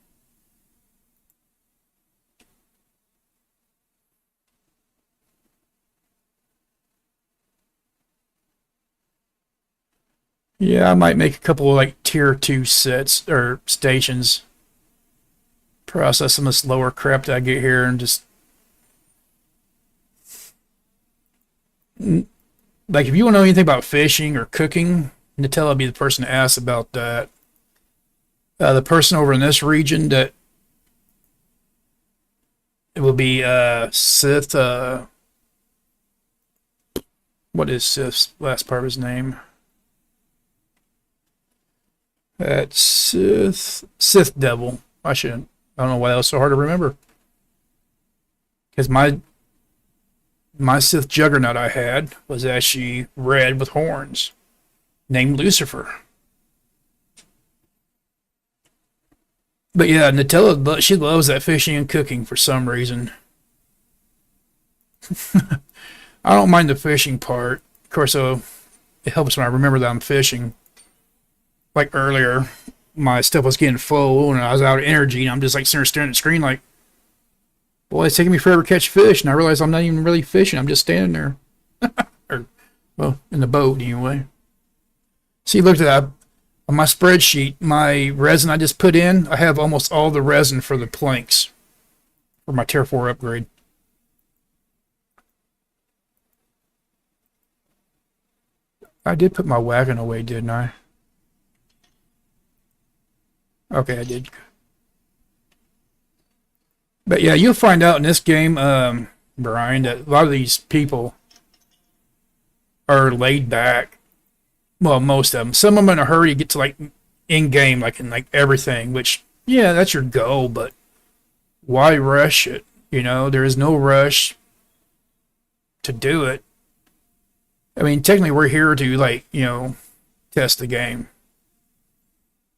Speaker 1: Yeah, I might make a couple of like tier 2 sets or stations. Process some of this lower crap that I get here and just like if you want to know anything about fishing or cooking, Nutella would be the person to ask about that. The person over in this region that it will be Sith. What is Sith's last part of his name? That's Sith Devil. I shouldn't. I don't know why that was so hard to remember. Because my Sith Juggernaut I had was actually red with horns, named Lucifer. But yeah, Nutella, she loves that fishing and cooking for some reason. I don't mind the fishing part. Of course, it helps when I remember that I'm fishing. Like earlier, my stuff was getting full and I was out of energy, and I'm just like sitting there staring at the screen like, boy, it's taking me forever to catch fish, and I realize I'm not even really fishing. I'm just standing there. Or, well, in the boat anyway. See, look at that. On my spreadsheet, my resin I just put in, I have almost all the resin for the planks for my Tier 4 upgrade. I did put my wagon away, didn't I? Okay, I did. But yeah, you'll find out in this game, Brian, that a lot of these people are laid back. Well, most of them. Some of them in a hurry to get to like in game, like in like everything. Which, yeah, that's your goal, but why rush it? You know, there is no rush to do it. I mean, technically, we're here to like test the game.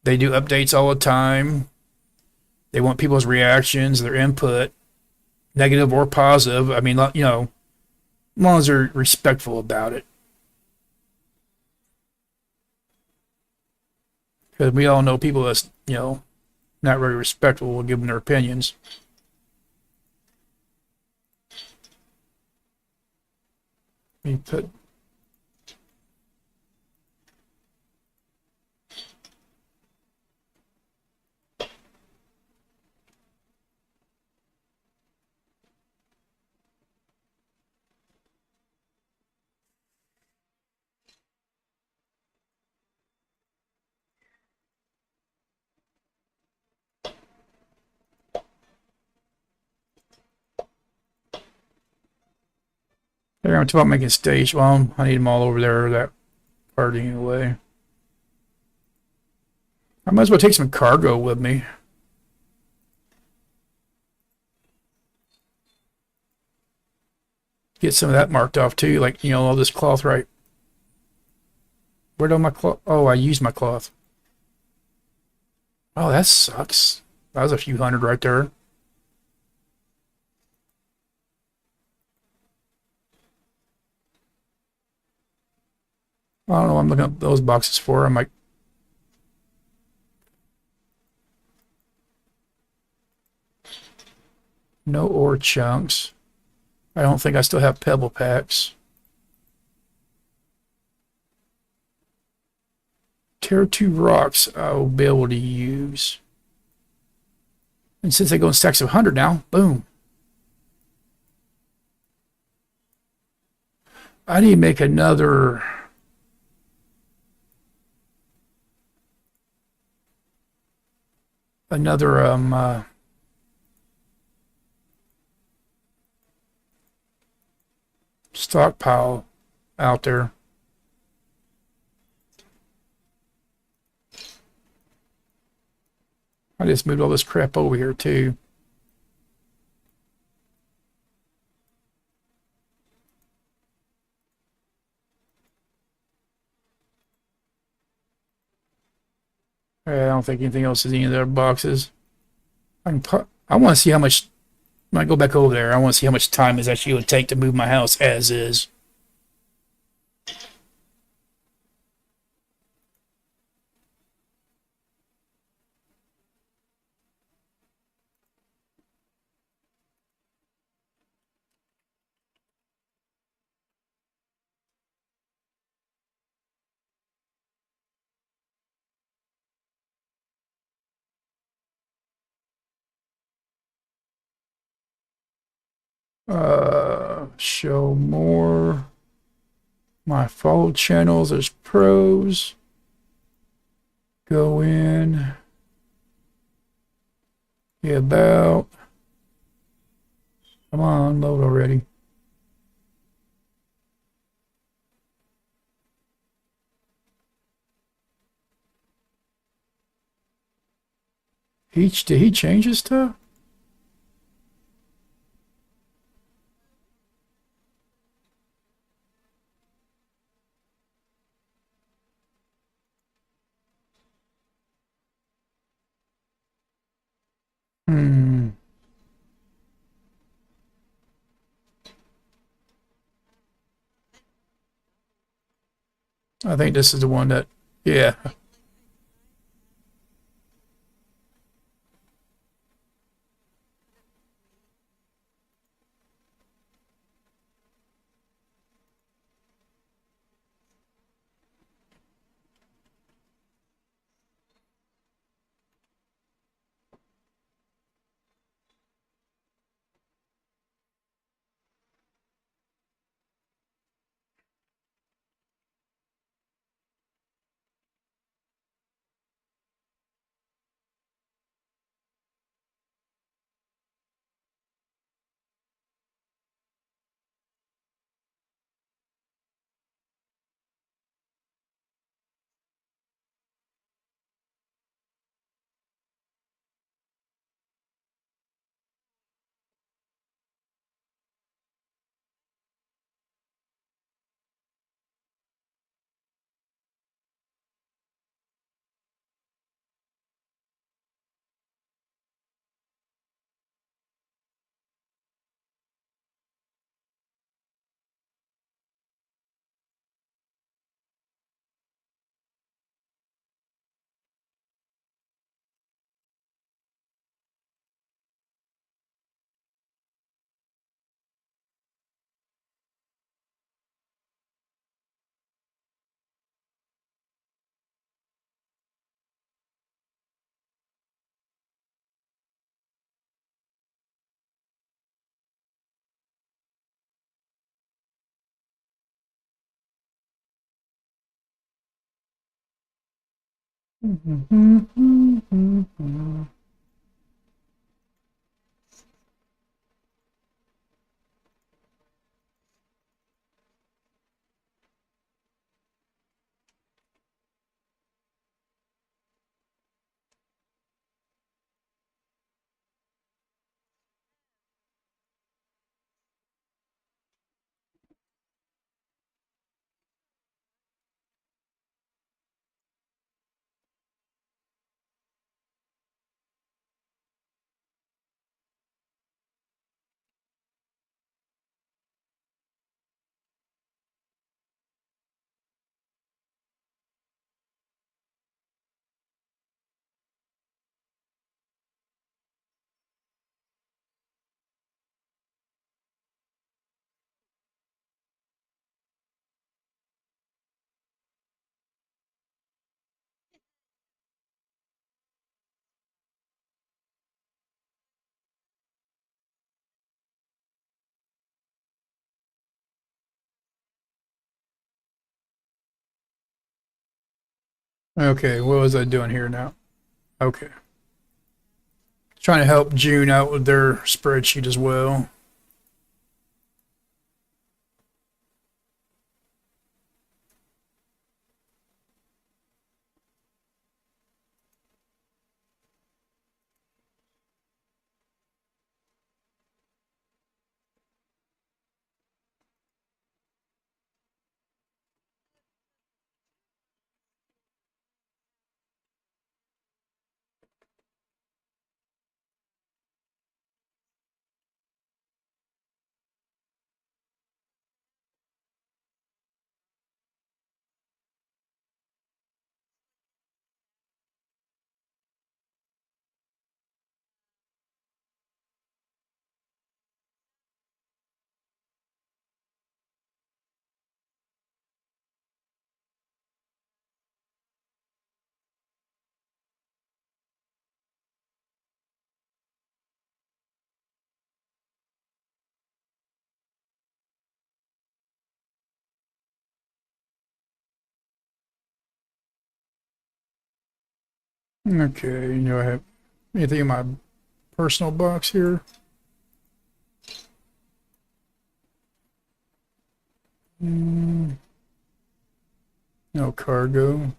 Speaker 1: They do updates all the time. They want people's reactions, their input, negative or positive. I mean, as long as they're respectful about it. Because we all know people that's, not very respectful will give them their opinions. Let me put. They're going to talk about making stage. Well, I need them all over there, that part anyway. I might as well take some cargo with me. Get some of that marked off too, like, all this cloth right. Where'd all my cloth? Oh, I used my cloth. Oh, that sucks. That was a few hundred right there. I don't know what I'm looking up those boxes for. I'm like, no ore chunks. I don't think I still have pebble packs. Tier 2 rocks I will be able to use. And since they go in stacks of 100 now, boom. I need to make another stockpile out there. I just moved all this crap over here too. I don't think anything else is in any of their boxes. I want to see how much, when I go back over there, I want to see how much time it actually would take to move my house as is. Show more. My follow channels. There's pros. Go in. Yeah, about. Come on, load already. Did he change his stuff? Hmm. I think this is the one that, yeah. Okay, what was I doing here now? Okay. Trying to help June out with their spreadsheet as well. Okay, you know I have anything in my personal box here? No cargo.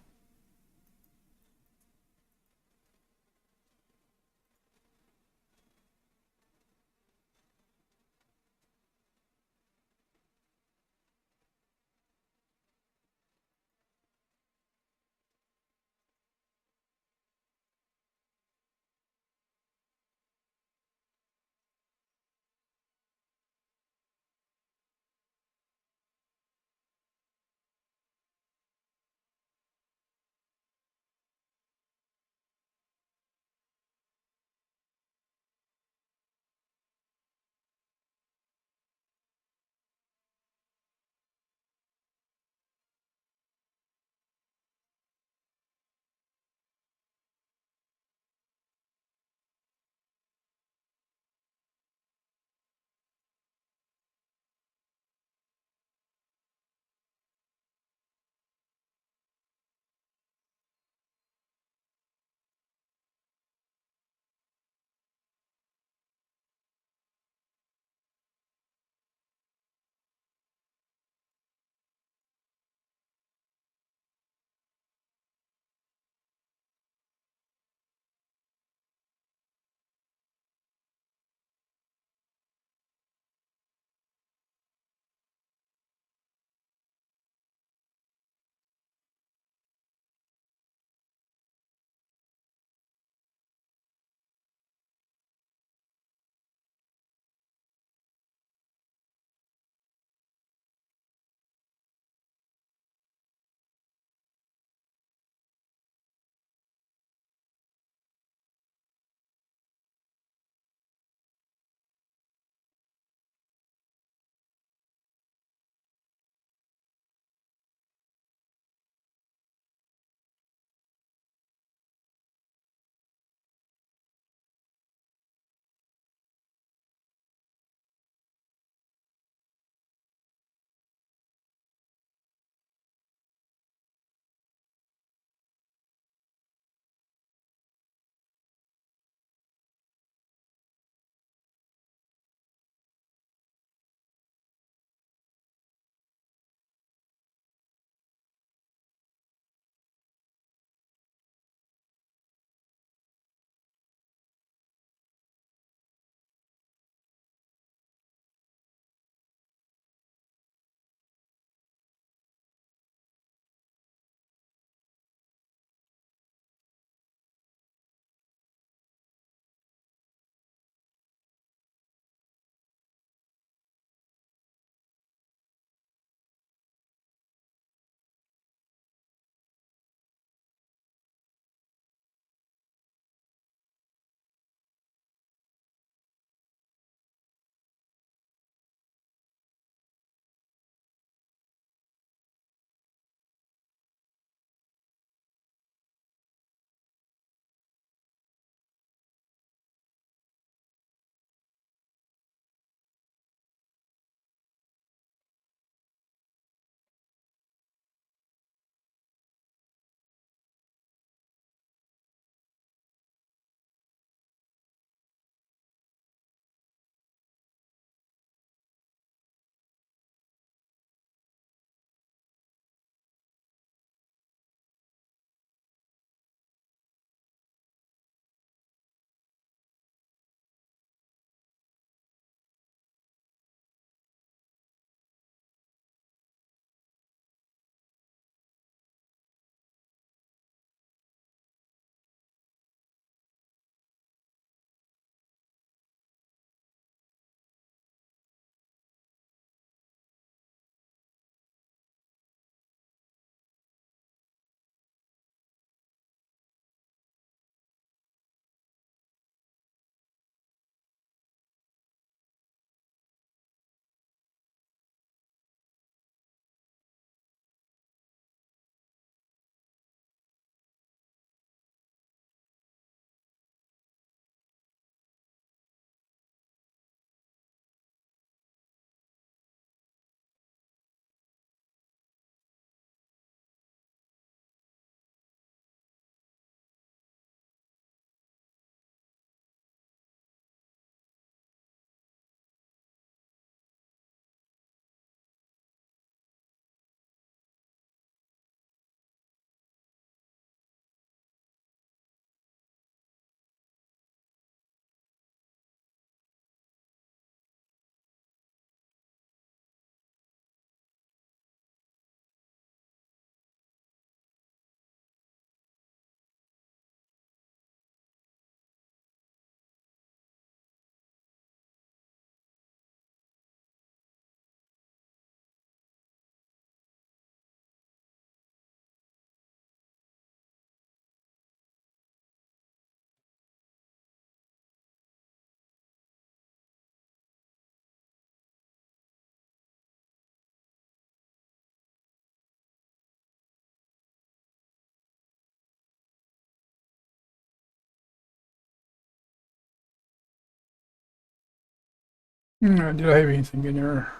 Speaker 1: Did I have anything in there?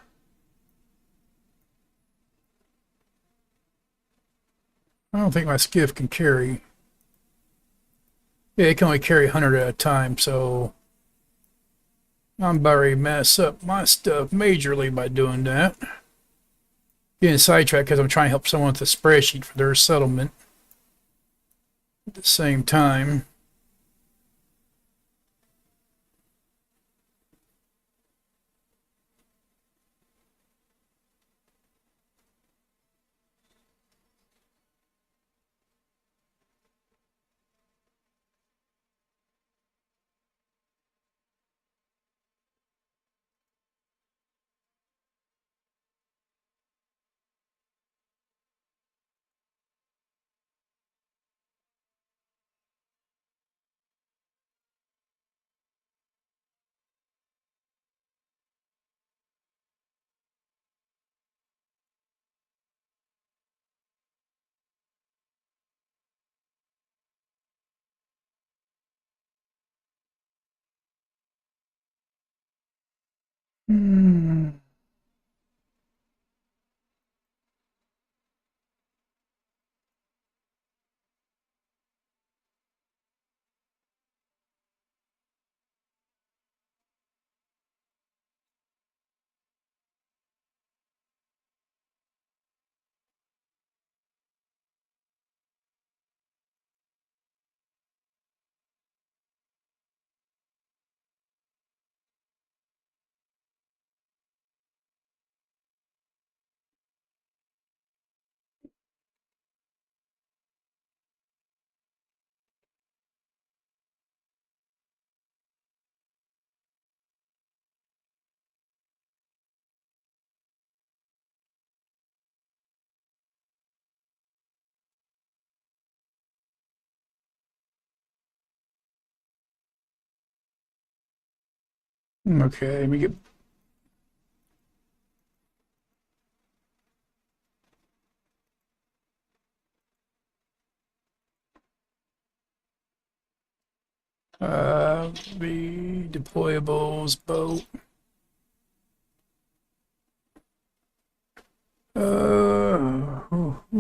Speaker 1: I don't think my skiff can carry. Yeah, it can only carry 100 at a time, so I'm about ready to mess up my stuff majorly by doing that. Getting sidetracked because I'm trying to help someone with a spreadsheet for their settlement at the same time. Hmm. Okay, let me get. The deployables boat. Oh.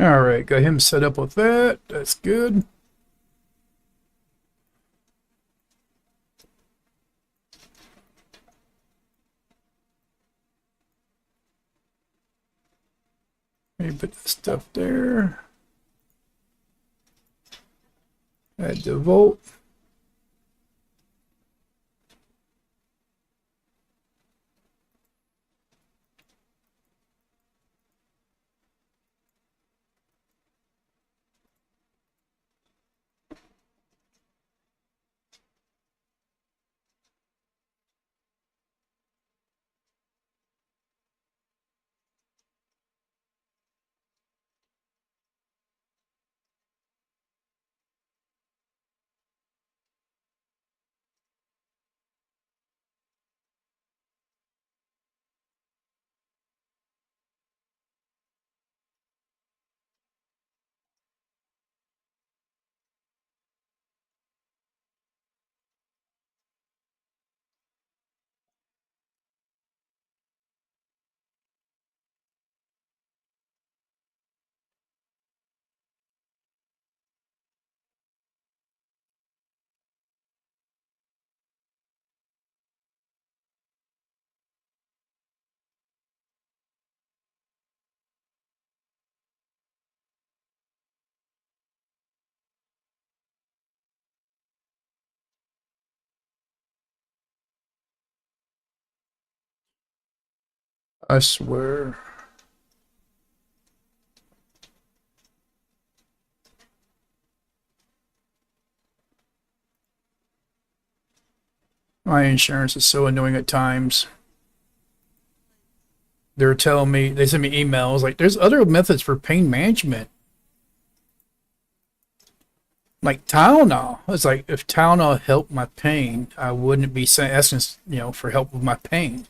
Speaker 1: All right, got him set up with that. That's good. Maybe put the stuff there. Add the volt. I swear. My insurance is so annoying at times. They're telling me, they send me emails like, there's other methods for pain management. Like Tylenol. It's like, if Tylenol helped my pain, I wouldn't be asking, for help with my pain.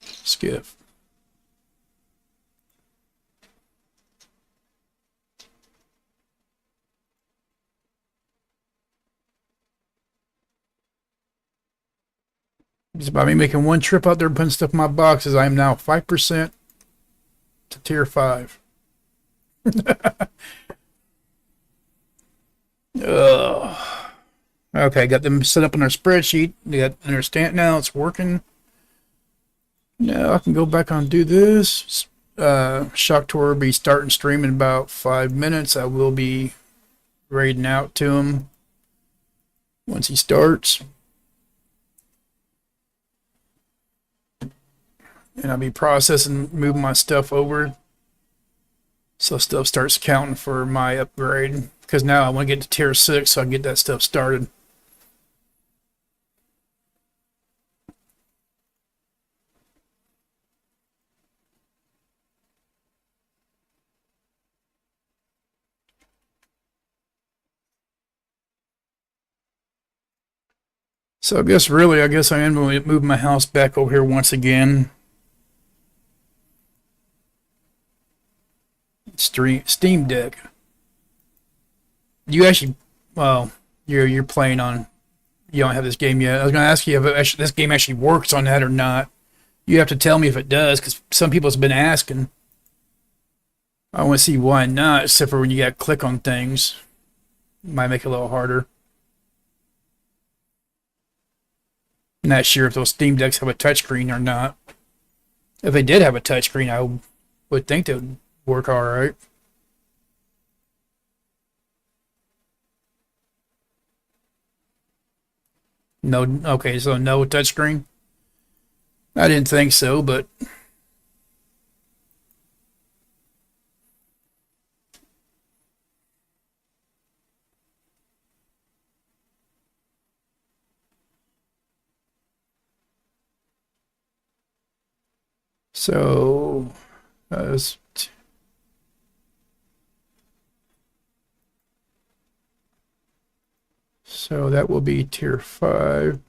Speaker 1: Skip. Just by me making one trip out there putting stuff in my boxes, I am now 5% to tier 5. Ugh. Okay, got them set up on our spreadsheet. They got understand now. It's working. Now I can go back on and do this. Shock Tour will be starting stream in about 5 minutes. I will be raiding out to him once he starts. And I'll be processing, moving my stuff over. So stuff starts counting for my upgrade. Because now I want to get to tier 6 so I can get that stuff started. So I guess I am going to move my house back over here once again. Steam Deck. You actually, well, you're playing on. You don't have this game yet. I was going to ask you if this game actually works on that or not. You have to tell me if it does, because some people have been asking. I want to see why not, except for when you got to click on things. Might make it a little harder. Not sure if those Steam Decks have a touchscreen or not. If they did have a touchscreen, I would think they would work all right. No, okay, so no touchscreen. I didn't think so, but so s- so that will be tier 5.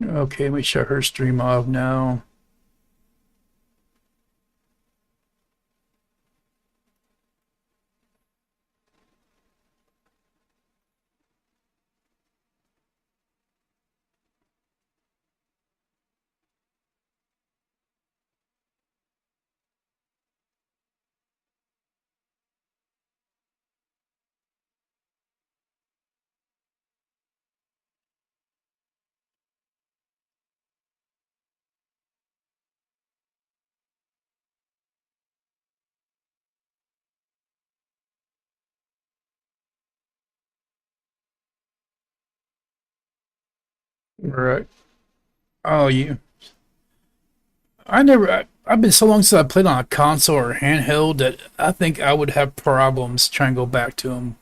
Speaker 1: Okay, let me shut her stream off now. Right. Oh, I've been so long since I played on a console or handheld that I think I would have problems trying to go back to them.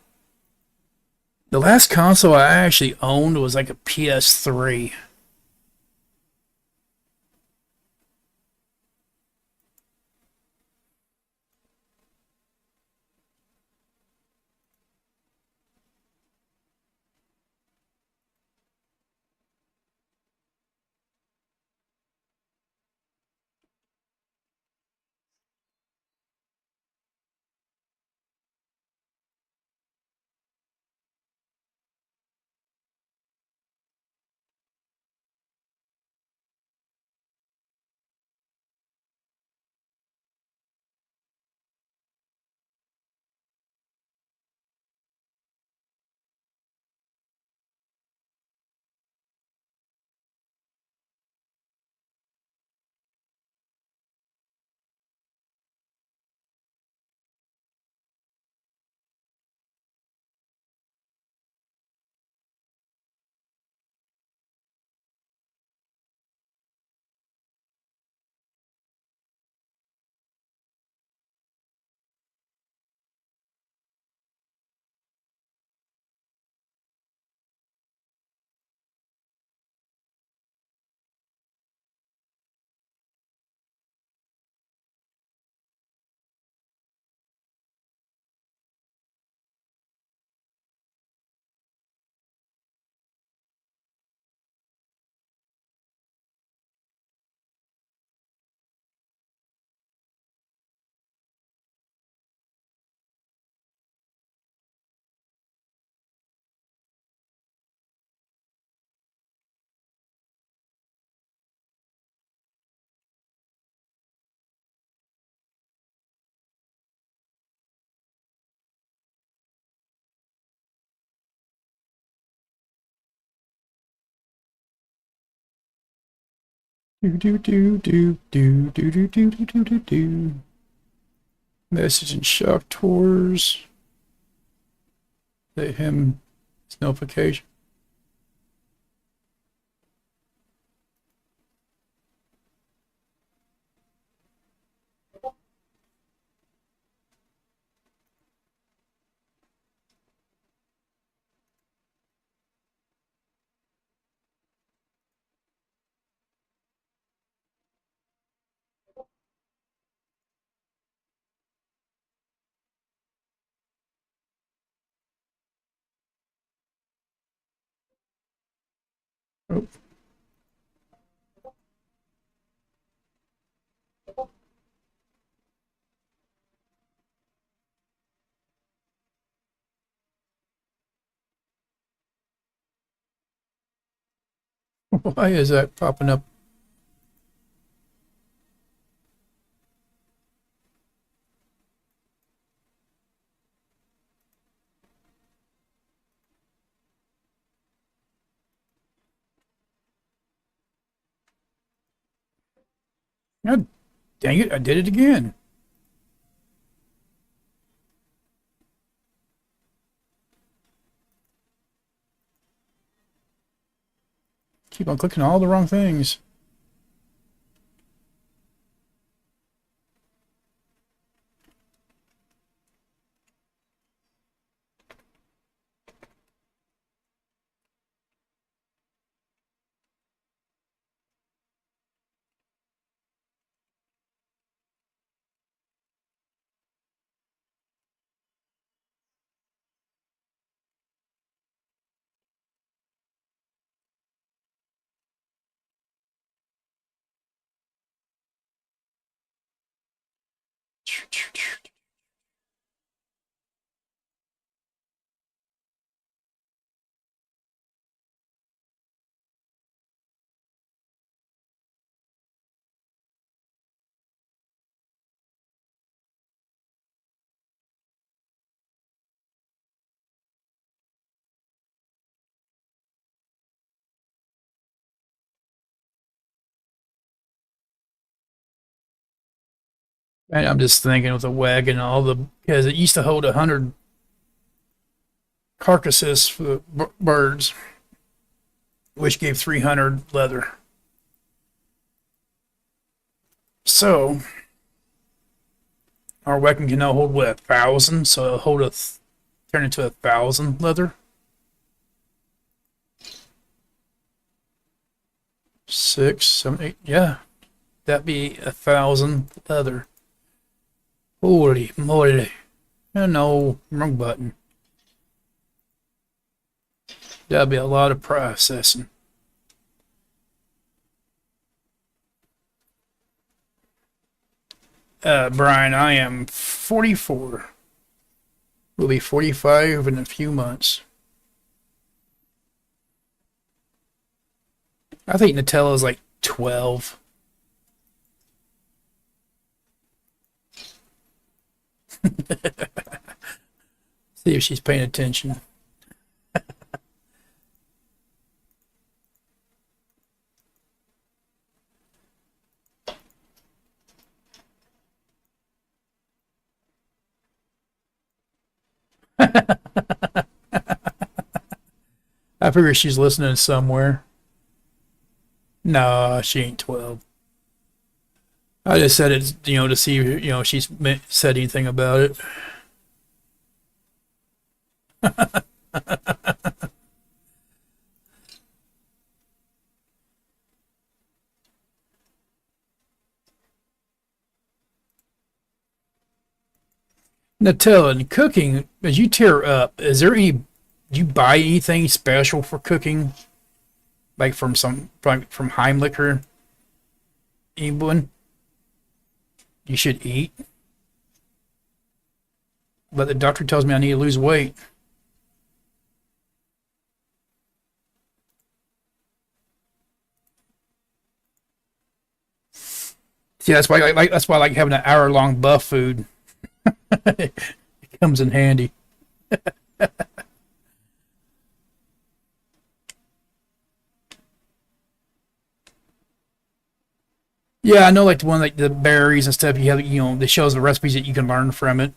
Speaker 1: The last console I actually owned was like a PS3. Do do do do do do do do do do do do. Message and shock tours. Let him his notification. Oh. Why is that popping up? God dang it, I did it again. Keep on clicking all the wrong things. And I'm just thinking with a wagon, all the because it used to hold 100 carcasses for the birds, which gave 300 leather. So our wagon can now hold what 1,000, so it'll hold turn into 1,000 leather. 6, 7, 8, yeah, that'd be 1,000 leather. Holy moly! Oh no, wrong button. That'd be a lot of processing. Brian, I am 44. Will be 45 in a few months. I think Nutella's like 12. See if she's paying attention. I figure she's listening somewhere. No, she ain't 12. I just said it, to see if, she's said anything about it. Nutella, in cooking, as you tear up, is there any, do you buy anything special for cooking? Like from Heimlich or anyone you should eat? But the doctor tells me I need to lose weight. See, that's why I like having an hour-long buff food. It comes in handy. Yeah, I know, like the one like the berries and stuff. You have, that shows the recipes that you can learn from it.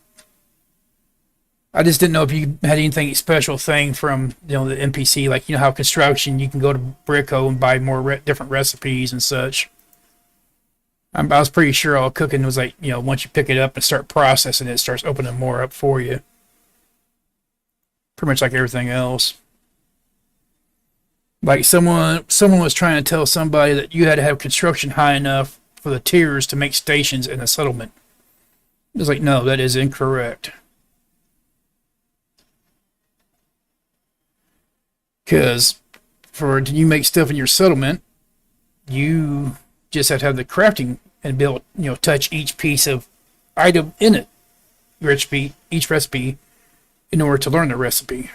Speaker 1: I just didn't know if you had anything special thing from the NPC, like how construction you can go to Bricko and buy more different recipes and such. I was pretty sure all cooking was like once you pick it up and start processing it, it starts opening more up for you. Pretty much like everything else. Like someone was trying to tell somebody that you had to have construction high enough for the tiers to make stations in a settlement. It was like, no, that is incorrect. Because for you make stuff in your settlement, you just have to have the crafting and be able to, touch each piece of item in it, each recipe, in order to learn the recipe.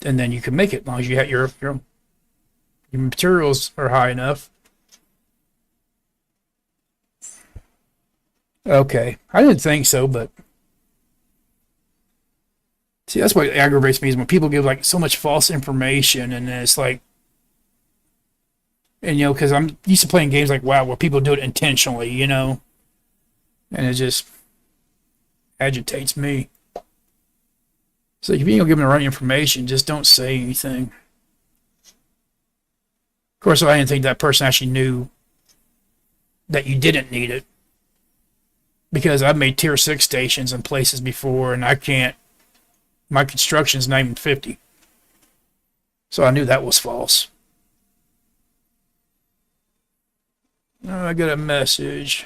Speaker 1: And then you can make it as long as you have your materials are high enough. Okay, I didn't think so, but see, that's what aggravates me is when people give like so much false information, and then it's like, and because I'm used to playing games like WoW where people do it intentionally, and it just agitates me. So if you don't give them the right information, just don't say anything. Of course, I didn't think that person actually knew that you didn't need it, because I've made tier 6 stations in places before, and my construction's not even 50. So I knew that was false. Oh, I got a message.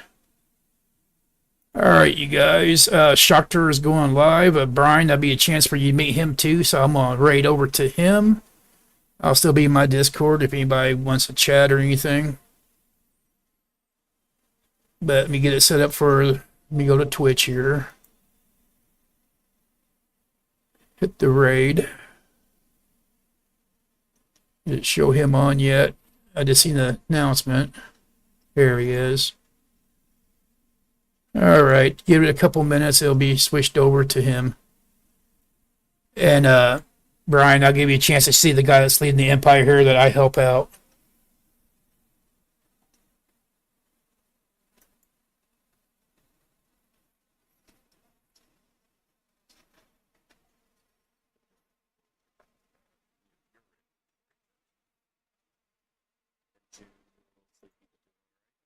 Speaker 1: Alright, you guys. Shocker is going live. Brian, that'll be a chance for you to meet him too, so I'm going to raid over to him. I'll still be in my Discord if anybody wants to chat or anything. But let me get it set up let me go to Twitch here. Hit the raid. Did it show him on yet? I just seen the announcement. There he is. Alright, give it a couple minutes, it'll be switched over to him. And Brian, I'll give you a chance to see the guy that's leading the empire here that I help out.